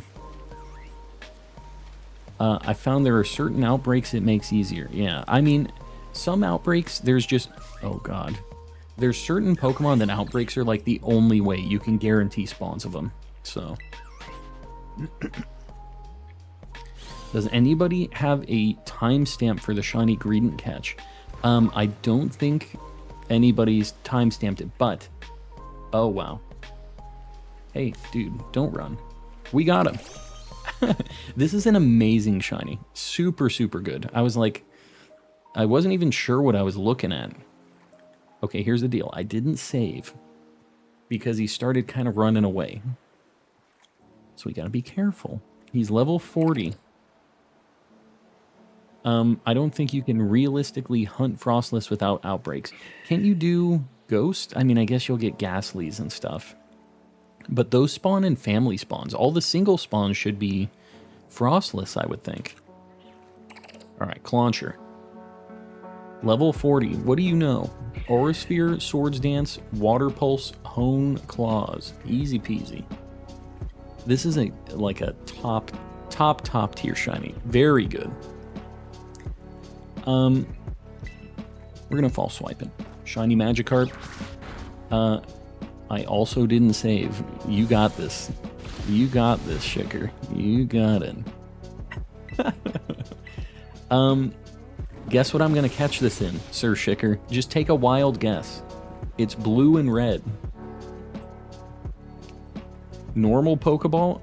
I found there are certain outbreaks it makes easier. Yeah, I mean, some outbreaks, there's just... Oh, God. There's certain Pokemon that outbreaks are, like, the only way you can guarantee spawns of them. So... Does anybody have a timestamp for the shiny Greedent catch? I don't think anybody's timestamped it, but... Oh, wow. Hey, dude, don't run. We got him. This is an amazing shiny. Super, super good. I was like... I wasn't even sure what I was looking at. Okay, here's the deal. I didn't save. Because he started kind of running away. So we gotta be careful. He's level 40. I don't think you can realistically hunt Frostless without outbreaks. Can't you do Ghost? I mean, I guess you'll get Ghastlies and stuff. But those spawn in family spawns. All the single spawns should be Frostless, I would think. Alright, Clauncher. Level 40. What do you know? Aurasphere, Swords Dance, Water Pulse, Hone, Claws. Easy peasy. This is like a top tier shiny. Very good. We're gonna fall swiping. Shiny Magikarp. I also didn't save. You got this. You got this, Shicker. You got it. Guess what I'm gonna catch this in, Sir Shicker? Just take a wild guess. It's blue and red. Normal Pokeball?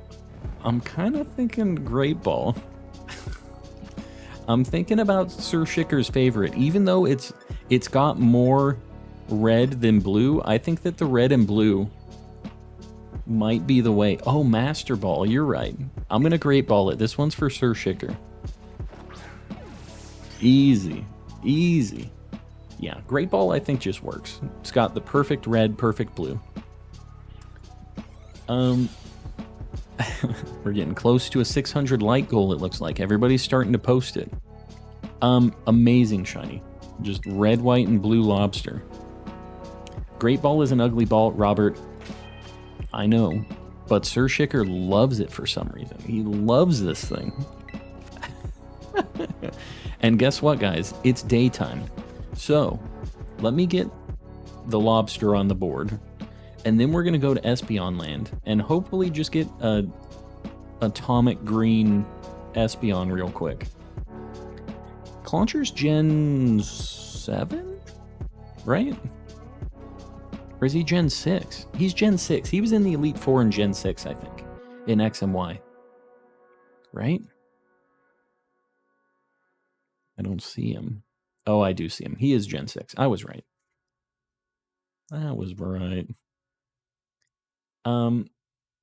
I'm kind of thinking Great Ball. I'm thinking about Sir Shicker's favorite. Even though it's got more red than blue, I think that the red and blue might be the way. Oh, Master Ball, you're right. I'm gonna Great Ball it. This one's for Sir Shicker. Easy. Easy. Yeah, Great Ball I think just works. It's got the perfect red, perfect blue. We're getting close to a 600 like goal, it looks like. Everybody's starting to post it. Amazing shiny. Just red, white, and blue lobster. Great Ball is an ugly ball, Robert. I know. But Sir Shicker loves it for some reason. He loves this thing. And guess what, guys? It's daytime. So, let me get the lobster on the board. And then we're going to go to Espeon land. And hopefully just get a atomic green Espeon real quick. Clauncher's Gen 7? Right? Or is he Gen 6? He's Gen 6. He was in the Elite Four in Gen 6, I think. In X and Y. Right? I don't see him. Oh, I do see him. He is Gen 6. I was right. That was right.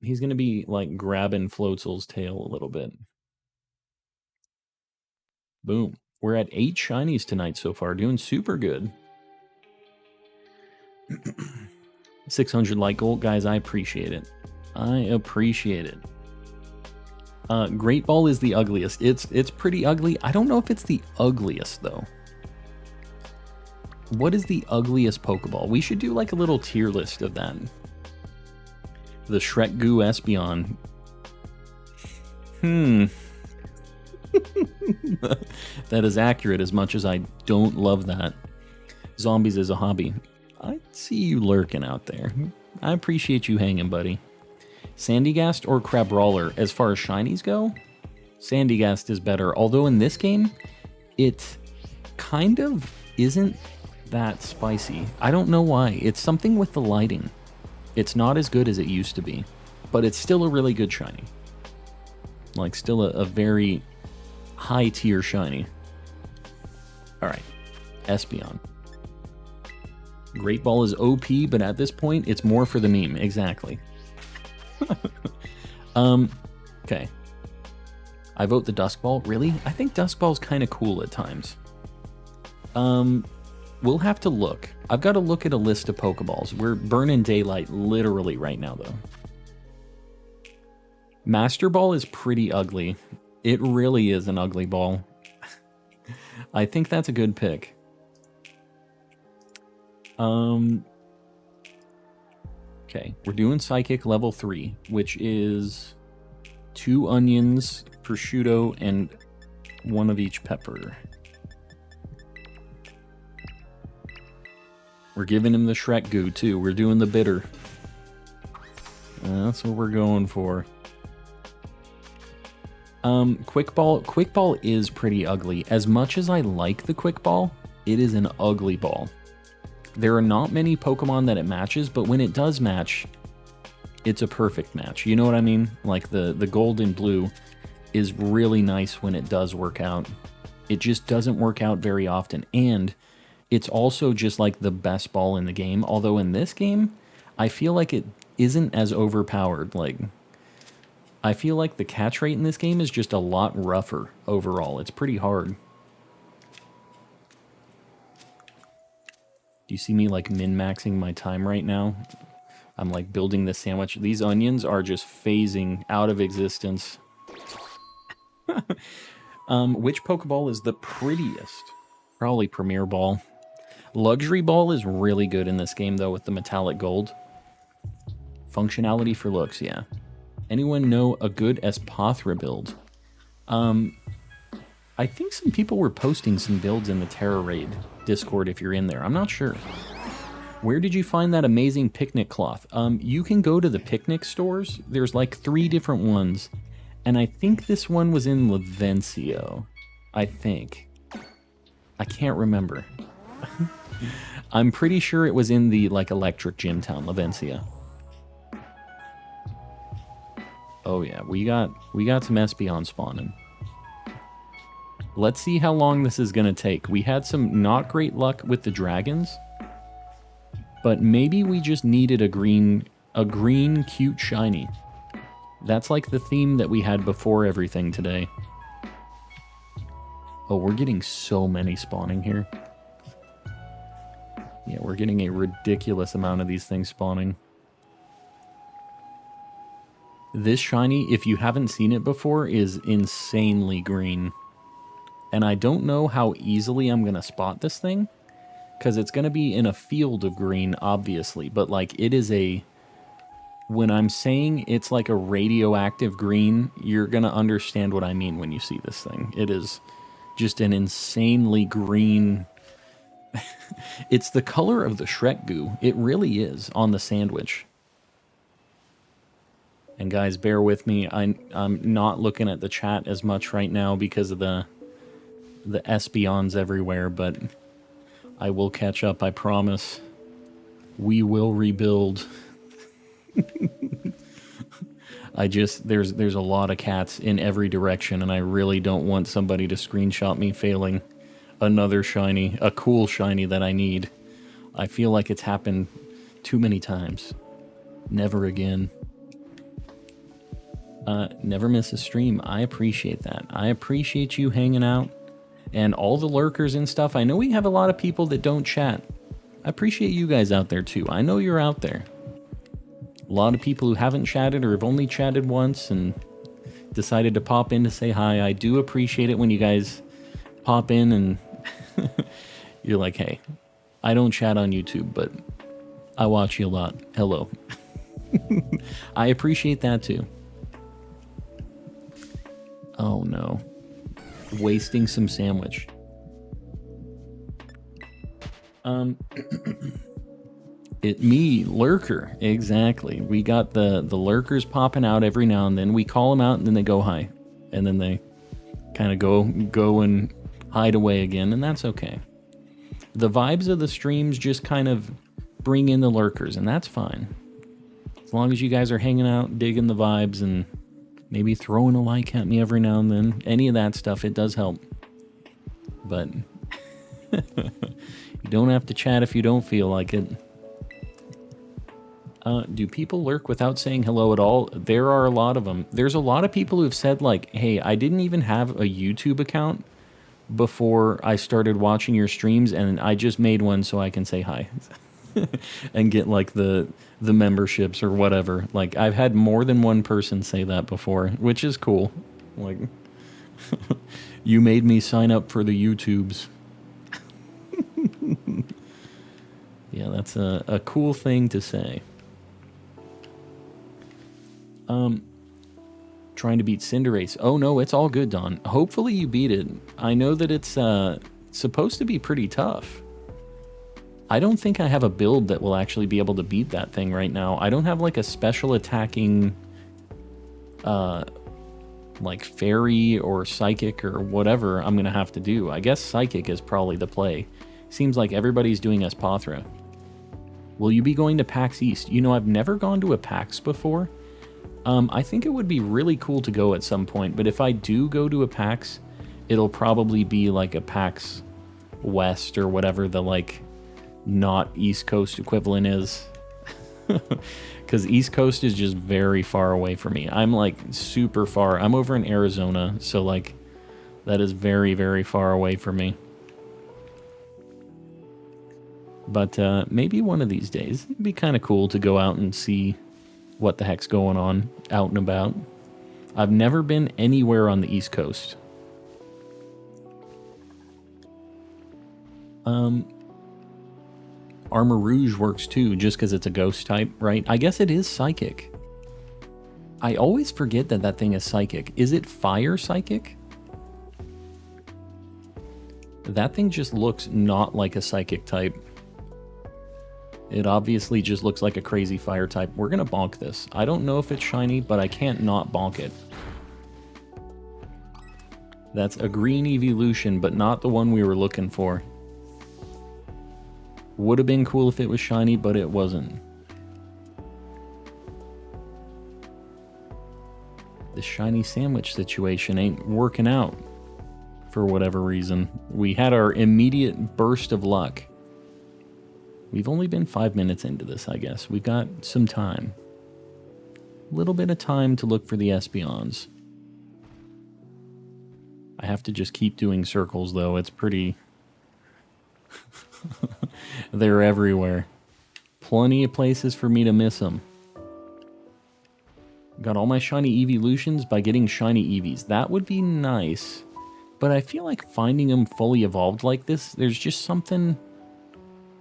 He's going to be, like, grabbing Floatzel's tail a little bit. Boom. We're at 8 shinies tonight so far. Doing super good. 600 like goal. Guys, I appreciate it. I appreciate it. Great Ball is the ugliest. It's pretty ugly. I don't know if it's the ugliest, though. What is the ugliest Pokeball? We should do, like, a little tier list of that. The Shrek Goo Espeon. That is accurate, as much as I don't love that. Zombies is a hobby. I see you lurking out there. I appreciate you hanging, buddy. Sandygast or Crabrawler? As far as shinies go, Sandygast is better. Although in this game, it kind of isn't that spicy. I don't know why. It's something with the lighting. It's not as good as it used to be, but it's still a really good shiny. Like, still a very high tier shiny. Alright, Espeon. Great Ball is OP, but at this point, it's more for the meme. Exactly. Okay. I vote the Dusk Ball. Really? I think Dusk Ball's kind of cool at times. We'll have to look. I've got to look at a list of Pokeballs. We're burning daylight literally right now, though. Master Ball is pretty ugly. It really is an ugly ball. I think that's a good pick. Okay, we're doing Psychic level 3, which is 2 onions, prosciutto, and 1 of each pepper. We're giving him the Shrek Goo, too. We're doing the bitter. That's what we're going for. Quick Ball is pretty ugly. As much as I like the Quick Ball, it is an ugly ball. There are not many Pokemon that it matches, but when it does match, it's a perfect match. You know what I mean? Like the gold and blue is really nice when it does work out. It just doesn't work out very often. And it's also just like the best ball in the game. Although in this game, I feel like it isn't as overpowered. Like, I feel like the catch rate in this game is just a lot rougher overall. It's pretty hard. Do you see me like min-maxing my time right now? I'm like building this sandwich. These onions are just phasing out of existence. Which Pokeball is the prettiest? Probably Premier Ball. Luxury Ball is really good in this game though with the metallic gold. Functionality for looks, yeah. Anyone know a good Espathra build? I think some people were posting some builds in the Terra Raid Discord if you're in there. I'm not sure. Where did you find that amazing picnic cloth? You can go to the picnic stores. There's like 3 different ones. And I think this one was in Lavencio. I think. I can't remember. I'm pretty sure it was in the like electric gym town, Lavencia. Oh yeah, we got some Espeon spawning. Let's see how long this is gonna take. We had some not great luck with the dragons, but maybe we just needed a green cute shiny. That's like the theme that we had before everything today. Oh, we're getting so many spawning here. Yeah, we're getting a ridiculous amount of these things spawning. This shiny, if you haven't seen it before, is insanely green. And I don't know how easily I'm going to spot this thing, because it's going to be in a field of green, obviously. But, like, it is a... When I'm saying it's like a radioactive green, you're going to understand what I mean when you see this thing. It is just an insanely green... It's the color of the Shrek goo. It really is on the sandwich. And guys, bear with me. I'm not looking at the chat as much right now because of the Espeons everywhere, but I will catch up, I promise. We will rebuild. There's a lot of cats in every direction, and I really don't want somebody to screenshot me failing another shiny, a cool shiny that I need. I feel like it's happened too many times. Never again. Never miss a stream. I appreciate that. I appreciate you hanging out and all the lurkers and stuff. I know we have a lot of people that don't chat. I appreciate you guys out there too. I know you're out there. A lot of people who haven't chatted or have only chatted once and decided to pop in to say hi. I do appreciate it when you guys pop in and you're like, hey, I don't chat on YouTube, but I watch you a lot. Hello. I appreciate that too. Oh no. Wasting some sandwich. Me, lurker, exactly. We got the lurkers popping out every now and then. We call them out and then they go hi. And then they kind of go and hide away again, and that's okay. The vibes of the streams just kind of bring in the lurkers, and that's fine. As long as you guys are hanging out, digging the vibes, and maybe throwing a like at me every now and then. Any of that stuff, it does help. But you don't have to chat if you don't feel like it. Do people lurk without saying hello at all? There are a lot of them. There's a lot of people who've said like, hey, I didn't even have a YouTube account before I started watching your streams, and I just made one so I can say hi. And get like the memberships or whatever. Like, I've had more than one person say that before, which is cool. Like, you made me sign up for the YouTubes. Yeah, that's a cool thing to say. Trying to beat Cinderace. Oh no, it's all good, Don. Hopefully you beat it. I know that it's supposed to be pretty tough. I don't think I have a build that will actually be able to beat that thing right now. I don't have like a special attacking like fairy or psychic or whatever I'm gonna have to do. I guess psychic is probably the play. Seems like everybody's doing Espathra. Will you be going to PAX East? You know, I've never gone to a PAX before. I think it would be really cool to go at some point, but if I do go to a PAX, it'll probably be like a PAX West or whatever the like not East Coast equivalent is. Because East Coast is just very far away from me. I'm like super far. I'm over in Arizona, so like that is very, very far away from me. But maybe one of these days, it'd be kind of cool to go out and see what the heck's going on out and about. I've never been anywhere on the East Coast. Armor Rouge works too, just because it's a ghost type, right? I guess it is psychic. I always forget that that thing is psychic. Is it fire psychic? That thing just looks not like a psychic type. It obviously just looks like a crazy fire type. We're gonna bonk this. I don't know if it's shiny, but I can't not bonk it. That's a green evolution, but not the one we were looking for. Would have been cool if it was shiny, but it wasn't. The shiny sandwich situation ain't working out for whatever reason. We had our immediate burst of luck. We've only been 5 minutes into this, I guess. We've got some time. A little bit of time to look for the Espeons. I have to just keep doing circles, though. It's pretty... They're everywhere. Plenty of places for me to miss them. Got all my shiny evolutions by getting shiny Eevees. That would be nice. But I feel like finding them fully evolved like this, there's just something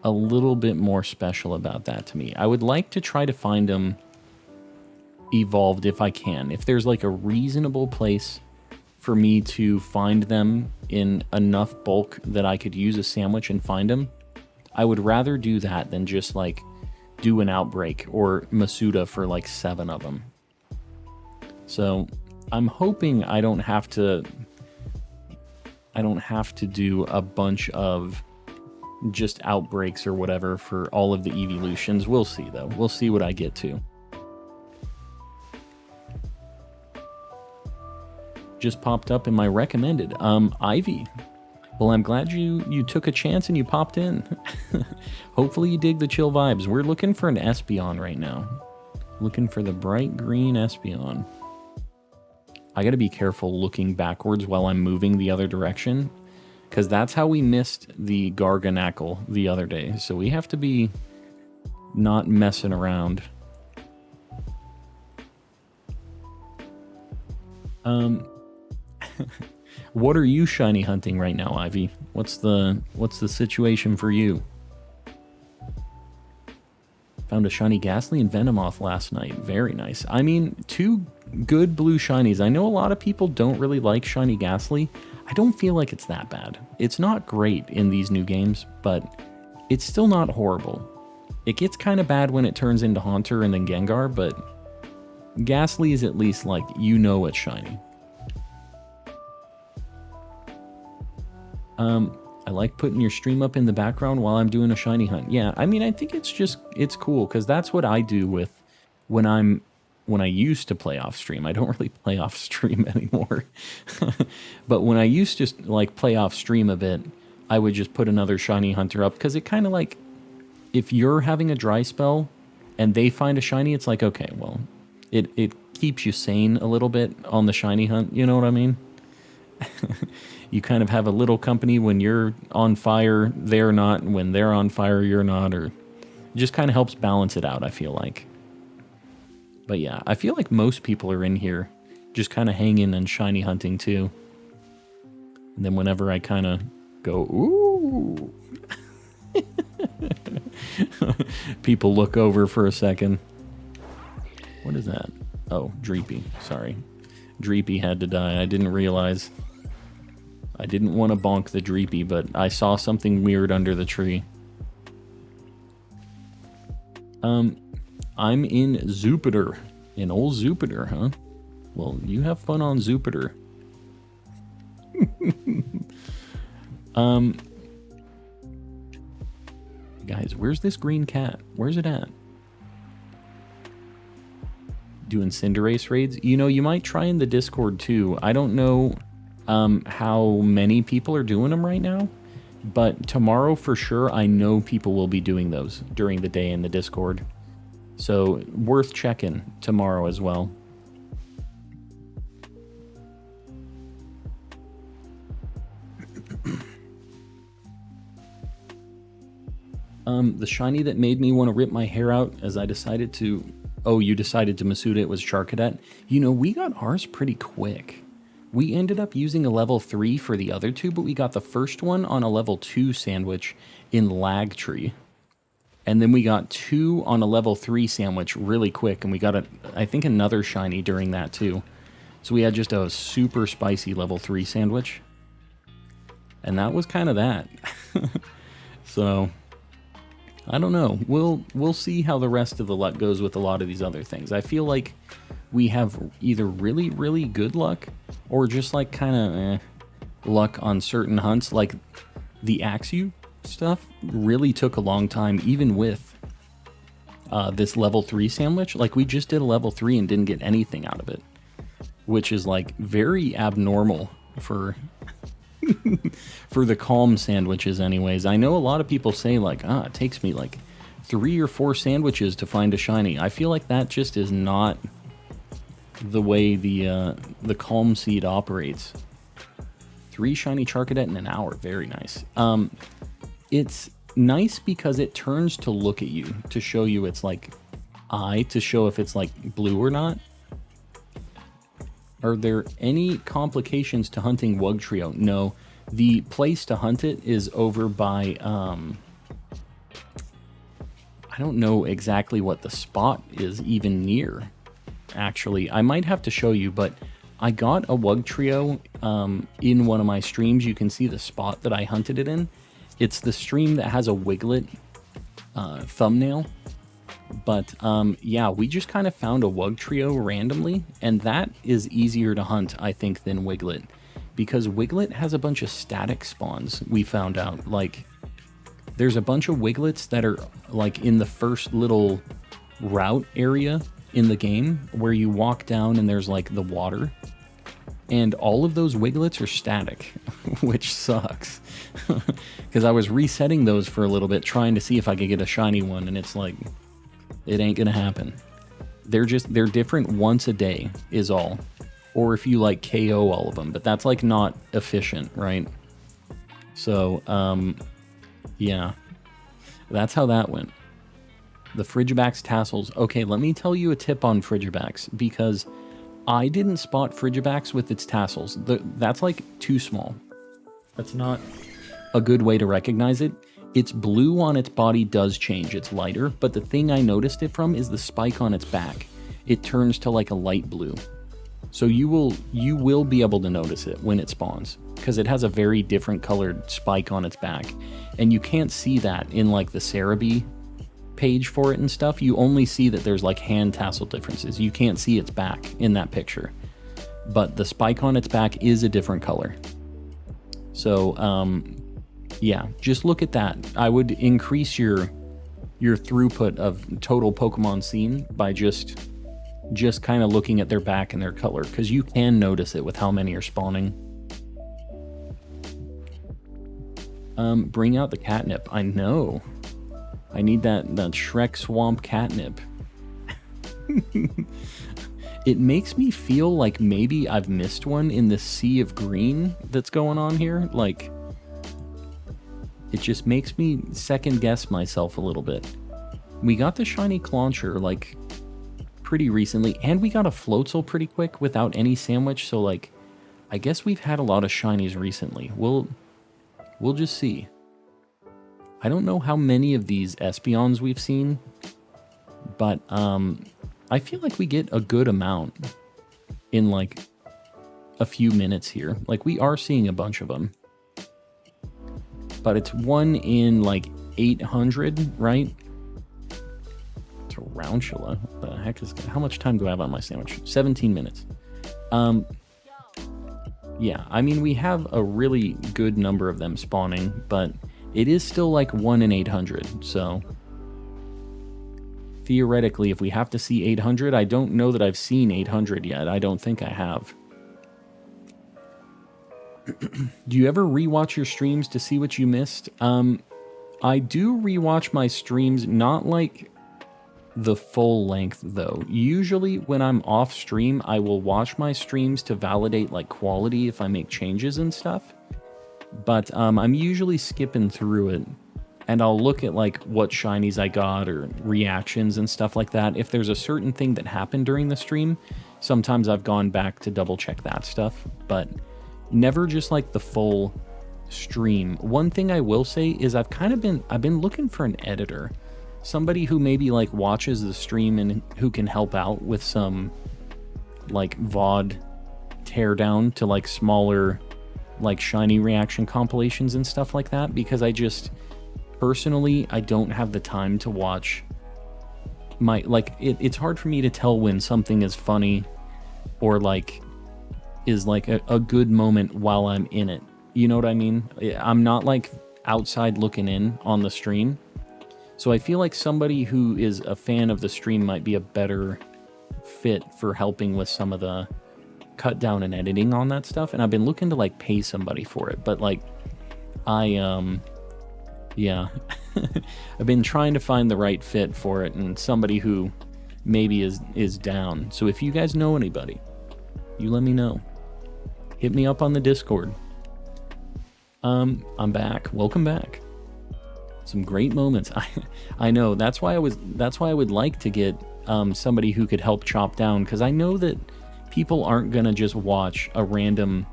a little bit more special about that to me. I would like to try to find them evolved if I can. If there's like a reasonable place for me to find them in enough bulk that I could use a sandwich and find them, I would rather do that than just like do an outbreak or Masuda for like 7 of them. So I'm hoping I don't have to do a bunch of just outbreaks or whatever for all of the evolutions. We'll see though. We'll see what I get to. Just popped up in my recommended. Ivy. Well, I'm glad you took a chance and you popped in. Hopefully you dig the chill vibes. We're looking for an Espeon right now. Looking for the bright green Espeon. I gotta be careful looking backwards while I'm moving the other direction, because that's how we missed the Garganackle the other day. So we have to be not messing around. What are you shiny hunting right now, Ivy? What's the situation for you? Found a shiny Ghastly and Venomoth last night. Very nice. I mean, 2 good blue shinies. I know a lot of people don't really like shiny Ghastly. I don't feel like it's that bad. It's not great in these new games, but it's still not horrible. It gets kind of bad when it turns into Haunter and then Gengar, but Ghastly is at least like, you know it's shiny. I like putting your stream up in the background while I'm doing a shiny hunt. Yeah, I mean, I think it's cool, because that's what I do with when I used to play off stream. I don't really play off stream anymore. But when I used to like play off stream a bit, I would just put another shiny hunter up, because it kind of like, if you're having a dry spell and they find a shiny, it's like, okay, well, it keeps you sane a little bit on the shiny hunt, you know what I mean? You kind of have a little company when you're on fire, they're not. When they're on fire, you're not. Or it just kind of helps balance it out, I feel like. But yeah, I feel like most people are in here just kind of hanging and shiny hunting too. And then whenever I kind of go, ooh, people look over for a second. What is that? Oh, Dreepy. Sorry. Dreepy had to die. I didn't realize. I didn't want to bonk the Dreepy, but I saw something weird under the tree. I'm in Jupiter. In old Jupiter, huh? Well, you have fun on Jupiter. Guys, where's this green cat? Where's it at? Doing Cinderace raids? You know, you might try in the Discord too. I don't know how many people are doing them right now, but tomorrow for sure, I know people will be doing those during the day in the Discord. So worth checking tomorrow as well. The shiny that made me want to rip my hair out as I decided to... Oh, you decided to Masuda it was Charcadet. You know, we got ours pretty quick. We ended up using a level 3 for the other 2, but we got the first one on a level 2 sandwich in Lagtree. And then we got 2 on a level 3 sandwich really quick, and we got, I think, another shiny during that too. So we had just a super spicy level 3 sandwich. And that was kind of that. So, I don't know. We'll see how the rest of the luck goes with a lot of these other things. I feel like we have either really, really good luck or just like kind of luck on certain hunts. Like the Axew stuff really took a long time, even with this level 3 sandwich. Like we just did a level 3 and didn't get anything out of it, which is like very abnormal for for the calm sandwiches anyways. I know a lot of people say like, it takes me like 3 or 4 sandwiches to find a shiny. I feel like that just is not the way the calm seed operates. 3 shiny Charcadet in an hour, very nice. It's nice because it turns to look at you to show you its like eye, to show if it's like blue or not. Are there any complications to hunting Wugtrio? No. The place to hunt it is over by, I don't know exactly what the spot is even near, actually. I might have to show you, but I got a Wugtrio in one of my streams. You can see the spot that I hunted it in. It's the stream that has a Wiglet thumbnail. But yeah, we just kind of found a Wugtrio randomly, and that is easier to hunt, I think, than Wiglet, because Wiglet has a bunch of static spawns. We found out, like, there's a bunch of Wiglets that are like in the first little route area in the game where you walk down and there's like the water, and all of those Wiglets are static, which sucks. Because I was resetting those for a little bit, trying to see if I could get a shiny one, and it's like, it ain't gonna happen. They're different once a day is all. Or if you like KO all of them, but that's like not efficient, right? So, yeah. That's how that went. The Frigibax tassels. Okay, let me tell you a tip on Frigibax, because I didn't spot Frigibax with its tassels. That's like too small. That's not a good way to recognize it. Its blue on its body does change, it's lighter, but the thing I noticed it from is the spike on its back. It turns to like a light blue. So you will be able to notice it when it spawns, because it has a very different colored spike on its back. And you can't see that in like the Cerebi page for it and stuff. You only see that there's like hand tassel differences. You can't see its back in that picture. But the spike on its back is a different color. So, yeah, just look at that. I would increase your throughput of total Pokemon seen by just kind of looking at their back and their color, because you can notice it with how many are spawning. Bring out the catnip. I know. I need that Shrek Swamp catnip. It makes me feel like maybe I've missed one in the sea of green that's going on here. Like, it just makes me second guess myself a little bit. We got the shiny Clauncher like pretty recently, and we got a Floatzel pretty quick without any sandwich, so like I guess we've had a lot of shinies recently. We'll just see. I don't know how many of these Espeons we've seen, but I feel like we get a good amount in like a few minutes here. Like, we are seeing a bunch of them. But it's 1 in like 800, right? Tarantula. What the heck is... How much time do I have on my sandwich? 17 minutes. Yeah, I mean, we have a really good number of them spawning, but it is still like 1 in 800, so... Theoretically, if we have to see 800, I don't know that I've seen 800 yet. I don't think I have. Do you ever rewatch your streams to see what you missed? I do rewatch my streams, not like the full length though. Usually when I'm off stream, I will watch my streams to validate like quality if I make changes and stuff. But I'm usually skipping through it, and I'll look at like what shinies I got or reactions and stuff like that. If there's a certain thing that happened during the stream, sometimes I've gone back to double check that stuff, but never just like the full stream. One thing I will say is I've been looking for an editor, somebody who maybe like watches the stream and who can help out with some like VOD teardown to like smaller like shiny reaction compilations and stuff like that, because I just personally I don't have the time to watch my it's hard for me to tell when something is funny or like is like a good moment while I'm in it. You know what I mean? I'm not like outside looking in on the stream. So I feel like somebody who is a fan of the stream might be a better fit for helping with some of the cut down and editing on that stuff. And I've been looking to like pay somebody for it, but like yeah, I've been trying to find the right fit for it and somebody who maybe is down. So if you guys know anybody, you let me know. Hit me up on the Discord. I'm back. Welcome back. Some great moments. I know. That's why I would like to get somebody who could help chop down, because I know that people aren't gonna just watch a random.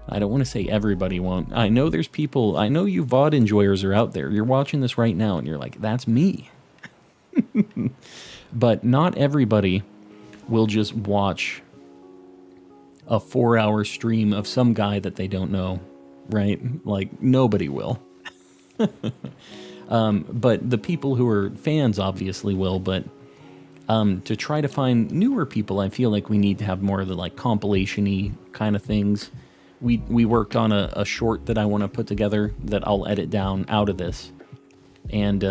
I don't want to say everybody won't. I know there's people. I know you VOD enjoyers are out there. You're watching this right now, and you're like, "That's me." But not everybody will just watch a 4-hour stream of some guy that they don't know, right? Like, nobody will. But the people who are fans obviously will, but to try to find newer people, I feel like we need to have more of the like compilation-y kind of things. We worked on a short that I want to put together that I'll edit down out of this. And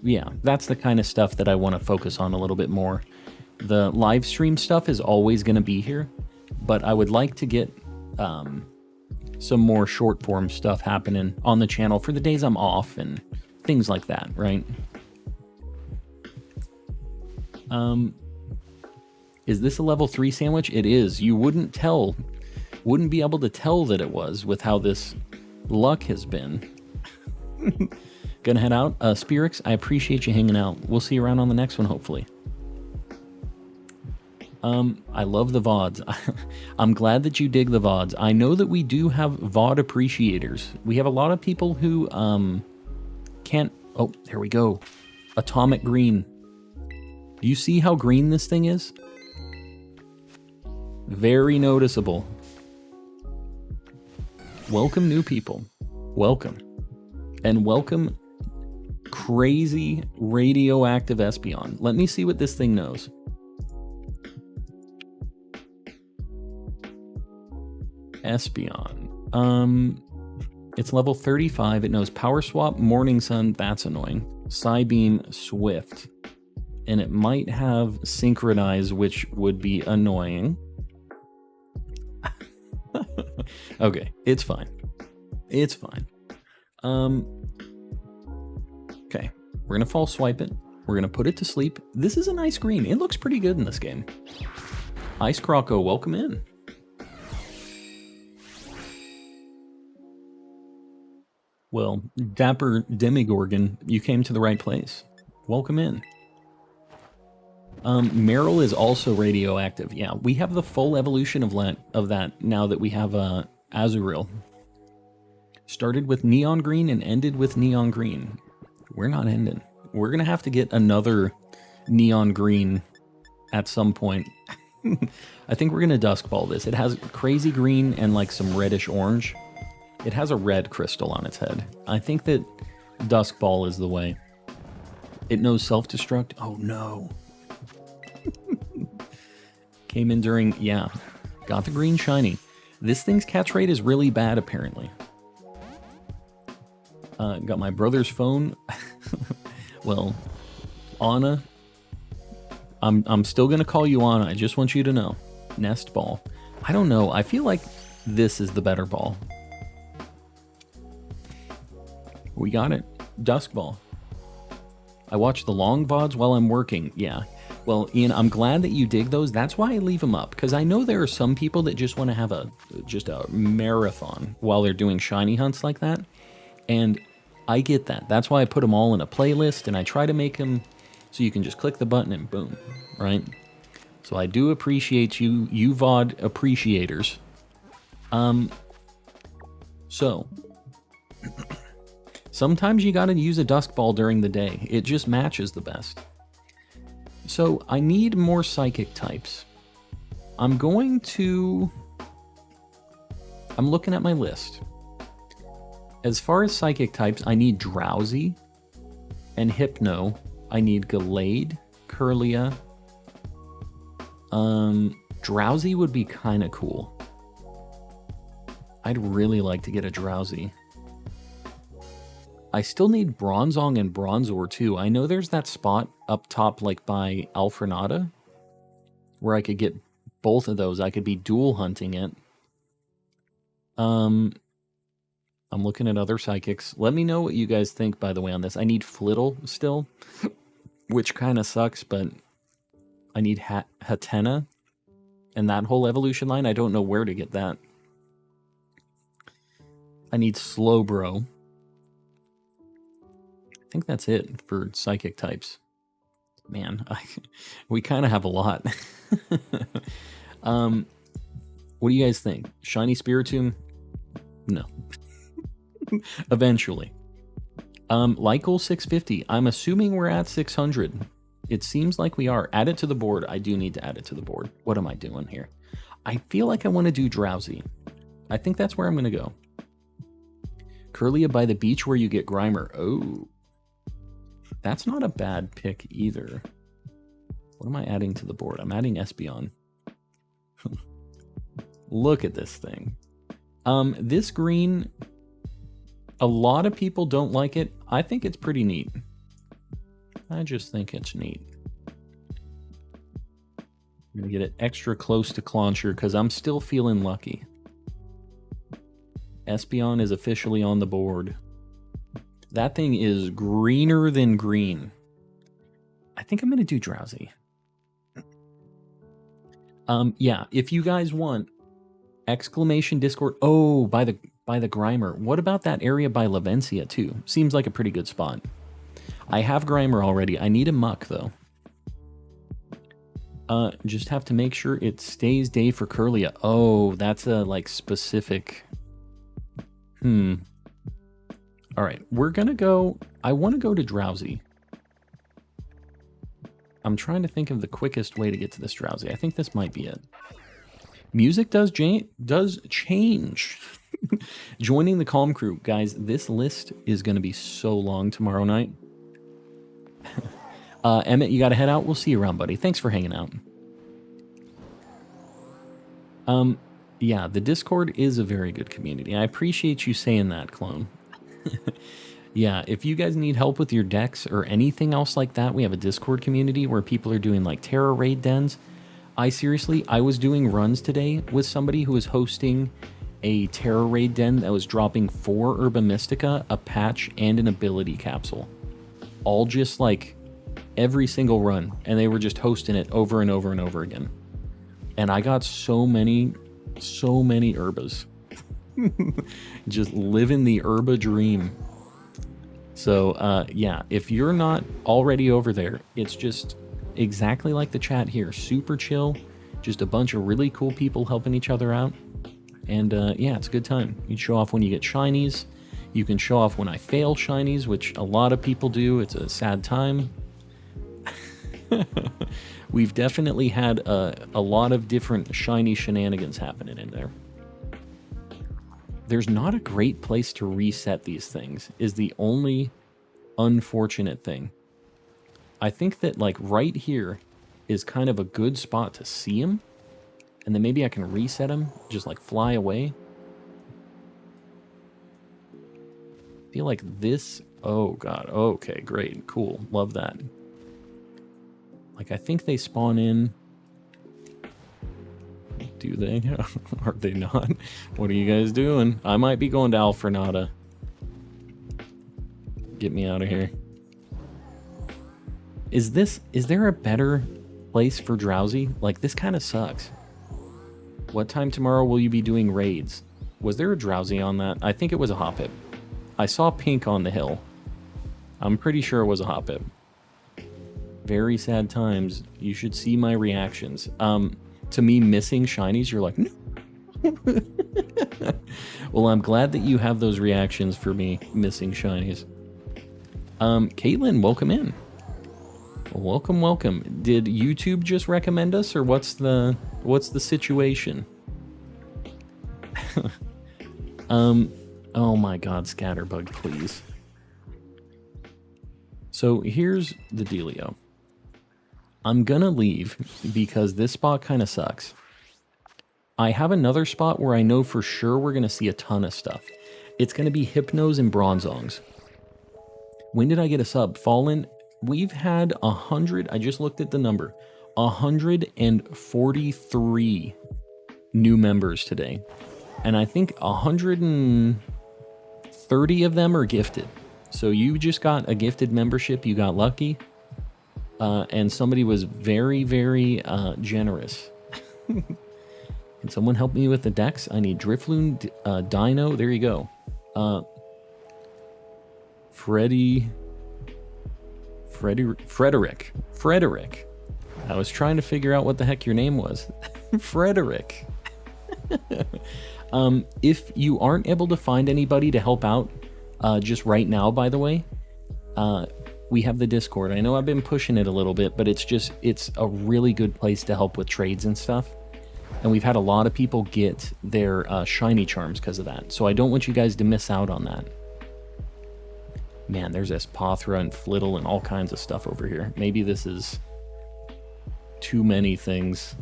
yeah, that's the kind of stuff that I want to focus on a little bit more. The live stream stuff is always going to be here, but I would like to get some more short form stuff happening on the channel for the days I'm off and things like that, right? Is this a level 3 sandwich? It is. You wouldn't be able to tell that it was with how this luck has been. Gonna head out. Spirix, I appreciate you hanging out. We'll see you around on the next one, hopefully. I love the VODs. I'm glad that you dig the VODs. I know that we do have VOD appreciators. We have a lot of people who can't... Oh, there we go. Atomic green. Do you see how green this thing is? Very noticeable. Welcome, new people. Welcome. And welcome, crazy radioactive Espeon. Let me see what this thing knows. Espeon. It's level 35. It knows Power Swap, Morning Sun. That's annoying. Psybeam, Swift. And it might have Synchronize, which would be annoying. Okay, it's fine. It's fine. Okay, we're gonna fall swipe it. We're gonna put it to sleep. This is a nice green. It looks pretty good in this game. Ice Croco, welcome in. Well, Dapper Demigorgon, you came to the right place. Welcome in. Meryl is also radioactive. Yeah, we have the full evolution of that now that we have Azurill. Started with neon green and ended with neon green. We're not ending. We're gonna have to get another neon green at some point. I think we're gonna dusk ball this. It has crazy green and like some reddish orange. It has a red crystal on its head. I think that dusk ball is the way. It knows self-destruct. Oh no. Came in during, yeah, got the green shiny. This thing's catch rate is really bad, apparently. Got my brother's phone. Well, Anna, I'm still gonna call you Anna. I just want you to know. Nest ball. I don't know. I feel like this is the better ball. We got it. Dusk ball. I watch the long VODs while I'm working. Yeah. Well, Ian, I'm glad that you dig those. That's why I leave them up, because I know there are some people that just want to have just a marathon while they're doing shiny hunts like that, and I get that. That's why I put them all in a playlist, and I try to make them so you can just click the button and boom, right? So I do appreciate you VOD appreciators. So sometimes you gotta use a dusk ball during the day. It just matches the best. So I need more psychic types. I'm going to I'm looking at my list. As far as psychic types, I need Drowsy and Hypno. I need Gallade, Curlia. Drowsy would be kind of cool. I'd really like to get a Drowsy. I still need Bronzong and Bronzor too. I know there's that spot up top like by Alfrenata where I could get both of those. I could be dual hunting it. I'm looking at other psychics. Let me know what you guys think, by the way, on this. I need Flittle still, which kind of sucks, but I need Hatena and that whole evolution line. I don't know where to get that. I need Slowbro. I think that's it for psychic types. Man, we kind of have a lot. What do you guys think? Shiny Spiritomb? No. Eventually. Lycal 650. I'm assuming we're at 600. It seems like we are. Add it to the board. I do need to add it to the board. What am I doing here? I feel like I want to do Drowsy. I think that's where I'm going to go. Curlia by the beach where you get Grimer. Oh. That's not a bad pick either. What am I adding to the board? I'm adding Espeon. Look at this thing. This green, a lot of people don't like it. I think it's pretty neat. I just think it's neat. I'm going to get it extra close to Clauncher because I'm still feeling lucky. Espeon is officially on the board. That thing is greener than green. I think I'm going to do Drowsy. Yeah, if you guys want exclamation Discord. Oh, by the Grimer. What about that area by Lavencia too? Seems like a pretty good spot. I have Grimer already. I need a Muck though. Just have to make sure it stays day for Curlia. Oh, that's a like specific. All right, we're gonna go. I want to go to Drowsy. I'm trying to think of the quickest way to get to this Drowsy. I think this might be it. Music does change. Joining the Calm Crew. Guys, this list is going to be so long tomorrow night. Emmett, you got to head out. We'll see you around, buddy. Thanks for hanging out. Yeah, the Discord is a very good community. I appreciate you saying that, Clone. Yeah, if you guys need help with your decks or anything else like that, we have a Discord community where people are doing like Tera raid dens. I was doing runs today with somebody who was hosting a Tera raid den that was dropping 4 Herba Mystica, a patch, and an ability capsule. All just like every single run, and they were just hosting it over and over and over again. And I got so many Herbas. Just living the Herba dream. So, yeah, if you're not already over there, it's just exactly like the chat here. Super chill. Just a bunch of really cool people helping each other out. And, yeah, it's a good time. You show off when you get shinies. You can show off when I fail shinies, which a lot of people do. It's a sad time. We've definitely had a lot of different shiny shenanigans happening in there. There's not a great place to reset these things, is the only unfortunate thing. I think that, like, right here is kind of a good spot to see them. And then maybe I can reset them, just, like, fly away. I feel like this... Oh, God. Okay, great. Cool. Love that. Like, I think they spawn in... Do they? Are they not? What are you guys doing? I might be going to Alfrenata. Get me out of here. Is there a better place for Drowsy? Like, this kind of sucks. What time tomorrow will you be doing raids? Was there a Drowsy on that? I think it was a Hoppip. I saw pink on the hill. I'm pretty sure it was a Hoppip. Very sad times. You should see my reactions. To me missing shinies, you're like, no. Well, I'm glad that you have those reactions for me missing shinies. Caitlin, welcome in. Welcome, welcome. Did YouTube just recommend us, or what's the situation? Oh my god, Scatterbug, please. So here's the dealio. I'm gonna leave because this spot kind of sucks. I have another spot where I know for sure we're gonna see a ton of stuff. It's gonna be Hypnos and Bronzongs. When did I get a sub? Fallen, we've had 100, I just looked at the number, 143 new members today. And I think 130 of them are gifted. So you just got a gifted membership, you got lucky. And somebody was very, very generous. Can someone help me with the decks? I need Drifloon, Dino, there you go. Frederick. I was trying to figure out what the heck your name was. Frederick. If you aren't able to find anybody to help out, just right now, by the way, we have the Discord. I know I've been pushing it a little bit, but it's a really good place to help with trades and stuff. And we've had a lot of people get their shiny charms because of that. So I don't want you guys to miss out on that. Man, there's Espathra and Flittle and all kinds of stuff over here. Maybe this is too many things.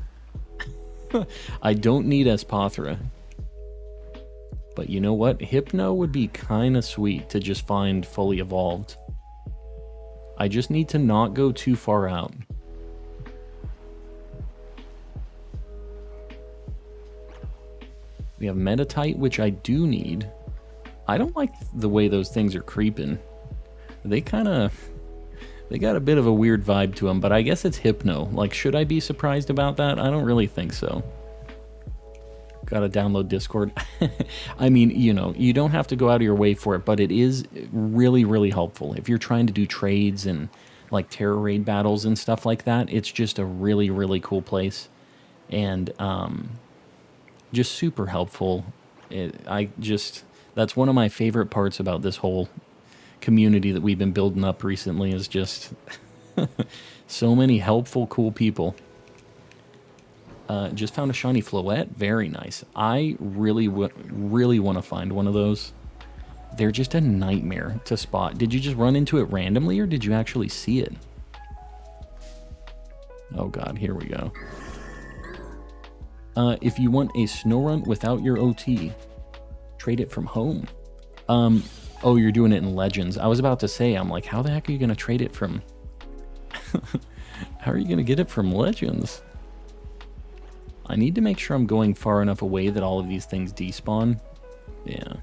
I don't need Espathra. But you know what? Hypno would be kind of sweet to just find fully evolved. I just need to not go too far out. We have Metatite, which I do need. I don't like the way those things are creeping. They got a bit of a weird vibe to them, but I guess it's Hypno. Like, should I be surprised about that? I don't really think so. Gotta download Discord. I mean, you know, you don't have to go out of your way for it, but it is really, really helpful. If you're trying to do trades and like Terra raid battles and stuff like that, it's just a really, really cool place. And just super helpful. That's one of my favorite parts about this whole community that we've been building up recently is just so many helpful, cool people. Just found a shiny Floette. Very nice. I really want to find one of those. They're just a nightmare to spot. Did you just run into it randomly or did you actually see it? Oh god, here we go. If you want a Snorunt without your OT, trade it from home. Oh, you're doing it in Legends. I was about to say, I'm like, how the heck are you going to trade it from... How are you going to get it from Legends? I need to make sure I'm going far enough away that all of these things despawn. Yeah.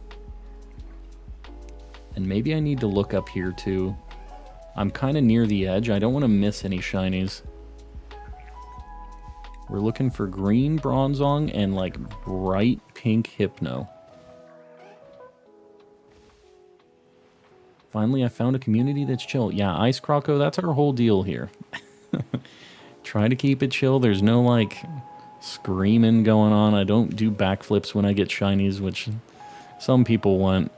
And maybe I need to look up here too. I'm kind of near the edge. I don't want to miss any shinies. We're looking for green Bronzong and like bright pink Hypno. Finally, I found a community that's chill. Yeah, Ice Croco, that's our whole deal here. Try to keep it chill. There's no like screaming going on. I don't do backflips when I get shinies, which some people want.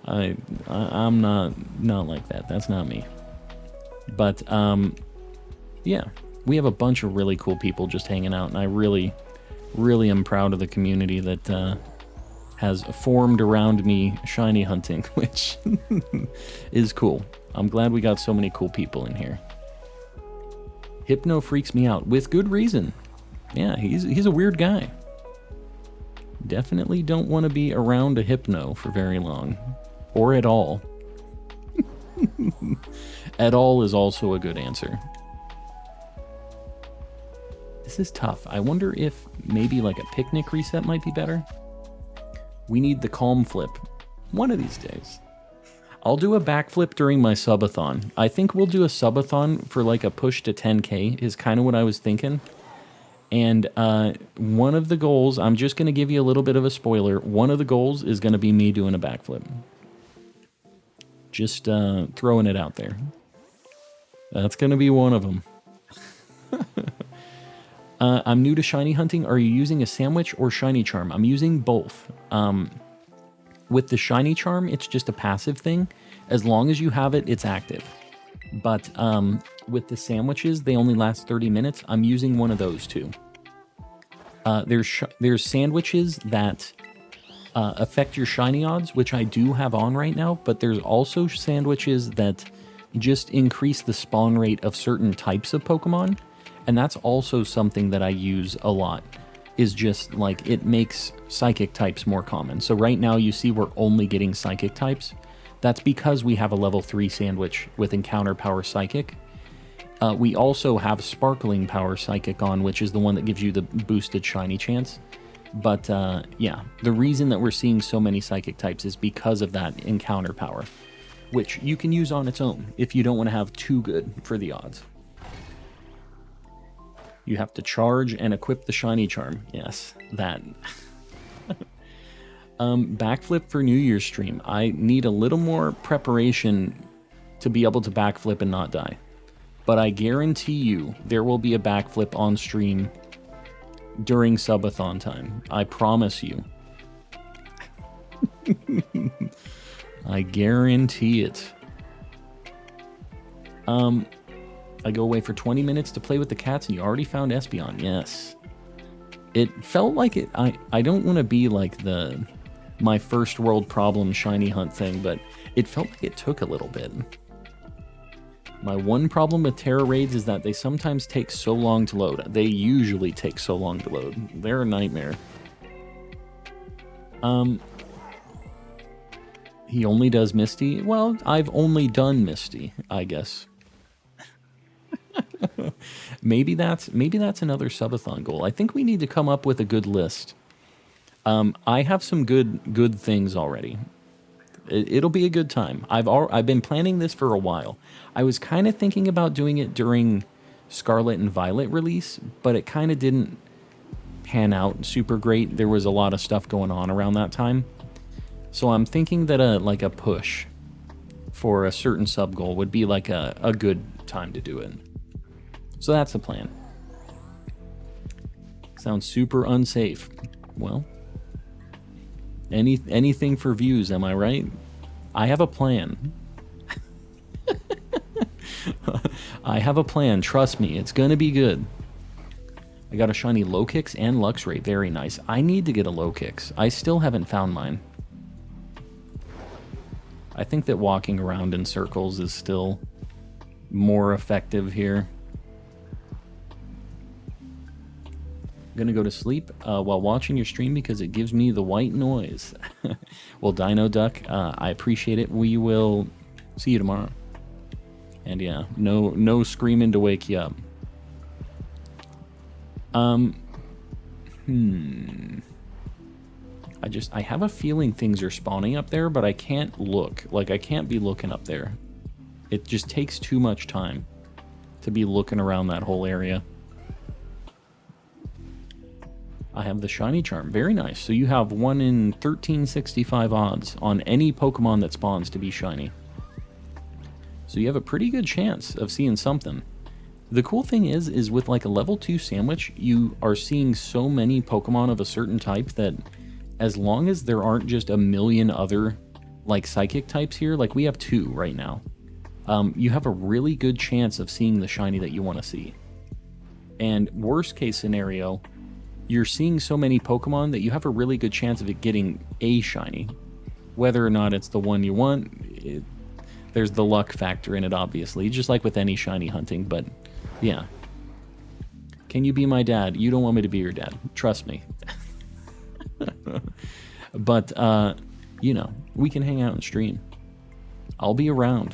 I'm not like that. That's not me. But yeah, we have a bunch of really cool people just hanging out, and I really am proud of the community that has formed around me shiny hunting, which is cool. I'm glad we got so many cool people in here. Hypno freaks me out, with good reason. Yeah, he's a weird guy. Definitely don't want to be around a Hypno for very long. Or at all. At all is also a good answer. This is tough. I wonder if maybe like a picnic reset might be better. We need the calm flip. One of these days. I'll do a backflip during my subathon. I think we'll do a subathon for like a push to 10K is kind of what I was thinking. And one of the goals, I'm just going to give you a little bit of a spoiler. One of the goals is going to be me doing a backflip. Just throwing it out there. That's going to be one of them. I'm new to shiny hunting. Are you using a sandwich or shiny charm? I'm using both. With the shiny charm, it's just a passive thing. As long as you have it, it's active. But with the sandwiches, they only last 30 minutes. I'm using one of those too. There's sandwiches that affect your shiny odds, which I do have on right now, but there's also sandwiches that just increase the spawn rate of certain types of Pokemon, and that's also something that I use a lot, is just like it makes psychic types more common. So right now you see we're only getting psychic types. That's because we have a level 3 sandwich with encounter power psychic. We also have sparkling power psychic on, which is the one that gives you the boosted shiny chance. But yeah, the reason that we're seeing so many psychic types is because of that encounter power, which you can use on its own if you don't want to have too good for the odds. You have to charge and equip the shiny charm. Yes, that. Backflip for New Year's stream. I need a little more preparation to be able to backflip and not die. But I guarantee you there will be a backflip on stream during subathon time. I promise you. I guarantee it. I go away for 20 minutes to play with the cats and you already found Espeon. Yes. It felt like it. I don't want to be like my first world problem shiny hunt thing, but it felt like it took a little bit. My one problem with Tera raids is that they sometimes take so long to load. They usually take so long to load. They're a nightmare. He only does Misty? Well, I've only done Misty, I guess. maybe that's another subathon goal. I think we need to come up with a good list. I have some good things already. It'll be a good time. I've been planning this for a while. I was kind of thinking about doing it during Scarlet and Violet release, but it kind of didn't pan out super great. There was a lot of stuff going on around that time. So I'm thinking that a push for a certain sub goal would be like a good time to do it. So that's the plan. Sounds super unsafe. Well, anything for views, am I right? I have a plan. I have a plan, trust me, it's gonna be good. I got a shiny Low-Kicks and Luxray, very nice. I need to get a Low-Kicks. I still haven't found mine. I think that walking around in circles is still more effective here. I'm gonna go to sleep while watching your stream because it gives me the white noise. Well, Dino Duck, I appreciate it. We will see you tomorrow. And yeah, no screaming to wake you up. I have a feeling things are spawning up there, but I can't look. Like, I can't be looking up there. It just takes too much time to be looking around that whole area. I have the shiny charm. Very nice. So you have 1 in 1365 odds on any Pokemon that spawns to be shiny. So you have a pretty good chance of seeing something. The cool thing is with like a level 2 sandwich, you are seeing so many Pokemon of a certain type that as long as there aren't just a million other like psychic types here, like we have 2 right now, you have a really good chance of seeing the shiny that you want to see. And worst case scenario, you're seeing so many Pokemon that you have a really good chance of it getting a shiny. Whether or not it's the one you want, there's the luck factor in it, obviously, just like with any shiny hunting, but yeah. Can you be my dad? You don't want me to be your dad. Trust me. But, you know, we can hang out and stream. I'll be around.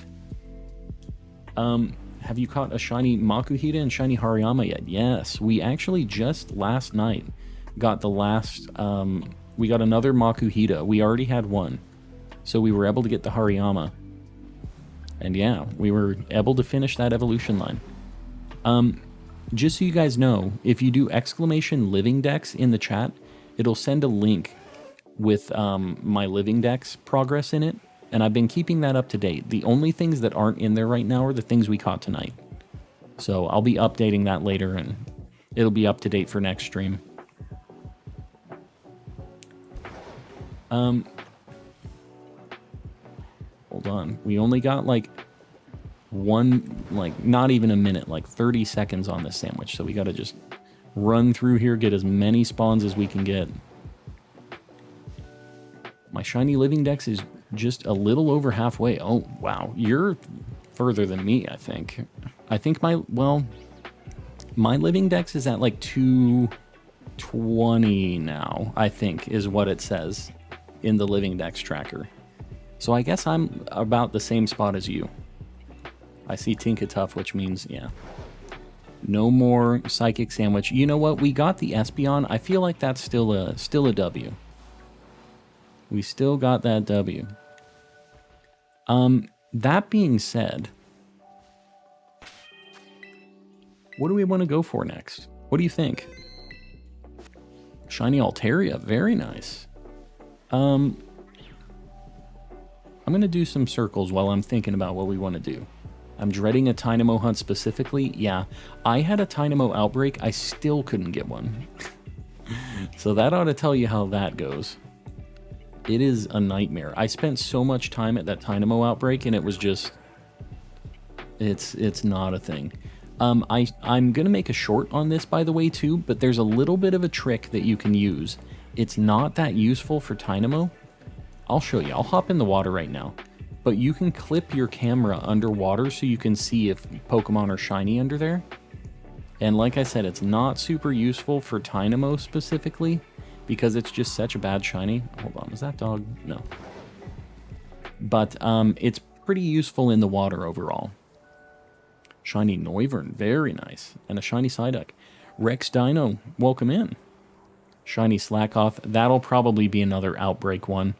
Have you caught a shiny Makuhita and shiny Hariyama yet? Yes, we actually just last night got the last, we got another Makuhita. We already had one. So we were able to get the Hariyama. And yeah, we were able to finish that evolution line. Just so you guys know, if you do exclamation living dex in the chat, it'll send a link with my living dex progress in it. And I've been keeping that up to date. The only things that aren't in there right now are the things we caught tonight. So I'll be updating that later and it'll be up to date for next stream. Hold on. We only got like not even a minute, like 30 seconds on this sandwich. So we got to just run through here, get as many spawns as we can get. My shiny living dex is just a little over halfway. Oh, wow. You're further than me, I think. I think my living dex is at like 220 now, I think, is what it says in the living dex tracker. So I guess I'm about the same spot as you. I see Tinkatuff, which means, yeah. No more Psychic Sandwich. You know what? We got the Espeon. I feel like that's still a W. We still got that W. That being said, what do we want to go for next? What do you think? Shiny Altaria. Very nice. I'm going to do some circles while I'm thinking about what we want to do. I'm dreading a Tandemaus hunt specifically. Yeah, I had a Tandemaus outbreak. I still couldn't get one. So that ought to tell you how that goes. It is a nightmare. I spent so much time at that Tandemaus outbreak, and it was just... It's not a thing. I'm going to make a short on this, by the way, too, but there's a little bit of a trick that you can use. It's not that useful for Tandemaus. I'll show you. I'll hop in the water right now. But you can clip your camera underwater so you can see if Pokemon are shiny under there. And like I said, it's not super useful for Tandemaus specifically because it's just such a bad shiny. Hold on, is that dog? No. But it's pretty useful in the water overall. Shiny Noivern, very nice. And a shiny Psyduck. Rex Dino, welcome in. Shiny Slackoth, that'll probably be another outbreak one.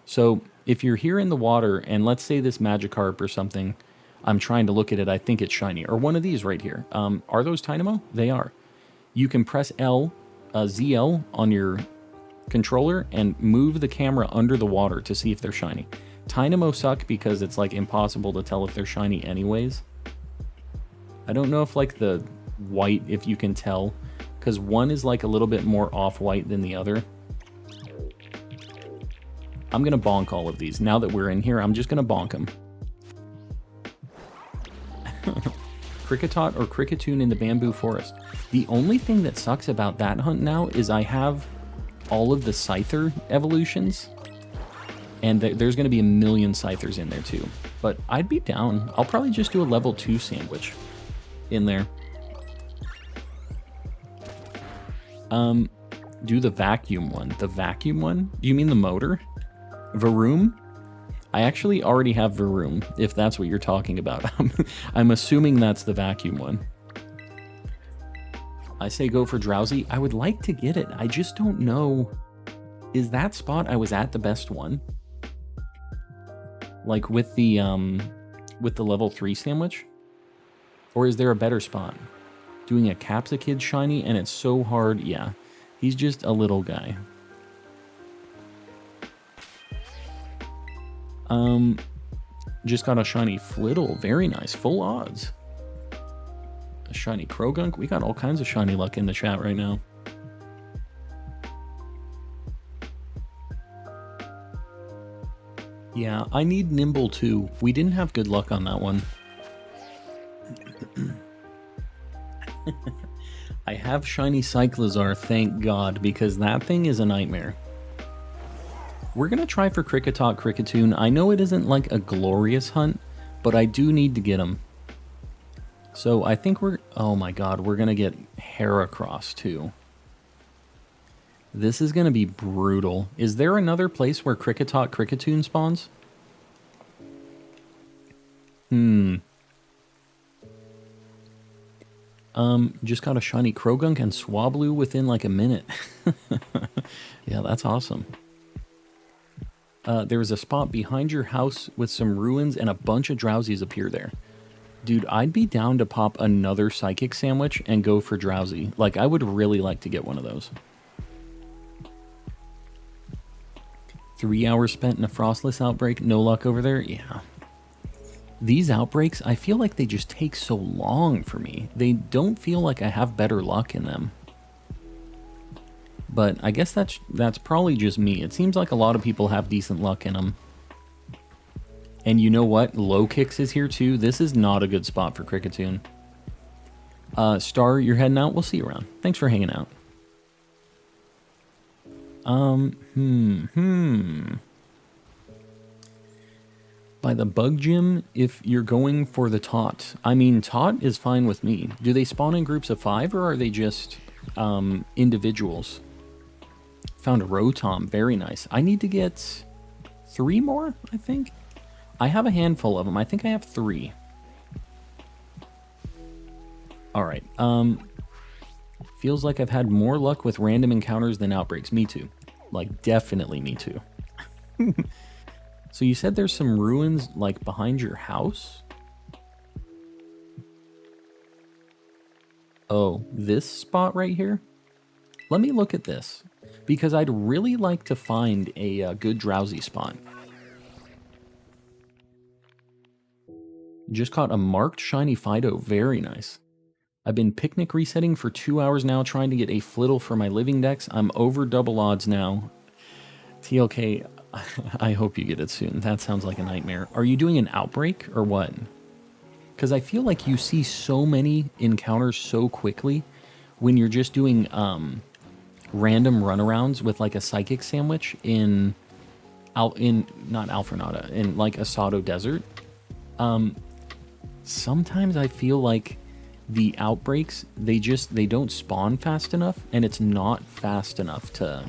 So if you're here in the water, and let's say this Magikarp or something, I'm trying to look at it, I think it's shiny, or one of these right here. Are those Tandemaus? They are. You can press ZL on your controller and move the camera under the water to see if they're shiny. Tandemaus suck because it's like impossible to tell if they're shiny anyways. I don't know if like the white, if you can tell, because one is like a little bit more off-white than the other. I'm going to bonk all of these. Now that we're in here, I'm just going to bonk them. Kricketot or Kricketune in the bamboo forest. The only thing that sucks about that hunt now is I have all of the Scyther evolutions. And there's going to be a million Scythers in there too. But I'd be down. I'll probably just do a level 2 sandwich in there. Do the vacuum one. The vacuum one? Do you mean the motor? Varoom? I actually already have Varoom, if that's what you're talking about. I'm assuming that's the vacuum one. I say go for Drowsy. I would like to get it. I just don't know. Is that spot I was at the best one? Like with the level 3 sandwich? Or is there a better spot? Doing a Capsakid shiny and it's so hard. Yeah, he's just a little guy. Just got a shiny Flittle. Very nice. Full odds. A shiny Krogunk. We got all kinds of shiny luck in the chat right now. Yeah, I need Nimble too. We didn't have good luck on that one. I have shiny Cyclizar, thank God, because that thing is a nightmare. We're going to try for Kricketot, Kricketune. I know it isn't like a glorious hunt, but I do need to get him. So I think we're... Oh my God, we're going to get Heracross too. This is going to be brutal. Is there another place where Kricketot, Kricketune spawns? Just got a shiny Krogunk and Swablu within like a minute. Yeah, that's awesome. There's a spot behind your house with some ruins and a bunch of Drowsies appear there. Dude, I'd be down to pop another Psychic Sandwich and go for Drowsy. Like, I would really like to get one of those. 3 hours spent in a Frostless outbreak, no luck over there? Yeah. These outbreaks, I feel like they just take so long for me. They don't feel like I have better luck in them. But I guess that's probably just me. It seems like a lot of people have decent luck in them. And you know what? Low Kicks is here too. This is not a good spot for Kricketune. Star, you're heading out? We'll see you around. Thanks for hanging out. By the bug gym, if you're going for the tot. I mean, tot is fine with me. Do they spawn in groups of 5 or are they just individuals? Found a Rotom, very nice. I need to get 3 more, I think. I have a handful of them. I think I have 3. Alright, feels like I've had more luck with random encounters than outbreaks. Me too. Like, definitely me too. So you said there's some ruins, like, behind your house? Oh, this spot right here? Let me look at this, because I'd really like to find a good drowsy spot. Just caught a marked shiny Fido. Very nice. I've been picnic resetting for 2 hours now, trying to get a Flittle for my living decks. I'm over double odds now. TLK, I hope you get it soon. That sounds like a nightmare. Are you doing an outbreak or what? Because I feel like you see so many encounters so quickly when you're just doing random runarounds with like a psychic sandwich in not Alfrenada, in like Asado Desert. Sometimes I feel like the outbreaks, they don't spawn fast enough, and it's not fast enough to...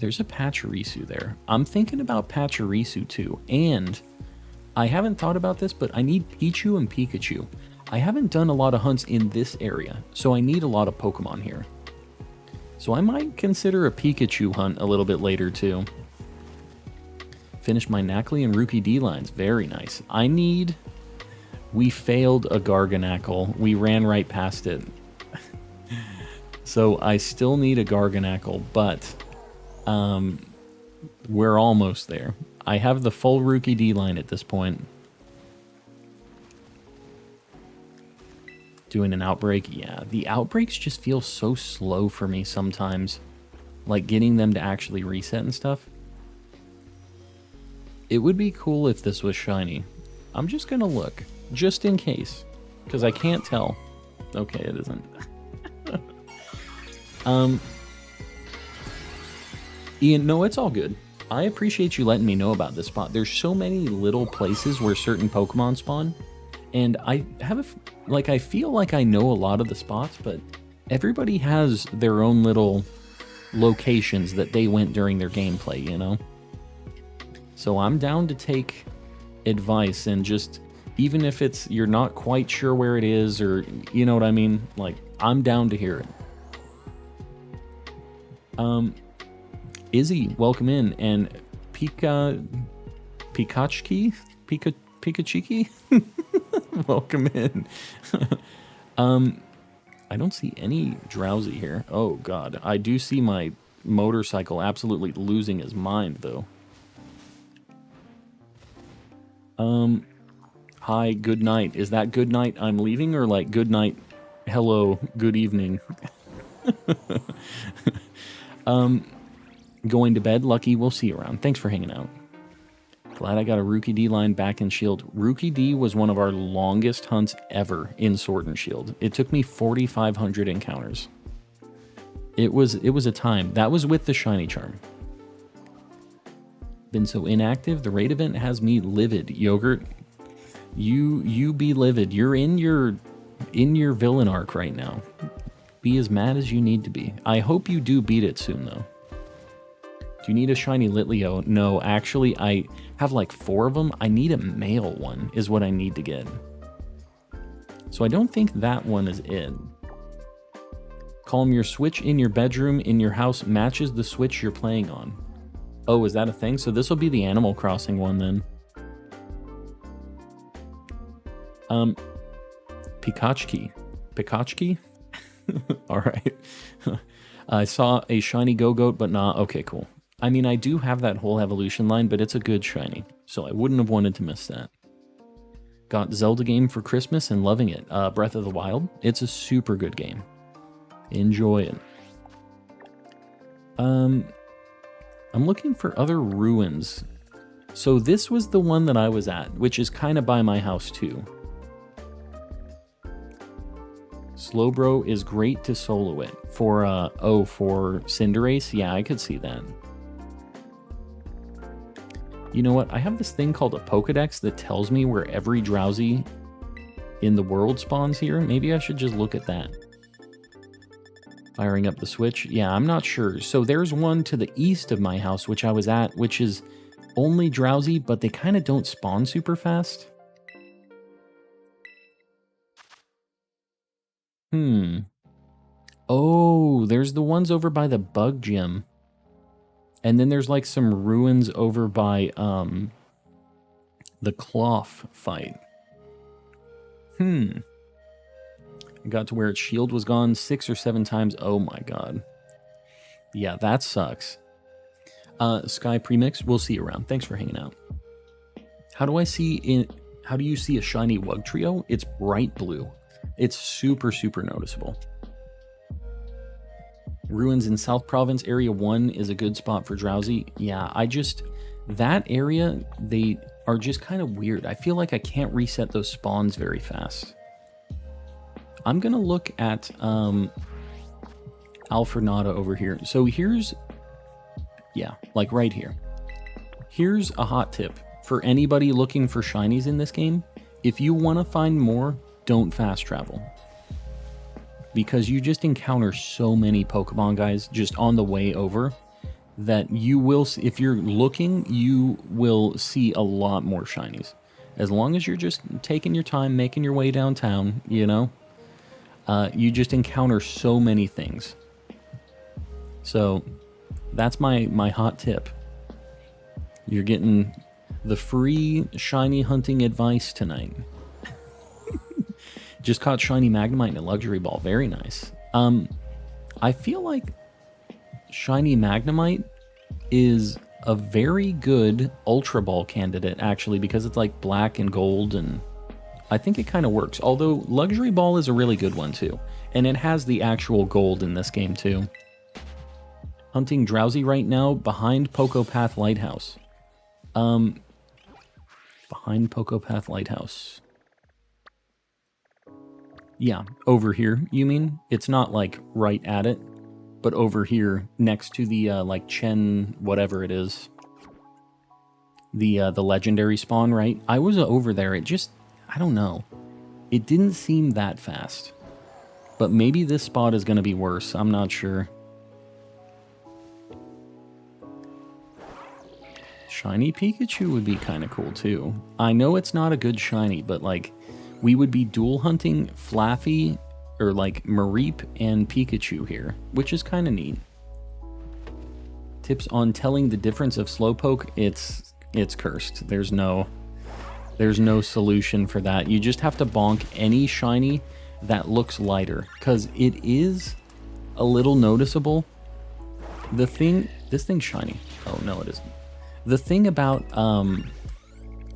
There's a Pachirisu there. I'm thinking about Pachirisu too, and I haven't thought about this, but I need Pichu and Pikachu. I haven't done a lot of hunts in this area, so I need a lot of Pokemon here. So I might consider a Pikachu hunt a little bit later too. Finished my Knackley and Rookie D lines. Very nice. We failed a Garganackle. We ran right past it. So I still need a Garganackle, but we're almost there. I have the full Rookie D line at this point. Doing an outbreak? Yeah, the outbreaks just feel so slow for me sometimes. Like getting them to actually reset and stuff. It would be cool if this was shiny. I'm just gonna look, just in case, because I can't tell. Okay, it isn't. Ian, no, it's all good. I appreciate you letting me know about this spot. There's so many little places where certain Pokemon spawn, and I have I feel like I know a lot of the spots, but everybody has their own little locations that they went during their gameplay, you know? So I'm down to take advice and just, even if it's you're not quite sure where it is, or you know what I mean, like, I'm down to hear it. Izzy, welcome in, and Pikachki, welcome in. I don't see any drowsy here. Oh god, I do see my motorcycle absolutely losing his mind though. Hi, good night. Is that good night I'm leaving, or like good night, hello, good evening? Going to bed. Lucky, we'll see you around. Thanks for hanging out. Glad I got a Rookie D line back in Shield. Rookie D was one of our longest hunts ever in Sword and Shield. It took me 4,500 encounters. It was a time. That was with the Shiny Charm. Been so inactive. The raid event has me livid. Yogurt, you be livid. You're in your villain arc right now. Be as mad as you need to be. I hope you do beat it soon though. Do you need a shiny Litleo? No, actually, I have like 4 of them. I need a male one is what I need to get. So I don't think that one is it. Calm, your Switch in your bedroom in your house matches the Switch you're playing on. Oh, is that a thing? So this will be the Animal Crossing one then. Pikachki. Pikachki? Alright. I saw a shiny Go-Goat, but nah, okay, cool. I mean, I do have that whole evolution line, but it's a good shiny, so I wouldn't have wanted to miss that. Got Zelda game for Christmas and loving it. Breath of the Wild. It's a super good game. Enjoy it. I'm looking for other ruins. So this was the one that I was at, which is kind of by my house too. Slowbro is great to solo it. For Cinderace? Yeah, I could see that. You know what? I have this thing called a Pokedex that tells me where every Drowsy in the world spawns here. Maybe I should just look at that. Firing up the switch. Yeah, I'm not sure. So there's one to the east of my house, which I was at, which is only Drowsy, but they kind of don't spawn super fast. Oh, there's the ones over by the bug gym. And then there's like some ruins over by the cloth fight. I got to where its shield was gone 6 or 7 times. Oh my god. Yeah, that sucks. Sky Premix, we'll see you around. Thanks for hanging out. How do you see a shiny Wug Trio? It's bright blue. It's super, super noticeable. Ruins in South Province, Area 1 is a good spot for Drowsy. Yeah, that area, they are just kind of weird. I feel like I can't reset those spawns very fast. I'm going to look at Alfrenada over here. So here's, yeah, like right here. Here's a hot tip for anybody looking for shinies in this game. If you want to find more, don't fast travel. Because you just encounter so many Pokemon, guys, just on the way over, that you will, if you're looking, you will see a lot more shinies. As long as you're just taking your time, making your way downtown, you know, you just encounter so many things. So that's my hot tip. You're getting the free shiny hunting advice tonight. Just caught shiny Magnemite in a luxury ball. Very nice. I feel like shiny Magnemite is a very good Ultra Ball candidate, actually, because it's like black and gold, and I think it kind of works. Although luxury ball is a really good one too, and it has the actual gold in this game too. Hunting Drowsy right now behind Pocopath Lighthouse. Behind Pocopath Lighthouse. Yeah, over here, you mean? It's not, like, right at it, but over here, next to the, like, Chen, whatever it is. The legendary spawn, right? I was over there, it just, I don't know. It didn't seem that fast. But maybe this spot is going to be worse, I'm not sure. Shiny Pikachu would be kind of cool, too. I know it's not a good shiny, but, like, we would be dual hunting Flaffy, or like Mareep and Pikachu here, which is kind of neat. Tips on telling the difference of Slowpoke, it's cursed. There's no solution for that. You just have to bonk any shiny that looks lighter, because it is a little noticeable. This thing's shiny. Oh no, it isn't. The thing about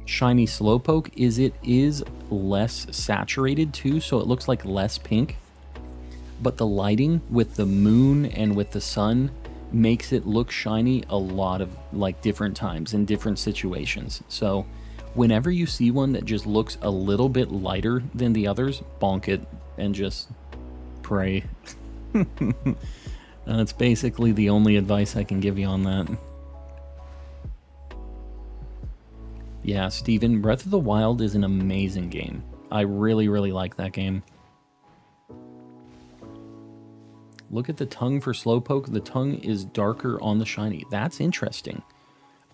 shiny Slowpoke is it is less saturated too, so it looks like less pink, but the lighting with the moon and with the sun makes it look shiny a lot of like different times in different situations. So whenever you see one that just looks a little bit lighter than the others, bonk it and just pray. That's basically the only advice I can give you on that. Yeah, Steven, Breath of the Wild is an amazing game. I really, really like that game. Look at the tongue for Slowpoke. The tongue is darker on the shiny. That's interesting.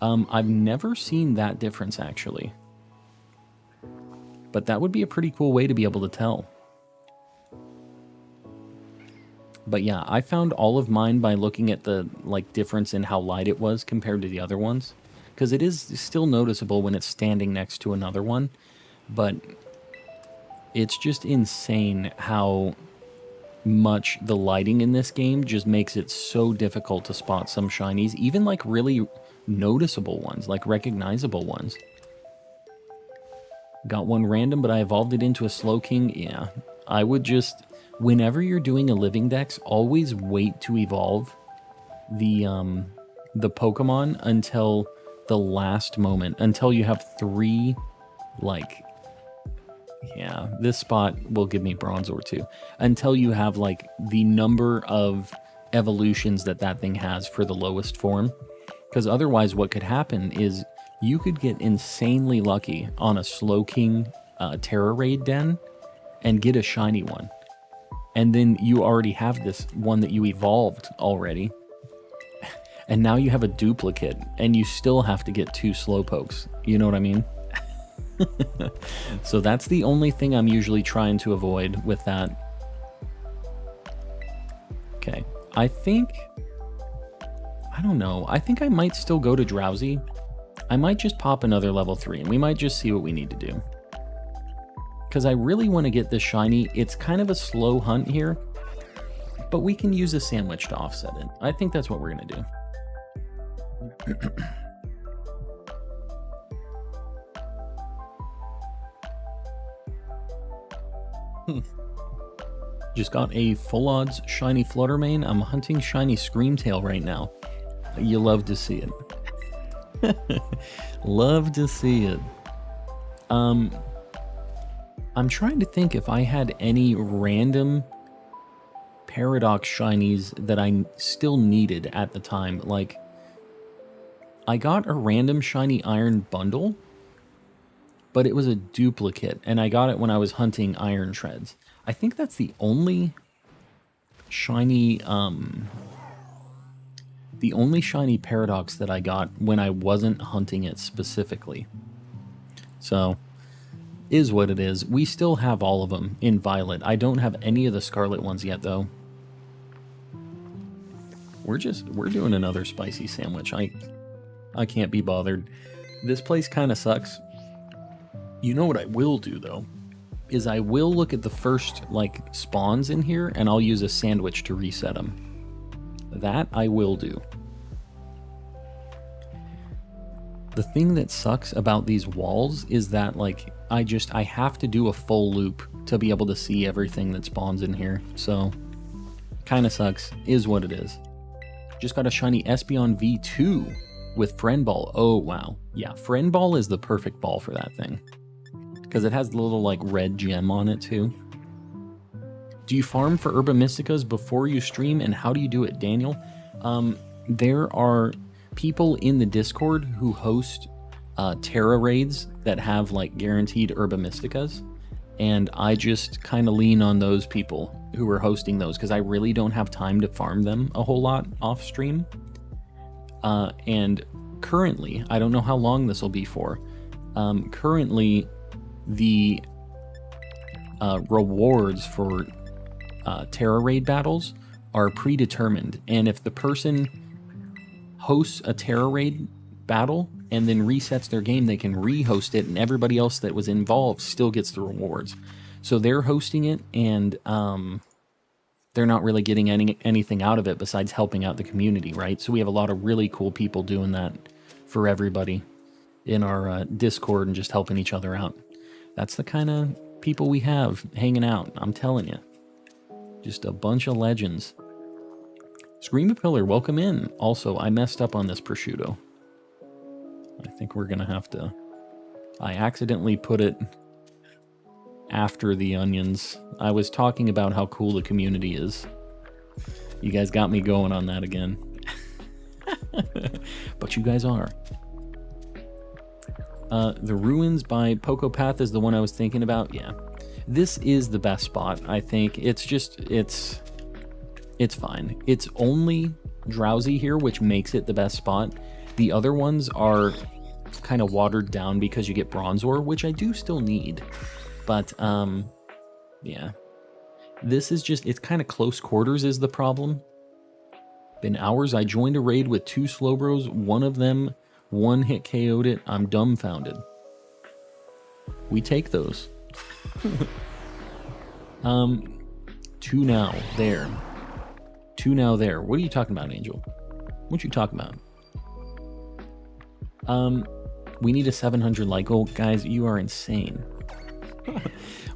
I've never seen that difference, actually. But that would be a pretty cool way to be able to tell. But yeah, I found all of mine by looking at the like difference in how light it was compared to the other ones. Because it is still noticeable when it's standing next to another one. But it's just insane how much the lighting in this game just makes it so difficult to spot some shinies. Even like really noticeable ones, like recognizable ones. Got one random, but I evolved it into a Slowking. Yeah, I would just... Whenever you're doing a living dex, always wait to evolve the Pokemon until the last moment, until you have 3, like, yeah, this spot will give me Bronzor too, until you have like the number of evolutions that thing has for the lowest form, because otherwise what could happen is you could get insanely lucky on a Slowking Tera Raid den and get a shiny one. And then you already have this one that you evolved already. And now you have a duplicate, and you still have to get 2 Slowpokes. You know what I mean? So that's the only thing I'm usually trying to avoid with that. Okay, I don't know. I think I might still go to Drowsy. I might just pop another level 3, and we might just see what we need to do. Because I really want to get this shiny. It's kind of a slow hunt here, but we can use a sandwich to offset it. I think that's what we're going to do. Just got a full odds shiny Fluttermane. I'm hunting shiny Screamtail right now. You love to see it. Love to see it. I'm trying to think if I had any random Paradox shinies that I still needed at the time. Like, I got a random shiny Iron Bundle, but it was a duplicate, and I got it when I was hunting Iron Treads. I think that's the only shiny, Paradox that I got when I wasn't hunting it specifically. So, is what it is. We still have all of them in Violet. I don't have any of the Scarlet ones yet, though. We're doing another spicy sandwich. I can't be bothered. This place kind of sucks. You know what I will do, though, is I will look at the first, like, spawns in here, and I'll use a sandwich to reset them. That I will do. The thing that sucks about these walls is that, like, I have to do a full loop to be able to see everything that spawns in here. So, kind of sucks. Is what it is. Just got a shiny Espeon V2 with Friend Ball. Oh, wow. Yeah, Friend Ball is the perfect ball for that thing. Because it has the little, like, red gem on it, too. Do you farm for Herba Mysticas before you stream, and how do you do it, Daniel? There are people in the Discord who host Tera raids that have, like, guaranteed Herba Mysticas, and I just kind of lean on those people who are hosting those, because I really don't have time to farm them a whole lot off stream. And currently, I don't know how long this will be for, currently the rewards for Tera raid battles are predetermined, and if the person hosts a Tera raid battle and then resets their game, they can re-host it, and everybody else that was involved still gets the rewards. So they're hosting it, and they're not really getting anything out of it besides helping out the community, right? So we have a lot of really cool people doing that for everybody in our Discord and just helping each other out. That's the kind of people we have hanging out, I'm telling you. Just a bunch of legends. Scream Pillar, welcome in. Also, I messed up on this prosciutto. I think we're going to have to... I accidentally put it after the onions. I was talking about how cool the community is. You guys got me going on that again. But you guys are. The Ruins by Pocopath is the one I was thinking about. Yeah. This is the best spot, I think. It's just, it's fine. It's only Drowsy here, which makes it the best spot. The other ones are kind of watered down because you get Bronze Ore, which I do still need. But, yeah. This is just, it's kind of close quarters is the problem. Been hours. I joined a raid with 2 Slowbros. One of them one-hit KO'd it. I'm dumbfounded. We take those. 2 now. There. 2 now there. What are you talking about, Angel? What you talking about? We need a 700 like goal. Guys, you are insane.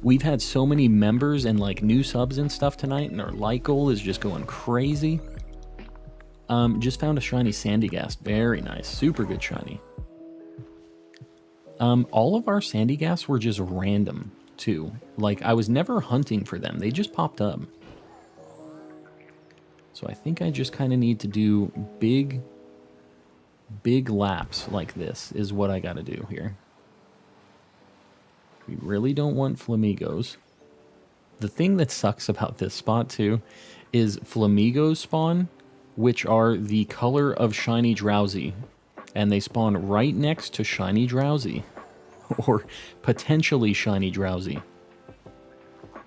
We've had so many members and like new subs and stuff tonight, and our like goal is just going crazy. Just found a shiny Sandygast. Very nice. Super good shiny. All of our Sandygast were just random too. Like, I was never hunting for them. They just popped up. So I think I just kind of need to do big big laps like this is what I gotta do here. We really don't want flamingos. The thing that sucks about this spot too is flamingos spawn, which are the color of shiny drowsy, and they spawn right next to shiny drowsy, or potentially shiny drowsy.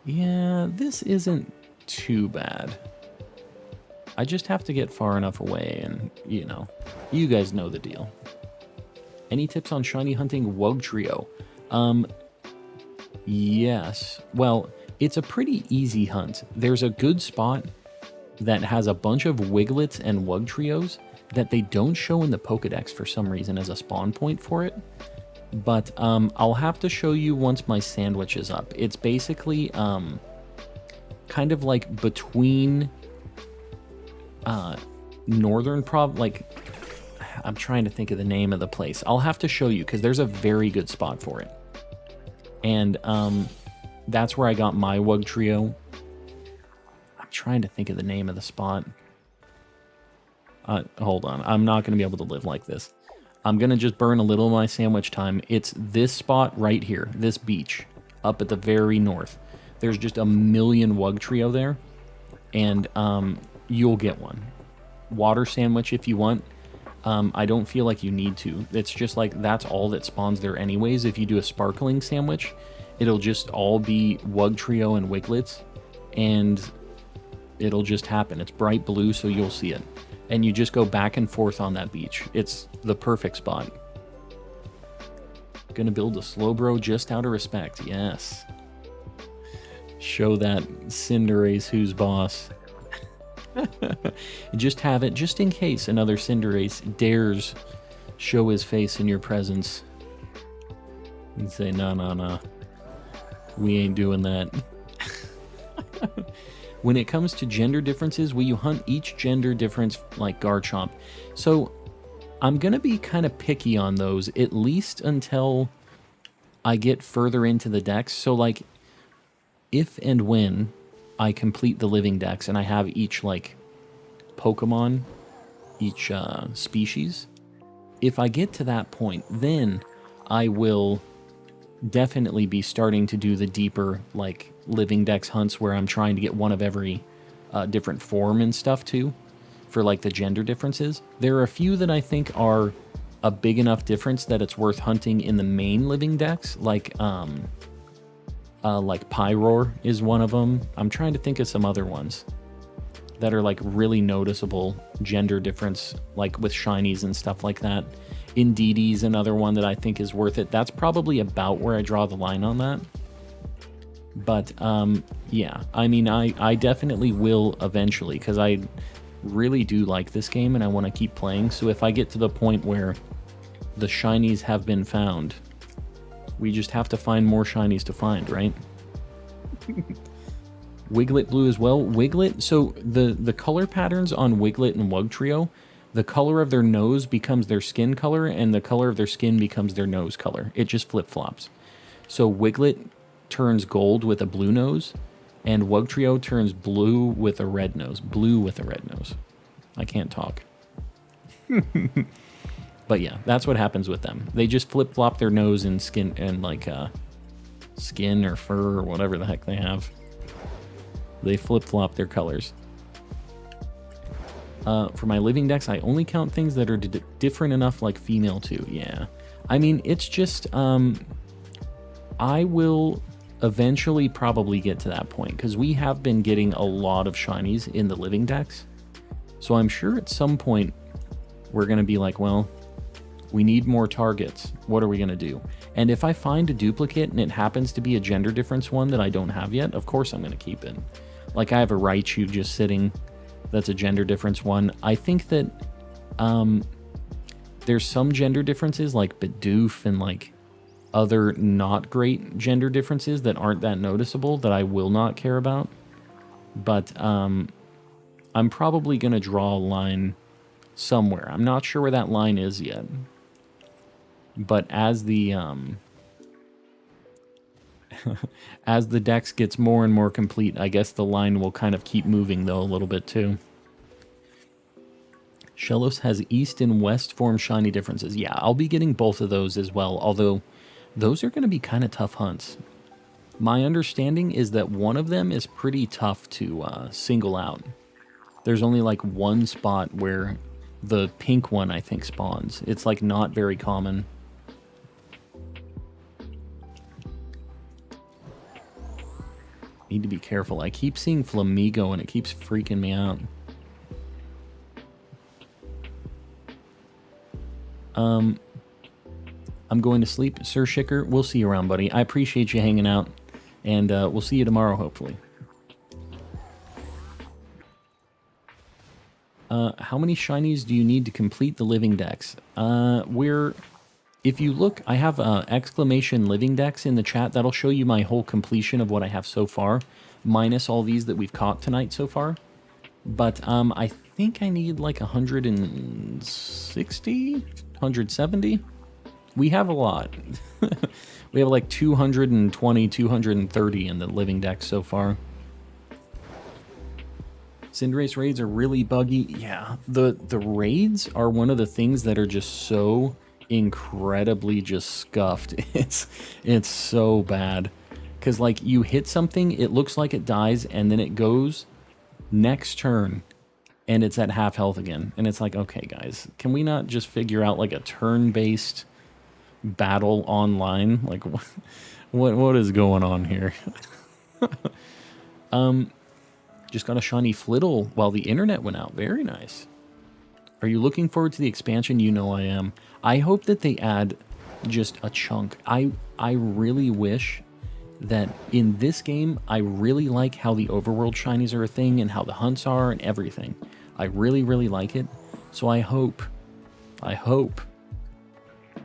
Yeah, this isn't too bad. I just have to get far enough away and, you know, you guys know the deal. Any tips on shiny hunting Wugtrio? Yes. Well, it's a pretty easy hunt. There's a good spot that has a bunch of Wiglets and Wugtrios that they don't show in the Pokedex for some reason as a spawn point for it. But I'll have to show you once my sandwich is up. It's basically kind of like between northern I'm trying to think of the name of the place. I'll have to show you because there's a very good spot for it. And that's where I got my Wugtrio. I'm trying to think of the name of the spot. Hold on. I'm not going to be able to live like this. I'm going to just burn a little of my sandwich time. It's this spot right here, this beach, up at the very north. There's just a million Wugtrio there, and you'll get one. Water sandwich if you want. I don't feel like you need to. It's just like that's all that spawns there anyways. If you do a sparkling sandwich, it'll just all be Wugtrio and Wiglets, and it'll just happen. It's bright blue, so you'll see it. And you just go back and forth on that beach. It's the perfect spot. Gonna build a Slowbro just out of respect. Yes. Show that Cinderace who's boss. Just have it, just in case another Cinderace dares show his face in your presence. And say, nah. We ain't doing that. When it comes to gender differences, will you hunt each gender difference like Garchomp? So I'm going to be kind of picky on those, at least until I get further into the decks. So like, if and when I complete the living decks and I have each like Pokemon, each species, if I get to that point, then I will definitely be starting to do the deeper like living dex hunts where I'm trying to get one of every different form and stuff too, for like the gender differences. There are a few that I think are a big enough difference that it's worth hunting in the main living dex, like Pyroar is one of them. I'm trying to think of some other ones that are like really noticeable gender difference, like with shinies and stuff like that. Indeedee another one that I think is worth it. That's probably about where I draw the line on that. But yeah, I mean, I definitely will eventually, because I really do like this game and I want to keep playing. So if I get to the point where the shinies have been found, we just have to find more shinies to find, right? Wiglet blue as well. Wiglet, so the color patterns on Wiglet and Wugtrio, the color of their nose becomes their skin color, and the color of their skin becomes their nose color. It just flip-flops. So Wiglet turns gold with a blue nose, and Wugtrio turns blue with a red nose. Blue with a red nose. I can't talk. But yeah, that's what happens with them. They just flip-flop their nose and skin, and like skin or fur or whatever the heck they have. They flip-flop their colors. For my living decks, I only count things that are different enough, like female too. Yeah. I mean, it's just, I will eventually probably get to that point, because we have been getting a lot of shinies in the living decks. So I'm sure at some point we're going to be like, well, we need more targets. What are we going to do? And if I find a duplicate and it happens to be a gender difference one that I don't have yet, of course I'm going to keep it. Like I have a Raichu just sitting. That's a gender difference one. I think that there's some gender differences like Bidoof and like other not great gender differences that aren't that noticeable that I will not care about. But I'm probably going to draw a line somewhere. I'm not sure where that line is yet. But as the as the dex gets more and more complete, I guess the line will kind of keep moving though a little bit too. Shellos has East and West form shiny differences. Yeah, I'll be getting both of those as well, although those are going to be kind of tough hunts. My understanding is that one of them is pretty tough to single out. There's only like one spot where the pink one, I think, spawns. It's like not very common. Need to be careful. I keep seeing Flamigo and it keeps freaking me out. I'm going to sleep, Sir Shicker. We'll see you around, buddy. I appreciate you hanging out, and we'll see you tomorrow, hopefully. How many shinies do you need to complete the living dex? If you look, I have exclamation living dex in the chat. That'll show you my whole completion of what I have so far, minus all these that we've caught tonight so far. But I think I need like 160, 170. We have a lot. We have like 220, 230 in the living dex so far. Cinderace raids are really buggy. Yeah, the raids are one of the things that are just so incredibly just scuffed. It's so bad. Because like you hit something, it looks like it dies, and then it goes next turn, and it's at half health again. And it's like, okay, guys, can we not just figure out like a turn-based battle online? Like, what is going on here? Just got a shiny Flittle while the internet went out. Very nice. Are you looking forward to the expansion? You know I am. I hope that they add just a chunk. I really wish that in this game, I really like how the overworld shinies are a thing and how the hunts are and everything. I really, really like it. So I hope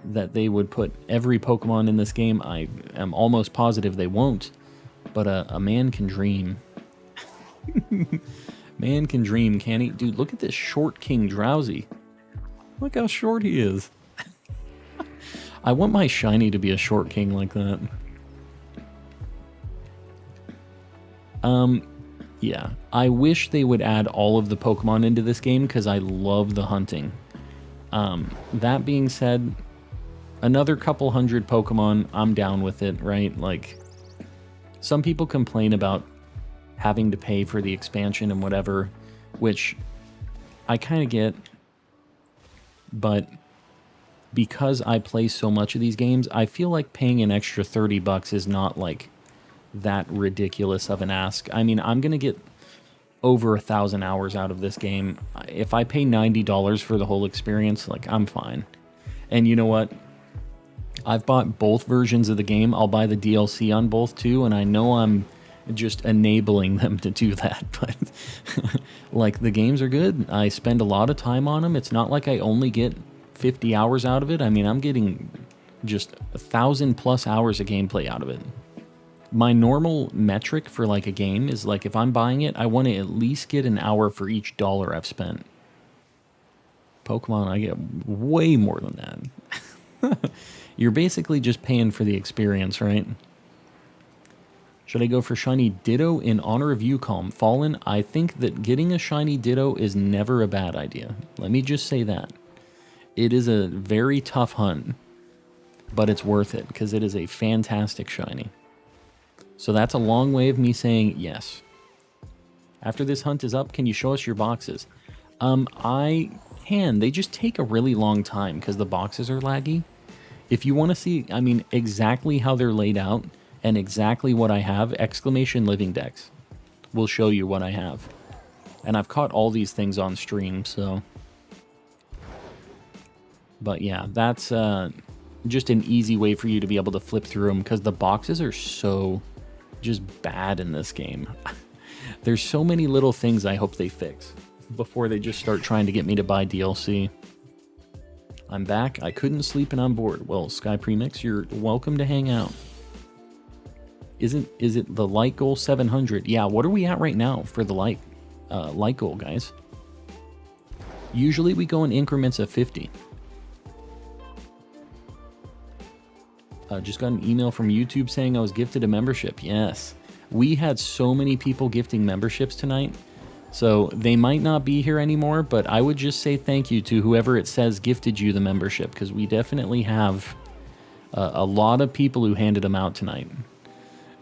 that they would put every Pokemon in this game. I am almost positive they won't, but a man can dream. Man can dream, can he? Dude, look at this short King Drowsy. Look how short he is. I want my shiny to be a short king like that. Yeah. I wish they would add all of the Pokemon into this game because I love the hunting. That being said, another couple hundred Pokemon, I'm down with it, right? Like, some people complain about having to pay for the expansion and whatever, which I kind of get, but because I play so much of these games, I feel like paying an extra $30 is not like that ridiculous of an ask. I mean, I'm gonna get over 1,000 hours out of this game. If I pay $90 for the whole experience, like, I'm fine. And you know what? I've bought both versions of the game. I'll buy the DLC on both too, and I know I'm just enabling them to do that, but like, the games are good. I spend a lot of time on them. It's not like I only get 50 hours out of it. I mean, I'm getting just 1,000+ hours of gameplay out of it. My normal metric for like a game is like, if I'm buying it, I want to at least get an hour for each dollar I've spent. Pokemon, I get way more than that. You're basically just paying for the experience, right? Should I go for shiny Ditto in honor of Yukon Fallen? I think that getting a shiny Ditto is never a bad idea. Let me just say that. It is a very tough hunt, but it's worth it because it is a fantastic shiny. So that's a long way of me saying yes. After this hunt is up, can you show us your boxes? I can. They just take a really long time because the boxes are laggy. If you want to see, I mean, exactly how they're laid out, and exactly what I have, exclamation living dex will show you what I have. And I've caught all these things on stream, so. But yeah, that's just an easy way for you to be able to flip through them, because the boxes are so just bad in this game. There's so many little things I hope they fix before they just start trying to get me to buy DLC. I'm back. I couldn't sleep and I'm bored. Well, Sky Premix, you're welcome to hang out. Is it the light goal 700? Yeah, what are we at right now for the light goal, guys? Usually we go in increments of 50. Just got an email from YouTube saying I was gifted a membership. Yes. We had so many people gifting memberships tonight. So they might not be here anymore, but I would just say thank you to whoever it says gifted you the membership, because we definitely have a lot of people who handed them out tonight.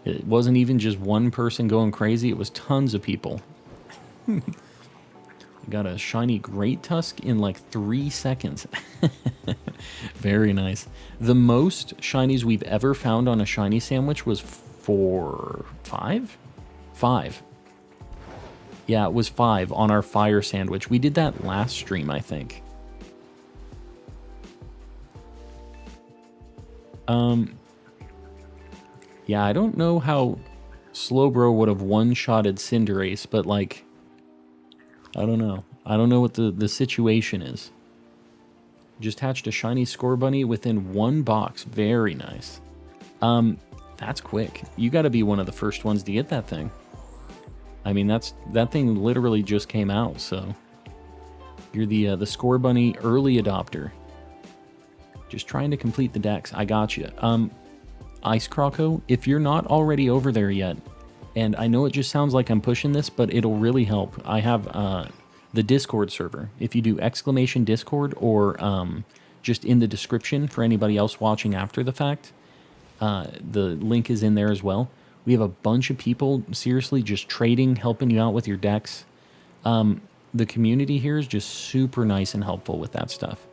It wasn't even just one person going crazy, it was tons of people. Got a shiny Great Tusk in like 3 seconds. Very nice. The most shinies we've ever found on a shiny sandwich was 5? 5. Yeah, it was 5 on our fire sandwich. We did that last stream, I think. Yeah, I don't know how Slowbro would have one-shotted Cinderace, but like, I don't know. I don't know what the situation is. Just hatched a shiny Scorbunny within 1 box. Very nice. That's quick. You got to be one of the first ones to get that thing. I mean, that thing literally just came out, so you're the Scorbunny early adopter. Just trying to complete the decks. I got you. Ice Croco, if you're not already over there yet, and I know it just sounds like I'm pushing this, but it'll really help. I have the Discord server. If you do !Discord or just in the description for anybody else watching after the fact, the link is in there as well. We have a bunch of people seriously just trading, helping you out with your decks. The community here is just super nice and helpful with that stuff.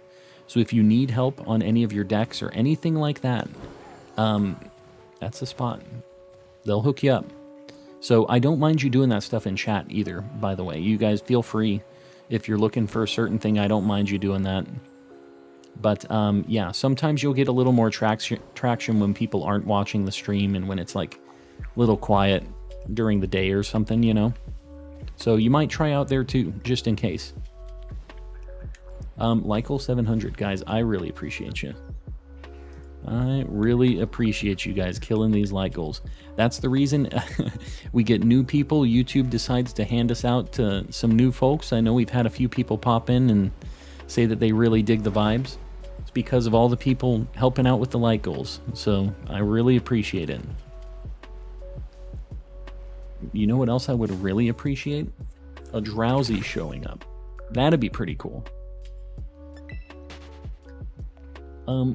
So if you need help on any of your decks or anything like that, that's the spot. They'll hook you up. So I don't mind you doing that stuff in chat either, by the way. You guys feel free. If you're looking for a certain thing, I don't mind you doing that. But yeah, sometimes you'll get a little more traction when people aren't watching the stream and when it's like a little quiet during the day or something, you know? So you might try out there too, just in case. Lykel700, guys, I really appreciate you. I really appreciate you guys killing these like goals. That's the reason we get new people. YouTube decides to hand us out to some new folks. I know we've had a few people pop in and say that they really dig the vibes. It's because of all the people helping out with the like goals. So I really appreciate it. You know what else I would really appreciate? A Drowsy showing up. That'd be pretty cool.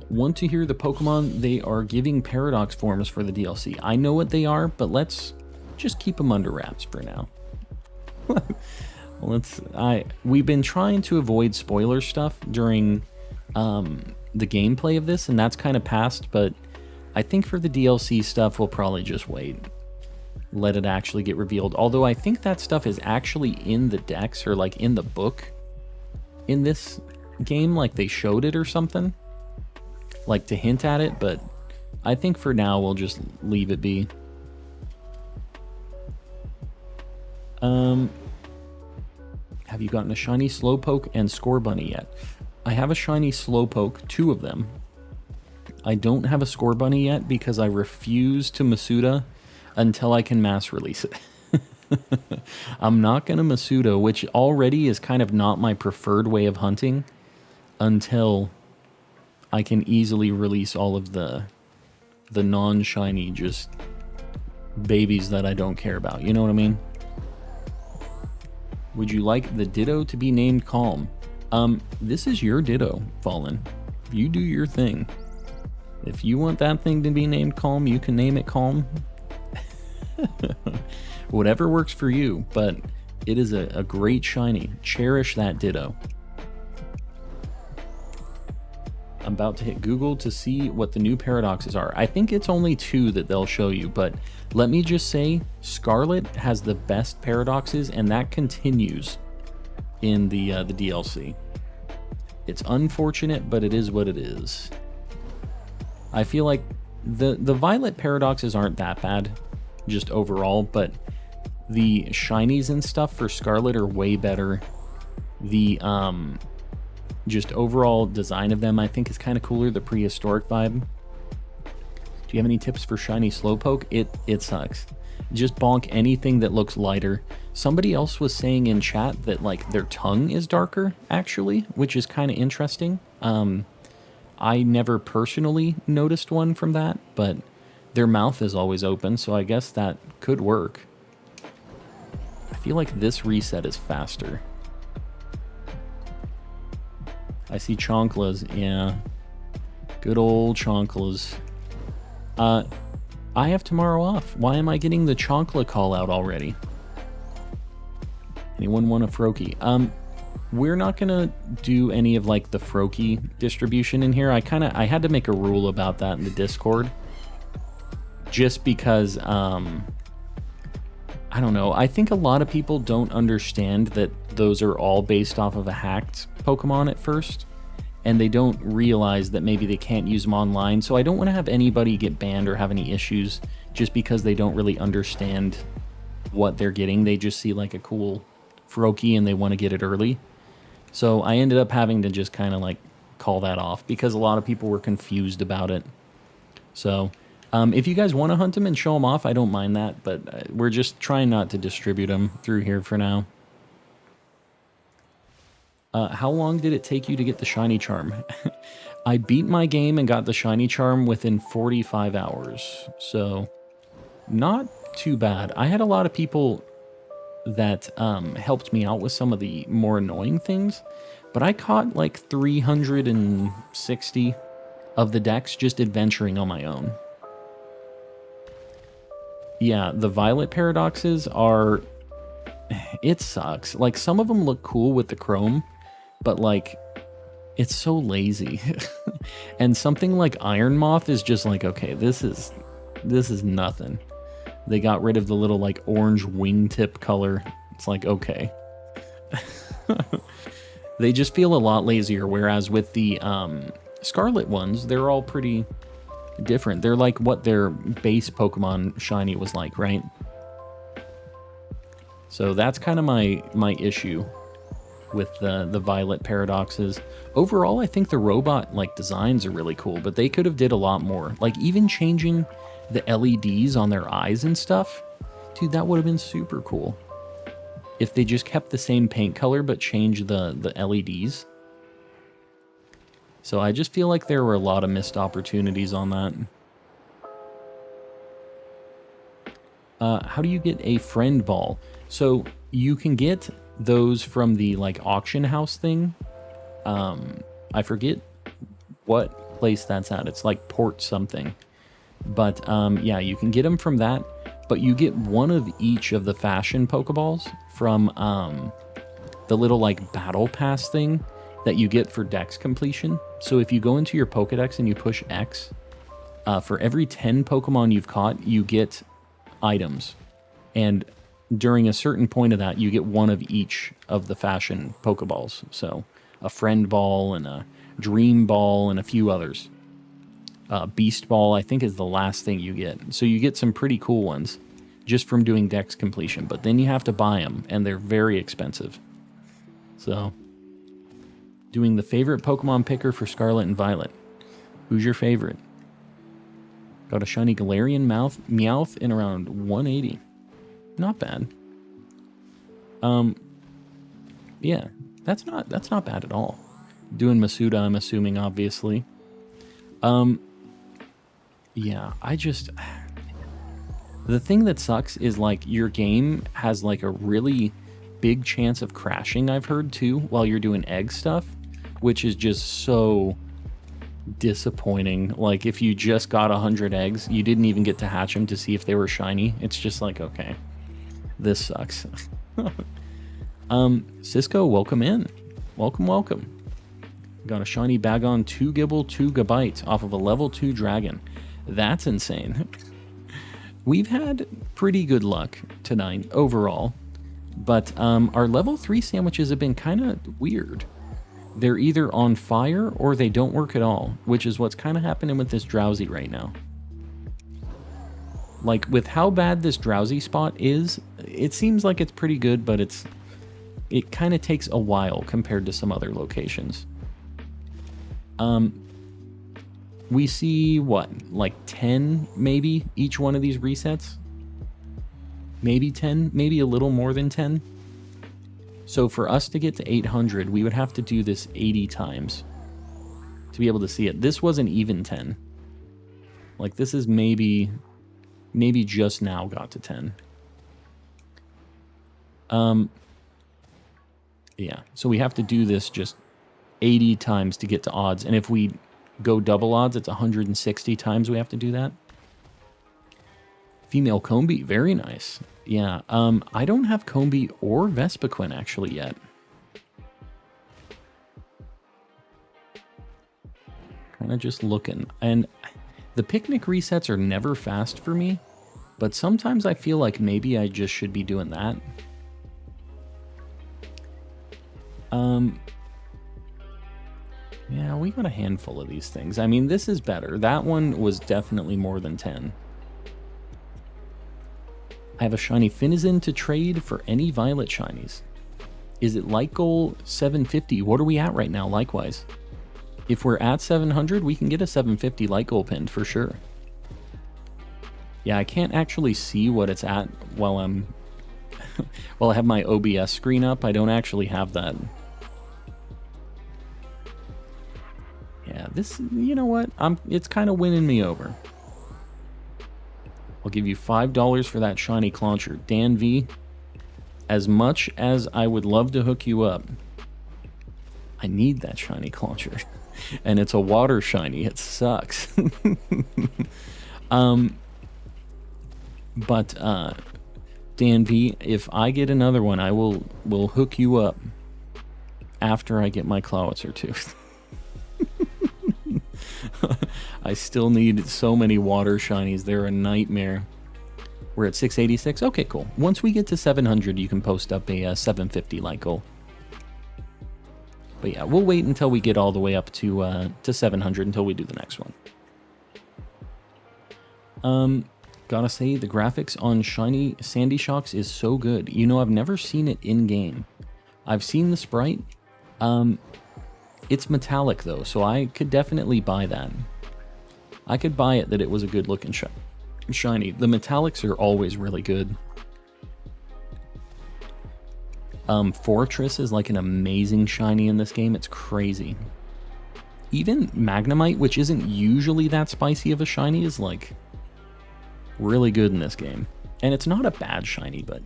Want to hear the Pokemon they are giving Paradox forms for the DLC? I know what they are, but let's just keep them under wraps for now. We've been trying to avoid spoiler stuff during the gameplay of this, and that's kind of past, but I think for the DLC stuff, we'll probably just wait. Let it actually get revealed. Although I think that stuff is actually in the decks or like in the book in this game, like they showed it or something. Like to hint at it, but I think for now we'll just leave it be. Have you gotten a shiny Slowpoke and Scorbunny yet? I have a shiny Slowpoke, 2 of them. I don't have a Scorbunny yet because I refuse to Masuda until I can mass release it. I'm not going to Masuda, which already is kind of not my preferred way of hunting, until I can easily release all of the non-shiny just babies that I don't care about. You know what I mean? Would you like the Ditto to be named Calm? This is your Ditto, Fallen. You do your thing. If you want that thing to be named Calm, you can name it Calm. Whatever works for you, but it is a great shiny. Cherish that Ditto. I'm about to hit Google to see what the new paradoxes are. I think it's only 2 that they'll show you, but let me just say, Scarlet has the best paradoxes, and that continues in the DLC. It's unfortunate, but it is what it is. I feel like the Violet paradoxes aren't that bad, just overall, but the shinies and stuff for Scarlet are way better. The just overall design of them I think is kind of cooler, the prehistoric vibe. Do you have any tips for shiny Slowpoke? It sucks. Just bonk anything that looks lighter. Somebody else was saying in chat that like their tongue is darker actually, which is kind of interesting. I never personally noticed one from that, but their mouth is always open, so I guess that could work. I feel like this reset is faster. I see Chonklas, yeah. Good old Chonklas. I have tomorrow off. Why am I getting the Chonkla call out already? Anyone want a Froakie? We're not gonna do any of like the Froakie distribution in here. I had to make a rule about that in the Discord. Just because, I don't know. I think a lot of people don't understand that those are all based off of a hacked Pokemon at first. And they don't realize that maybe they can't use them online. So I don't want to have anybody get banned or have any issues just because they don't really understand what they're getting. They just see like a cool Froakie and they want to get it early. So I ended up having to just kind of like call that off because a lot of people were confused about it. So if you guys want to hunt them and show them off, I don't mind that. But we're just trying not to distribute them through here for now. How long did it take you to get the shiny charm? I beat my game and got the shiny charm within 45 hours. So not too bad. I had a lot of people that helped me out with some of the more annoying things, but I caught like 360 of the decks just adventuring on my own. Yeah, the Violet paradoxes are... It sucks. Like, some of them look cool with the chrome, but like, it's so lazy. And something like Iron Moth is just like, okay, this is nothing. They got rid of the little like orange wingtip color. It's like, okay. They just feel a lot lazier, whereas with the Scarlet ones, they're all pretty different. They're like what their base Pokemon shiny was like, right? So that's kind of my issue with the Violet paradoxes. Overall, I think the robot like designs are really cool, but they could have did a lot more. Like even changing the LEDs on their eyes and stuff. Dude, that would have been super cool. If they just kept the same paint color but changed the LEDs. So I just feel like there were a lot of missed opportunities on that. How do you get a friend ball? So you can get those from the like auction house thing. I forget what place that's at. It's like Port something. But yeah, you can get them from that. But you get one of each of the fashion Pokeballs from the little like battle pass thing that you get for Dex completion. So if you go into your Pokedex and you push X, for every 10 Pokemon you've caught, you get items. And during a certain point of that, you get one of each of the fashion Pokeballs. So a friend ball and a dream ball and a few others. Beast ball, I think, is the last thing you get. So you get some pretty cool ones just from doing Dex completion. But then you have to buy them, and they're very expensive. So, doing the favorite Pokemon picker for Scarlet and Violet. Who's your favorite? Got a shiny Galarian Meowth in around 180. Not bad. Yeah, that's not bad at all. Doing Masuda, I'm assuming, obviously. Yeah, the thing that sucks is like your game has like a really big chance of crashing, I've heard too, while you're doing egg stuff, which is just so disappointing. Like if you just got 100 eggs, you didn't even get to hatch them to see if they were shiny. It's just like, okay, this sucks. Cisco, welcome in. Welcome. Got a shiny Bagon 2 Gibble 2 Gabite off of a level 2 dragon. That's insane. We've had pretty good luck tonight overall, but our level 3 sandwiches have been kind of weird. They're either on fire or they don't work at all, which is what's kind of happening with this Drowsy right now. Like with how bad this Drowsy spot is, it seems like it's pretty good, but it kind of takes a while compared to some other locations. We see, what, like 10, maybe, each one of these resets? Maybe 10, maybe a little more than 10. So for us to get to 800, we would have to do this 80 times to be able to see it. This wasn't even 10. Like, this is maybe just now got to 10. Yeah, so we have to do this just 80 times to get to odds. And if we go double odds, it's 160 times we have to do that. Female Combi, very nice. Yeah, I don't have Combi or Vespiquen actually yet. Kind of just looking. And the picnic resets are never fast for me, but sometimes I feel like maybe I just should be doing that. Yeah, we got a handful of these things. I mean, this is better. That one was definitely more than 10. I have a shiny Finizen to trade for any Violet shinies. Is it like goal 750? What are we at right now, likewise? If we're at 700, we can get a 750 light goal pinned for sure. Yeah, I can't actually see what it's at while I'm... while I have my OBS screen up. I don't actually have that. Yeah, this... You know what? It's kind of winning me over. I'll give you $5 for that shiny Clauncher. Dan V, as much as I would love to hook you up, I need that shiny Clauncher. And it's a water shiny. It sucks. But Dan V, if I get another one, I will hook you up after I get my Clawitzer tooth. I still need so many water shinies. They're a nightmare. We're at 686. Okay, cool. Once we get to 700, you can post up a 750 light goal. But yeah, we'll wait until we get all the way up to 700 until we do the next one. Gotta say, the graphics on Shiny Sandy Shocks is so good. You know, I've never seen it in-game. I've seen the sprite. It's metallic, though, so I could definitely buy that. I could buy it that it was a good-looking shiny. The metallics are always really good. Fortress is like an amazing shiny in this game. It's crazy. Even Magnemite, which isn't usually that spicy of a shiny, is like really good in this game. And it's not a bad shiny, but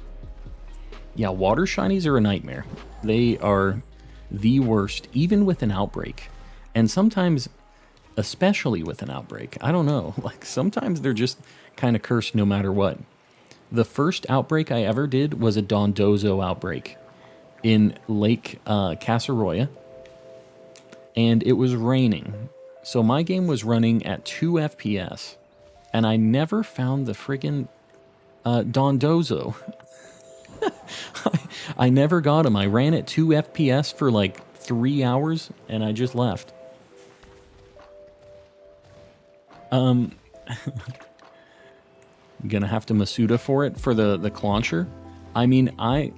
yeah, water shinies are a nightmare. They are the worst, even with an outbreak. And sometimes, especially with an outbreak, I don't know, like sometimes they're just kind of cursed no matter what. The first outbreak I ever did was a Dondozo outbreak in Lake Casaroya, and it was raining. So my game was running at 2 FPS, and I never found the friggin' Dondozo. I never got him. I ran at 2 FPS for like 3 hours, and I just left. Gonna have to Masuda for it for the Clauncher. I mean, I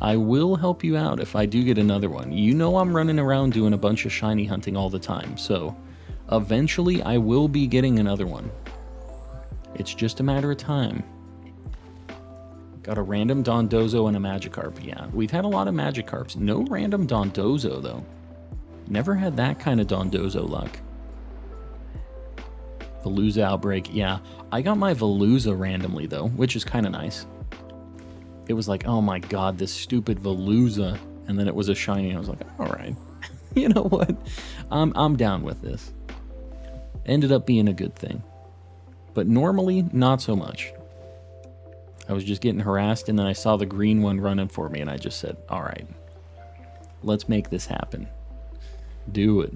will help you out if I do get another one. You know I'm running around doing a bunch of shiny hunting all the time, so eventually I will be getting another one. It's just a matter of time. Got a random Dondozo and a Magikarp. Yeah, we've had a lot of Magikarps. No random Dondozo, though. Never had that kind of Dondozo luck. Veluza outbreak. Yeah, I got my Veluza randomly, though, which is kind of nice. It was like, oh my god, this stupid Veluza. And then it was a shiny. I was like, all right. You know what? I'm down with this. Ended up being a good thing. But normally, not so much. I was just getting harassed, and then I saw the green one running for me, and I just said, all right, let's make this happen. Do it.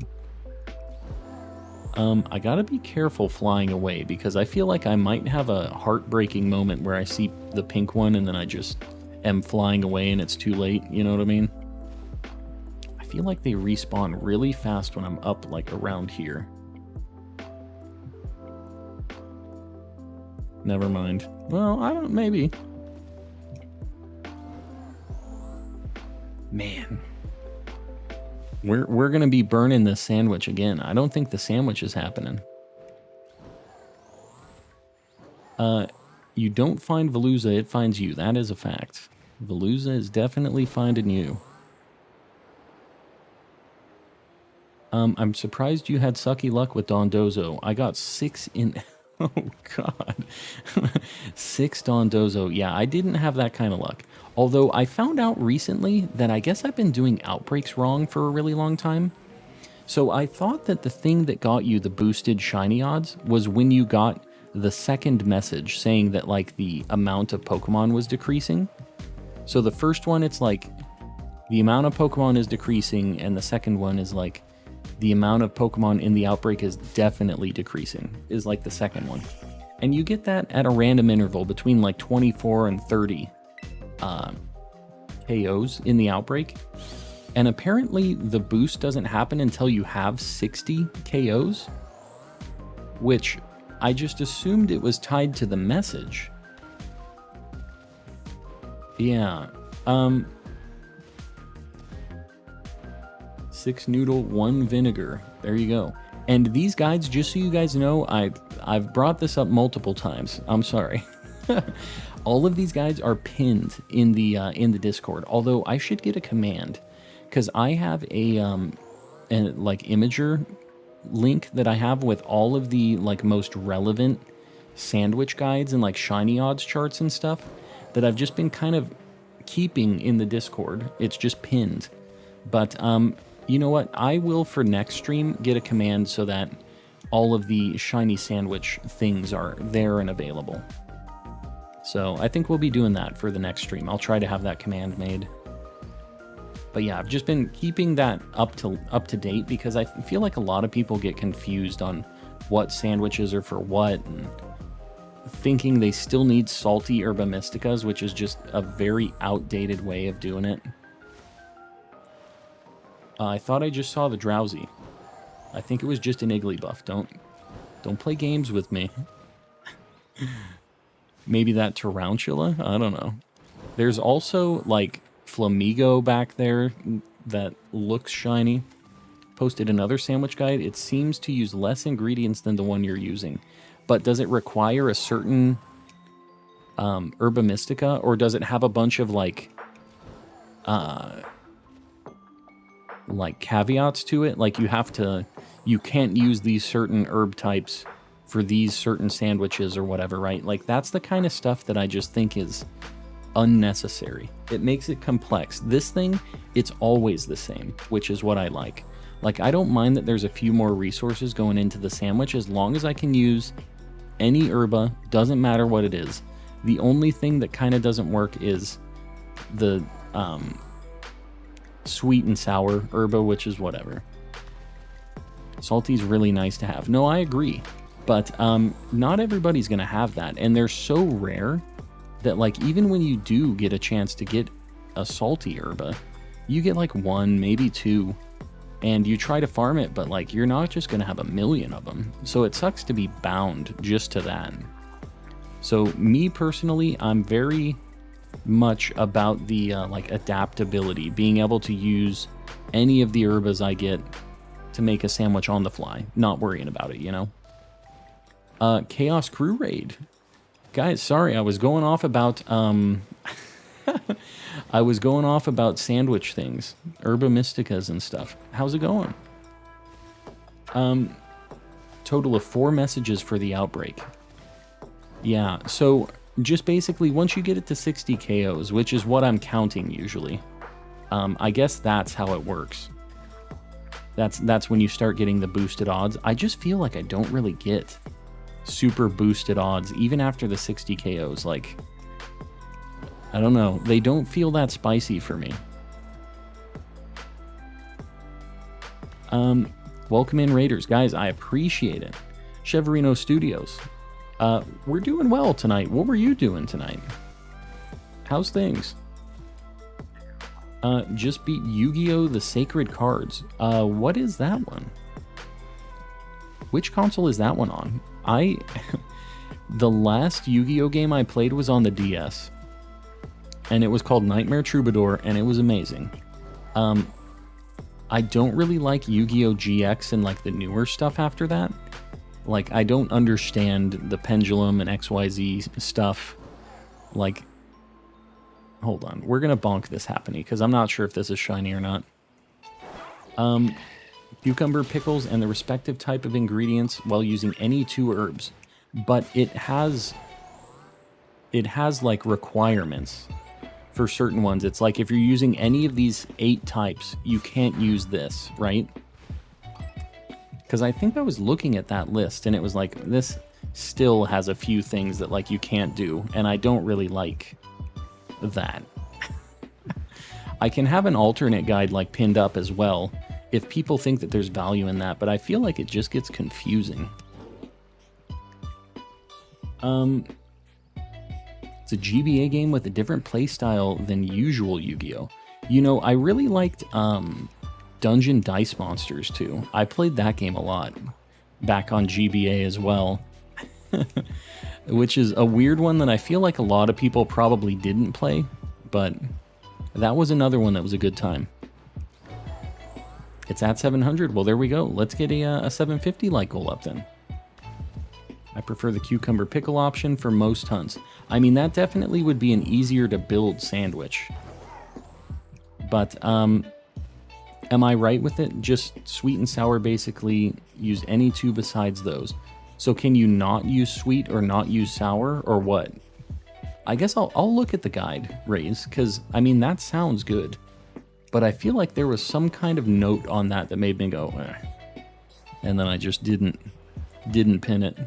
I gotta be careful flying away, because I feel like I might have a heartbreaking moment where I see the pink one, and then I just am flying away, and it's too late, you know what I mean? I feel like they respawn really fast when I'm up, like, around here. Never mind. Well, I don't... maybe. Man. We're gonna be burning this sandwich again. I don't think the sandwich is happening. You don't find Veluza, it finds you. That is a fact. Veluza is definitely finding you. I'm surprised you had sucky luck with Dondozo. I got 6 in... Oh, God. 6 Dondozo. Yeah, I didn't have that kind of luck. Although I found out recently that I guess I've been doing outbreaks wrong for a really long time. So I thought that the thing that got you the boosted shiny odds was when you got the second message saying that, like, the amount of Pokemon was decreasing. So the first one, it's like, the amount of Pokemon is decreasing, and the second one is like, the amount of Pokemon in the outbreak is definitely decreasing, is like the second one. And you get that at a random interval between like 24 and 30 KOs in the outbreak. And apparently the boost doesn't happen until you have 60 KOs, which I just assumed it was tied to the message. Yeah. 6 noodle, 1 vinegar. There you go. And these guides, just so you guys know, I've brought this up multiple times. I'm sorry. All of these guides are pinned in the Discord. Although I should get a command, because I have a like imager link that I have with all of the like most relevant sandwich guides and like shiny odds charts and stuff that I've just been kind of keeping in the Discord. It's just pinned. But you know what? I will, for next stream, get a command so that all of the shiny sandwich things are there and available. So I think we'll be doing that for the next stream. I'll try to have that command made. But yeah, I've just been keeping that up to date because I feel like a lot of people get confused on what sandwiches are for what, and thinking they still need salty herba mysticas, which is just a very outdated way of doing it. I thought I just saw the Drowsy. I think it was just an Igglybuff. Don't play games with me. Maybe that Tarantula? I don't know. There's also, like, Flamigo back there that looks shiny. Posted another sandwich guide. It seems to use less ingredients than the one you're using. But does it require a certain herba mystica? Or does it have a bunch of, like caveats to it? Like you can't use these certain herb types for these certain sandwiches or whatever, right? Like that's the kind of stuff that I just think is unnecessary. It makes it complex. This thing, it's always the same, which is what I like. Like I don't mind that there's a few more resources going into the sandwich as long as I can use any herba, doesn't matter what it is. The only thing that kind of doesn't work is the sweet and sour herba, which is whatever. Salty's really nice to have. No, I agree. But not everybody's going to have that. And they're so rare that, like, even when you do get a chance to get a salty herba, you get like 1, maybe 2, and you try to farm it, but like you're not just going to have a million of them. So it sucks to be bound just to that. So me personally, I'm very much about the like adaptability, being able to use any of the herbas I get to make a sandwich on the fly, not worrying about it, you know. Chaos Crew Raid. Guys, sorry, I was going off about I was going off about sandwich things, herba mysticas and stuff. How's it going? Total of 4 messages for the outbreak. Yeah, so just basically once you get it to 60 KOs, which is what I'm counting usually, I guess that's how it works. That's when you start getting the boosted odds. I just feel like I don't really get super boosted odds even after the 60 KOs. Like, I don't know, they don't feel that spicy for me. Welcome in, Raiders. Guys, I appreciate it. Cheverino Studios. We're doing well tonight. What were you doing tonight? How's things? Just beat Yu-Gi-Oh! The Sacred Cards. What is that one? Which console is that one on? The last Yu-Gi-Oh! Game I played was on the DS. And it was called Nightmare Troubadour, and it was amazing. I don't really like Yu-Gi-Oh! GX and like the newer stuff after that. Like, I don't understand the pendulum and XYZ stuff. Like, hold on. We're going to bonk this happening because I'm not sure if this is shiny or not. Cucumber pickles and the respective type of ingredients while using any 2 herbs. but it has like requirements for certain ones. It's like if you're using any of these 8 types, you can't use this, right? Because I think I was looking at that list and it was like, this still has a few things that like you can't do, and I don't really like that. I can have an alternate guide like pinned up as well if people think that there's value in that, but I feel like it just gets confusing. It's a GBA game with a different playstyle than usual Yu-Gi-Oh! You know, I really liked Dungeon Dice Monsters too. I played that game a lot back on GBA as well. Which is a weird one that I feel like a lot of people probably didn't play, but that was another one that was a good time. It's at 700. Well, there we go. Let's get a 750 like goal up then. I prefer the cucumber pickle option for most hunts. I mean, that definitely would be an easier to build sandwich. But, am I right with it? Just sweet and sour, basically. Use any two besides those. So can you not use sweet or not use sour, or what? I guess I'll look at the guide, Raze, because, I mean, that sounds good. But I feel like there was some kind of note on that that made me go, eh. And then I just didn't pin it.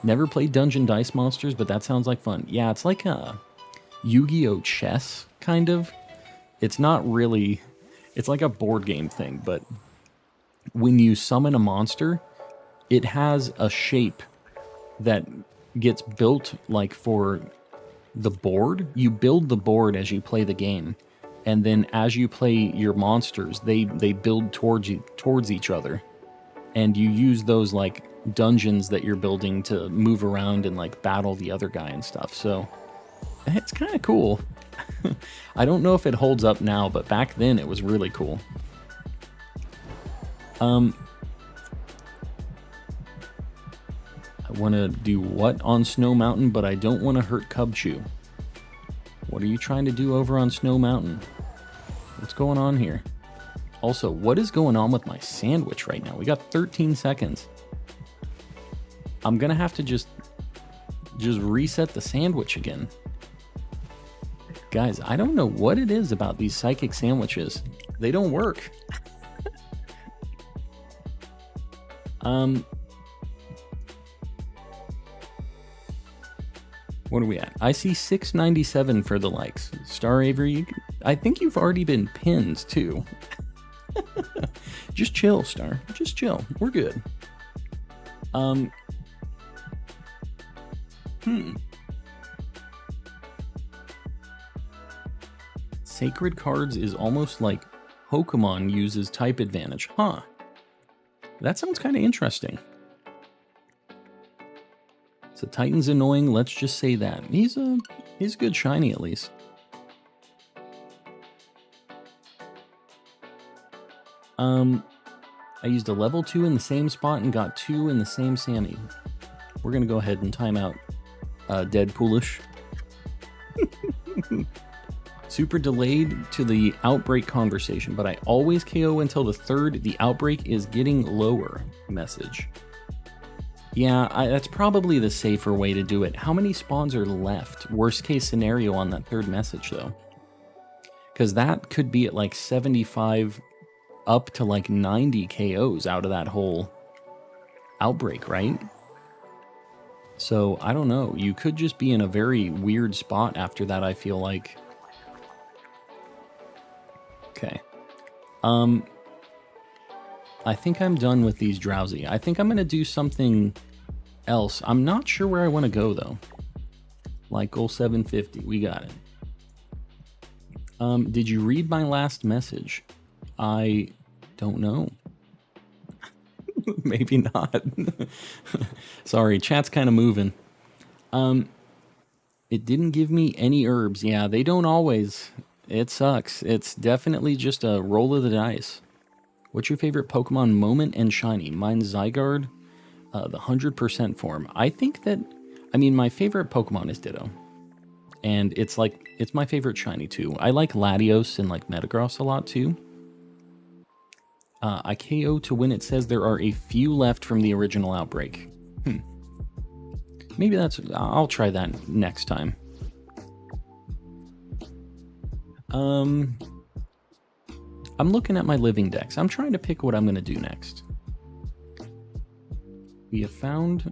Never played Dungeon Dice Monsters, but that sounds like fun. Yeah, it's like a Yu-Gi-Oh! Chess, kind of. It's not really... It's like a board game thing, but when you summon a monster, it has a shape that gets built like for the board. You build the board as you play the game, and then as you play your monsters, they build towards each other, and you use those like dungeons that you're building to move around and like battle the other guy and stuff. So it's kind of cool. I don't know if it holds up now, but back then it was really cool. I want to do what on Snow Mountain, but I don't want to hurt Cubchew. What are you trying to do over on Snow Mountain? What's going on here? Also, what is going on with my sandwich right now? We got 13 seconds. I'm gonna have to just reset the sandwich again. Guys, I don't know what it is about these psychic sandwiches. They don't work. What are we at? I see 697 for the likes. Star Avery, I think you've already been pinned too. Just chill, Star. Just chill. We're good. Sacred Cards is almost like Pokemon uses type advantage. Huh. That sounds kind of interesting. So Titan's annoying, let's just say that. He's a good shiny at least. I used a level 2 in the same spot and got 2 in the same Sammy. We're gonna go ahead and time out Deadpoolish. Super delayed to the outbreak conversation, but I always KO until the 3rd. The outbreak is getting lower message. Yeah, that's probably the safer way to do it. How many spawns are left? Worst case scenario on that 3rd message, though. Because that could be at like 75 up to like 90 KOs out of that whole outbreak, right? So, I don't know. You could just be in a very weird spot after that, I feel like. Okay. I think I'm done with these drowsy. I think I'm going to do something else. I'm not sure where I want to go, though. Like goal 750. We got it. Did you read my last message? I don't know. Maybe not. Sorry, chat's kind of moving. It didn't give me any herbs. Yeah, they don't always. It sucks. It's definitely just a roll of the dice. What's your favorite Pokemon moment and shiny? Mine's Zygarde, the 100% form. I think that, I mean, my favorite Pokemon is Ditto. And it's my favorite shiny too. I like Latios and like Metagross a lot too. I KO to when it says there are a few left from the original outbreak. Maybe that's... I'll try that next time. I'm looking at my living decks. I'm trying to pick what I'm going to do next. We have found...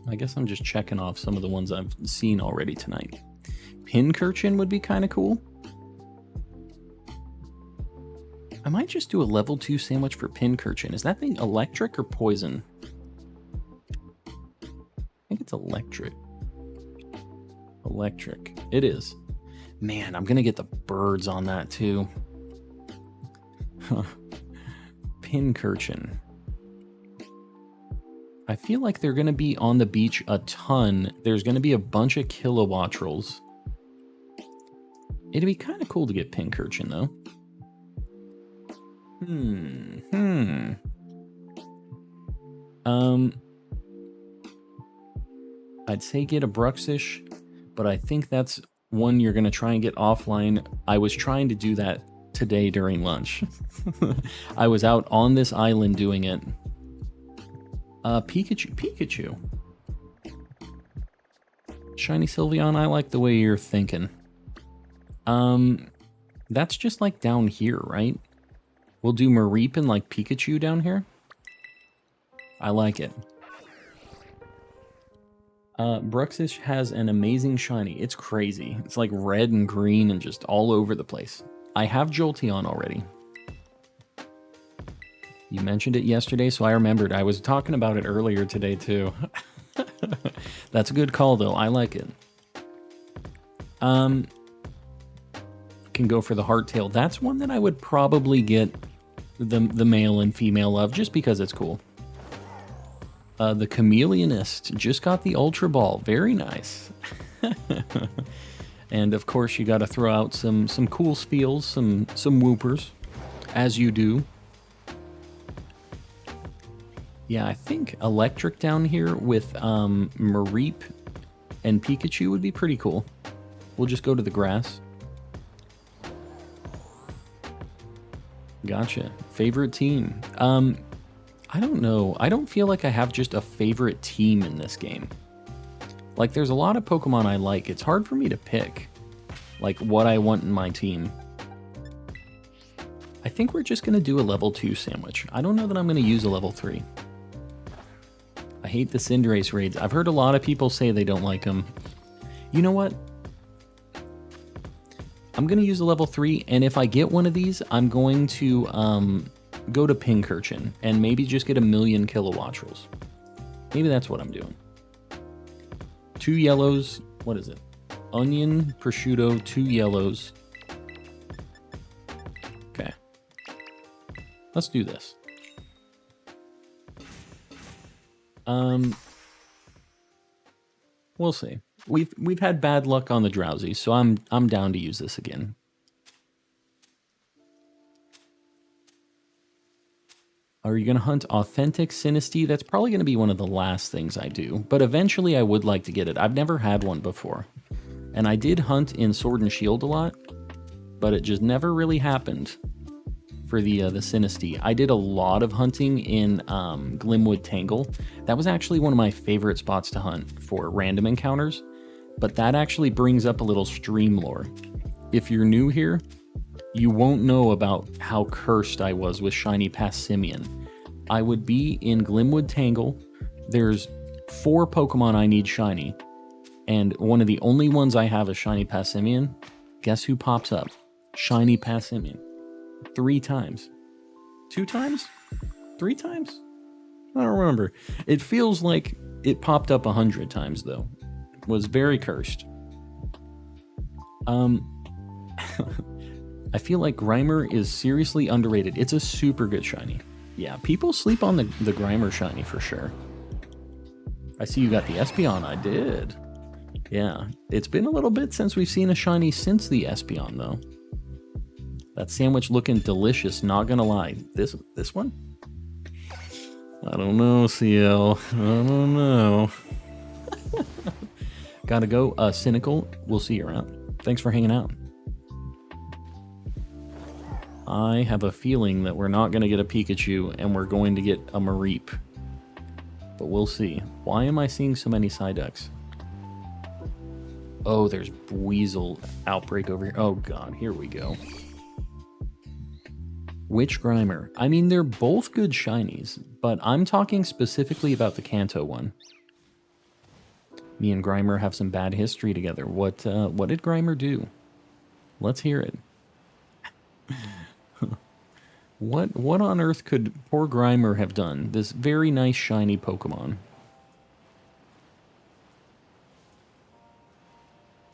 I guess I'm just checking off some of the ones I've seen already tonight. Pincurchin would be kind of cool. I might just do a level 2 sandwich for Pincurchin. Is that thing electric or poison? I think it's electric. Electric. It is. Man, I'm going to get the birds on that too. Pincurchin. I feel like they're going to be on the beach a ton. There's going to be a bunch of Kilowattrels. It'd be kind of cool to get Pincurchin, though. I'd say get a Bruxish, but I think that's one you're going to try and get offline. I was trying to do that today during lunch. I was out on this island doing it. Pikachu. Shiny Sylveon, I like the way you're thinking. That's just like down here, right? We'll do Mareep and like Pikachu down here. I like it. Bruxish has an amazing shiny. It's crazy. It's like red and green and just all over the place. I have Jolteon already. You mentioned it yesterday, so I remembered. I was talking about it earlier today, too. That's a good call, though. I like it. Can go for the Hearttail. That's one that I would probably get the male and female of, just because it's cool. The Chameleonist just got the Ultra Ball. Very nice. And, of course, you got to throw out some cool spiels, some Whoopers, as you do. Yeah, I think electric down here with Mareep and Pikachu would be pretty cool. We'll just go to the grass. Gotcha. Favorite team? I don't know. I don't feel like I have just a favorite team in this game. Like, there's a lot of Pokemon I like. It's hard for me to pick, like, what I want in my team. I think we're just going to do a level 2 sandwich. I don't know that I'm going to use a level 3. I hate the Cinderace raids. I've heard a lot of people say they don't like them. You know what? I'm going to use a level 3, and if I get one of these, I'm going to go to Pincurchin and maybe just get 1,000,000 Kilowattrels. Maybe that's what I'm doing. 2 yellows. What is it? Onion, prosciutto, 2 yellows. Okay. Let's do this. We'll see. We've had bad luck on the Drowsy, so I'm down to use this again. Are you going to hunt authentic Sinistea? That's probably going to be one of the last things I do, but eventually I would like to get it. I've never had one before. And I did hunt in Sword and Shield a lot, but it just never really happened for the Sinistea. I did a lot of hunting in Glimwood Tangle. That was actually one of my favorite spots to hunt for random encounters, but that actually brings up a little stream lore. If you're new here, you won't know about how cursed I was with Shiny Passimian. I would be in Glimwood Tangle. There's 4 Pokemon I need shiny, and one of the only ones I have is Shiny Passimian. Guess who pops up? Shiny Passimian. 3 times. 2 times? 3 times? I don't remember. It feels like it popped up 100 times, though. Was very cursed. I feel like Grimer is seriously underrated. It's a super good shiny. Yeah, people sleep on the Grimer shiny for sure. I see you got the Espeon. I did. Yeah, it's been a little bit since we've seen a shiny since the Espeon, though. That sandwich looking delicious, not gonna lie. This one? I don't know, CL. I don't know. Gotta go. Cynical, we'll see you around. Thanks for hanging out. I have a feeling that we're not going to get a Pikachu and we're going to get a Mareep. but we'll see. Why am I seeing so many Psyducks? Oh, there's Weasel outbreak over here. Oh god, here we go. Which Grimer? I mean, they're both good shinies, but I'm talking specifically about the Kanto one. Me and Grimer have some bad history together. What did Grimer do? Let's hear it. What on earth could poor Grimer have done? This very nice shiny Pokemon.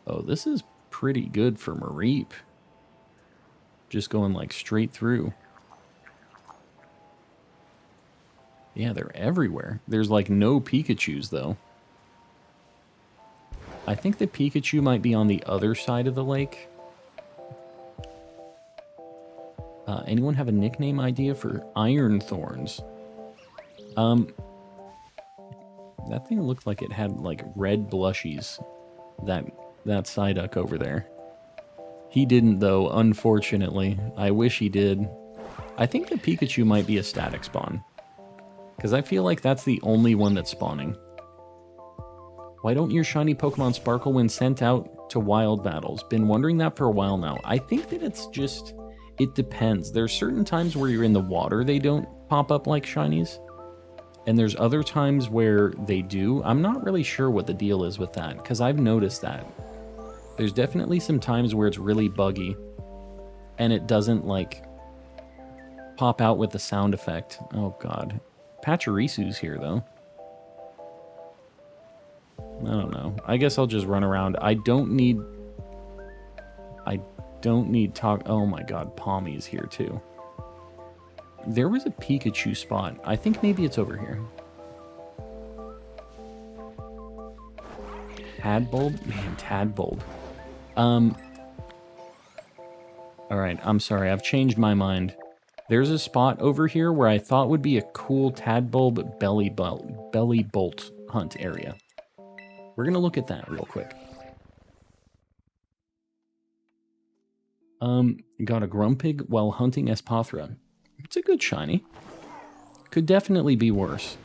Oh, this is pretty good for Mareep. Just going like straight through. Yeah, they're everywhere. There's like no Pikachus though. I think the Pikachu might be on the other side of the lake. Anyone have a nickname idea for Iron Thorns? That thing looked like it had like red blushies. That Psyduck over there. He didn't though, unfortunately. I wish he did. I think the Pikachu might be a static spawn. Because I feel like that's the only one that's spawning. Why don't your shiny Pokemon sparkle when sent out to wild battles? Been wondering that for a while now. I think that it's just... It depends. There's certain times where you're in the water they don't pop up like shinies. And there's other times where they do. I'm not really sure what the deal is with that, because I've noticed that. There's definitely some times where it's really buggy. And it doesn't, like, pop out with the sound effect. Oh, God. Pachyrisu's here, though. I don't know. I guess I'll just run around. I don't need talk. Oh my god, Palmy's here too. There was a Pikachu spot. I think maybe it's over here. Tadbulb? Man, Tadbulb. Alright, I'm sorry. I've changed my mind. There's a spot over here where I thought would be a cool Tadbulb belly bolt hunt area. We're going to look at that real quick. Got a Grumpig while hunting Espathra. It's a good shiny. Could definitely be worse.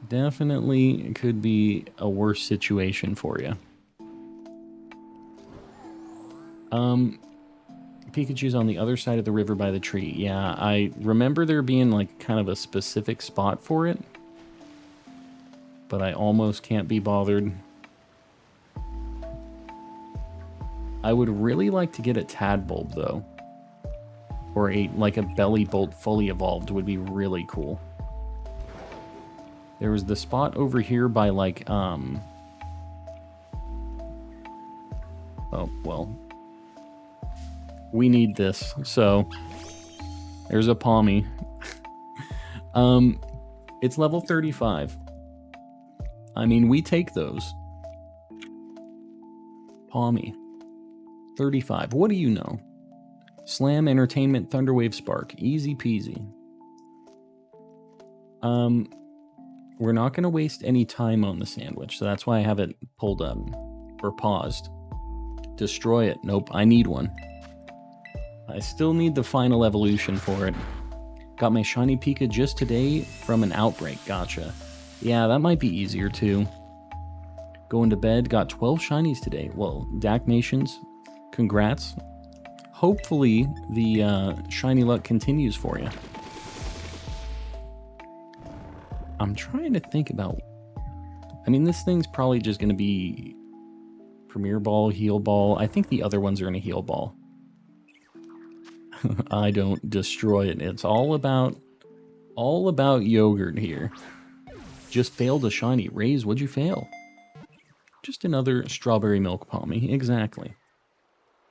Definitely could be a worse situation for you. Pikachu's on the other side of the river by the tree. Yeah, I remember there being like kind of a specific spot for it. But I almost can't be bothered. I would really like to get a Tadbulb though. Or like a Belly Bolt fully evolved would be really cool. There was the spot over here by like, oh, well. We need this, so there's a Palmy. It's level 35. I mean, we take those. Palmy. 35. What do you know? Slam, Entertainment, Thunderwave, Spark. Easy peasy. We're not going to waste any time on the sandwich, so that's why I have it pulled up. Or paused. Destroy it. Nope, I need one. I still need the final evolution for it. Got my shiny Pika just today from an outbreak. Gotcha. Yeah, that might be easier too. Going to bed, got 12 shinies today. Well, Dak Nations, congrats. Hopefully the shiny luck continues for you. I'm trying to think about... I mean, this thing's probably just going to be Premier Ball, Heal Ball. I think the other ones are in a Heal Ball. I don't destroy it. It's all about yogurt here. Just failed a shiny. Raise, what'd you fail? Just another strawberry milk Palmy. Exactly.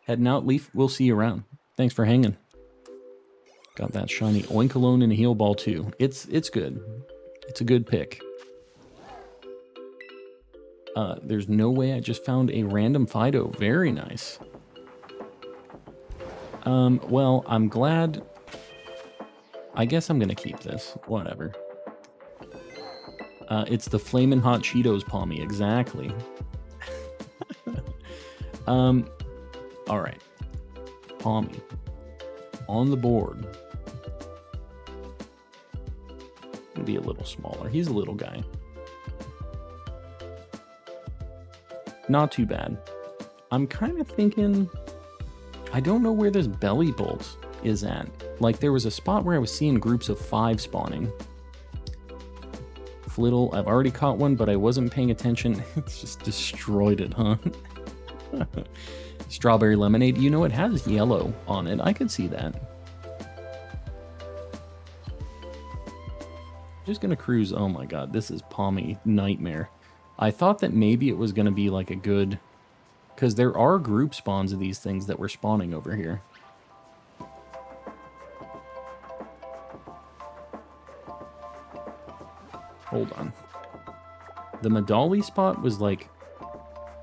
Heading out, Leaf. We'll see you around. Thanks for hanging. Got that shiny Oinkologne and a Heal Ball too. It's good. It's a good pick. There's no way I just found a random Fido. Very nice. Well, I'm glad. I guess I'm gonna keep this. Whatever. It's the Flamin' Hot Cheetos Palmy. Exactly. Alright. Palmy. On the board. Be a little smaller. He's a little guy. Not too bad. I'm kind of thinking, I don't know where this belly bolt is at. Like, there was a spot where I was seeing groups of 5 spawning. Flittle, I've already caught one, but I wasn't paying attention. It's just destroyed it, huh? Strawberry lemonade. You know, it has yellow on it. I could see that. Just gonna cruise. Oh my god, this is Palmy nightmare. I thought that maybe it was gonna be like a good, because there are group spawns of these things that were spawning over here. Hold on. The Medali spot was like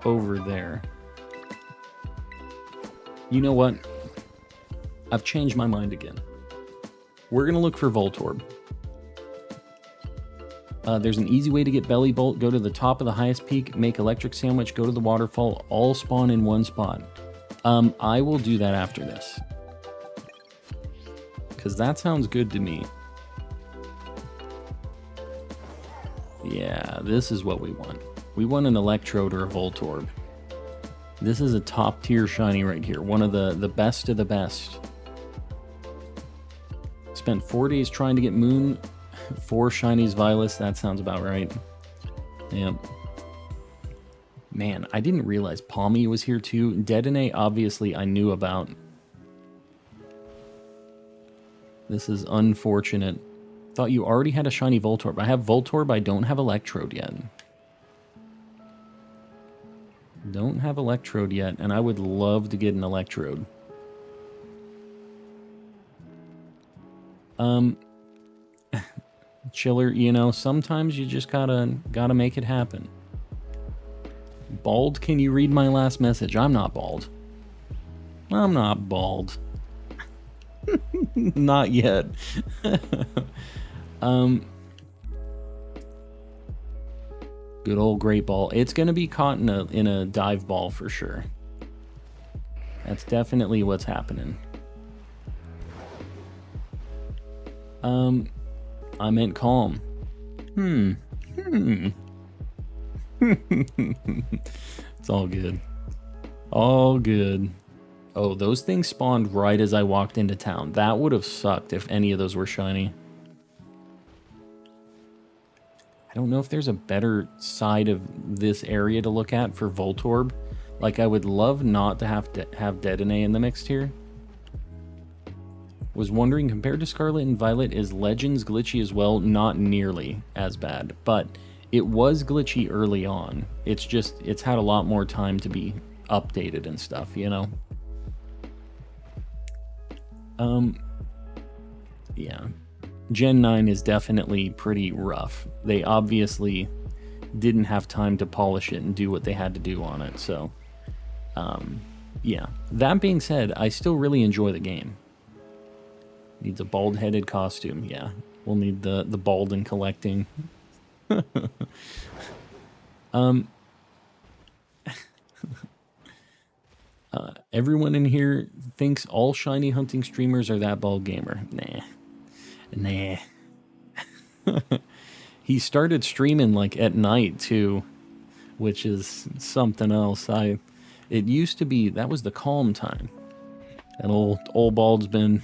over there. You know what? I've changed my mind again. We're gonna look for Voltorb. There's an easy way to get Belly Bolt. Go to the top of the highest peak, make Electric Sandwich, go to the waterfall, all spawn in one spot. I will do that after this. Because that sounds good to me. Yeah, this is what we want. We want an Electrode or a Voltorb. This is a top tier shiny right here. One of the best of the best. Spent 4 days trying to get Moon. 4 shinies Violet, that sounds about right. Yep. Man, I didn't realize Palmy was here too. Dedenne, obviously, I knew about. This is unfortunate. Thought you already had a shiny Voltorb. I have Voltorb, I don't have Electrode yet. Don't have Electrode yet, and I would love to get an Electrode. Chiller, you know, sometimes you just gotta make it happen. Bald, can you read my last message? I'm not bald. I'm not bald. Not yet. Good old Great Ball. It's gonna be caught in a dive ball for sure. That's definitely what's happening. I meant calm. It's all good. All good. Oh, those things spawned right as I walked into town. That would have sucked if any of those were shiny. I don't know if there's a better side of this area to look at for Voltorb. Like, I would love not to have Dedenne in the mix here. Was wondering, compared to Scarlet and Violet, is Legends glitchy as well? Not nearly as bad, but it was glitchy early on. It's just, it's had a lot more time to be updated and stuff, you know? Yeah. Gen 9 is definitely pretty rough. They obviously didn't have time to polish it and do what they had to do on it, so... yeah. That being said, I still really enjoy the game. Needs a bald-headed costume. Yeah, we'll need the bald and collecting. Everyone in here thinks all shiny hunting streamers are that bald gamer. Nah. He started streaming like at night too, which is something else. It used to be, that was the calm time. And old bald's been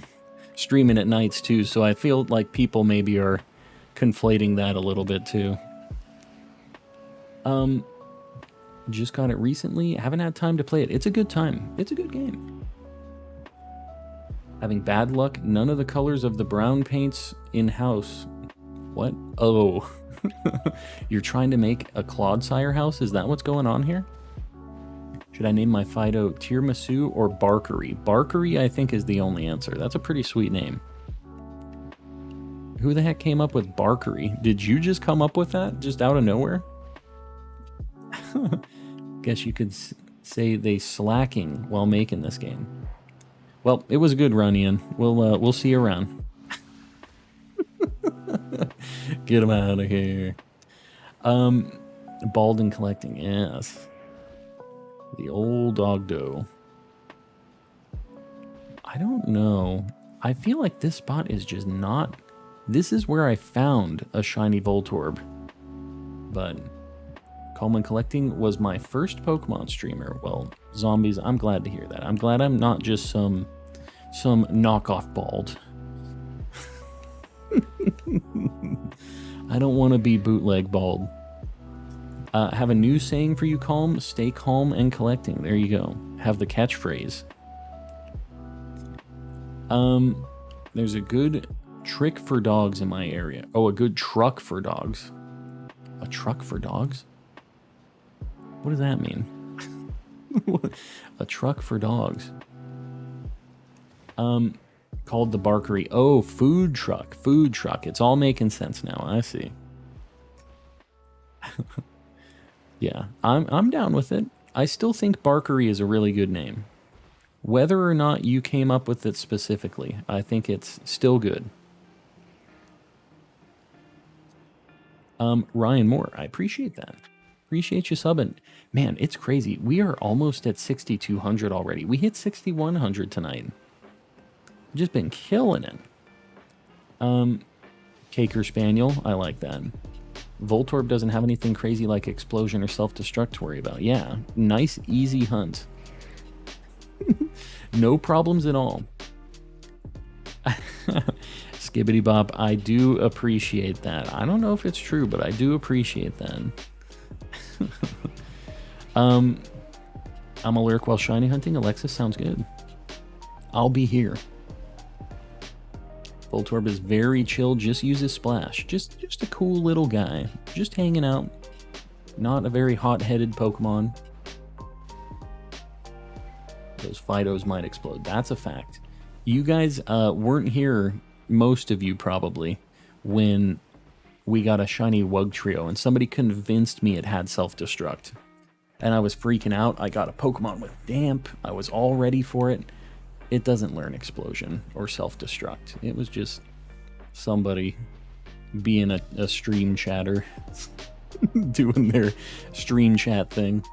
streaming at nights too, so I feel like people maybe are conflating that a little bit too. Just got it recently. Haven't had time to play it. It's a good time. It's a good game. Having bad luck. None of the colors of the brown paints in-house. What? Oh. You're trying to make a Clodsire house? Is that what's going on here? Should I name my Fido Tiramisu or Barkery? Barkery, I think, is the only answer. That's a pretty sweet name. Who the heck came up with Barkery? Did you just come up with that? Just out of nowhere? Guess you could say they slacking while making this game. Well, it was a good run, Ian. We'll see you around. Get him out of here. Bald and collecting, yes. The old Dogdo. I don't know. I feel like this spot is just not This is where I found a shiny Voltorb. But Calm and Collecting was my first Pokemon streamer. Well, zombies, I'm glad to hear that. I'm glad I'm not just some knockoff bald. I don't want to be bootleg bald. Have a new saying for you, Calm. Stay calm and collecting. There you go. Have the catchphrase. There's a good trick for dogs in my area. Oh, a good truck for dogs. A truck for dogs? What does that mean? A truck for dogs. Called the Barkery. Oh, food truck. Food truck. It's all making sense now. I see. Yeah, I'm down with it. I still think Barkery is a really good name. Whether or not you came up with it specifically, I think it's still good. Ryan Moore, I appreciate that. Appreciate you subbing. Man, it's crazy. We are almost at 6,200 already. We hit 6,100 tonight. Just been killing it. Caker Spaniel, I like that. Voltorb doesn't have anything crazy like explosion or self-destruct to worry about. Yeah, nice, easy hunt. No problems at all. Skibbity Bop, I do appreciate that. I don't know if it's true, but I do appreciate that. I'm a lurk while shiny hunting. Alexis, sounds good. I'll be here. Voltorb is very chill, just uses Splash. Just a cool little guy. Just hanging out. Not a very hot-headed Pokemon. Those Fidos might explode. That's a fact. You guys weren't here, most of you probably, when we got a shiny Wugtrio, and somebody convinced me it had self-destruct. And I was freaking out. I got a Pokemon with Damp. I was all ready for it. It doesn't learn Explosion or self-destruct. It was just somebody being a stream chatter. Doing their stream chat thing.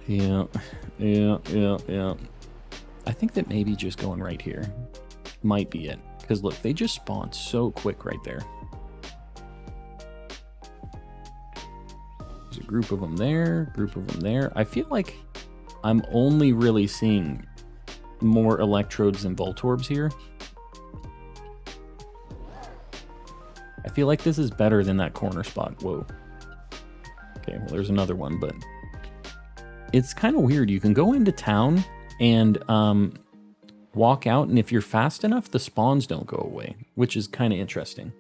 Yeah. I think that maybe just going right here might be it. Because look, they just spawned so quick right there. There's a group of them there, group of them there. I feel like I'm only really seeing more Electrodes than Voltorbs here. I feel like this is better than that corner spot. Whoa. Okay, well there's another one, but it's kind of weird. You can go into town and walk out, and if you're fast enough, the spawns don't go away, which is kind of interesting.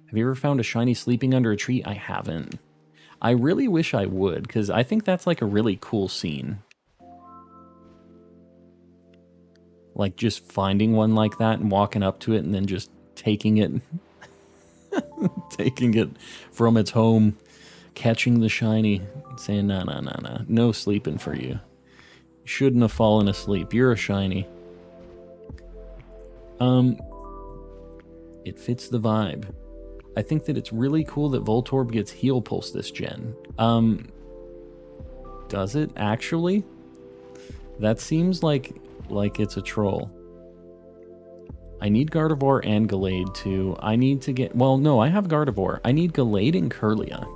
Have you ever found a shiny sleeping under a tree? I haven't. I really wish I would, because I think that's like a really cool scene. Like just finding one like that and walking up to it and then just taking it, taking it from its home, catching the shiny, saying, nah, no sleeping for you. Shouldn't have fallen asleep. You're a shiny. It fits the vibe. I think that it's really cool that Voltorb gets Heal Pulse this gen. Does it actually? That seems like it's a troll. I need Gardevoir and Gallade too. I need to get... Well, no, I have Gardevoir. I need Gallade and Kirlia.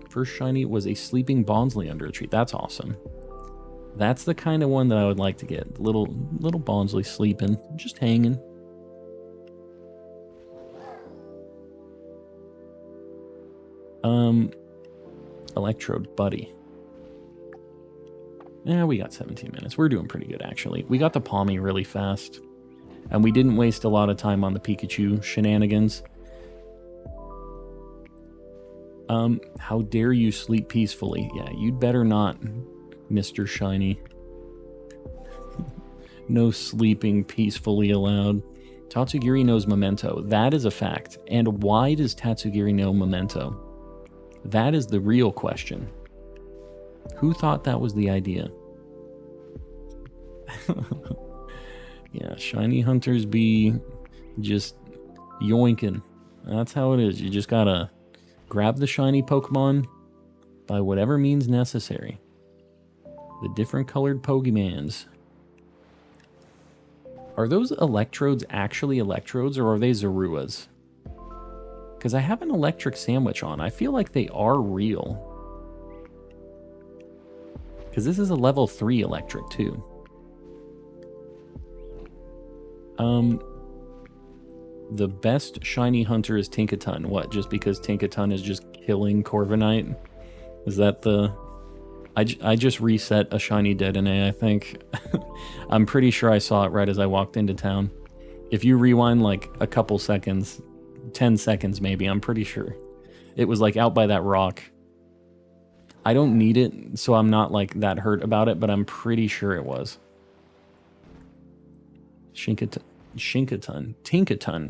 First shiny was a sleeping Bonsly under a tree. That's awesome. That's the kind of one that I would like to get. Little Bonsly sleeping, just hanging. Electrode Buddy. Yeah, we got 17 minutes. We're doing pretty good, actually. We got the Palmy really fast. And we didn't waste a lot of time on the Pikachu shenanigans. How dare you sleep peacefully? Yeah, you'd better not, Mr. Shiny. No sleeping peacefully allowed. Tatsugiri knows Memento. That is a fact. And why does Tatsugiri know Memento? That is the real question. Who thought that was the idea? Yeah, shiny hunters be just yoinking. That's how it is. You just gotta grab the shiny Pokemon by whatever means necessary. The different colored Pokemans. Are those electrodes actually electrodes, or are they Zoruas? Because I have an electric sandwich on. I feel like they are real. Because this is a level 3 electric, too. The best shiny hunter is Tinkaton. What, just because Tinkaton is just killing Corviknight? Is that the... I just reset a shiny Dedenne, I think. I'm pretty sure I saw it right as I walked into town. If you rewind like a couple seconds, 10 seconds maybe, I'm pretty sure. It was like out by that rock. I don't need it, so I'm not like that hurt about it, but I'm pretty sure it was. Tinkaton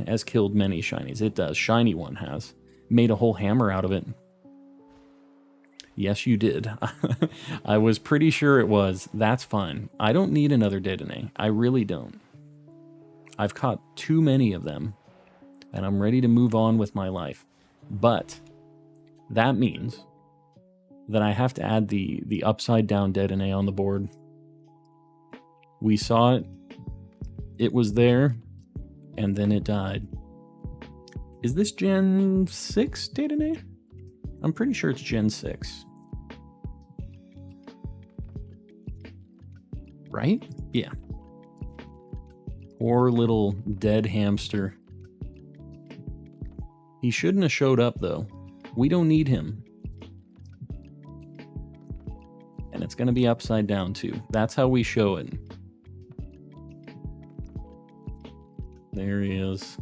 has killed many shinies. It does. Shiny one has. Made a whole hammer out of it. Yes, you did. I was pretty sure it was. That's fine. I don't need another Dedenne. I really don't. I've caught too many of them, and I'm ready to move on with my life. But that means that I have to add the upside down Dedenne on the board. We saw it. It was there, and then it died. Is this Gen 6 Dedenne? I'm pretty sure it's Gen 6. Right? Yeah. Poor little dead hamster. He shouldn't have showed up, though. We don't need him. And it's going to be upside down, too. That's how we show it. There he is.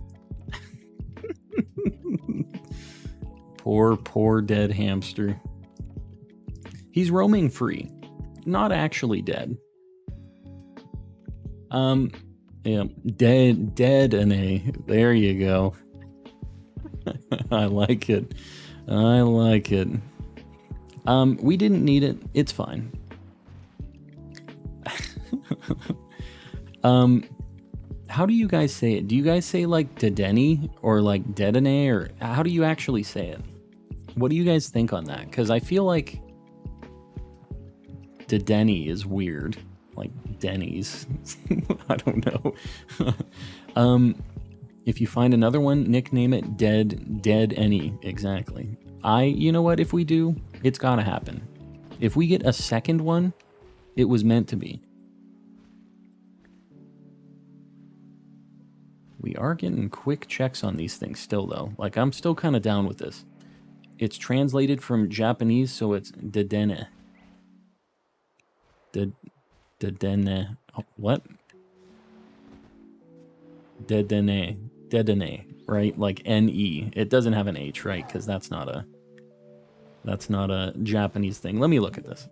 Poor dead hamster. He's roaming free. Not actually dead. Yeah, dead and a. There you go. I like it. I like it. We didn't need it. It's fine. How do you guys say it? Do you guys say like Dedenne or like Dedenne, or how do you actually say it? What do you guys think on that? Because I feel like Dedenne is weird. Like Denny's. I don't know. If you find another one, nickname it Dead Any. Exactly. You know what? If we do, it's gotta happen. If we get a second one, it was meant to be. We are getting quick checks on these things still, though. Like, I'm still kind of down with this. It's translated from Japanese, so it's Dedenne. Dedenne. Oh, what? Dedenne, right? Like N-E. It doesn't have an H, right? Because that's not a Japanese thing. Let me look at this.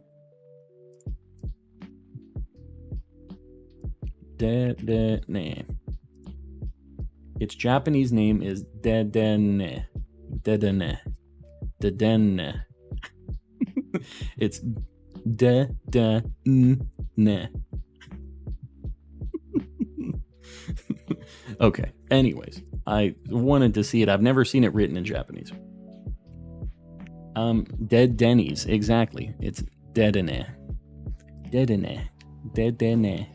Dedenne. Its Japanese name is Dedenne. Dedenne. Dedenne. It's Dedenne. Okay, anyways. I wanted to see it. I've never seen it written in Japanese. Dead Denny's, exactly. It's Dedenne. Dedenne. Dedenne.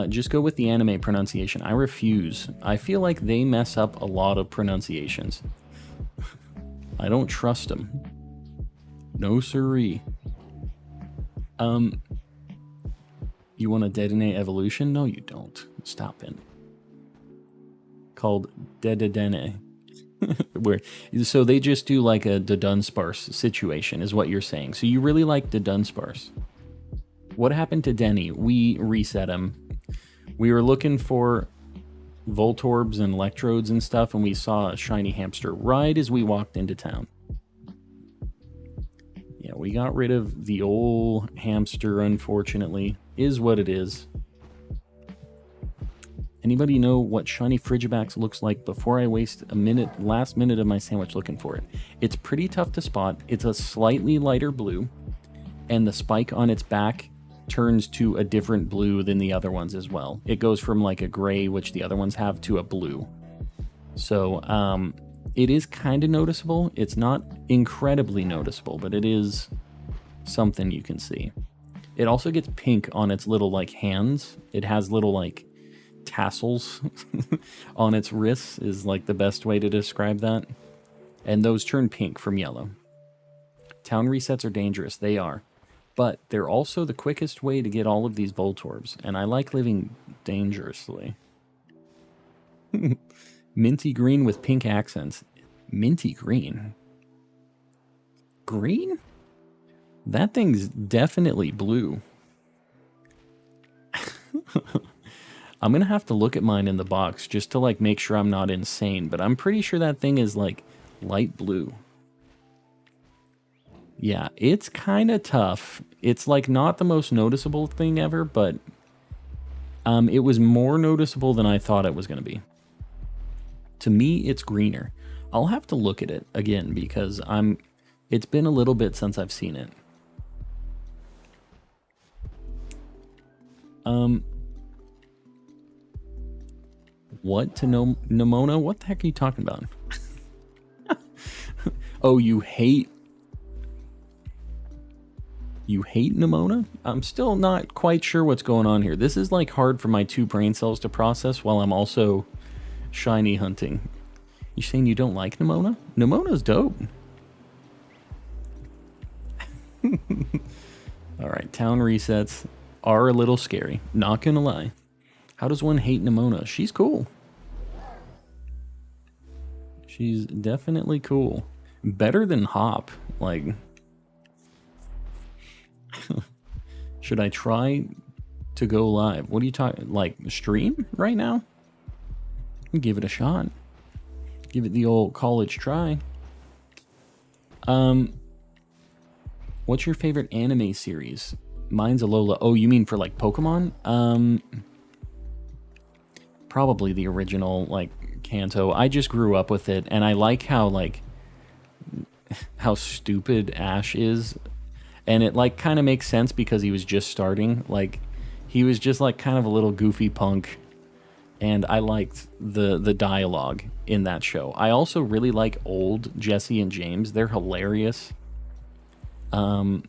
Just go with the anime pronunciation. I refuse. I feel like they mess up a lot of pronunciations. I don't trust them. No siree. You want a Dedenne evolution? No, you don't. Stop it. Called Dedenne. So they just do like a Dunsparce situation, is what you're saying. So you really like the Dunsparce. What happened to Denny? We reset him. We were looking for Voltorbs and Electrodes and stuff, and we saw a shiny hamster right as we walked into town. Yeah, we got rid of the old hamster, unfortunately. Is what it is. Anybody know what shiny Frigibax looks like before I waste last minute of my sandwich looking for it? It's pretty tough to spot. It's a slightly lighter blue, and the spike on its back turns to a different blue than the other ones as well. It goes from like a gray, which the other ones have, to a blue. So it is kind of noticeable. It's not incredibly noticeable, but it is something you can see. It also gets pink on its little like hands. It has little like tassels on its wrists is like the best way to describe that. And those turn pink from yellow. Town resets are dangerous. They are. But they're also the quickest way to get all of these Voltorbs. And I like living dangerously. Minty green with pink accents. Minty green? Green? That thing's definitely blue. I'm going to have to look at mine in the box just to like make sure I'm not insane. But I'm pretty sure that thing is like light blue. Yeah, it's kind of tough. It's like not the most noticeable thing ever, but it was more noticeable than I thought it was going to be. To me, it's greener. I'll have to look at it again because it's been a little bit since I've seen it. What to know, Nimona? What the heck are you talking about? Oh, you hate Nimona? I'm still not quite sure what's going on here. This is like hard for my two brain cells to process while I'm also shiny hunting. You saying you don't like Nimona? Nimona's dope. Alright, town resets are a little scary. Not gonna lie. How does one hate Nimona? She's cool. She's definitely cool. Better than Hop. Like... Should I try to go live? What are you talking? Like, stream right now? Give it a shot. Give it the old college try. What's your favorite anime series? Mine's Alola. Oh, you mean for like Pokemon? Probably the original, like, Kanto. I just grew up with it, and I like how, like, how stupid Ash is. And it, like, kind of makes sense because he was just starting. Like, he was just, like, kind of a little goofy punk. And I liked the dialogue in that show. I also really like old Jesse and James. They're hilarious. But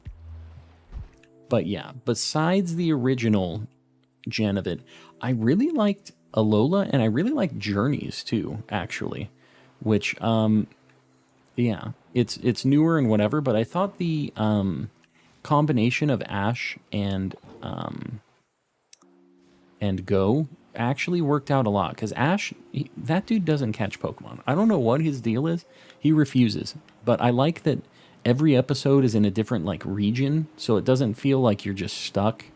yeah, besides the original gen of it, I really liked Alola, and I really liked Journeys too, actually. Which, yeah, it's newer and whatever, but I thought the combination of Ash and Go actually worked out a lot, because Ash, that dude doesn't catch Pokemon. I don't know what his deal is. He refuses. But I like that every episode is in a different, like, region, so it doesn't feel like you're just stuck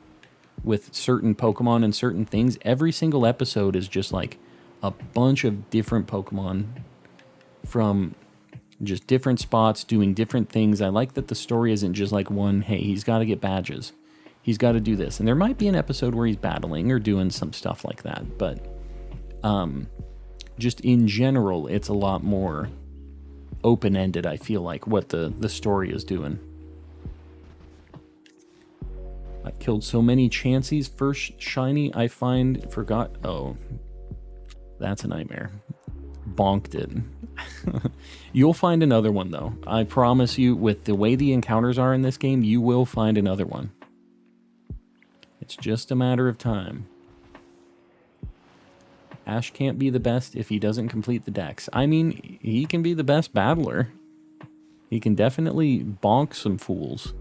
with certain Pokemon and certain things. Every single episode is just, like, a bunch of different Pokemon from just different spots doing different things. I like that the story isn't just like one, hey, he's got to get badges. He's got to do this. And there might be an episode where he's battling or doing some stuff like that. But just in general, it's a lot more open-ended, I feel like, what the story is doing. I killed so many Chanseys. First shiny I forgot. Oh, that's a nightmare. Bonked it. You'll find another one, though. I promise you, with the way the encounters are in this game, you will find another one. It's just a matter of time. Ash can't be the best if he doesn't complete the dex. I mean, he can be the best battler. He can definitely bonk some fools.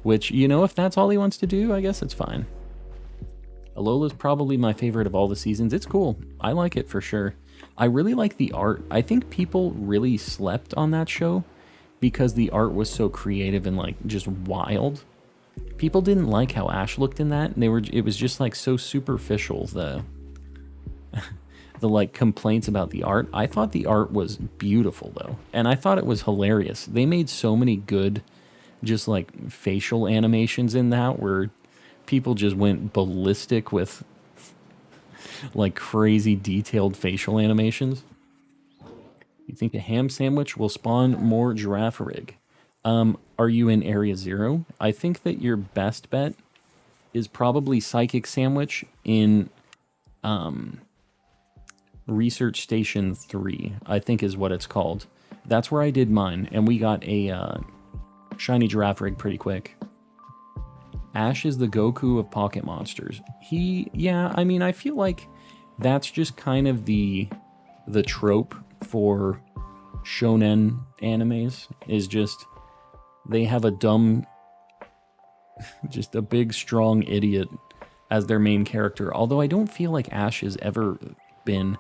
Which, you know, if that's all he wants to do, I guess it's fine. Alola's probably my favorite of all the seasons. It's cool. I like it for sure. I really like the art. I think people really slept on that show because the art was so creative and, like, just wild. People didn't like how Ash looked in that, and it was just, like, so superficial, the like complaints about the art. I thought the art was beautiful, though, and I thought it was hilarious. They made so many good just, like, facial animations in that where people just went ballistic with, like, crazy detailed facial animations. You think a ham sandwich will spawn more Girafarig? Are you in Area 0? I think that your best bet is probably Psychic Sandwich in Research Station 3, I think is what it's called. That's where I did mine, and we got a shiny Girafarig pretty quick. Ash is the Goku of pocket monsters. Yeah, I mean, I feel like that's just kind of the trope for shonen animes, is just they have a dumb, just a big, strong idiot as their main character. Although I don't feel like Ash has ever been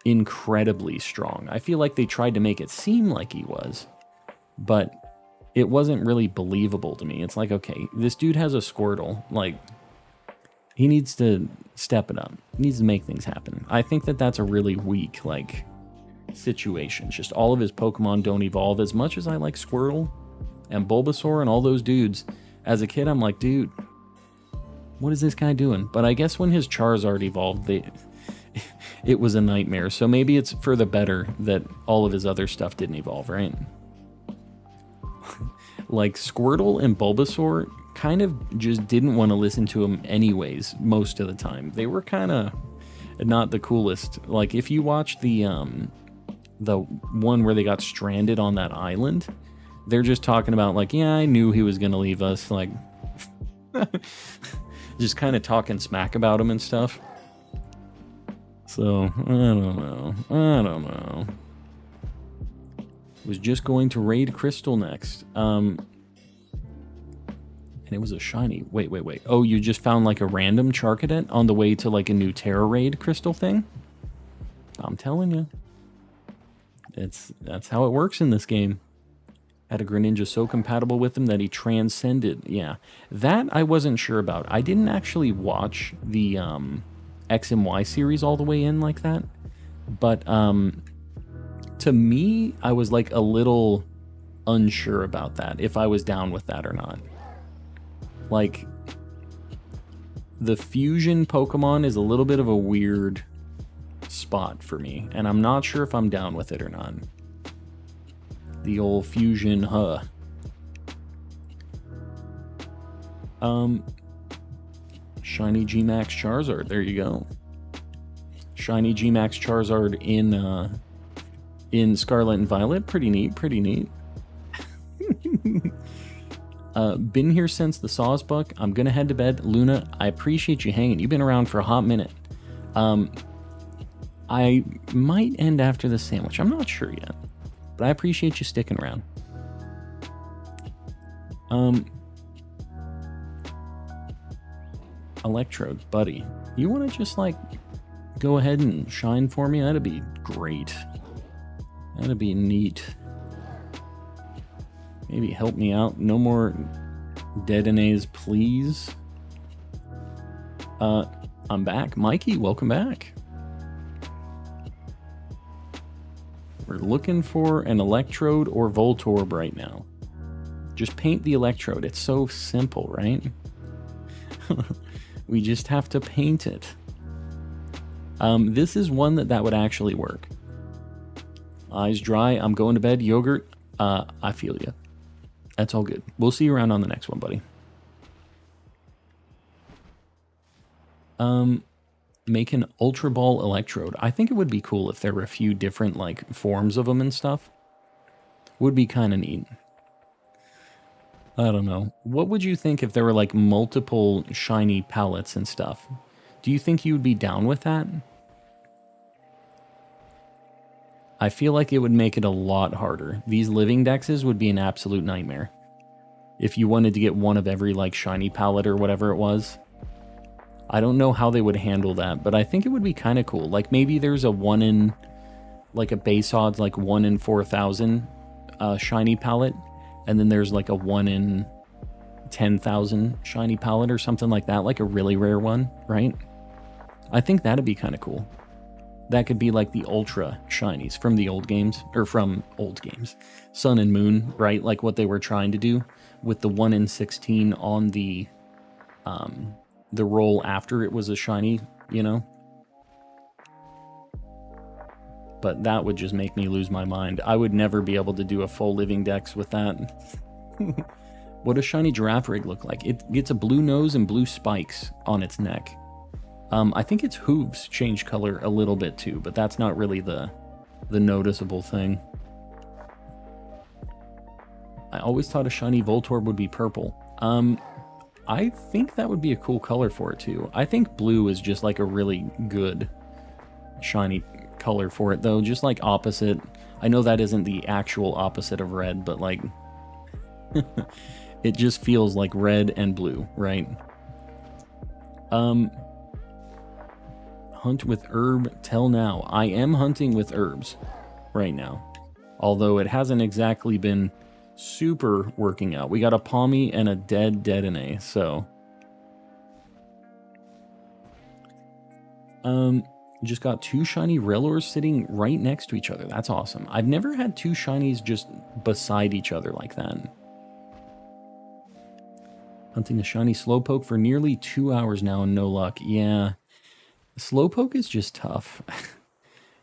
incredibly strong. I feel like they tried to make it seem like he was, but it wasn't really believable to me. It's like, okay, this dude has a Squirtle. Like, he needs to step it up. He needs to make things happen. I think that that's a really weak, like, situation. Just all of his Pokemon don't evolve. As much as I like Squirtle and Bulbasaur and all those dudes, as a kid, I'm like, dude, what is this guy doing? But I guess when his Charizard evolved, it was a nightmare. So maybe it's for the better that all of his other stuff didn't evolve, right? Like, Squirtle and Bulbasaur kind of just didn't want to listen to him anyways most of the time. They were kind of not the coolest. Like, if you watch the one where they got stranded on that island, they're just talking about, like, yeah, I knew he was going to leave us. Like, just kind of talking smack about him and stuff. So, I don't know. Was just going to raid Crystal next. And it was a shiny. Wait. Oh, you just found like a random Charcadet on the way to like a new Terra raid Crystal thing? I'm telling you. That's how it works in this game. Had a Greninja so compatible with him that he transcended. Yeah. That I wasn't sure about. I didn't actually watch the X and Y series all the way in like that. But to me, I was like a little unsure about that, if I was down with that or not. Like, the fusion Pokemon is a little bit of a weird spot for me, and I'm not sure if I'm down with it or not. The old fusion, Shiny G-Max Charizard, there you go. Shiny G-Max Charizard in Scarlet and Violet, pretty neat. Been here since the Sawsbuck. I'm gonna head to bed. Luna, I appreciate you hanging. You've been around for a hot minute. I might end after the sandwich. I'm not sure yet, but I appreciate you sticking around. Electrode, buddy, you want to just like go ahead and shine for me? That'd be great. That'd be neat. Maybe help me out. No more Dedenays, please. I'm back. Mikey, welcome back. We're looking for an Electrode or Voltorb right now. Just paint the Electrode. It's so simple, right? We just have to paint it. This is one that would actually work. Eyes dry. I'm going to bed. Yogurt. I feel you. That's all good. We'll see you around on the next one, buddy. Make an Ultra Ball Electrode. I think it would be cool if there were a few different like forms of them and stuff. Would be kind of neat. I don't know. What would you think if there were like multiple shiny palettes and stuff? Do you think you would be down with that? I feel like it would make it a lot harder. These living dexes would be an absolute nightmare. If you wanted to get one of every like shiny palette or whatever it was. I don't know how they would handle that, but I think it would be kind of cool. Like maybe there's a 1 in, like a base odds, like 1 in 4,000 shiny palette. And then there's like a 1 in 10,000 shiny palette or something like that. Like a really rare one, right? I think that'd be kind of cool. That could be like the ultra shinies from the old games, or from old games. Sun and Moon, right? Like what they were trying to do with the 1 in 16 on the roll after it was a shiny, you know? But that would just make me lose my mind. I would never be able to do a full living dex with that. What does shiny giraffe rig look like? It gets a blue nose and blue spikes on its neck. I think its hooves change color a little bit too, but that's not really the noticeable thing. I always thought a shiny Voltorb would be purple. I think that would be a cool color for it too. I think blue is just like a really good shiny color for it though, just like opposite. I know that isn't the actual opposite of red, but like it just feels like red and blue, right? Hunt with herb till now. I am hunting with herbs right now, although it hasn't exactly been super working out. We got a Palmy and a Dedenne, so just got 2 shiny Rellors sitting right next to each other. That's awesome. I've never had 2 shinies just beside each other like that. Hunting a shiny Slowpoke for nearly 2 hours now and no luck. Yeah, Slowpoke is just tough.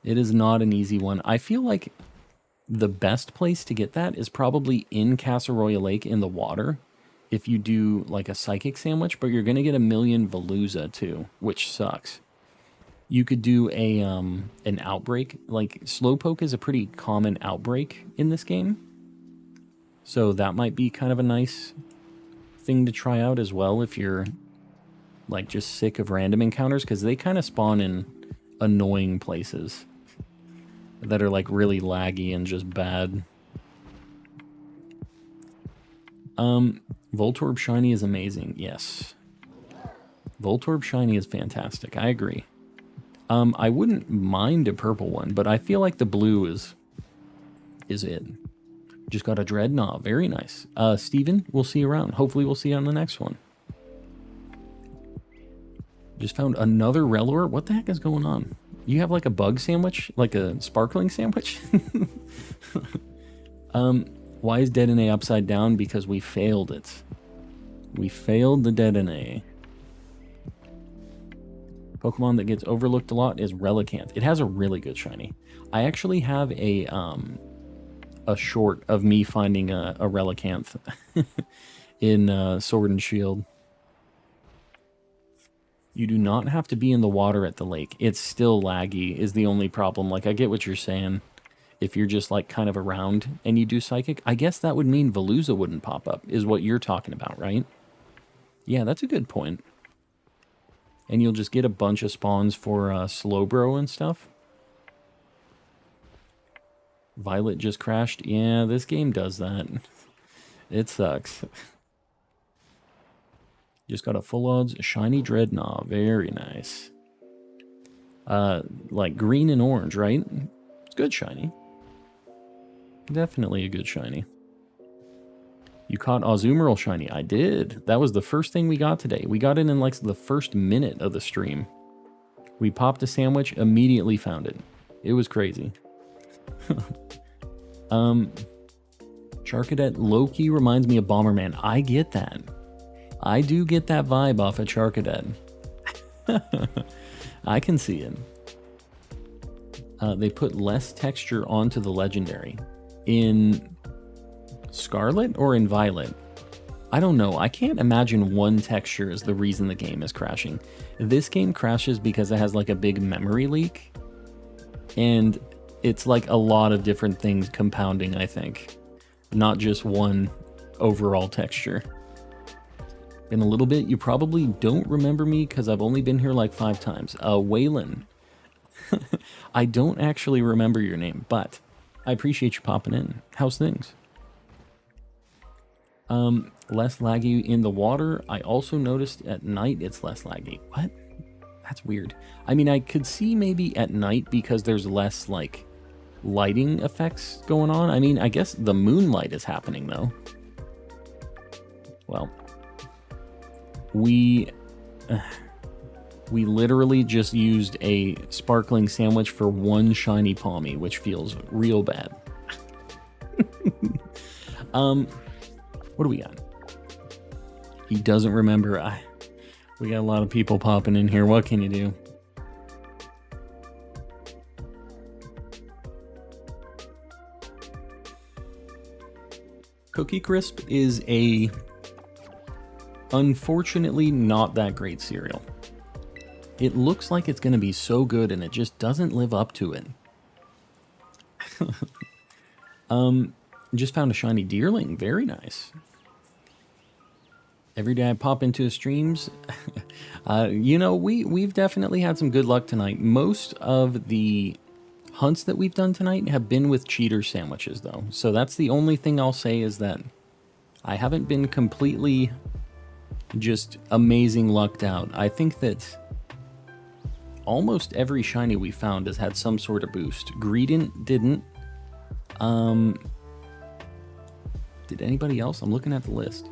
It is not an easy one. I feel like the best place to get that is probably in Casseroya Lake in the water. If you do like a Psychic Sandwich, but you're going to get a million Veluza too, which sucks. You could do a an outbreak. Like Slowpoke is a pretty common outbreak in this game. So that might be kind of a nice thing to try out as well if you're like just sick of random encounters, because they kind of spawn in annoying places that are like really laggy and just bad. Voltorb Shiny is amazing. Yes. Voltorb Shiny is fantastic. I agree. I wouldn't mind a purple one, but I feel like the blue is it. Just got a Dreadnought. Very nice. Steven, we'll see you around. Hopefully we'll see you on the next one. Just found another Rellor. What the heck is going on? You have like a bug sandwich? Like a sparkling sandwich? Why is Dedenne upside down? Because we failed it. We failed the Dedenne. Pokemon that gets overlooked a lot is Relicanth. It has a really good shiny. I actually have a short of me finding a Relicanth in Sword and Shield. You do not have to be in the water at the lake. It's still laggy is the only problem. Like, I get what you're saying. If you're just, like, kind of around and you do Psychic, I guess that would mean Veluza wouldn't pop up, is what you're talking about, right? Yeah, that's a good point. And you'll just get a bunch of spawns for Slowbro and stuff. Violet just crashed. Yeah, this game does that. It sucks. Just got a full odds shiny Dreadnought. Very nice. Like green and orange, right? It's good shiny. Definitely a good shiny. You caught Azurill shiny. I did. That was the first thing we got today. We got it in like the first minute of the stream. We popped a sandwich, immediately found it. It was crazy. Charcadet low-key reminds me of Bomberman. I get that. I do get that vibe off of Charcadet. I can see it. They put less texture onto the legendary. In Scarlet or in Violet? I don't know. I can't imagine one texture is the reason the game is crashing. This game crashes because it has like a big memory leak. And it's like a lot of different things compounding, I think. Not just one overall texture. In a little bit, you probably don't remember me because I've only been here like 5 times. Waylon. I don't actually remember your name, but I appreciate you popping in. How's things? Less laggy in the water. I also noticed at night it's less laggy. What? That's weird. I mean, I could see maybe at night because there's less, like, lighting effects going on. I mean, I guess the moonlight is happening, though. Well, we literally just used a sparkling sandwich for 1 shiny Palmy, which feels real bad. What do we got? He doesn't remember. We got a lot of people popping in here. What can you do? Cookie Crisp is a unfortunately not that great cereal. It looks like it's going to be so good and it just doesn't live up to it. Just found a shiny Deerling. Very nice. Every day I pop into the streams, you know, we've definitely had some good luck tonight. Most of the hunts that we've done tonight have been with cheater sandwiches, though. So that's the only thing I'll say is that I haven't been completely just amazing lucked out. I think that almost every shiny we found has had some sort of boost. Greedent didn't. Did anybody else? I'm looking at the list.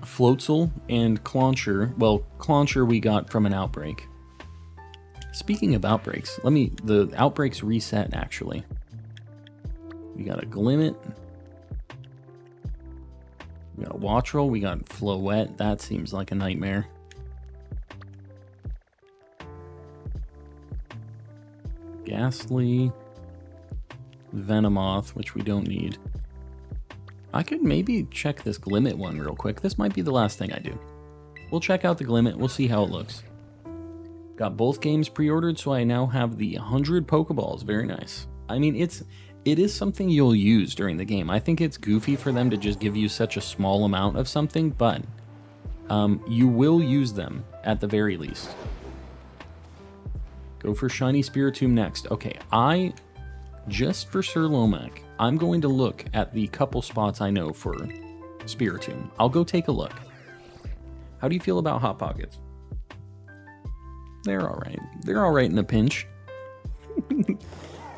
Floatzel and Clauncher. Well, Clauncher we got from an outbreak. Speaking of outbreaks, the outbreaks reset actually. We got a Glimmet. We got a Wattrel. We got Floette. That seems like a nightmare. Ghastly. Venomoth, which we don't need. I could maybe check this Glimmet one real quick. This might be the last thing I do. We'll check out the Glimmet. We'll see how it looks. Got both games pre-ordered, so I now have the 100 Pokeballs. Very nice. I mean, it is something you'll use during the game. I think it's goofy for them to just give you such a small amount of something, but you will use them at the very least. Go for Shiny Spiritomb next. Okay, just for Sir Lomac, I'm going to look at the couple spots I know for Spiritomb. I'll go take a look. How do you feel about Hot Pockets? They're alright. They're alright in a pinch.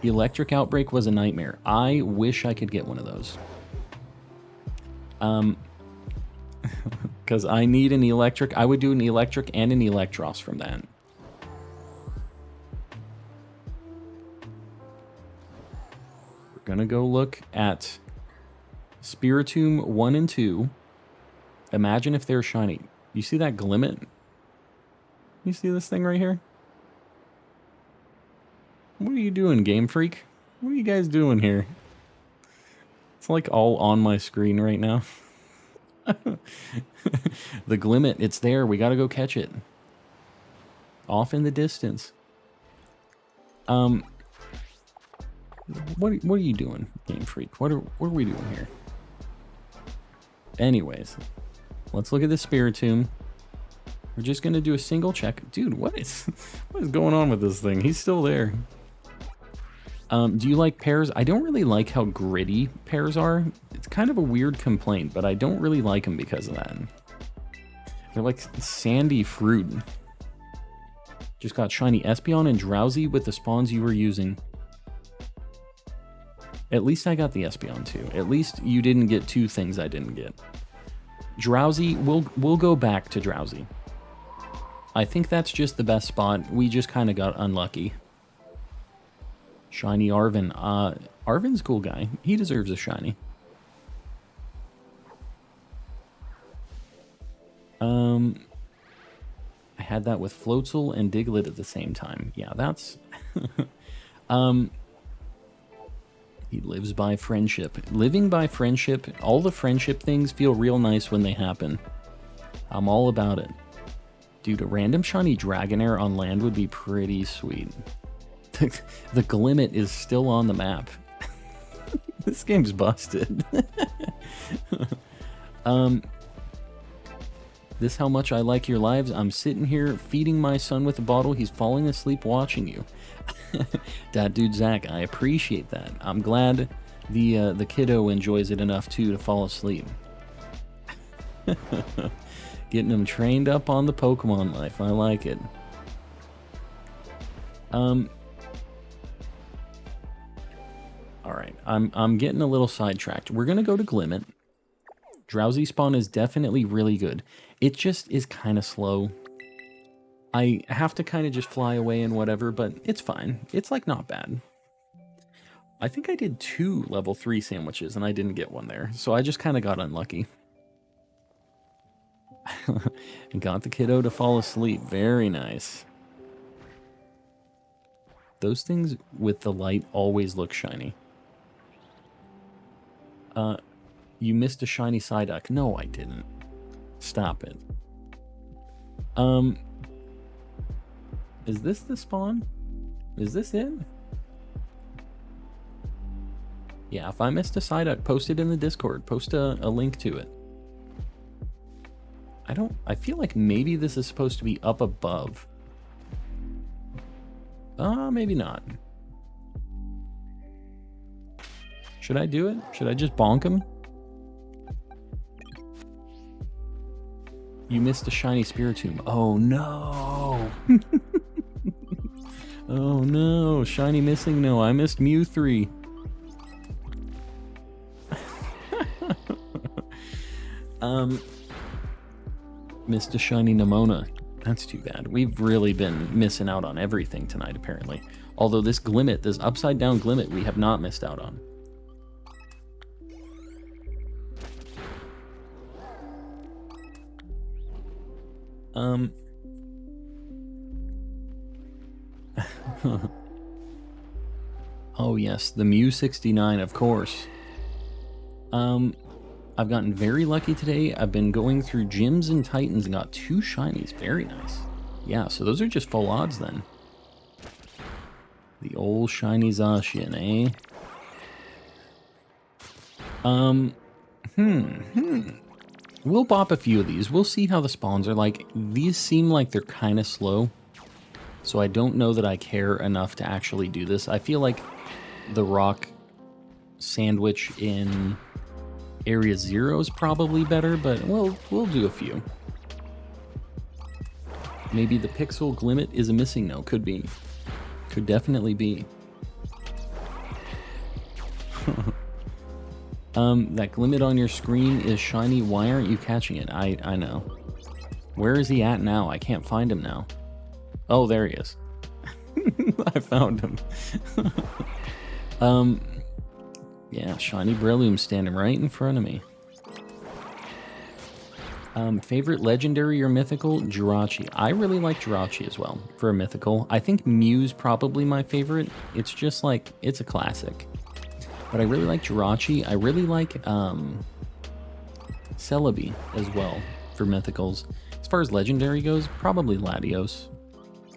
Electric Outbreak was a nightmare. I wish I could get one of those. Because I need an electric. I would do an electric and an Electros from that. Gonna go look at Spiritomb 1 and 2. Imagine if they're shiny. You see that Glimmet? You see this thing right here? What are you doing, Game Freak? What are you guys doing here? It's like all on my screen right now. The Glimmet, it's there. We gotta go catch it. Off in the distance. What are you doing, Game Freak? What are we doing here? Anyways, let's look at the Spiritomb. We're just gonna do a single check. Dude, what is going on with this thing? He's still there. Do you like pears? I don't really like how gritty pears are. It's kind of a weird complaint, but I don't really like them because of that. They're like sandy fruit. Just got shiny Espeon and Drowsy with the spawns you were using. At least I got the Espeon too. At least you didn't get two things I didn't get. Drowsy, we'll go back to Drowsy. I think that's just the best spot. We just kind of got unlucky. Shiny Arven. Arven's a cool guy. He deserves a shiny. I had that with Floatzel and Diglett at the same time. Yeah, that's... He lives by friendship. Living by friendship, all the friendship things feel real nice when they happen. I'm all about it. Dude, a random shiny Dragonair on land would be pretty sweet. The Glimmet is still on the map. This game's busted. This how much I like your lives. I'm sitting here feeding my son with a bottle. He's falling asleep watching you. That dude Zach, I appreciate that. I'm glad the kiddo enjoys it enough too to fall asleep. Getting him trained up on the Pokemon life. I like it. Alright, I'm getting a little sidetracked. We're gonna go to Glimmet. Drowsy spawn is definitely really good. It just is kind of slow. I have to kind of just fly away and whatever, but it's fine. It's like not bad. I think I did 2 level 3 sandwiches and I didn't get one there. So I just kind of got unlucky. And got the kiddo to fall asleep. Very nice. Those things with the light always look shiny. You missed a shiny Psyduck. No, I didn't. Stop it. Is this the spawn? Is this it? Yeah, if I missed a Psyduck, post it in the Discord. Post a link to it. I feel like maybe this is supposed to be up above. Maybe not. Should I do it? Should I just bonk him? You missed a shiny Spiritomb. Oh no! Oh no, shiny missing. No, I missed Mew 3. Missed a shiny Nimona. That's too bad. We've really been missing out on everything tonight, apparently. Although this Glimmet, this upside down Glimmet, we have not missed out on. Oh yes, the Mew 69, of course. I've gotten very lucky today. I've been going through gyms and Titans and got 2 shinies. Very nice. Yeah, so those are just full odds then. The old shiny Zacian, eh? We'll bop a few of these. We'll see how the spawns are like. These seem like they're kind of slow. So I don't know that I care enough to actually do this. I feel like the rock sandwich in Area 0 is probably better, but we'll do a few. Maybe the Pixel Glimmet is a missing no. Could be. Could definitely be. That Glimmet on your screen is shiny. Why aren't you catching it? I know. Where is he at now? I can't find him now. Oh, there he is. I found him. Yeah, shiny Breloom standing right in front of me. Favorite legendary or mythical? Jirachi. I really like Jirachi as well for a mythical. I think Mew's probably my favorite. It's just like, it's a classic. But I really like Jirachi. I really like Celebi as well for mythicals. As far as legendary goes, probably Latios.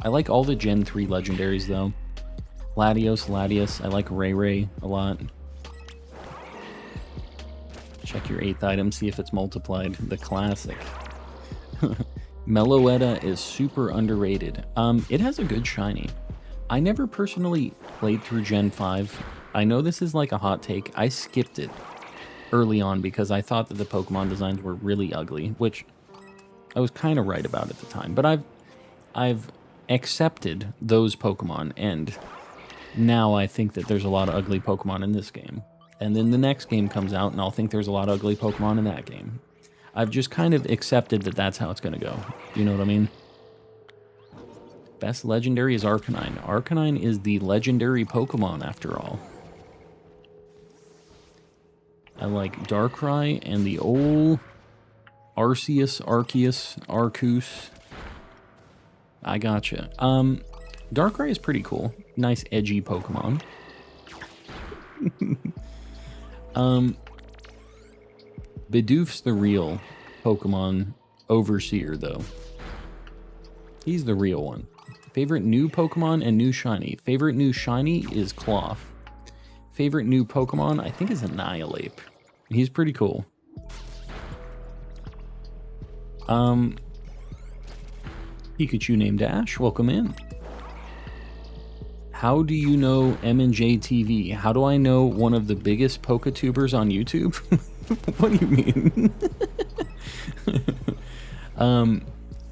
I like all the Gen 3 legendaries though. Latios. I like Ray a lot. Check your 8th item, see if it's multiplied. The classic. Meloetta is super underrated. It has a good shiny. I never personally played through Gen 5. I know this is like a hot take. I skipped it early on because I thought that the Pokemon designs were really ugly, which I was kind of right about at the time. But I've accepted those Pokemon, and now I think that there's a lot of ugly Pokemon in this game. And then the next game comes out, and I'll think there's a lot of ugly Pokemon in that game. I've just kind of accepted that that's how it's going to go. You know what I mean? Best legendary is Arcanine. Arcanine is the legendary Pokemon, after all. I like Darkrai and the old Arceus, Arceus. I gotcha. Darkrai is pretty cool. Nice, edgy Pokemon. Bidoof's the real Pokemon Overseer, though. He's the real one. Favorite new Pokemon and new shiny. Favorite new shiny is Cloth. Favorite new Pokemon, I think, is Annihilate. He's pretty cool. Pikachu named Ash, welcome in. How do you know M&J TV? How do I know one of the biggest Poketubers on YouTube? What do you mean?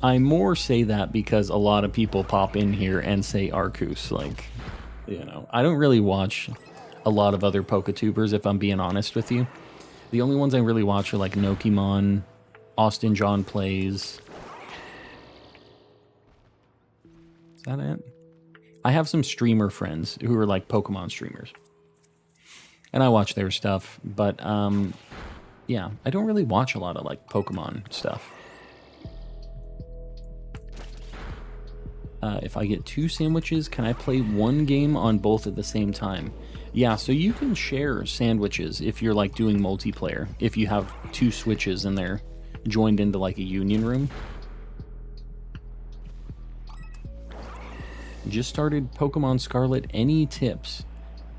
I more say that because a lot of people pop in here and say Arceus. Like, you know, I don't really watch a lot of other Poketubers, if I'm being honest with you. The only ones I really watch are like Nokimon, Austin John Plays. Is that it? I have some streamer friends who are like Pokemon streamers. And I watch their stuff, but yeah, I don't really watch a lot of like Pokemon stuff. If I get 2 sandwiches, can I play one game on both at the same time? Yeah, so you can share sandwiches if you're like doing multiplayer. If you have 2 switches and they're joined into like a union room. Just started Pokemon Scarlet. Any tips?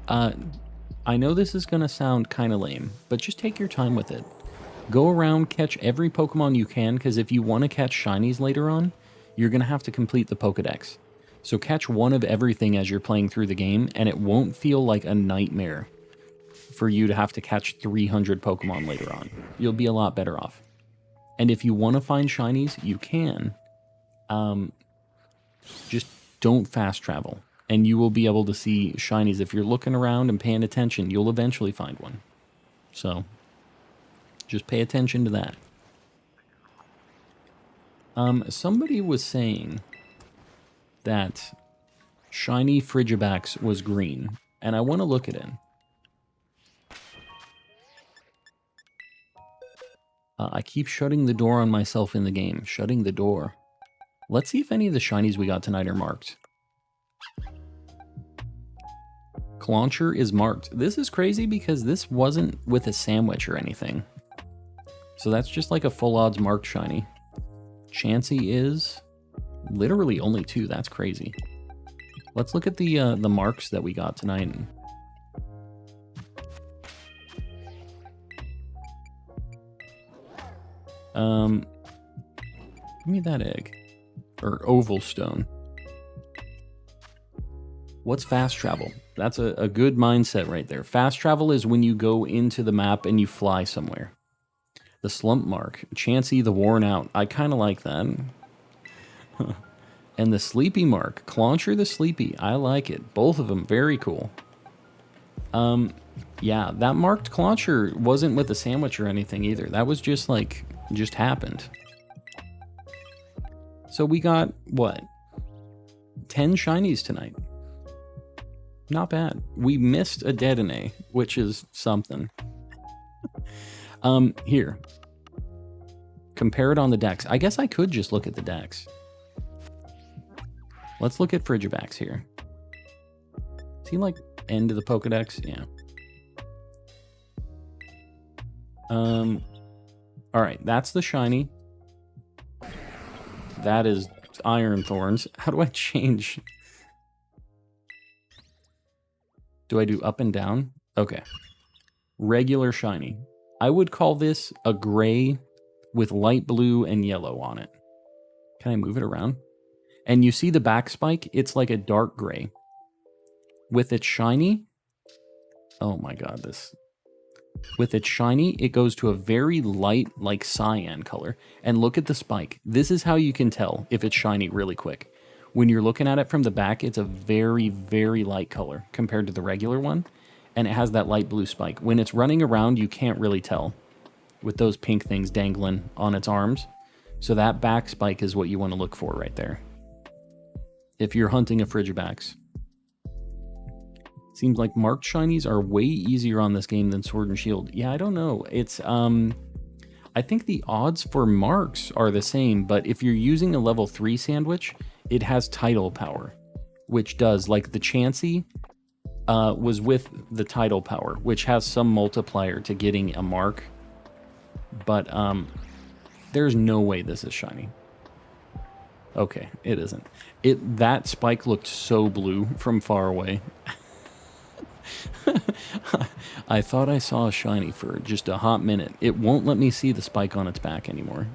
I know this is going to sound kind of lame, but just take your time with it. Go around, catch every Pokemon you can, because if you want to catch Shinies later on, you're going to have to complete the Pokedex. So catch one of everything as you're playing through the game, and it won't feel like a nightmare for you to have to catch 300 Pokemon later on. You'll be a lot better off. And if you want to find Shinies, you can. Just don't fast travel, and you will be able to see Shinies. If you're looking around and paying attention, you'll eventually find one. So just pay attention to that. Somebody was saying that shiny Frigibax was green, and I want to look at it. I keep shutting the door on myself in the game. Shutting the door. Let's see if any of the shinies we got tonight are marked. Clauncher is marked. This is crazy because this wasn't with a sandwich or anything. So that's just like a full odds marked shiny. Chansey is literally only 2. That's crazy. Let's look at the marks that we got tonight. Give me that egg. Or oval stone. What's fast travel? That's a good mindset right there. Fast travel is when you go into the map and you fly somewhere. The slump mark. Chansey the worn out. I kind of like that. And the sleepy mark. Clauncher the sleepy. I like it. Both of them. Very cool. Yeah, that marked Clauncher wasn't with a sandwich or anything either. That was just like, just happened. So we got, what? 10 shinies tonight. Not bad. We missed a Dedenne, which is something. Here. Compare it on the decks. I guess I could just look at the decks. Let's look at Frigibax here. Is he like end of the Pokedex? Yeah. Alright, that's the shiny. That is Iron Thorns. How do I change? Do I do up and down? Okay. Regular shiny. I would call this a gray with light blue and yellow on it. Can I move it around? And you see the back spike? It's like a dark gray. With its shiny... Oh my god, this... With its shiny, it goes to a very light, like cyan color. And look at the spike. This is how you can tell if it's shiny really quick. When you're looking at it from the back, it's a very, very light color compared to the regular one. And it has that light blue spike. When it's running around, you can't really tell with those pink things dangling on its arms. So that back spike is what you want to look for right there. If you're hunting a Frigibax. Seems like marked shinies are way easier on this game than Sword and Shield. Yeah, I don't know. It's, I think the odds for marks are the same, but if you're using a level 3 sandwich, it has tidal power, which does, like the Chansey was with the tidal power, which has some multiplier to getting a mark, but there's no way this is shiny. Okay, it isn't. That spike looked so blue from far away. I thought I saw a shiny for just a hot minute. It won't let me see the spike on its back anymore.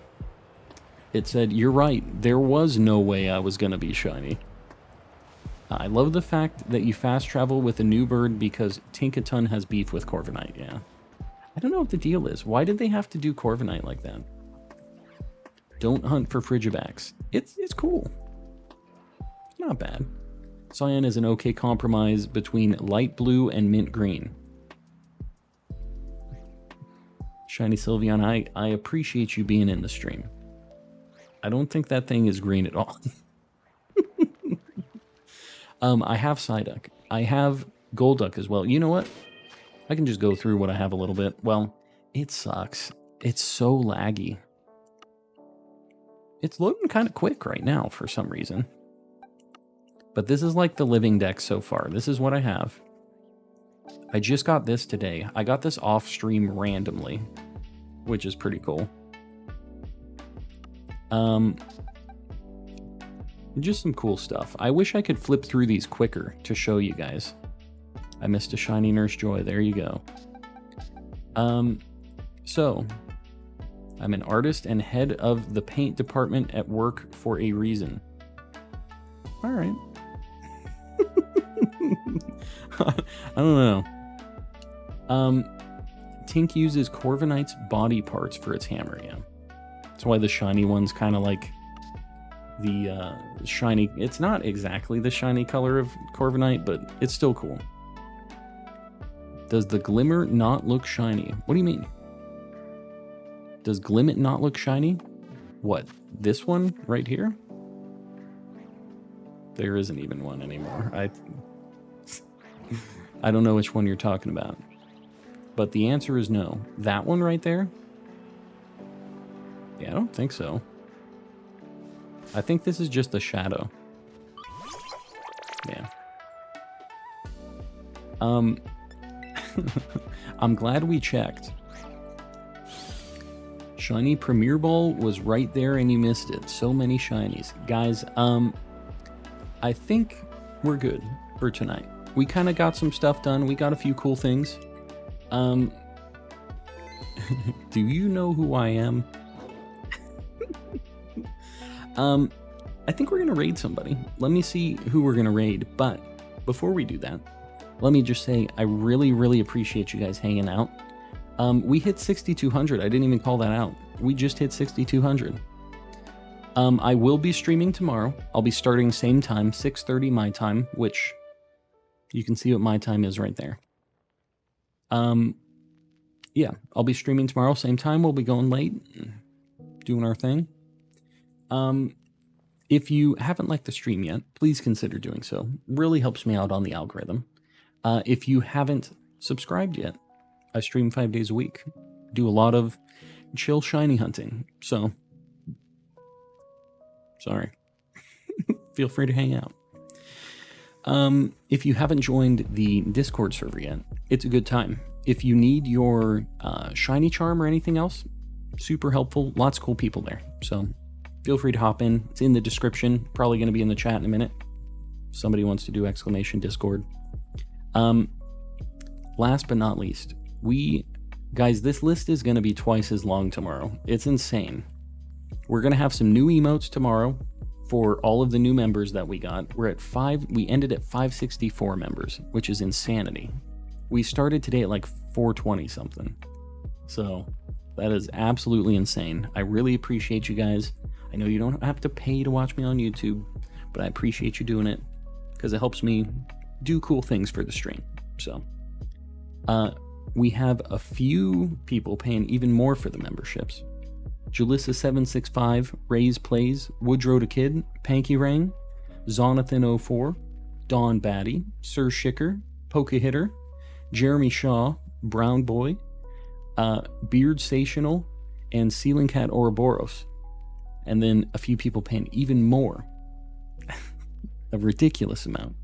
It said, you're right, there was no way I was going to be shiny. I love the fact that you fast travel with a new bird because Tinkaton has beef with Corviknight, yeah. I don't know what the deal is. Why did they have to do Corviknight like that? Don't hunt for Frigibax. It's cool. Not bad. Cyan is an okay compromise between light blue and mint green. Shiny Sylveon, I appreciate you being in the stream. I don't think that thing is green at all. I have Psyduck. I have Golduck as well. You know what? I can just go through what I have a little bit. Well, it sucks. It's so laggy. It's loading kind of quick right now for some reason. But this is like the living deck so far. This is what I have. I just got this today. I got this off stream randomly, which is pretty cool. Just some cool stuff. I wish I could flip through these quicker to show you guys. I missed a shiny Nurse Joy. There you go. So, I'm an artist and head of the paint department at work for a reason. All right. I don't know. Tink uses Corviknight's body parts for its hammer, yeah. That's why the shiny one's kind of like the shiny... It's not exactly the shiny color of Corviknight, but it's still cool. Does the Glimmer not look shiny? What do you mean? Does Glimmet not look shiny? What? This one right here? There isn't even one anymore. I don't know which one you're talking about. But the answer is no. That one right there? Yeah, I don't think so. I think this is just a shadow. Yeah. I'm glad we checked. Shiny Premier Ball was right there and you missed it. So many shinies. Guys, I think we're good for tonight. We kind of got some stuff done. We got a few cool things. Do you know who I am? I think we're going to raid somebody. Let me see who we're going to raid. But before we do that, let me just say I really, really appreciate you guys hanging out. We hit 6,200. I didn't even call that out. We just hit 6,200. I will be streaming tomorrow. I'll be starting same time, 6:30 my time, which you can see what my time is right there. Yeah, I'll be streaming tomorrow, same time. We'll be going late, doing our thing. If you haven't liked the stream yet, please consider doing so. Really helps me out on the algorithm. If you haven't subscribed yet, I stream 5 days a week. Do a lot of chill shiny hunting. So, sorry. Feel free to hang out. If you haven't joined the Discord server yet, it's a good time. If you need your shiny charm or anything else, super helpful. Lots of cool people there. So, feel free to hop in. It's in the description. Probably going to be in the chat in a minute. Somebody wants to do exclamation Discord. Last but not least, guys, this list is going to be twice as long tomorrow. It's insane. We're going to have some new emotes tomorrow for all of the new members that we got. We ended at 564 members, which is insanity. We started today at like 420 something. So that is absolutely insane. I really appreciate you guys. I know you don't have to pay to watch me on YouTube, but I appreciate you doing it because it helps me do cool things for the stream. So, we have a few people paying even more for the memberships. Julissa765, Rays Plays, Woodrow the Kid, Panky Rang, Zonathan04, Don Batty, Sir Shicker, Poke Hitter, Jeremy Shaw, Brown Boy, Beard Sational, and Ceiling Cat Ouroboros. And then a few people paying even more. A ridiculous amount.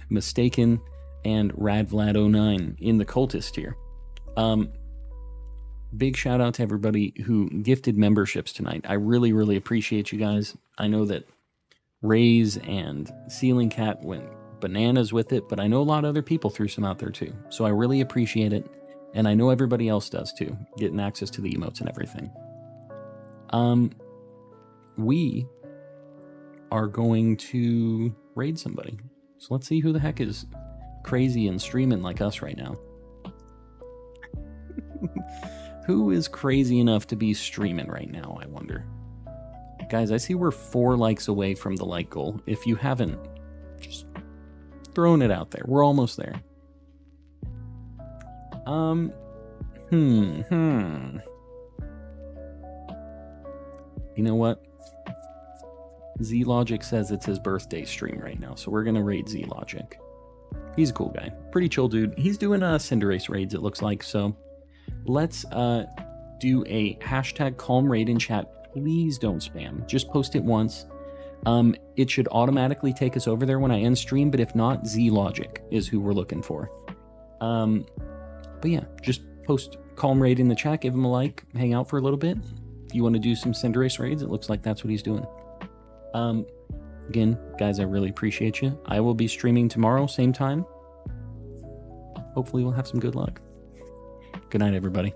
Mistaken and Radvlad09 in the cultist tier. Big shout out to everybody who gifted memberships tonight. I really, really appreciate you guys. I know that Rays and Ceiling Cat went bananas with it, but I know a lot of other people threw some out there too. So I really appreciate it. And I know everybody else does too, getting access to the emotes and everything. We are going to raid somebody. So let's see who the heck is crazy and streaming like us right now. Who is crazy enough to be streaming right now, I wonder? Guys, I see we're 4 likes away from the like goal. If you haven't, just throwing it out there. We're almost there. You know what? Z-Logic says it's his birthday stream right now, so we're gonna raid Z-Logic. He's a cool guy. Pretty chill dude. He's doing Cinderace raids, it looks like, so let's do a hashtag calm raid in chat. Please don't spam. Just post it once. It should automatically take us over there when I end stream, but if not, Z-Logic is who we're looking for. But yeah, just post calm raid in the chat, give him a like, hang out for a little bit. If you want to do some Cinderace raids, it looks like that's what he's doing. Again, guys, I really appreciate you. I will be streaming tomorrow, same time. Hopefully we'll have some good luck. Good night, everybody.